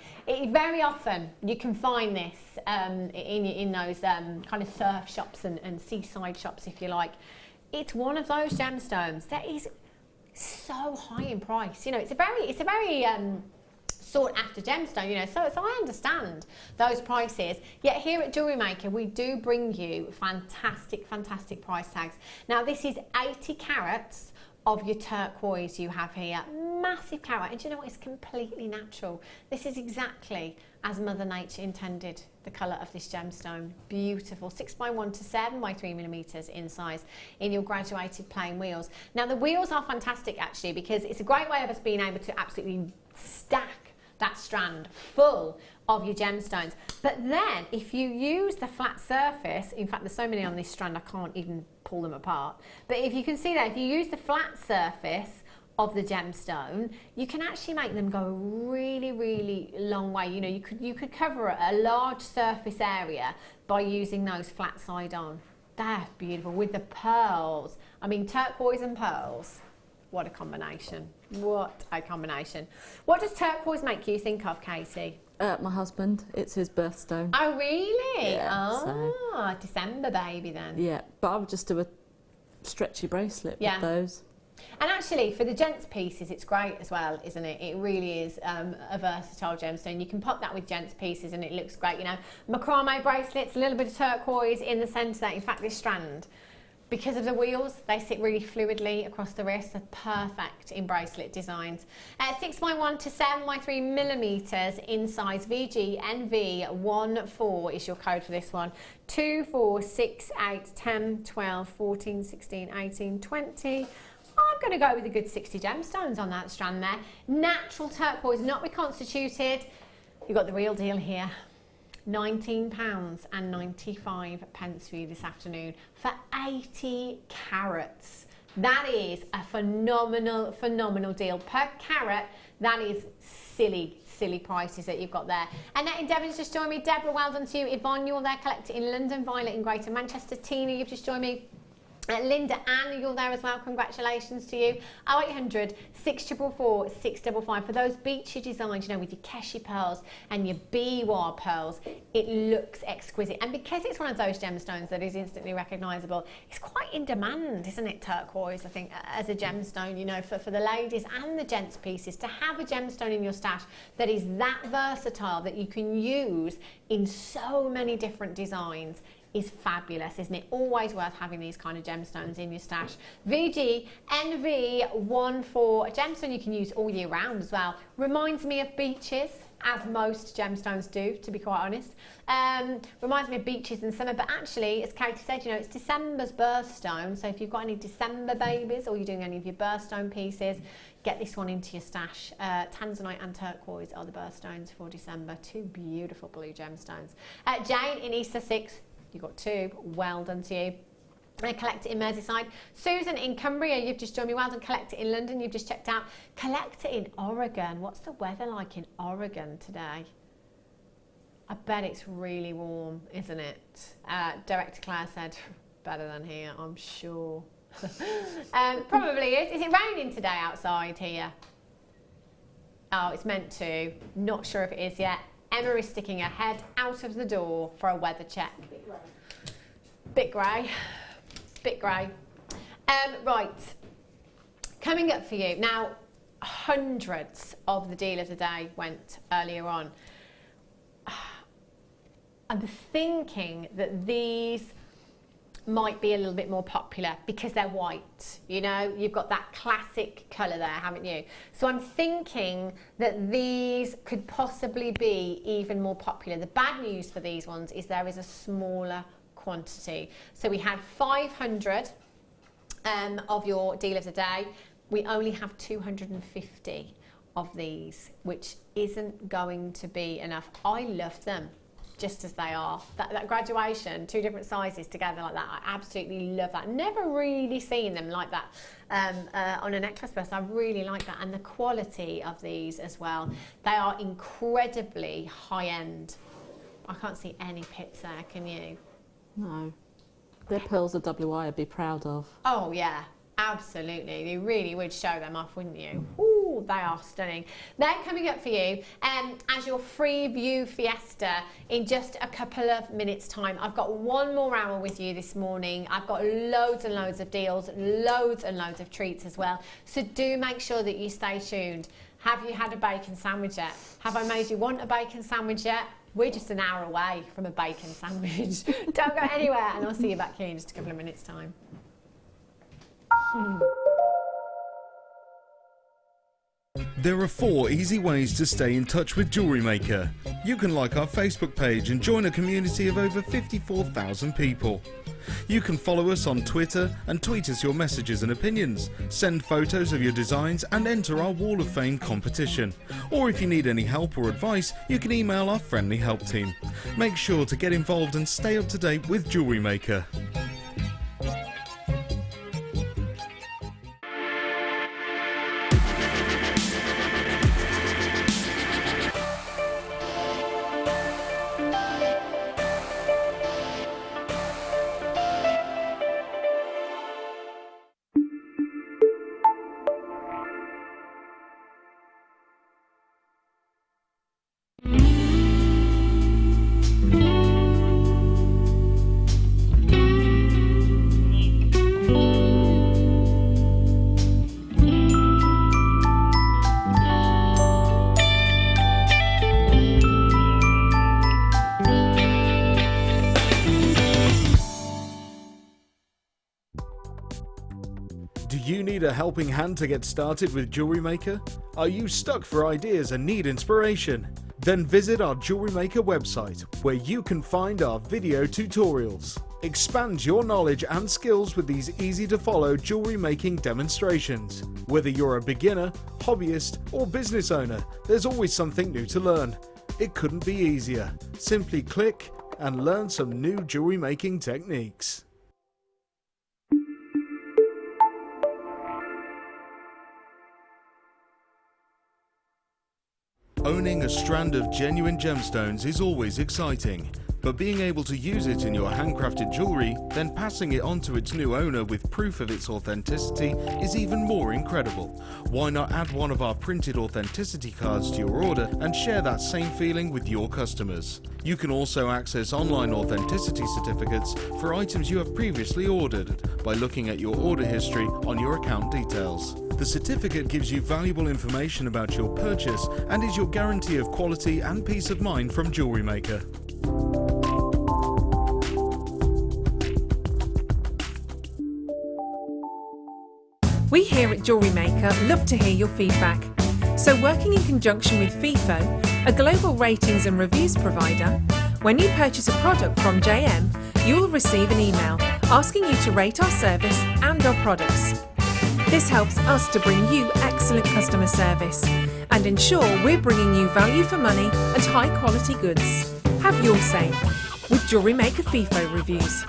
very often you can find this in those kind of surf shops and seaside shops, if you like. It's one of those gemstones that is so high in price. You know, it's a very sought after gemstone, you know, so I understand those prices. Yet here at Jewellery Maker we do bring you fantastic price tags. Now this is 80 carats of your turquoise you have here. Massive carat, and do you know what? It's completely natural. This is exactly as Mother Nature intended the colour of this gemstone. Beautiful. 6x1 to 7x3mm in size in your graduated plain wheels. Now the wheels are fantastic actually because it's a great way of us being able to absolutely stack that strand full of your gemstones. But then if you use the flat surface, in fact there's so many on this strand I can't even pull them apart, but if you can see that if you use the flat surface of the gemstone, you can actually make them go a really long way. You know, you could cover a large surface area by using those flat side on. They're beautiful with the pearls. I mean, turquoise and pearls. What a combination. What a combination. What does turquoise make you think of, Katie?
My husband, it's his birthstone.
Oh, really?
Yeah,
oh, December baby then.
Yeah, but I would just do a stretchy bracelet with those.
And actually, for the gents pieces, it's great as well, isn't it? It really is a versatile gemstone. You can pop that with gents pieces and it looks great. You know, macrame bracelets, a little bit of turquoise in the centre there. In fact, this strand, because of the wheels, they sit really fluidly across the wrist. They're perfect in bracelet designs. 6x1 to 7x3 millimetres in size VGNV14 is your code for this one. 2, 4, 6, 8, 10, 12, 14, 16, 18, 20. I'm going to go with a good 60 gemstones on that strand there. Natural turquoise, not reconstituted. You've got the real deal here. £19.95 for you this afternoon for 80 carats. That is a phenomenal, phenomenal deal. Per carat, that is silly prices that you've got there. Annette in Devon's just joined me. Deborah, well done to you. Yvonne, you're there. Collector in London. Violet in Greater Manchester. Tina, you've just joined me. Linda Ann, you're there as well. Congratulations to you. 0800 644 655 for those beachy designs, you know, with your Keshi pearls and your Biwa pearls. It looks exquisite. And because it's one of those gemstones that is instantly recognisable, it's quite in demand, isn't it, turquoise, I think, as a gemstone, you know, for the ladies and the gents pieces. To have a gemstone in your stash that is that versatile, that you can use in so many different designs, is fabulous, isn't it? Always worth having these kind of gemstones in your stash. VGNV14, a gemstone you can use all year round as well. Reminds me of beaches, as most gemstones do, to be quite honest. Reminds me of beaches in summer, but actually, as Katie said, you know, it's December's birthstone, so if you've got any December babies or you're doing any of your birthstone pieces, get this one into your stash. Tanzanite and turquoise are the birthstones for December. Two beautiful blue gemstones. Jane in East Sussex, you got two. Well done to you. Collector in Merseyside. Susan in Cumbria, you've just joined me. Well done. Collector in London, you've just checked out. Collector in Oregon. What's the weather like in Oregon today? I bet it's really warm, isn't it? Director Claire said, better than here, I'm sure. Probably is. Is it raining today outside here? Oh, it's meant to. Not sure if it is yet. Emma is sticking her head out of the door for a weather check. Bit grey. Bit grey. Right. Coming up for you. Now, hundreds of the deal of the day went earlier on. I'm thinking that these might be a little bit more popular because they're white, you know, you've got that classic colour there, haven't you? So I'm thinking that these could possibly be even more popular. The bad news for these ones is there is a smaller quantity. So we had 500 of your deal of the day. We only have 250 of these, which isn't going to be enough. I love them just as they are. That graduation, two different sizes together like that, I absolutely love that. Never really seen them like that on a necklace purse. I really like that. And the quality of these as well. They are incredibly high-end. I can't see any pits there, can you?
No. They're pearls of WI I'd be proud of.
Oh, yeah. Absolutely, you really would show them off, wouldn't you? Ooh, they are stunning. They're coming up for you as your free view fiesta in just a couple of minutes' time. I've got one more hour with you this morning. I've got loads and loads of deals, loads and loads of treats as well. So do make sure that you stay tuned. Have you had a bacon sandwich yet? Have I made you want a bacon sandwich yet? We're just an hour away from a bacon sandwich. Don't go anywhere, and I'll see you back here in just a couple of minutes' time.
There are 4 easy ways to stay in touch with Jewellery Maker. You can like our Facebook page and join a community of over 54,000 people. You can follow us on Twitter and tweet us your messages and opinions, send photos of your designs and enter our Wall of Fame competition. Or if you need any help or advice, you can email our friendly help team. Make sure to get involved and stay up to date with Jewellery Maker. you need a helping hand to get started with Jewellery Maker? Are you stuck for ideas and need inspiration? Then visit our Jewellery Maker website, where you can find our video tutorials. Expand your knowledge and skills with these easy-to-follow jewellery making demonstrations. Whether you're a beginner, hobbyist, or business owner, there's always something new to learn. It couldn't be easier. Simply click and learn some new jewellery making techniques. Owning a strand of genuine gemstones is always exciting, but being able to use it in your handcrafted jewellery, then passing it on to its new owner with proof of its authenticity is even more incredible. Why not add one of our printed authenticity cards to your order and share that same feeling with your customers? You can also access online authenticity certificates for items you have previously ordered by looking at your order history on your account details. The certificate gives you valuable information about your purchase and is your guarantee of quality and peace of mind from Jewellery Maker.
We here at Jewellery Maker love to hear your feedback. So working in conjunction with FIFO, a global ratings and reviews provider, when you purchase a product from JM, you'll receive an email asking you to rate our service and our products. This helps us to bring you excellent customer service and ensure we're bringing you value for money and high quality goods. Have your say with Jewellery Maker FIFO reviews.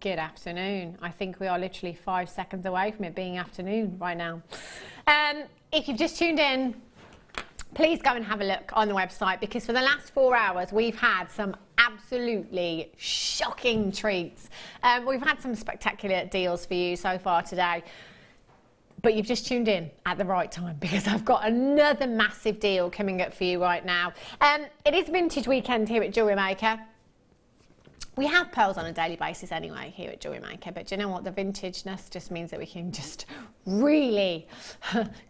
Good afternoon. I think we are literally 5 seconds away from it being afternoon right now. If you've just tuned in, please go and have a look on the website, because for the last 4 hours we've had some absolutely shocking treats. We've had some spectacular deals for you so far today. But you've just tuned in at the right time, because I've got another massive deal coming up for you right now. It is Vintage Weekend here at Jewellery Maker. We have pearls on a daily basis anyway here at Jewellery Maker, but do you know what? The vintageness just means that we can just really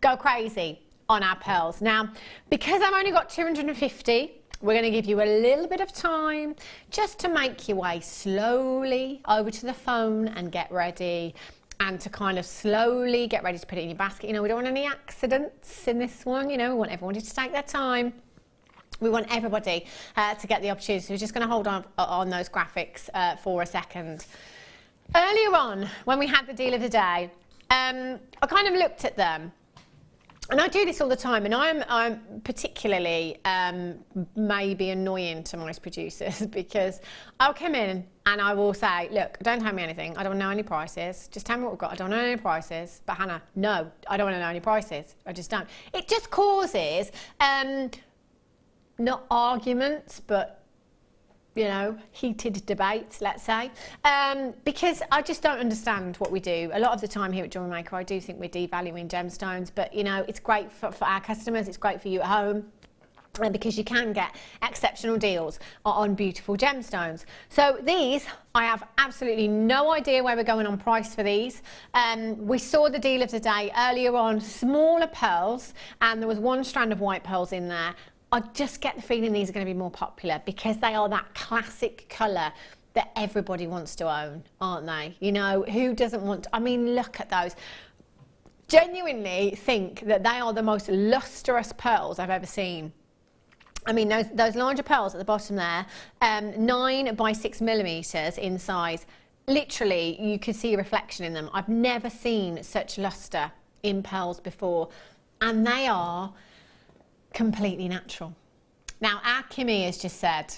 go crazy on our pearls. Now, because I've only got 250, we're going to give you a little bit of time just to make your way slowly over to the phone and get ready, and to kind of slowly get ready to put it in your basket. You know, we don't want any accidents in this one. You know, we want everyone to take their time. We want everybody to get the opportunity. So we're just going to hold on those graphics for a second. Earlier on, when we had the deal of the day, I kind of looked at them. And I do this all the time, and I'm particularly maybe annoying to most producers, because I'll come in and I will say, look, don't tell me anything. I don't know any prices. Just tell me what we've got. I don't know any prices. But Hannah, no, I don't want to know any prices. I just don't. It just causes not arguments, but, you know, heated debates, let's say, because I just don't understand what we do. A lot of the time here at Jewellery Maker, I do think we're devaluing gemstones, but, you know, it's great for our customers, it's great for you at home, because you can get exceptional deals on beautiful gemstones. So these, I have absolutely no idea where we're going on price for these. We saw the deal of the day earlier on, smaller pearls, and there was one strand of white pearls in there. I just get the feeling these are going to be more popular, because they are that classic colour that everybody wants to own, aren't they? You know, who doesn't want to? I mean, look at those. Genuinely think that they are the most lustrous pearls I've ever seen. I mean, those larger pearls at the bottom there, 9 by 6 millimetres in size. Literally, you could see a reflection in them. I've never seen such lustre in pearls before, and they are completely natural. Now, our Kimmy has just said,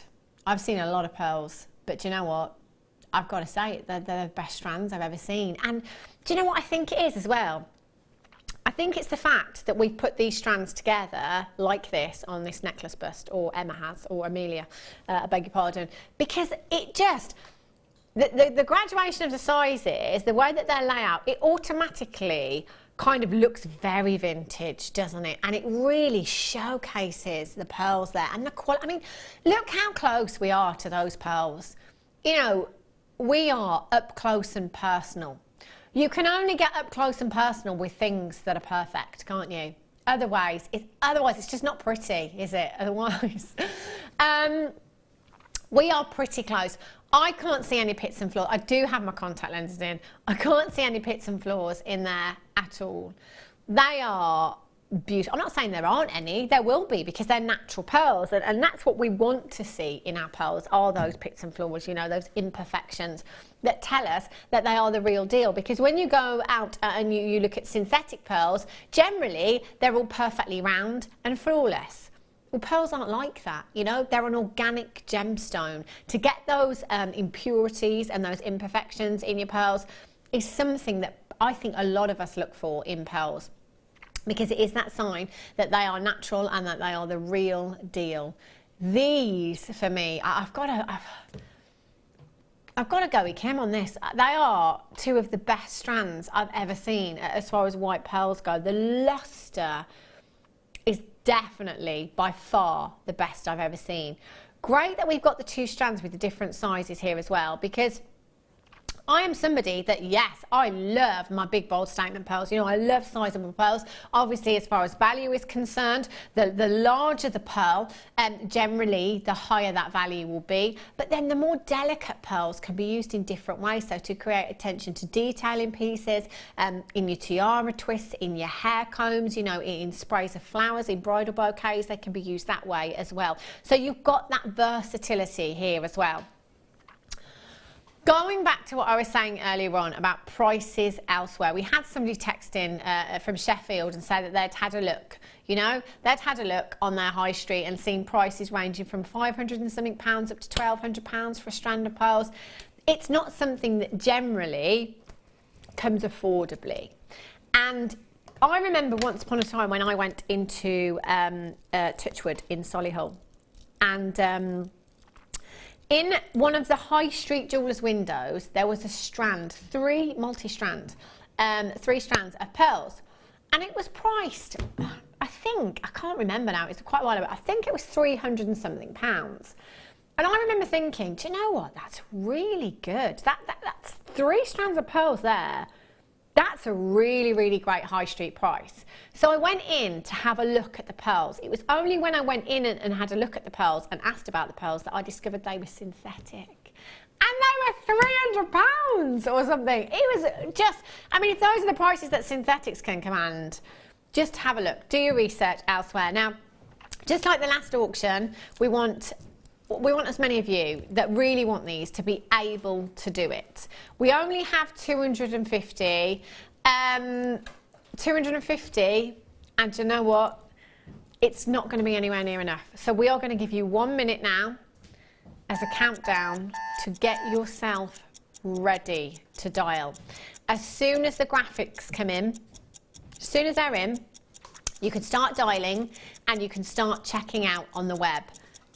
I've seen a lot of pearls, but do you know what? I've got to say, they're the best strands I've ever seen. And do you know what I think it is as well? I think it's the fact that we've put these strands together like this on this necklace bust, or Emma has, or Amelia, I beg your pardon, because it just, the graduation of the sizes, the way that they're laid out, it automatically kind of looks very vintage, doesn't it? And it really showcases the pearls there and the quality. I mean, look how close we are to those pearls. You know, we are up close and personal. You can only get up close and personal with things that are perfect, can't you? Otherwise, it's just not pretty, is it? Otherwise. We are pretty close. I can't see any pits and flaws. I do have my contact lenses in. I can't see any pits and flaws in there at all. They are beautiful. I'm not saying there aren't any. There will be, because they're natural pearls, and that's what we want to see in our pearls, are those pits and flaws, you know, those imperfections that tell us that they are the real deal. Because when you go out and you look at synthetic pearls, generally they're all perfectly round and flawless. Well, pearls aren't like that, you know. They're an organic gemstone. To get those impurities and those imperfections in your pearls is something that I think a lot of us look for in pearls, because it is that sign that they are natural and that they are the real deal. These, for me, I've got to go with Kim on this. They are two of the best strands I've ever seen as far as white pearls go. The luster is definitely by far the best I've ever seen. Great that we've got the two strands with the different sizes here as well, because I am somebody that, yes, I love my big, bold statement pearls. You know, I love sizable pearls. Obviously, as far as value is concerned, the larger the pearl, generally, the higher that value will be. But then the more delicate pearls can be used in different ways. So to create attention to detail in pieces, in your tiara twists, in your hair combs, you know, in sprays of flowers, in bridal bouquets, they can be used that way as well. So you've got that versatility here as well. Going back to what I was saying earlier on about prices elsewhere, we had somebody text in from Sheffield and say that they'd had a look, you know, they'd had a look on their high street and seen prices ranging from £500 and something pounds up to £1,200 for a strand of pearls. It's not something that generally comes affordably. And I remember once upon a time when I went into Touchwood in Solihull, and in one of the high street jewellers' windows, there was a strand, three strands of pearls, and it was priced, I can't remember now, it's quite a while ago, I think it was £300 and something pounds. And I remember thinking, do you know what, that's really good. That's 3 strands of pearls there. That's a really, really great high street price. So I went in to have a look at the pearls. It was only when I went in and had a look at the pearls and asked about the pearls that I discovered they were synthetic. And they were £300 or something. It was just, I mean, if those are the prices that synthetics can command, just have a look. Do your research elsewhere. Now, just like the last auction, we want as many of you that really want these to be able to do it. We only have 250, and you know what? It's not going to be anywhere near enough. So we are going to give you 1 minute now as a countdown to get yourself ready to dial. As soon as the graphics come in, as soon as they're in, you can start dialing and you can start checking out on the web.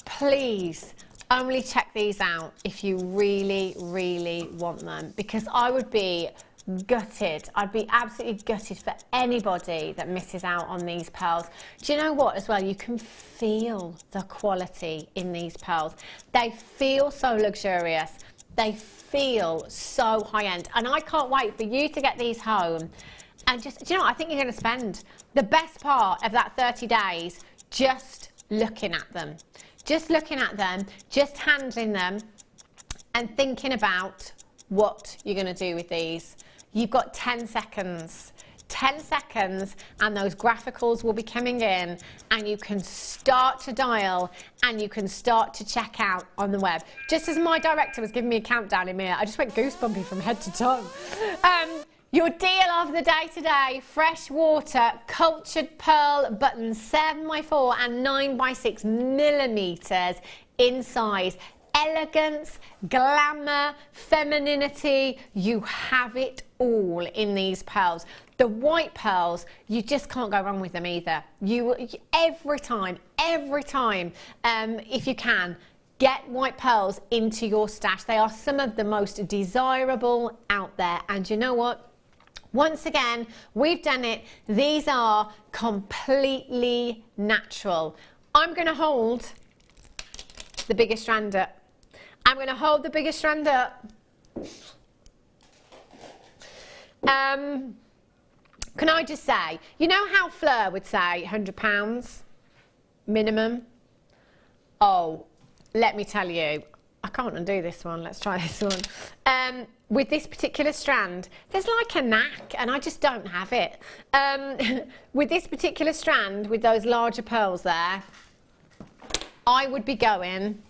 Please only check these out if you really, really want them, because I would be gutted. I'd be absolutely gutted for anybody that misses out on these pearls. Do you know what as well? You can feel the quality in these pearls. They feel so luxurious. They feel so high-end. And I can't wait for you to get these home. And just, do you know what? I think you're going to spend the best part of that 30 days just looking at them. Just looking at them, just handling them and thinking about what you're going to do with these. You've got 10 seconds. 10 seconds and those graphicals will be coming in and you can start to dial and you can start to check out on the web. Just as my director was giving me a countdown in here, I just went goosebumpy from head to toe. Your deal of the day today, fresh water, cultured pearl buttons, 7x4 and 9x6 millimetres in size. Elegance, glamour, femininity, you have it all in these pearls. The white pearls, you just can't go wrong with them either. Every time, if you can, get white pearls into your stash. They are some of the most desirable out there. And you know what? Once again, we've done it. These are completely natural. I'm going to hold the biggest strand up. I'm going to hold the biggest strand up. Can I just say, you know how Fleur would say £100 minimum? Oh, let me tell you, I can't undo this one. Let's try this one. With this particular strand, there's like a knack, and I just don't have it. With this particular strand, with those larger pearls there, I would be going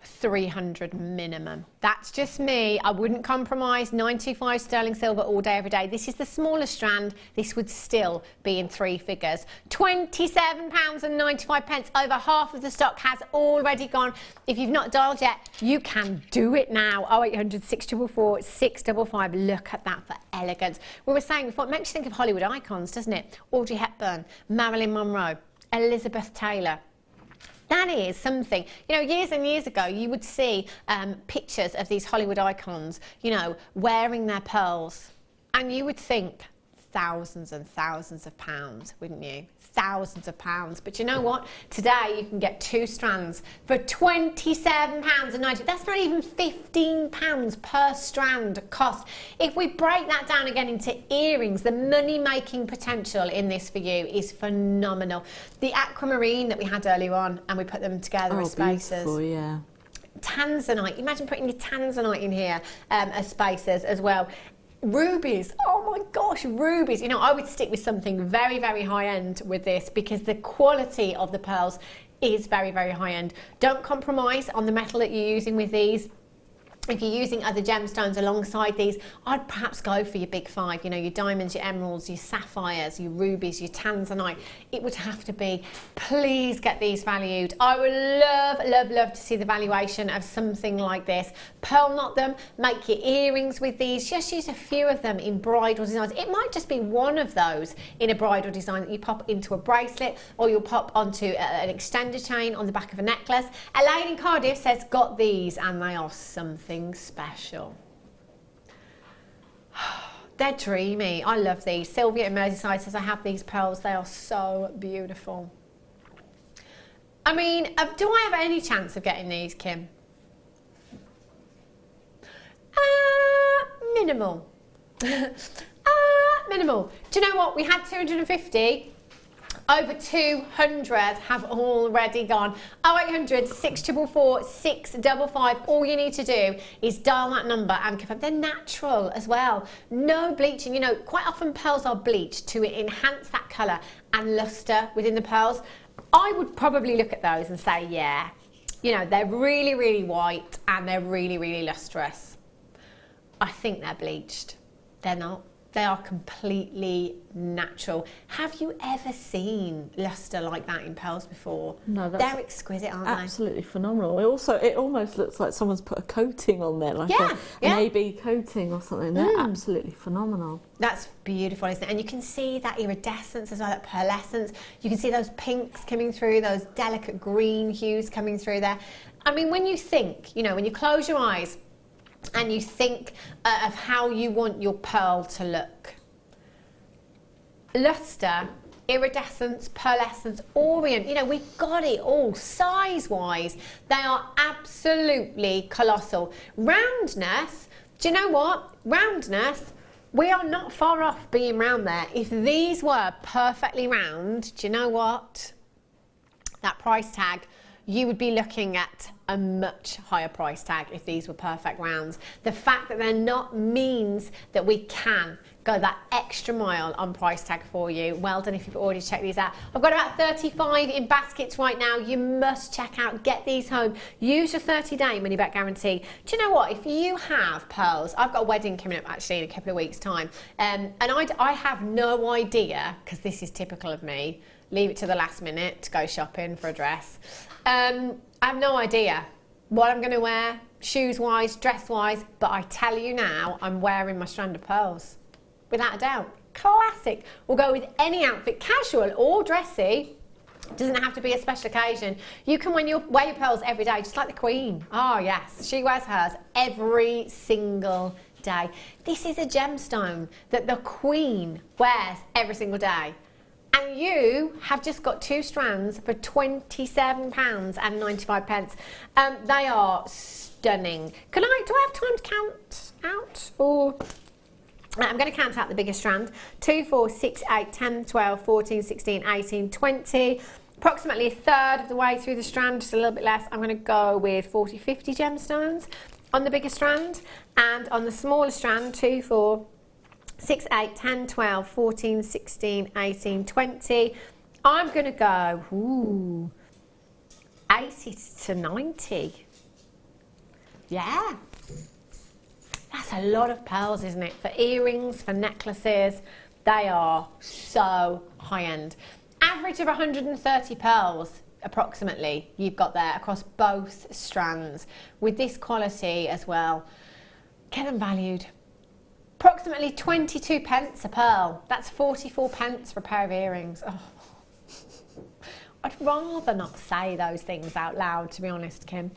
300 minimum. That's just me. I wouldn't compromise. 95 sterling silver all day, every day. This is the smaller strand. This would still be in 3 figures. £27.95. Over half of the stock has already gone. If you've not dialed yet, you can do it now. 0800 644 655. Look at that for elegance. We were saying before, it makes you think of Hollywood icons, doesn't it? Audrey Hepburn, Marilyn Monroe, Elizabeth Taylor. That is something. You know, years and years ago, you would see pictures of these Hollywood icons, you know, wearing their pearls. And you would think thousands and thousands of pounds, wouldn't you? Thousands of pounds. But you know what? Today, you can get 2 strands for £27.90. That's not even £15 per strand cost. If we break that down again into earrings, the money-making potential in this for you is phenomenal. The aquamarine that we had earlier on, and we put them together as spacers.
Beautiful, yeah.
Tanzanite. Imagine putting your Tanzanite in here as spacers as well. Rubies, oh my gosh, rubies. You know, I would stick with something very, very high end with this because the quality of the pearls is very, very high end. Don't compromise on the metal that you're using with these. If you're using other gemstones alongside these, I'd perhaps go for your big 5, you know, your diamonds, your emeralds, your sapphires, your rubies, your tanzanite. It would have to be. Please get these valued. I would love, love, love to see the valuation of something like this. Pearl knot them, make your earrings with these. Just use a few of them in bridal designs. It might just be one of those in a bridal design that you pop into a bracelet, or you'll pop onto an extender chain on the back of a necklace. Elaine in Cardiff says, got these, and they are something special. They're dreamy. I love these. Sylvia in Merseyside says, I have these pearls. They are so beautiful. I mean, do I have any chance of getting these, Kim? Minimal. Minimal. Do you know what? We had 250. Over 200 have already gone. 0800 644 655. All you need to do is dial that number and confirm. They're natural as well. No bleaching. You know, quite often pearls are bleached to enhance that colour and lustre within the pearls. I would probably look at those and say, yeah, you know, they're really, really white and they're really, really lustrous. I think they're bleached. They're not. They are completely natural. Have you ever seen lustre like that in pearls before?
No,
they're exquisite, aren't they?
Absolutely phenomenal. It almost looks like someone's put a coating on there, like an AB coating or something. They're absolutely phenomenal.
That's beautiful, isn't it? And you can see that iridescence as well, that pearlescence. You can see those pinks coming through, those delicate green hues coming through there. I mean, when you think, you know, when you close your eyes and you think of how you want your pearl to look. Lustre, iridescence, pearlescence, orient, you know, we've got it all size-wise. They are absolutely colossal. Roundness, do you know what? Roundness, we are not far off being round there. If these were perfectly round, do you know what? That price tag, you would be looking at a much higher price tag if these were perfect rounds. The fact that they're not means that we can go that extra mile on price tag for you. Well done if you've already checked these out. I've got about 35 in baskets right now. You must check out, get these home. Use your 30-day money-back guarantee. Do you know what? If you have pearls, I've got a wedding coming up actually in a couple of weeks' time, and I have no idea, because this is typical of me, leave it to the last minute to go shopping for a dress. I have no idea what I'm going to wear, shoes-wise, dress-wise, but I tell you now, I'm wearing my strand of pearls, without a doubt. Classic. Will go with any outfit, casual or dressy. Doesn't have to be a special occasion. You can wear your pearls every day, just like the Queen. Oh yes, she wears hers every single day. This is a gemstone that the Queen wears every single day. And you have just got 2 strands for £27.95. They are stunning. Do I have time to count out? Or I'm going to count out the biggest strand. 2, 4, 6, 8, 10, 12, 14, 16, 18, 20. Approximately a third of the way through the strand, just a little bit less. I'm going to go with 40, 50 gemstones on the bigger strand. And on the smaller strand, 2, 4, 6, 8, 10, 12, 14, 16, 18, 20. I'm going to go 80 to 90. Yeah. That's a lot of pearls, isn't it? For earrings, for necklaces, they are so high-end. Average of 130 pearls, approximately, you've got there across both strands. With this quality as well, get them valued. Approximately 22 pence a pearl. That's 44 pence for a pair of earrings. Oh. I'd rather not say those things out loud, to be honest, Kim.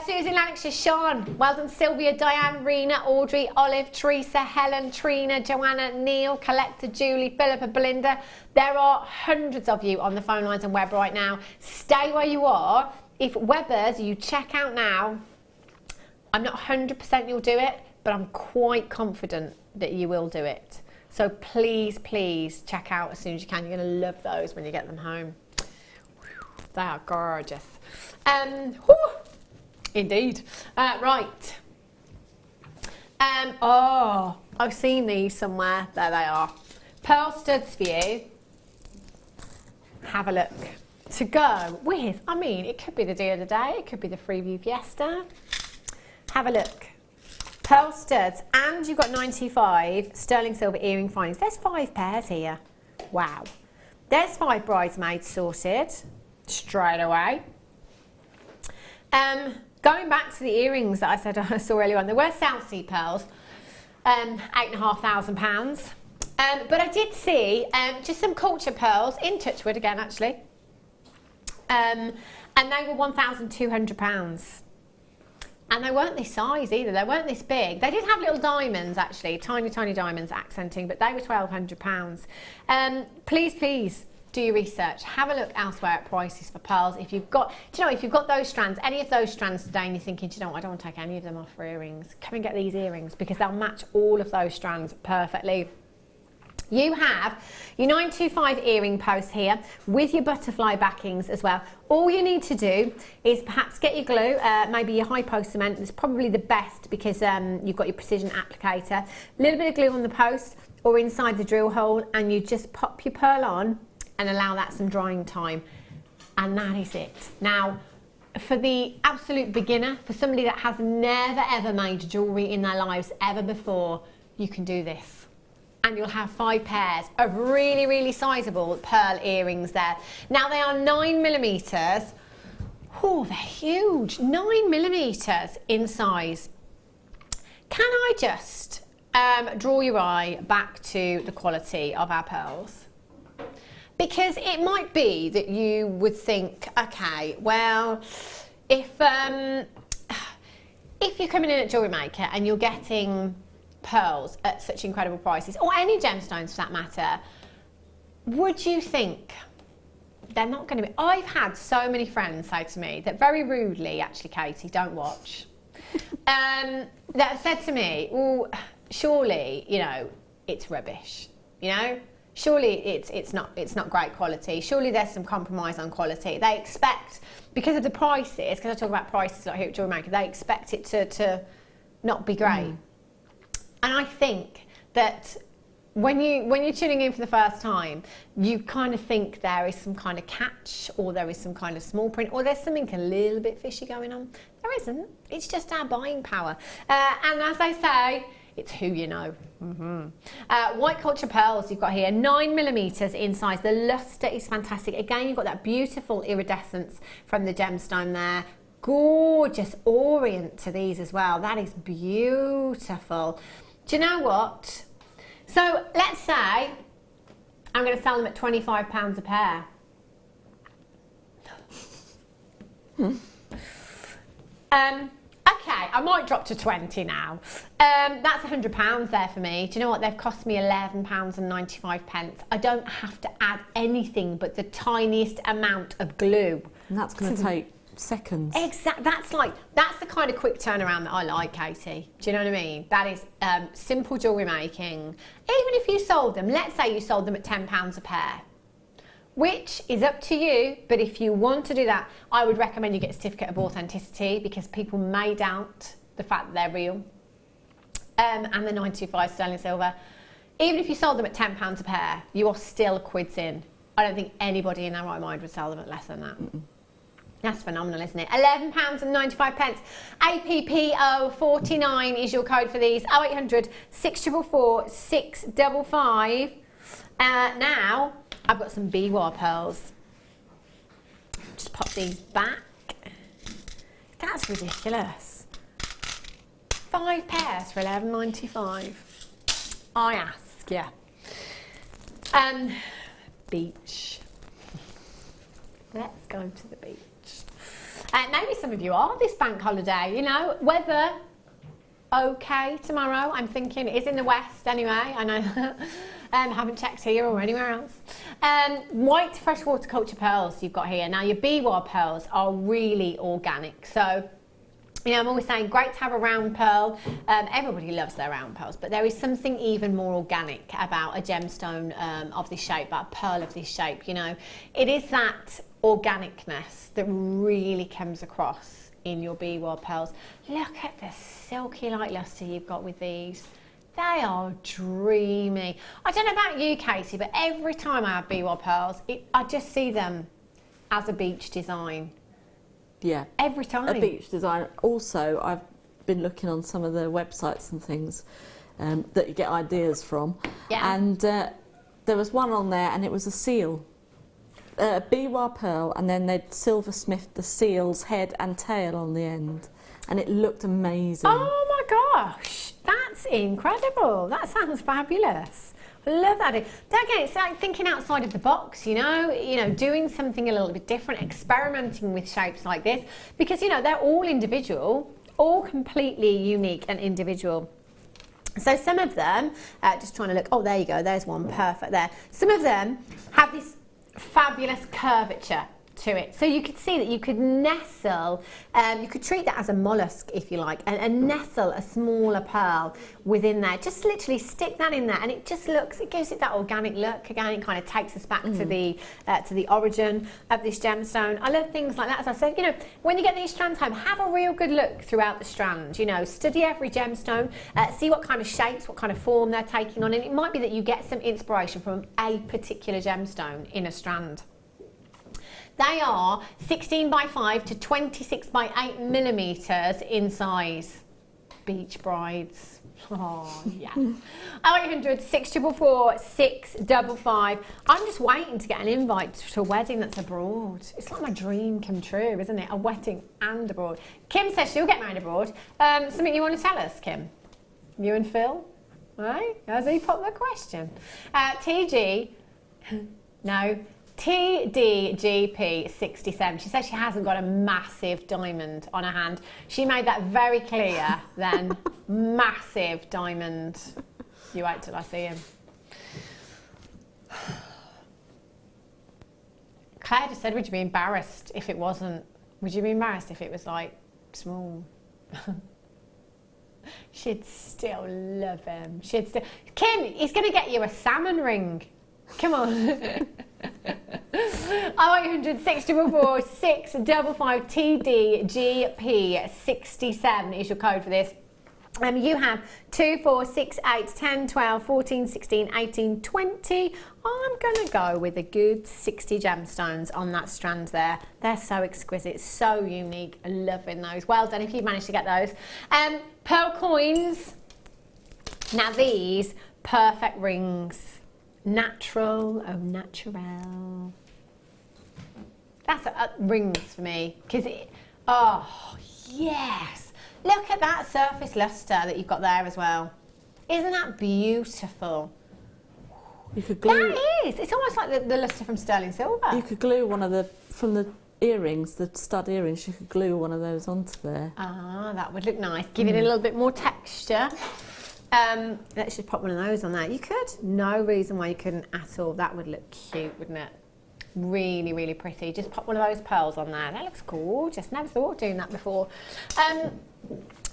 Susan, Lanarkshire, Sean, well done, Sylvia, Diane, Rena, Audrey, Olive, Teresa, Helen, Trina, Joanna, Neil, Collector, Julie, Philippa, Belinda. There are hundreds of you on the phone lines and web right now. Stay where you are. If Webbers, you check out now, I'm not 100% you'll do it, but I'm quite confident that you will do it. So please, please check out as soon as you can. You're going to love those when you get them home. They are gorgeous. Indeed. Right. Oh, I've seen these somewhere. There they are. Pearl studs for you. Have a look. To go with, I mean, it could be the deal of the day. It could be the Freeview Fiesta. Have a look. Pearl studs. And you've got 95 sterling silver earring findings. There's 5 pairs here. Wow. There's 5 bridesmaids sorted. Straight away. Going back to the earrings that I said I saw earlier on, they were South Sea pearls, £8,500. But I did see just some culture pearls in Touchwood again, actually, and they were £1,200. And they weren't this size either. They weren't this big. They did have little diamonds, actually, tiny, tiny diamonds accenting, but they were £1,200. Please, please. Do your research. Have a look elsewhere at prices for pearls. If you've got, do you know, if you've got those strands, any of those strands today, and you're thinking, do you know what, I don't want to take any of them off for earrings, come and get these earrings because they'll match all of those strands perfectly. You have your 925 earring post here with your butterfly backings as well. All you need to do is perhaps get your glue, maybe your high post cement. It's probably the best because you've got your precision applicator. A little bit of glue on the post or inside the drill hole, and you just pop your pearl on and allow that some drying time, and that is it. Now, for the absolute beginner, for somebody that has never ever made jewellery in their lives ever before, you can do this. And you'll have 5 pairs of really, really sizable pearl earrings there. Now, they are 9mm. Oh, they're huge. 9mm in size. Can I just draw your eye back to the quality of our pearls? Because it might be that you would think, okay, well, if you're coming in at Jewellery Maker and you're getting pearls at such incredible prices, or any gemstones for that matter, would you think they're not going to be? I've had so many friends say to me that very rudely, actually, Katie, don't watch, that have said to me, well, surely, you know, it's rubbish, you know? Surely it's not great quality. Surely there's some compromise on quality. They expect, because of the prices, because I talk about prices like here at Jewellery Maker, they expect it to not be great. And I think that when you're tuning in for the first time, you kind of think there is some kind of catch, or there is some kind of small print, or there's something a little bit fishy going on. There isn't. It's just our buying power. And as I say, it's who you know. White culture pearls you've got here, 9mm in size. The luster is fantastic. Again, you've got that beautiful iridescence from the gemstone there. Gorgeous orient to these as well. That is beautiful. Do you know what? So let's say I'm going to sell them at £25 a pair. Okay, I might drop to 20 now. That's £100 there for me. Do you know what? They've cost me £11.95. I don't have to add anything but the tiniest amount of glue.
And that's going to take seconds.
Exactly. That's the kind of quick turnaround that I like, Katie. Do you know what I mean? That is simple jewellery making. Even if you sold them, let's say you sold them at £10 a pair, which is up to you, but if you want to do that, I would recommend you get a certificate of authenticity, because people may doubt the fact that they're real. And the 925 sterling silver. Even if you sold them at £10 a pair, you are still quids in. I don't think anybody in their right mind would sell them at less than that. That's phenomenal, isn't it? £11.95. APPO49 is your code for these. 0800 644 655. Now, I've got some biwa pearls. Just pop these back. That's ridiculous. 5 pairs for £11.95. I ask, yeah. Beach. Let's go to the beach. Maybe some of you are this bank holiday, you know. Weather okay tomorrow, I'm thinking. It is in the west anyway, I know. Haven't checked here or anywhere else. White freshwater culture pearls you've got here. Now your biwa pearls are really organic, so you know, I'm always saying great to have a round pearl. Everybody loves their round pearls, but there is something even more organic about a gemstone of this shape, about a pearl of this shape, you know. It is that organicness that really comes across in your biwa pearls. Look at the silky light lustre you've got with these. They are dreamy. I don't know about you, Katie, but every time I have biwa pearls, I just see them as a beach design.
Yeah.
Every time.
A beach design. Also, I've been looking on some of the websites and things that you get ideas from.
Yeah.
And there was one on there, and it was a seal. A biwa pearl, and then they'd silversmithed the seal's head and tail on the end. And it looked amazing.
Oh my gosh. That's incredible. That sounds fabulous. I love that. Again, it's like thinking outside of the box, you know, doing something a little bit different, experimenting with shapes like this, because, you know, they're all individual, all completely unique and individual. So some of them, just trying to look, oh, there you go, there's one, perfect there. Some of them have this fabulous curvature to it. So you could see that you could nestle, you could treat that as a mollusk if you like, and nestle a smaller pearl within there. Just literally stick that in there, and it just looks, it gives it that organic look. Again, it kind of takes us back to the origin of this gemstone. I love things like that. As I said, you know, when you get these strands home, have a real good look throughout the strand. You know, study every gemstone, see what kind of shapes, what kind of form they're taking on, and it might be that you get some inspiration from a particular gemstone in a strand. They are 16 by 5 to 26 by 8 millimetres in size. Beach brides. Oh, yeah. 0800 644 655. I'm just waiting to get an invite to a wedding that's abroad. It's like my dream come true, isn't it? A wedding and abroad. Kim says she'll get married abroad. Something you want to tell us, Kim? You and Phil? Right? Has he popped the question? TG. No. TDGP67. She says she hasn't got a massive diamond on her hand. She made that very clear then. Massive diamond. You wait till I see him. Claire just said, would you be embarrassed if it wasn't? Would you be embarrassed if it was like small? She'd still love him. She'd still. Kim, he's going to get you a salmon ring. Come on. 0800 644 655 TDGP67 is your code for this. You have 2, 4, 6, 8, 10, 12, 14, 16, 18, 20. I'm going to go with a good 60 gemstones on that strand there. They're so exquisite, so unique. Loving those. Well done if you've managed to get those. Pearl coins. Now these, perfect rings. Natural, oh natural. That's rings for me, because oh yes, look at that surface lustre that you've got there as well. Isn't that beautiful?
You could glue.
That is. It's almost like the lustre from sterling silver.
You could glue one of the from the earrings, the stud earrings. You could glue one of those onto there.
Ah, that would look nice. Give it a little bit more texture. Let's just pop one of those on there. You could. No reason why you couldn't at all. That would look cute, wouldn't it? Really, really pretty. Just pop one of those pearls on there. That looks gorgeous. Never thought of doing that before.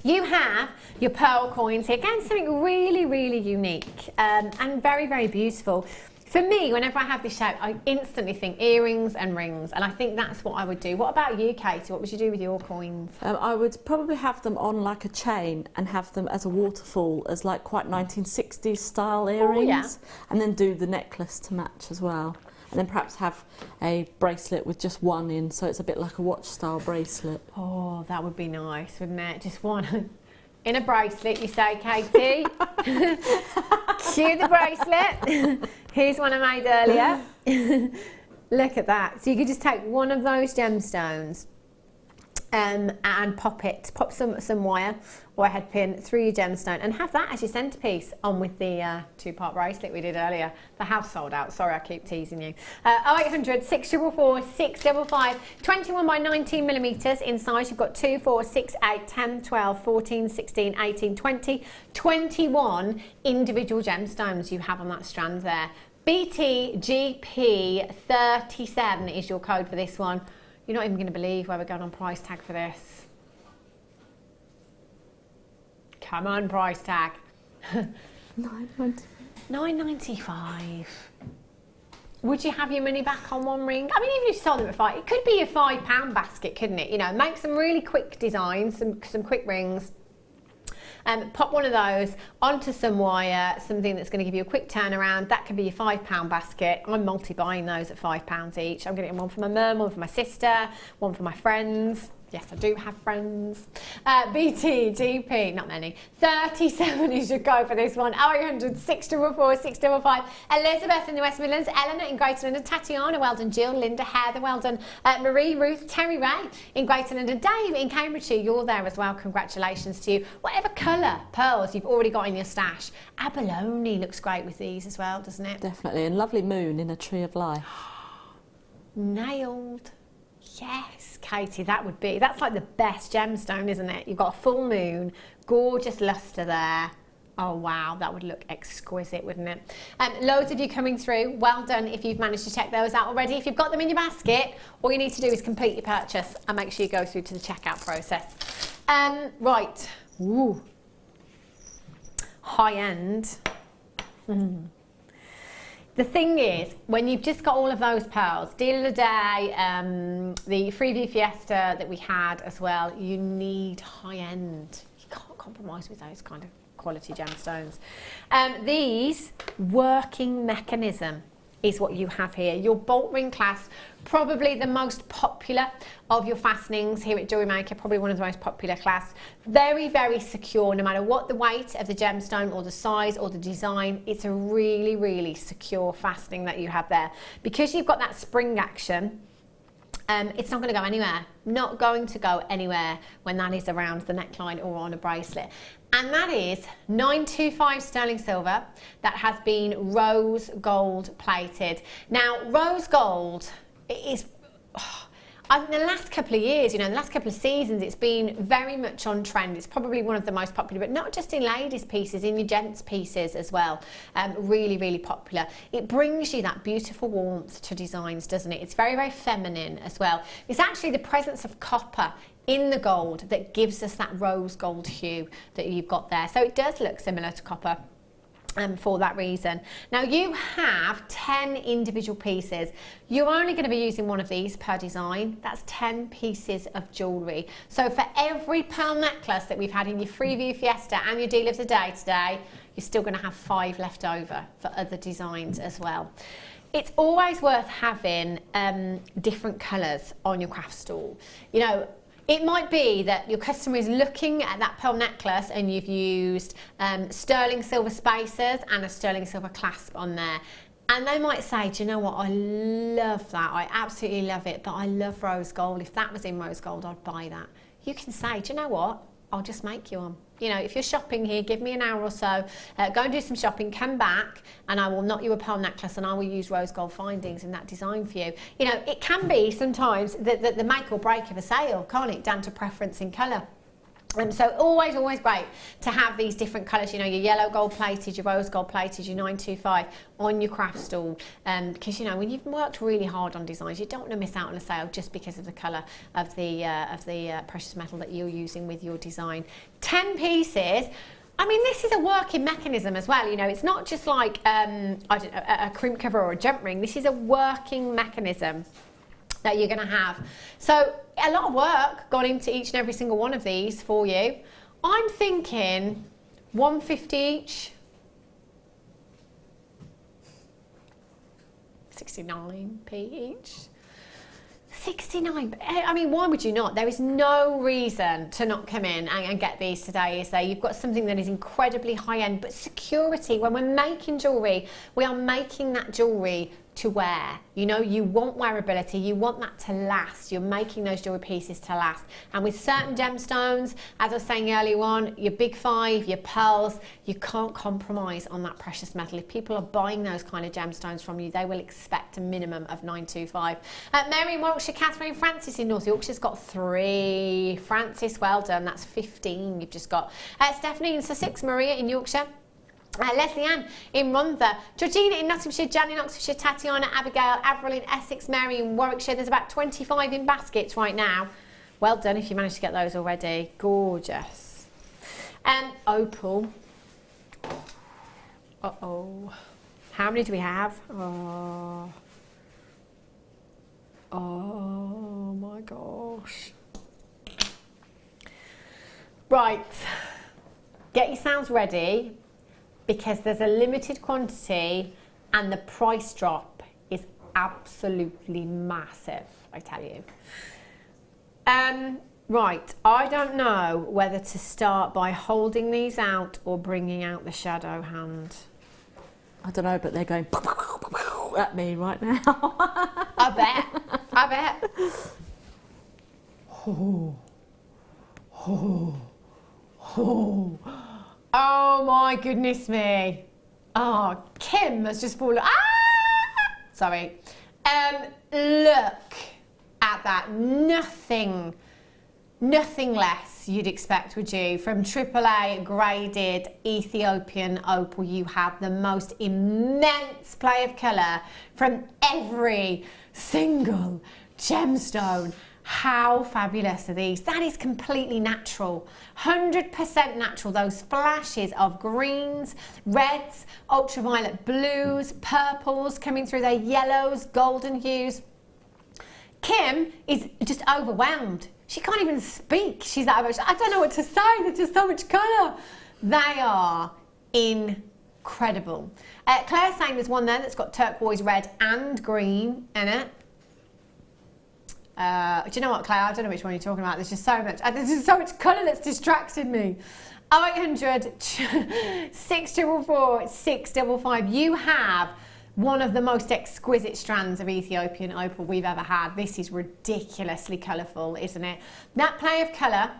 You have your pearl coins here. Again, something really, really unique and very, very beautiful. For me, whenever I have this shape, I instantly think earrings and rings, and I think that's what I would do. What about you, Katie? What would you do with your coins?
I would probably have them on like a chain and have them as a waterfall, as like quite 1960s style earrings, and then do the necklace to match as well. And then perhaps have a bracelet with just one in, so it's a bit like a watch style bracelet.
Oh, that would be nice, wouldn't it? Just one in a bracelet, you say, Katie. Cue the bracelet. Here's one I made earlier. Look at that. So you could just take one of those gemstones and pop some wire or a head pin through your gemstone and have that as your centerpiece on with the two-part bracelet we did earlier. The house sold out. Sorry, I keep teasing you. 0800 644 655, 21 by 19 millimeters in size. You've got 2, 4, 6, 8, 10, 12, 14, 16, 18, 20, 21 individual gemstones you have on that strand there. BTGP 37 is your code for this one. You're not even going to believe where we're going on price tag for this. Come on, price tag. $9.95. Would you have your money back on one ring? I mean, even if you sold them at £5, it could be a £5 basket, couldn't it? You know, make some really quick designs, some quick rings. Pop one of those onto some wire, something that's going to give you a quick turnaround. That could be your £5 basket. I'm multi-buying those at £5 each. I'm getting one for my mum, one for my sister, one for my friends. Yes, I do have friends. BTGP, not many. 37 is your go for this one. 0800 644 655. Elizabeth in the West Midlands, Eleanor in Greater London, Tatiana, well done. Jill, Linda, Heather, well done. Marie, Ruth, Terry Ray in Greater London, Dave in Cambridgeshire, you're there as well. Congratulations to you. Whatever colour pearls you've already got in your stash. Abalone looks great with these as well, doesn't it?
Definitely, and lovely moon in a tree of life.
Nailed. Yes, Katie, that's like the best gemstone, isn't it? You've got a full moon, gorgeous lustre there. Oh wow, that would look exquisite, wouldn't it? Loads of you coming through. Well done if you've managed to check those out already. If you've got them in your basket, all you need to do is complete your purchase and make sure you go through to the checkout process. Right, ooh, high end. The thing is, when you've just got all of those pearls, deal of the day, the Freeview Fiesta that we had as well, you need high end. You can't compromise with those kind of quality gemstones. These working mechanism is what you have here. Your bolt ring clasp, probably the most popular of your fastenings here at Jewellery Maker, probably one of the most popular clasps. Very, very secure, no matter what the weight of the gemstone or the size or the design, it's a really, really secure fastening that you have there. Because you've got that spring action, it's not going to go anywhere. Not going to go anywhere when that is around the neckline or on a bracelet. And that is 925 sterling silver that has been rose gold plated. Now, rose gold is, I think the last couple of years, you know, the last couple of seasons, it's been very much on trend. It's probably one of the most popular, but not just in ladies' pieces, in your gents' pieces as well. Really, really popular. It brings you that beautiful warmth to designs, doesn't it? It's very, very feminine as well. It's actually the presence of copper in the gold that gives us that rose gold hue that you've got there. So it does look similar to copper. For that reason. Now you have 10 individual pieces. You're only going to be using one of these per design. That's 10 pieces of jewellery. So for every pearl necklace that we've had in your Freeview Fiesta and your deal of the day today, you're still going to have 5 left over for other designs as well. It's always worth having different colours on your craft stall. You know, it might be that your customer is looking at that pearl necklace and you've used sterling silver spacers and a sterling silver clasp on there. And they might say, do you know what, I love that, I absolutely love it, but I love rose gold. If that was in rose gold, I'd buy that. You can say, do you know what, I'll just make you one. You know, if you're shopping here, give me an hour or so, go and do some shopping, come back, and I will knot you a pearl necklace and I will use rose gold findings in that design for you. You know, it can be sometimes the make or break of a sale, can't it, down to preference in colour. So always great to have these different colours, you know, your yellow gold plated, your rose gold plated, your 925 on your craft stall, because you know, when you've worked really hard on designs, you don't want to miss out on a sale just because of the colour of the precious metal that you're using with your design. 10 pieces. I mean, this is a working mechanism as well, you know, it's not just like I don't know, a crimp cover or a jump ring. This is a working mechanism that you're going to have. So a lot of work gone into each and every single one of these for you. I'm thinking 150 each. 69p each. 69, I mean, why would you not? There is no reason to not come in and get these today, is there? You've got something that is incredibly high-end, but security. When we're making jewellery, we are making that jewellery to wear. You know, you want wearability, you want that to last. You're making those jewellery pieces to last. And with certain gemstones, as I was saying earlier on, your big five, your pearls, you can't compromise on that precious metal. If people are buying those kind of gemstones from you, they will expect a minimum of 925. Mary in Wiltshire, Catherine Francis in North Yorkshire's got 3. Francis, well done, that's 15 you've just got. Stephanie in Sussex, Maria in Yorkshire. Leslie Ann in Rhondda, Georgina in Nottinghamshire, Jan in Oxfordshire, Tatiana, Abigail, Avril in Essex, Mary in Warwickshire. There's about 25 in baskets right now. Well done if you managed to get those already. Gorgeous. Opal. Uh-oh. How many do we have? Oh my gosh. Right. Get yourselves ready, because there's a limited quantity and the price drop is absolutely massive, I tell you. Right, I don't know whether to start by holding these out or bringing out the shadow hand.
I don't know, but they're going at me right now.
I bet. Oh my goodness me. Oh, Kim has just fallen. Sorry. Look at that. Nothing less you'd expect, would you? From AAA graded Ethiopian opal, you have the most immense play of colour from every single gemstone. How fabulous are these? That is completely natural, 100% natural. Those flashes of greens, reds, ultraviolet blues, purples coming through, their yellows, golden hues. Kim is just overwhelmed. She can't even speak. She's that emotional. I don't know what to say. There's just so much colour. They are incredible. Claire's saying there's one there that's got turquoise, red and green in it. Do you know what, Claire? I don't know which one you're talking about. There's just so much. There's just so much colour that's distracted me. 0800 644 655. You have one of the most exquisite strands of Ethiopian opal we've ever had. This is ridiculously colourful, isn't it? That play of colour,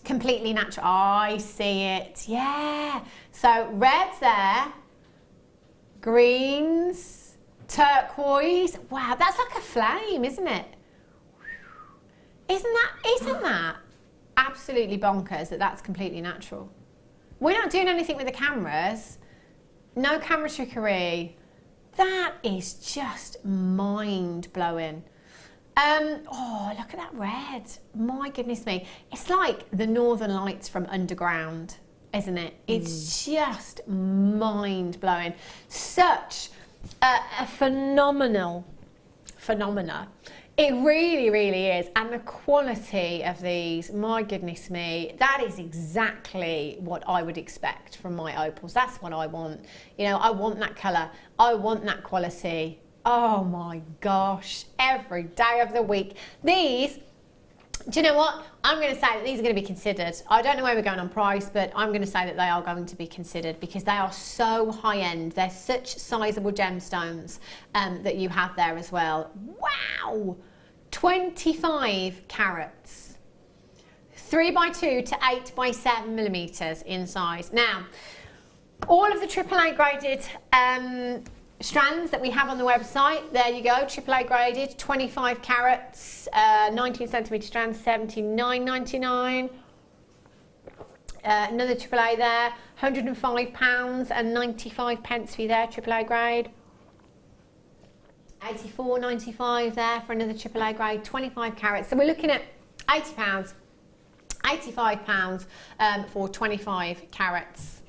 completely natural. I see it. Yeah. So red's there, greens, turquoise. Wow, that's like a flame, isn't it? Isn't that absolutely bonkers that that's completely natural? We're not doing anything with the cameras. No camera trickery. That is just mind-blowing. Oh, look at that red. My goodness me. It's like the Northern Lights from underground, isn't it? It's just mind-blowing. Such a phenomena. It really, really is. And the quality of these, my goodness me, that is exactly what I would expect from my opals. That's what I want. You know, I want that colour. I want that quality. Oh my gosh, every day of the week. These, do you know what? I'm going to say that these are going to be considered. I don't know where we're going on price, but I'm going to say that they are going to be considered because they are so high end. They're such sizable gemstones that you have there as well. Wow! 25 carats. 3x2 to 8x7 millimetres in size. Now, all of the AAA graded strands that we have on the website, there you go, AAA graded, 25 carats, 19 centimetre strands, $79.99. Another AAA there, £105 and 95 pence for you there, AAA grade. 84.95 there for another AAA grade, 25 carats. So we're looking at £80, £85 for 25 carats.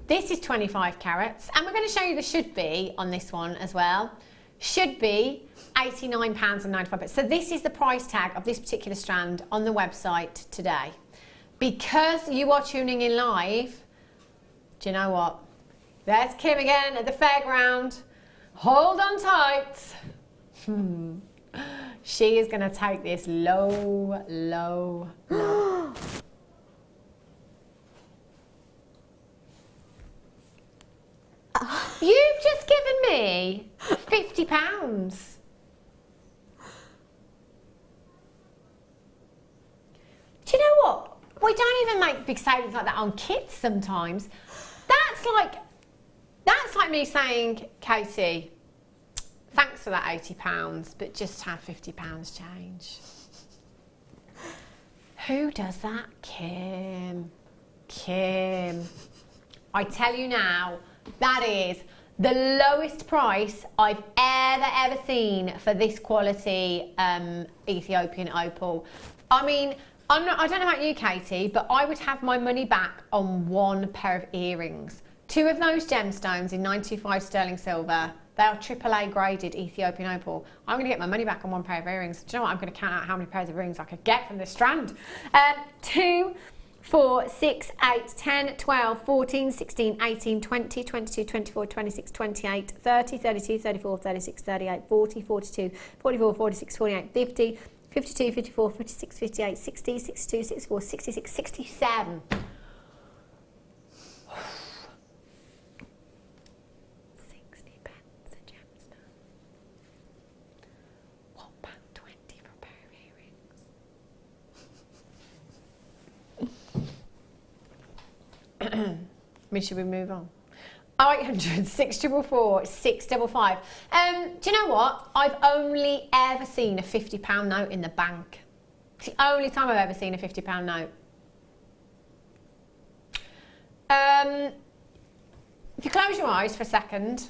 This is 25 carats, and we're going to show you the should be on this one as well. Should be £89.95. So this is the price tag of this particular strand on the website today. Because you are tuning in live, do you know what? There's Kim again at the fairground. Hold on tight. She is going to take this low, low, low. You've just given me £50. Do you know what? We don't even make big savings like that on kits sometimes. That's like me saying, Katie, thanks for that £80, but just have £50 change. Who does that? Kim. Kim. I tell you now, that is the lowest price I've ever seen for this quality Ethiopian opal. I mean, I don't know about you, Katie, but I would have my money back on one pair of earrings. 2 of those gemstones in 925 sterling silver. They are AAA graded Ethiopian opal. I'm going to get my money back on one pair of earrings. Do you know what? I'm going to count out how many pairs of earrings I could get from this strand. 2, 4, 6, 8, 10, 12, 14, 16, 18, 20, 22, 24, 26, 28, 30, 32, 34, 36, 38, 40, 42, 44, 46, 48, 50, 52, 54, 56, 58, 60, 62, 64, 66, 67. I mean, should we move on? 0800 644 655. Do you know what? I've only ever seen a £50 note in the bank. It's the only time I've ever seen a £50 note. If you close your eyes for a second,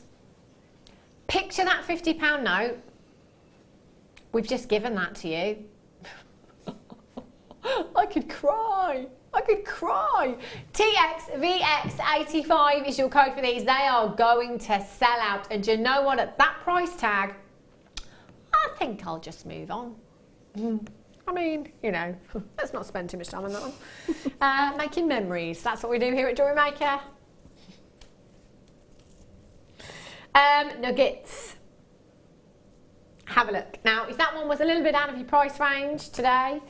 picture that £50 note. We've just given that to you. I could cry. I could cry. TXVX85 is your code for these. They are going to sell out. And do you know what? At that price tag, I think I'll just move on. I mean, you know, let's not spend too much time on that one. Making memories. That's what we do here at Jewellery Maker. Nuggets. Have a look. Now, if that one was a little bit out of your price range today,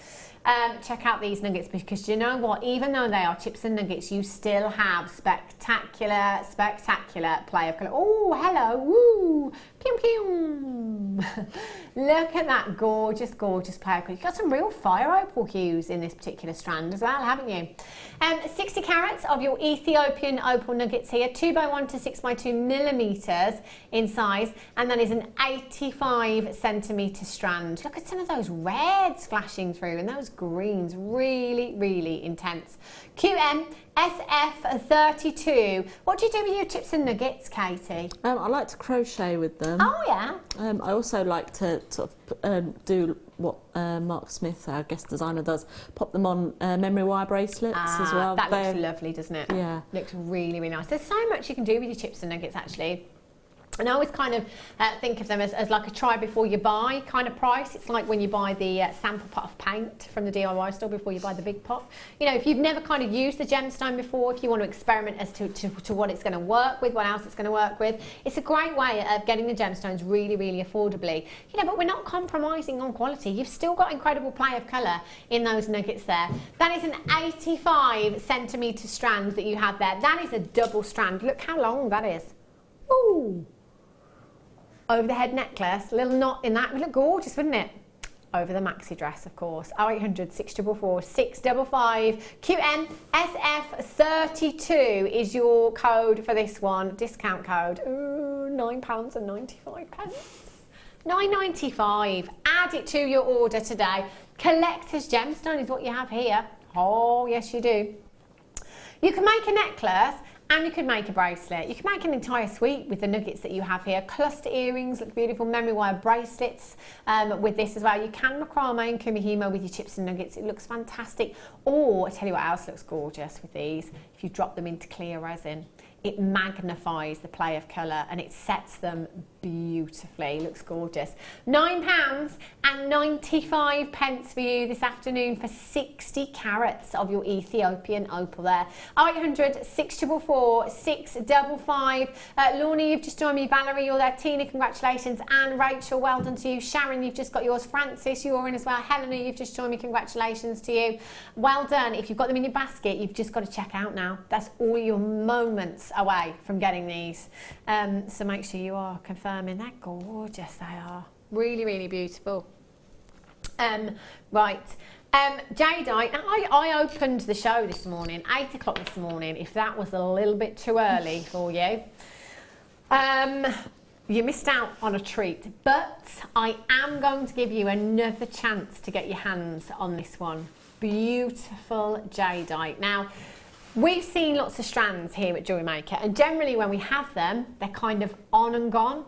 check out these nuggets, because you know what, even though they are chips and nuggets, you still have spectacular play of colour. Oh, hello, woo, pew pew. Look at that gorgeous play of colour. You've got some real fire opal hues in this particular strand as well, haven't you? 60 carats of your Ethiopian opal nuggets here, 2x1 to 6x2 millimetres in size, and that is an 85 centimetre strand. Look at some of those reds flashing through and those greens, really intense. QM SF32. What do you do with your chips and nuggets, Katie?
I like to crochet with them.
Oh yeah.
I also like to sort of do what Mark Smith, our guest designer, does. Pop them on memory wire bracelets as well.
That looks lovely, doesn't it?
Yeah.
Looks really nice. There's so much you can do with your chips and nuggets, actually. And I always kind of think of them as like a try before you buy kind of price. It's like when you buy the sample pot of paint from the DIY store before you buy the big pot. You know, if you've never kind of used the gemstone before, if you want to experiment as to what it's going to work with, what else it's going to work with, it's a great way of getting the gemstones really affordably. You know, but we're not compromising on quality. You've still got incredible play of colour in those nuggets there. That is an 85 centimetre strand that you have there. That is a double strand. Look how long that is. Ooh. Over the head necklace, a little knot in that. It would look gorgeous, wouldn't it? Over the maxi dress, of course. 0800 644 655. QN SF32 is your code for this one. Discount code. Ooh, £9.95. £9.95. Add it to your order today. Collector's gemstone is what you have here. Oh, yes, you do. You can make a necklace and you can make a bracelet. You can make an entire suite with the nuggets that you have here. Cluster earrings look beautiful, memory wire bracelets with this as well. You can macrame and kumihimo with your chips and nuggets. It looks fantastic. Or, I tell you what else looks gorgeous with these, if you drop them into clear resin. It magnifies the play of colour and it sets them beautifully. Looks gorgeous. £9.95 for you this afternoon for 60 carats of your Ethiopian opal there. 0800 644 655. Lorna, you've just joined me. Valerie, you're there. Tina, congratulations. Anne, Rachel, well done to you. Sharon, you've just got yours. Francis, you're in as well. Helena, you've just joined me. Congratulations to you. Well done. If you've got them in your basket, you've just got to check out now. That's all your moments away from getting these. So make sure you are confirming. They're gorgeous, they are. Really, really beautiful. Right. Jadeite. Now, I opened the show this morning, 8 o'clock this morning, if that was a little bit too early for you. You missed out on a treat, but I am going to give you another chance to get your hands on this one. Beautiful Jadeite. Now, we've seen lots of strands here at Jewellery Maker, and generally when we have them, they're kind of on and gone.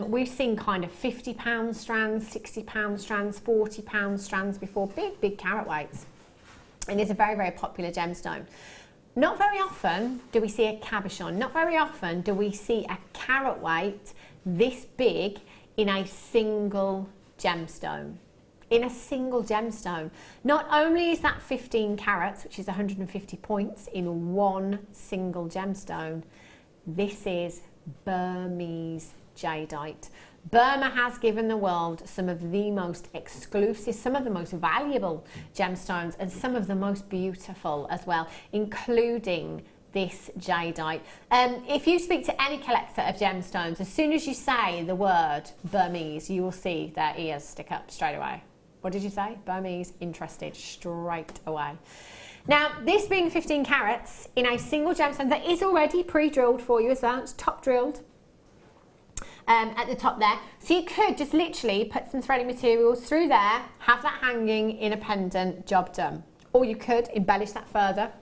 We've seen kind of £50 strands, £60 strands, £40 strands before, big carat weights. And it's a very, very popular gemstone. Not very often do we see a cabochon, not very often do we see a carat weight this big in a single gemstone. In a single gemstone. Not only is that 15 carats, which is 150 points in one single gemstone, this is Burmese Jadeite. Burma has given the world some of the most exclusive, some of the most valuable gemstones and some of the most beautiful as well, including this Jadeite. If you speak to any collector of gemstones, as soon as you say the word Burmese, you will see their ears stick up straight away. What did you say? Burmese, interested straight away. Now, this being 15 carats in a single gemstone that is already pre-drilled for you as well, it's top drilled at the top there. So you could just literally put some threading materials through there, have that hanging in a pendant, job done. Or you could embellish that further.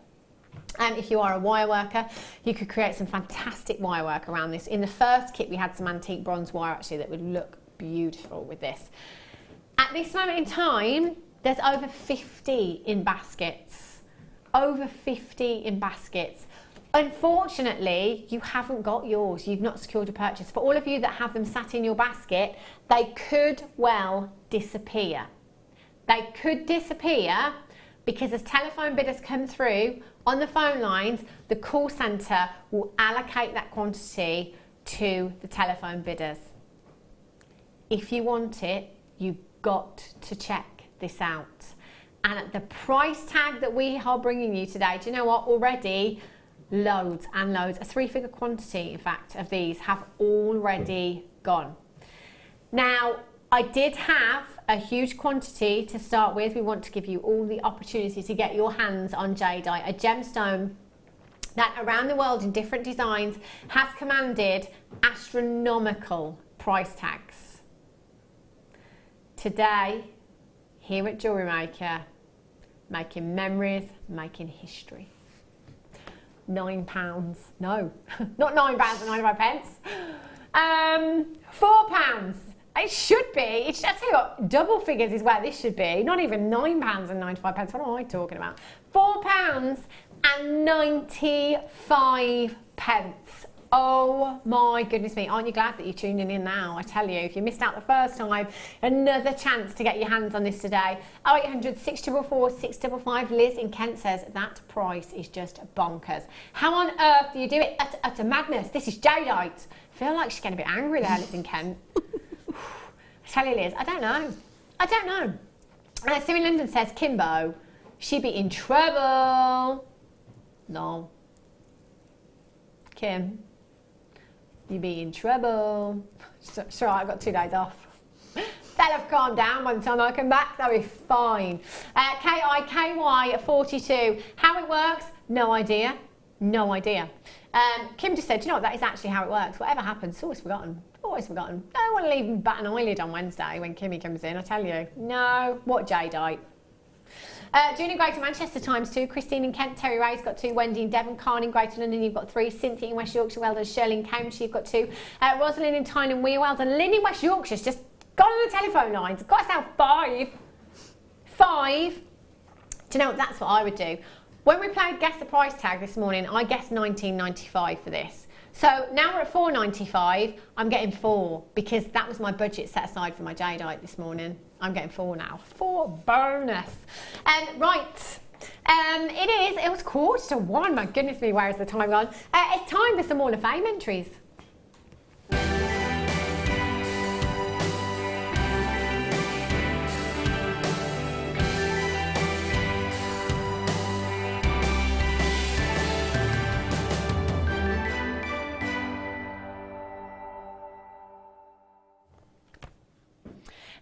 And if you are a wire worker, you could create some fantastic wire work around this. In the first kit, we had some antique bronze wire actually that would look beautiful with this. At this moment in time, there's over 50 in baskets. Over 50 in baskets. Unfortunately, you haven't got yours. You've not secured a purchase. For all of you that have them sat in your basket, they could well disappear. They could disappear because as telephone bidders come through on the phone lines, the call centre will allocate that quantity to the telephone bidders. If you want it, you've got to check this out. And at the price tag that we are bringing you today, do you know what? Already loads and loads, a 3-figure quantity in fact of these have already gone. Now, I did have a huge quantity to start with. We want to give you all the opportunity to get your hands on Jadeite, a gemstone that around the world in different designs has commanded astronomical price tags. Today, here at Jewellery Maker, making memories, making history. £9, no, not £9.95. £4. It should be. I tell you what, double figures is where this should be. Not even £9.95. What am I talking about? £4.95. Oh my goodness me, aren't you glad that you're tuning in now? I tell you, if you missed out the first time, another chance to get your hands on this today. 0800 644 655. Liz in Kent says that price is just bonkers. How on earth do you do it? Utter madness. This is Jadeite. I feel like she's getting a bit angry there, Liz in Kent. I tell you, Liz, I don't know. I don't know. Sue in London says, Kimbo, she'd be in trouble. No. Kim, you'd be in trouble. Sure, I've got 2 days off. They'll have calmed down by the time I come back. They'll be fine. KIKY42. How it works? No idea. No idea. Kim just said, you know what, that is actually how it works. Whatever happens, it's always forgotten. Always forgotten. I don't want to leave bat an eyelid on Wednesday when Kimmy comes in, I tell you. No. What Jadeite? June in Greater Manchester ×2, Christine in Kent, Terry Ray's got 2, Wendy in Devon, Carn in Greater London, you've got 3, Cynthia in West Yorkshire, well done, Shirley in Cambridge, you've got 2, Rosalind in Tyne and Weir, well done, Lynn in West Yorkshire's just gone on the telephone lines, got herself 5. 5. Do you know what, that's what I would do. When we played Guess the Price Tag this morning, I guessed £19.95 for this. So now we're at £4.95, I'm getting 4 because that was my budget set aside for my Jadeite this morning. I'm getting 4 now. 4 bonus. Right. It was 1:45. My goodness me, where is the time gone? It's time for some Hall of Fame entries.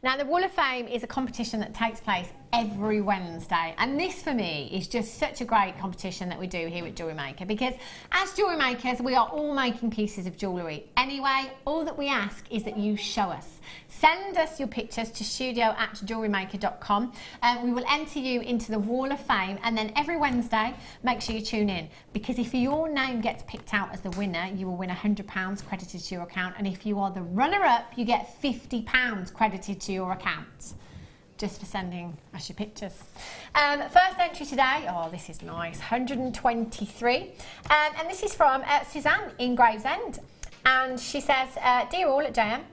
Now, the Wall of Fame is a competition that takes place every Wednesday, and this for me is just such a great competition that we do here at Jewellery Maker, because as jewellery makers we are all making pieces of jewellery anyway. All that we ask is that you show us. Send us your pictures to studio@jewellerymaker.com and we will enter you into the Wall of Fame, and then every Wednesday make sure you tune in, because if your name gets picked out as the winner you will win £100 credited to your account, and if you are the runner-up you get £50 credited to your account, just for sending us your pictures. First entry today, oh this is nice, 123, and this is from Suzanne in Gravesend, and she says, dear all at JM,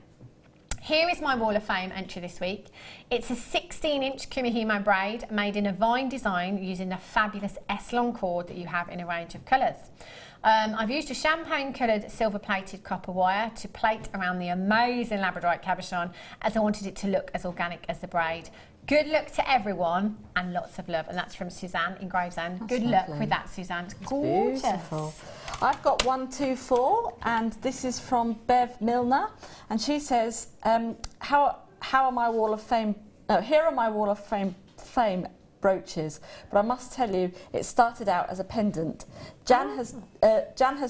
here is my Wall of Fame entry this week. It's a 16-inch Kumihimo braid made in a vine design using the fabulous S-long cord that you have in a range of colours. I've used a champagne-coloured silver-plated copper wire to plait around the amazing labradorite cabochon, as I wanted it to look as organic as the braid. Good luck to everyone and lots of love. And that's from Suzanne in Gravesend. Good luck with that, Suzanne. It's gorgeous.
Beautiful. I've got 124, and this is from Bev Milner, and she says, how are my Wall of Fame? No, here are my Wall of Fame brooches, but I must tell you, it started out as a pendant. Jan has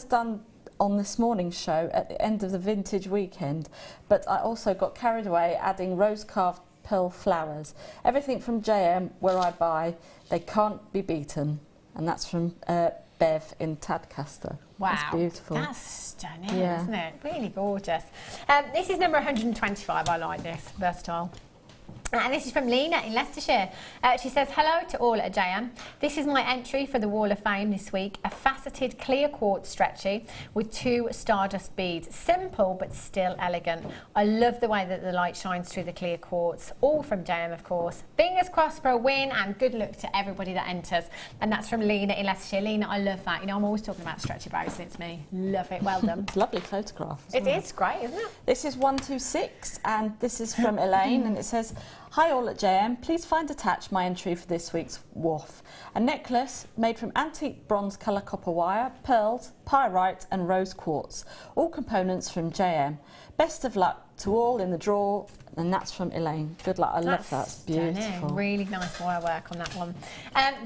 done on this morning's show at the end of the vintage weekend, but I also got carried away adding rose-carved pearl flowers. Everything from JM, where I buy, they can't be beaten. And that's from Bev in Tadcaster.
Wow,
that's beautiful.
That's stunning, isn't it? Really gorgeous. This is number 125. I like this, versatile. And this is from Lena in Leicestershire. She says, hello to all at JM. This is my entry for the Wall of Fame this week. A faceted clear quartz stretchy with 2 stardust beads. Simple but still elegant. I love the way that the light shines through the clear quartz. All from JM, of course. Fingers crossed for a win, and good luck to everybody that enters. And that's from Lena in Leicestershire. Lena, I love that. You know, I'm always talking about stretchy bracelets. Me, love it. Well done.
It's a lovely photograph.
It is great, isn't it?
This is 126, and this is from Elaine, and it says, hi all at JM, please find attached my entry for this week's WOF. A necklace made from antique bronze colour copper wire, pearls, pyrite and rose quartz. All components from JM. Best of luck to all in the draw, and that's from Elaine. Good luck, I love that, it's beautiful.
Stunning. Really nice wire work on that one.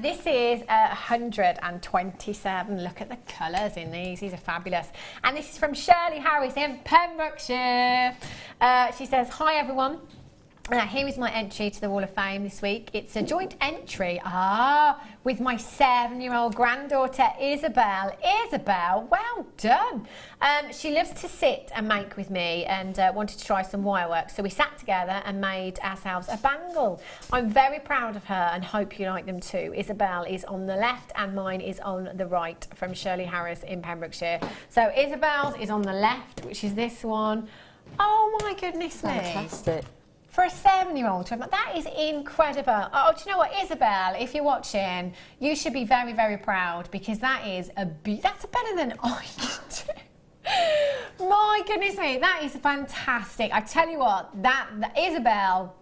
This is 127. Look at the colours in these are fabulous. And this is from Shirley Harris in Pembrokeshire. She says, hi everyone. Here is my entry to the Wall of Fame this week. It's a joint entry, with my 7-year-old granddaughter, Isabel. Isabel, well done. She loves to sit and make with me and wanted to try some wire work. So we sat together and made ourselves a bangle. I'm very proud of her and hope you like them too. Isabel is on the left and mine is on the right, from Shirley Harris in Pembrokeshire. So Isabel's is on the left, which is this one. Oh my goodness me.
Fantastic.
For a 7-year-old to have, that is incredible. Oh, do you know what, Isabel, if you're watching, you should be very, very proud, because that is that's better than I could do. My goodness me, that is fantastic. I tell you what, that Isabel,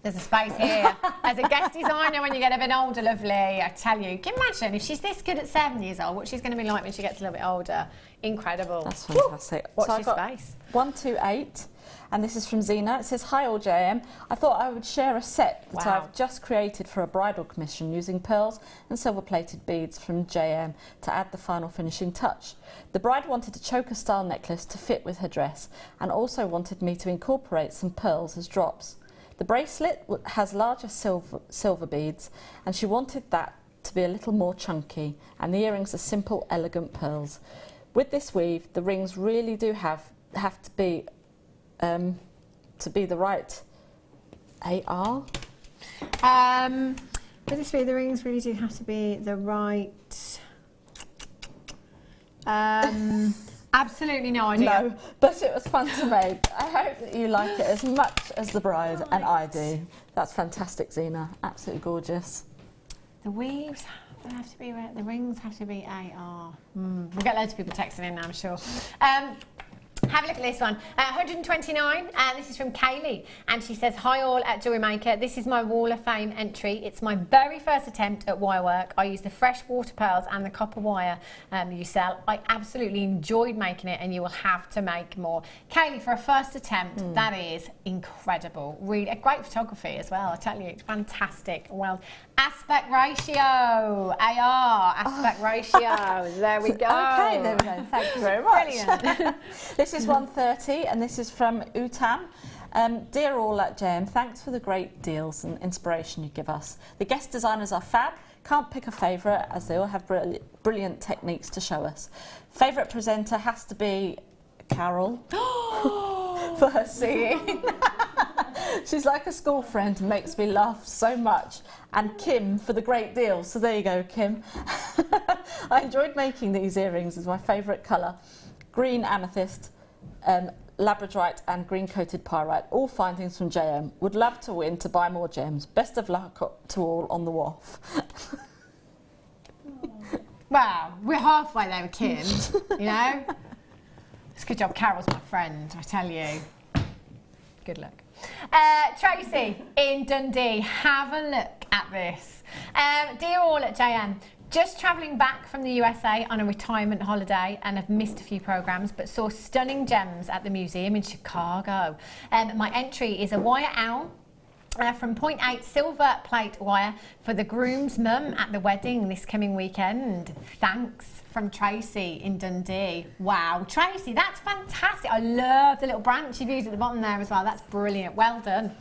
there's a space here. As a guest designer when you get a bit older, lovely, I tell you. Can you imagine if she's this good at 7 years old, what she's going to be like when she gets a little bit older? Incredible.
That's fantastic.
Watch
so
this space.
128. And this is from Zena. It says, hi all JM. I thought I would share a set that I've just created for a bridal commission using pearls and silver-plated beads from JM to add the final finishing touch. The bride wanted a choker-style necklace to fit with her dress and also wanted me to incorporate some pearls as drops. The bracelet has larger silver beads, and she wanted that to be a little more chunky, and the earrings are simple, elegant pearls. With this weave, the rings really do have to be the right AR.
With this weave, the rings really do have to be the right. Absolutely no idea.
No, but it was fun to make. I hope that you like it as much as the bride and I do. That's fantastic, Zena. Absolutely gorgeous.
The weaves have to be red. The rings have to be AR. We'll get loads of people texting in now, I'm sure. Have a look at this one. 129, this is from Kaylee, and she says, hi all at Jewellery Maker. This is my Wall of Fame entry. It's my very first attempt at wire work. I used the fresh water pearls and the copper wire you sell. I absolutely enjoyed making it, and you will have to make more. Kaylee, for a first attempt, that is incredible. Really, great photography as well, I tell you. It's fantastic. Well, aspect ratio, AR, aspect ratio. There we go.
Okay, there we go. Thank you very much.
Brilliant.
This is 130, and this is from Utam. Dear all at JM, thanks for the great deals and inspiration you give us. The guest designers are fab. Can't pick a favourite, as they all have brilliant techniques to show us. Favourite presenter has to be Carol for her singing. She's like a school friend and makes me laugh so much. And Kim for the great deal. So there you go, Kim. I enjoyed making these earrings. It's my favourite colour. Green amethyst, labradorite and green coated pyrite. All findings from JM. Would love to win to buy more gems. Best of luck to all on the wharf.
Wow, we're halfway there with Kim, you know? It's a good job Carol's my friend, I tell you. Good luck. Tracy in Dundee, have a look at this. Dear all at JM, just travelling back from the USA on a retirement holiday and have missed a few programmes, but saw stunning gems at the museum in Chicago. My entry is a wire owl from 0.8 silver plate wire for the groom's mum at the wedding this coming weekend. Thanks, from Tracy in Dundee. Wow, Tracy, that's fantastic. I love the little branch you've used at the bottom there as well. That's brilliant. Well done.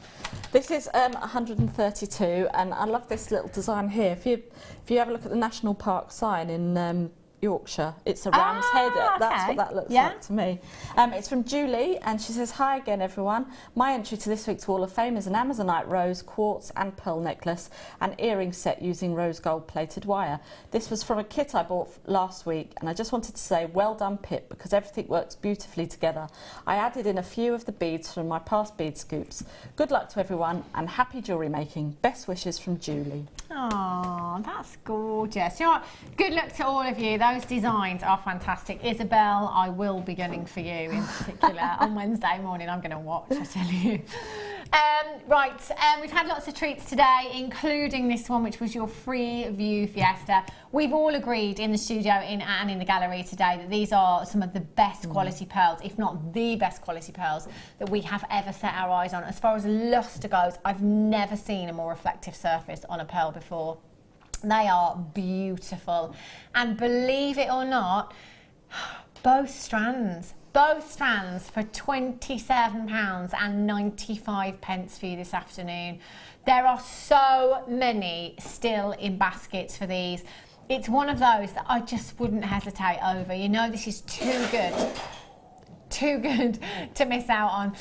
This is 132, and I love this little design here. If you have a look at the National Park sign in Yorkshire, it's a ram's head. That's what that looks like to me. It's from Julie, and she says, hi again everyone. My entry to this week's Wall of Fame is an Amazonite rose, quartz and pearl necklace and earring set using rose gold plated wire. This was from a kit I bought last week, and I just wanted to say well done Pip, because everything works beautifully together. I added in a few of the beads from my past bead scoops. Good luck to everyone and happy jewellery making. Best wishes from Julie.
Oh, that's gorgeous. You know what? Good luck to all of you. Those designs are fantastic. Isabel, I will be gunning for you in particular. On Wednesday morning, I'm going to watch, I tell you. We've had lots of treats today, including this one, which was your free view fiesta. We've all agreed in the studio and in the gallery today that these are some of the best quality pearls, if not the best quality pearls that we have ever set our eyes on. As far as lustre goes, I've never seen a more reflective surface on a pearl before. They are beautiful, and believe it or not, both strands for £27.95 for you this afternoon. There are so many still in baskets for these. It's one of those that I just wouldn't hesitate over. You know, this is too good to miss out on.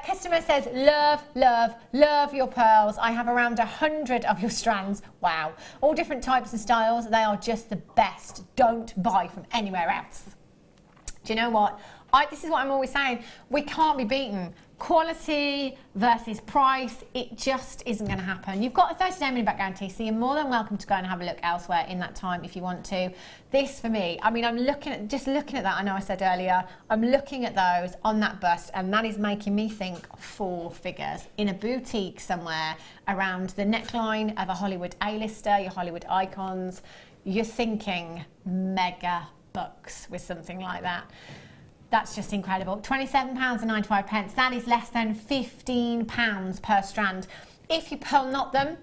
Customer says, love your pearls. I have around 100 of your strands. Wow. All different types and styles. They are just the best. Don't buy from anywhere else. Do you know what? This is what I'm always saying. We can't be beaten. Quality versus price, it just isn't going to happen. You've got a 30-day money-back guarantee, so you're more than welcome to go and have a look elsewhere in that time if you want to. This, for me, I mean, I'm looking at that. I know I said earlier, I'm looking at those on that bust, and that is making me think 4 figures in a boutique somewhere around the neckline of a Hollywood A-lister, your Hollywood icons. You're thinking mega bucks with something like that. That's just incredible. £27.95. That is less than £15 per strand. If you pearl knot them,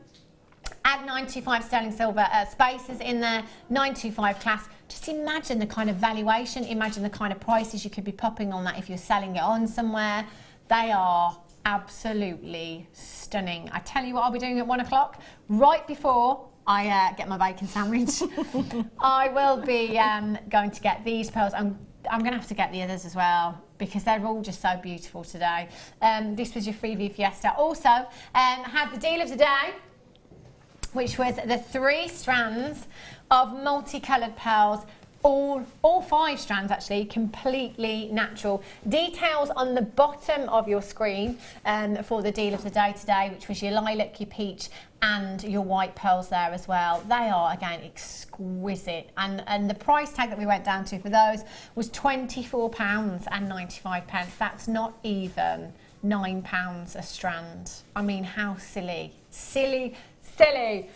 add 925 sterling silver spaces in there, 925 class. Just imagine the kind of valuation, imagine the kind of prices you could be popping on that if you're selling it on somewhere. They are absolutely stunning. I tell you what I'll be doing at 1 o'clock, right before I get my bacon sandwich. I will be going to get these pearls. I'm going to have to get the others as well because they're all just so beautiful today. This was your Freeview Fiesta. Also, had the deal of the day, which was the 3 strands of multicoloured pearls. All 5 strands actually, completely natural. Details on the bottom of your screen for the deal of the day today, which was your lilac, your peach and your white pearls there as well. They are, again, exquisite. And the price tag that we went down to for those was £24.95. That's not even £9 a strand. I mean, how silly. Silly, silly.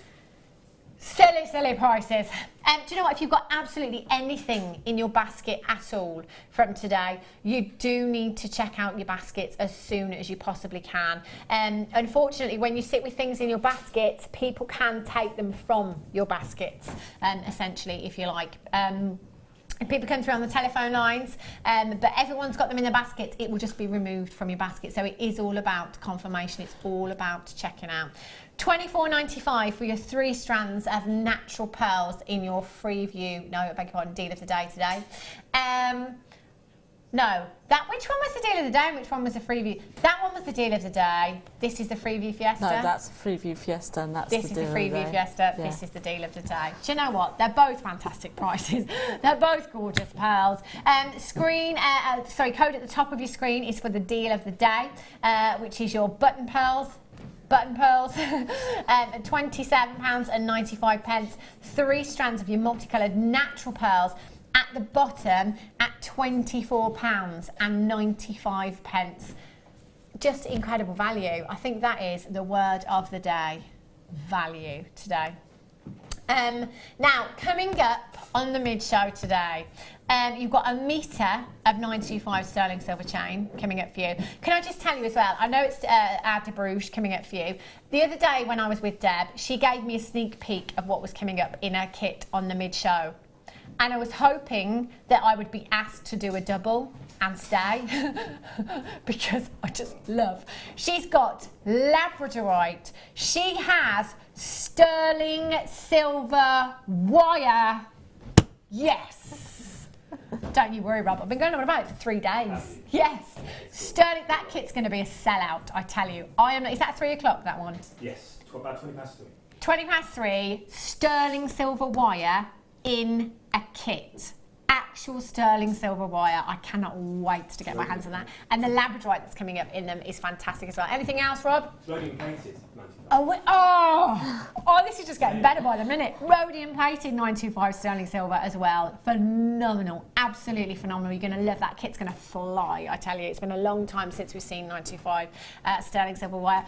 Silly, silly prices. Do you know what? If you've got absolutely anything in your basket at all from today, you do need to check out your baskets as soon as you possibly can. Unfortunately, when you sit with things in your baskets, people can take them from your baskets, essentially, if you like. People come through on the telephone lines, but everyone's got them in the basket. It will just be removed from your basket. So it is all about confirmation. It's all about checking out. £24.95 for your 3 strands of natural pearls in your Freeview. No, I beg your pardon, deal of the day today. No, which one was the deal of the day and which one was the Freeview? That one was the deal of the day. This is the Freeview Fiesta.
No, that's the Freeview Fiesta and that's
this
the
is
deal
the Freeview
of the
Fiesta.
Yeah.
This is the deal of the day. Do you know what? They're both fantastic prices. They're both gorgeous pearls. Code at the top of your screen is for the deal of the day, which is your button pearls. £27.95. 3 strands of your multicoloured natural pearls at the bottom at £24.95. Just incredible value. I think that is the word of the day. Value today. Now, coming up on the mid-show today, you've got a metre of 925 sterling silver chain coming up for you. Can I just tell you as well, I know it's our de Bruges coming up for you. The other day when I was with Deb, she gave me a sneak peek of what was coming up in her kit on the mid-show. And I was hoping that I would be asked to do a double and stay because I just love. She's got labradorite. She has sterling silver wire. Yes. Don't you worry, Rob. I've been going on about it for 3 days. Yes. Sterling, that kit's going to be a sellout, I tell you. Is that 3 o'clock, that one?
Yes, about 20 past 3.
20 past 3, sterling silver wire in a kit. Actual sterling silver wire. I cannot wait to get my hands on that. And the labradorite that's coming up in them is fantastic as well. Anything else, Rob?
Rhodium plated, 95.
Oh, this is just getting better by the minute. Rhodium plated 925 sterling silver as well. Phenomenal. Absolutely phenomenal. You're going to love that. Kit's going to fly, I tell you. It's been a long time since we've seen 925 sterling silver wire.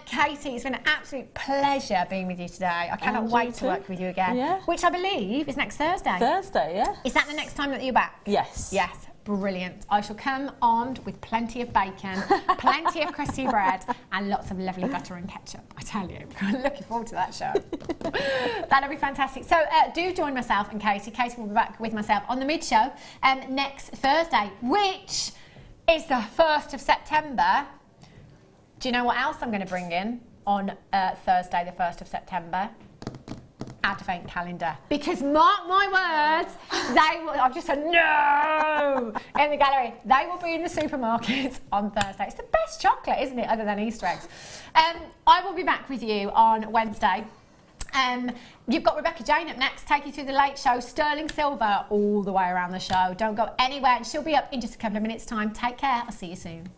Katie, it's been an absolute pleasure being with you today. I cannot wait to work with you again.
Yeah.
Which I believe is next Thursday.
Thursday, yeah.
Is that the next time that you're back?
Yes.
Yes. Brilliant. I shall come armed with plenty of bacon, plenty of crusty bread, and lots of lovely butter and ketchup. I tell you, I'm looking forward to that show. That'll be fantastic. So do join myself and Katie. Katie will be back with myself on the mid-show next Thursday, which is the 1st of September. Do you know what else I'm going to bring in on Thursday, the 1st of September? Advent calendar, because mark my words, they will. I've just said no in the gallery. They will be in the supermarkets on Thursday. It's the best chocolate, isn't it, other than Easter eggs? I will be back with you on Wednesday. You've got Rebecca Jane up next, take you through the late show, sterling silver all the way around the show. Don't go anywhere, and she'll be up in just a couple of minutes' time. Take care. I'll see you soon.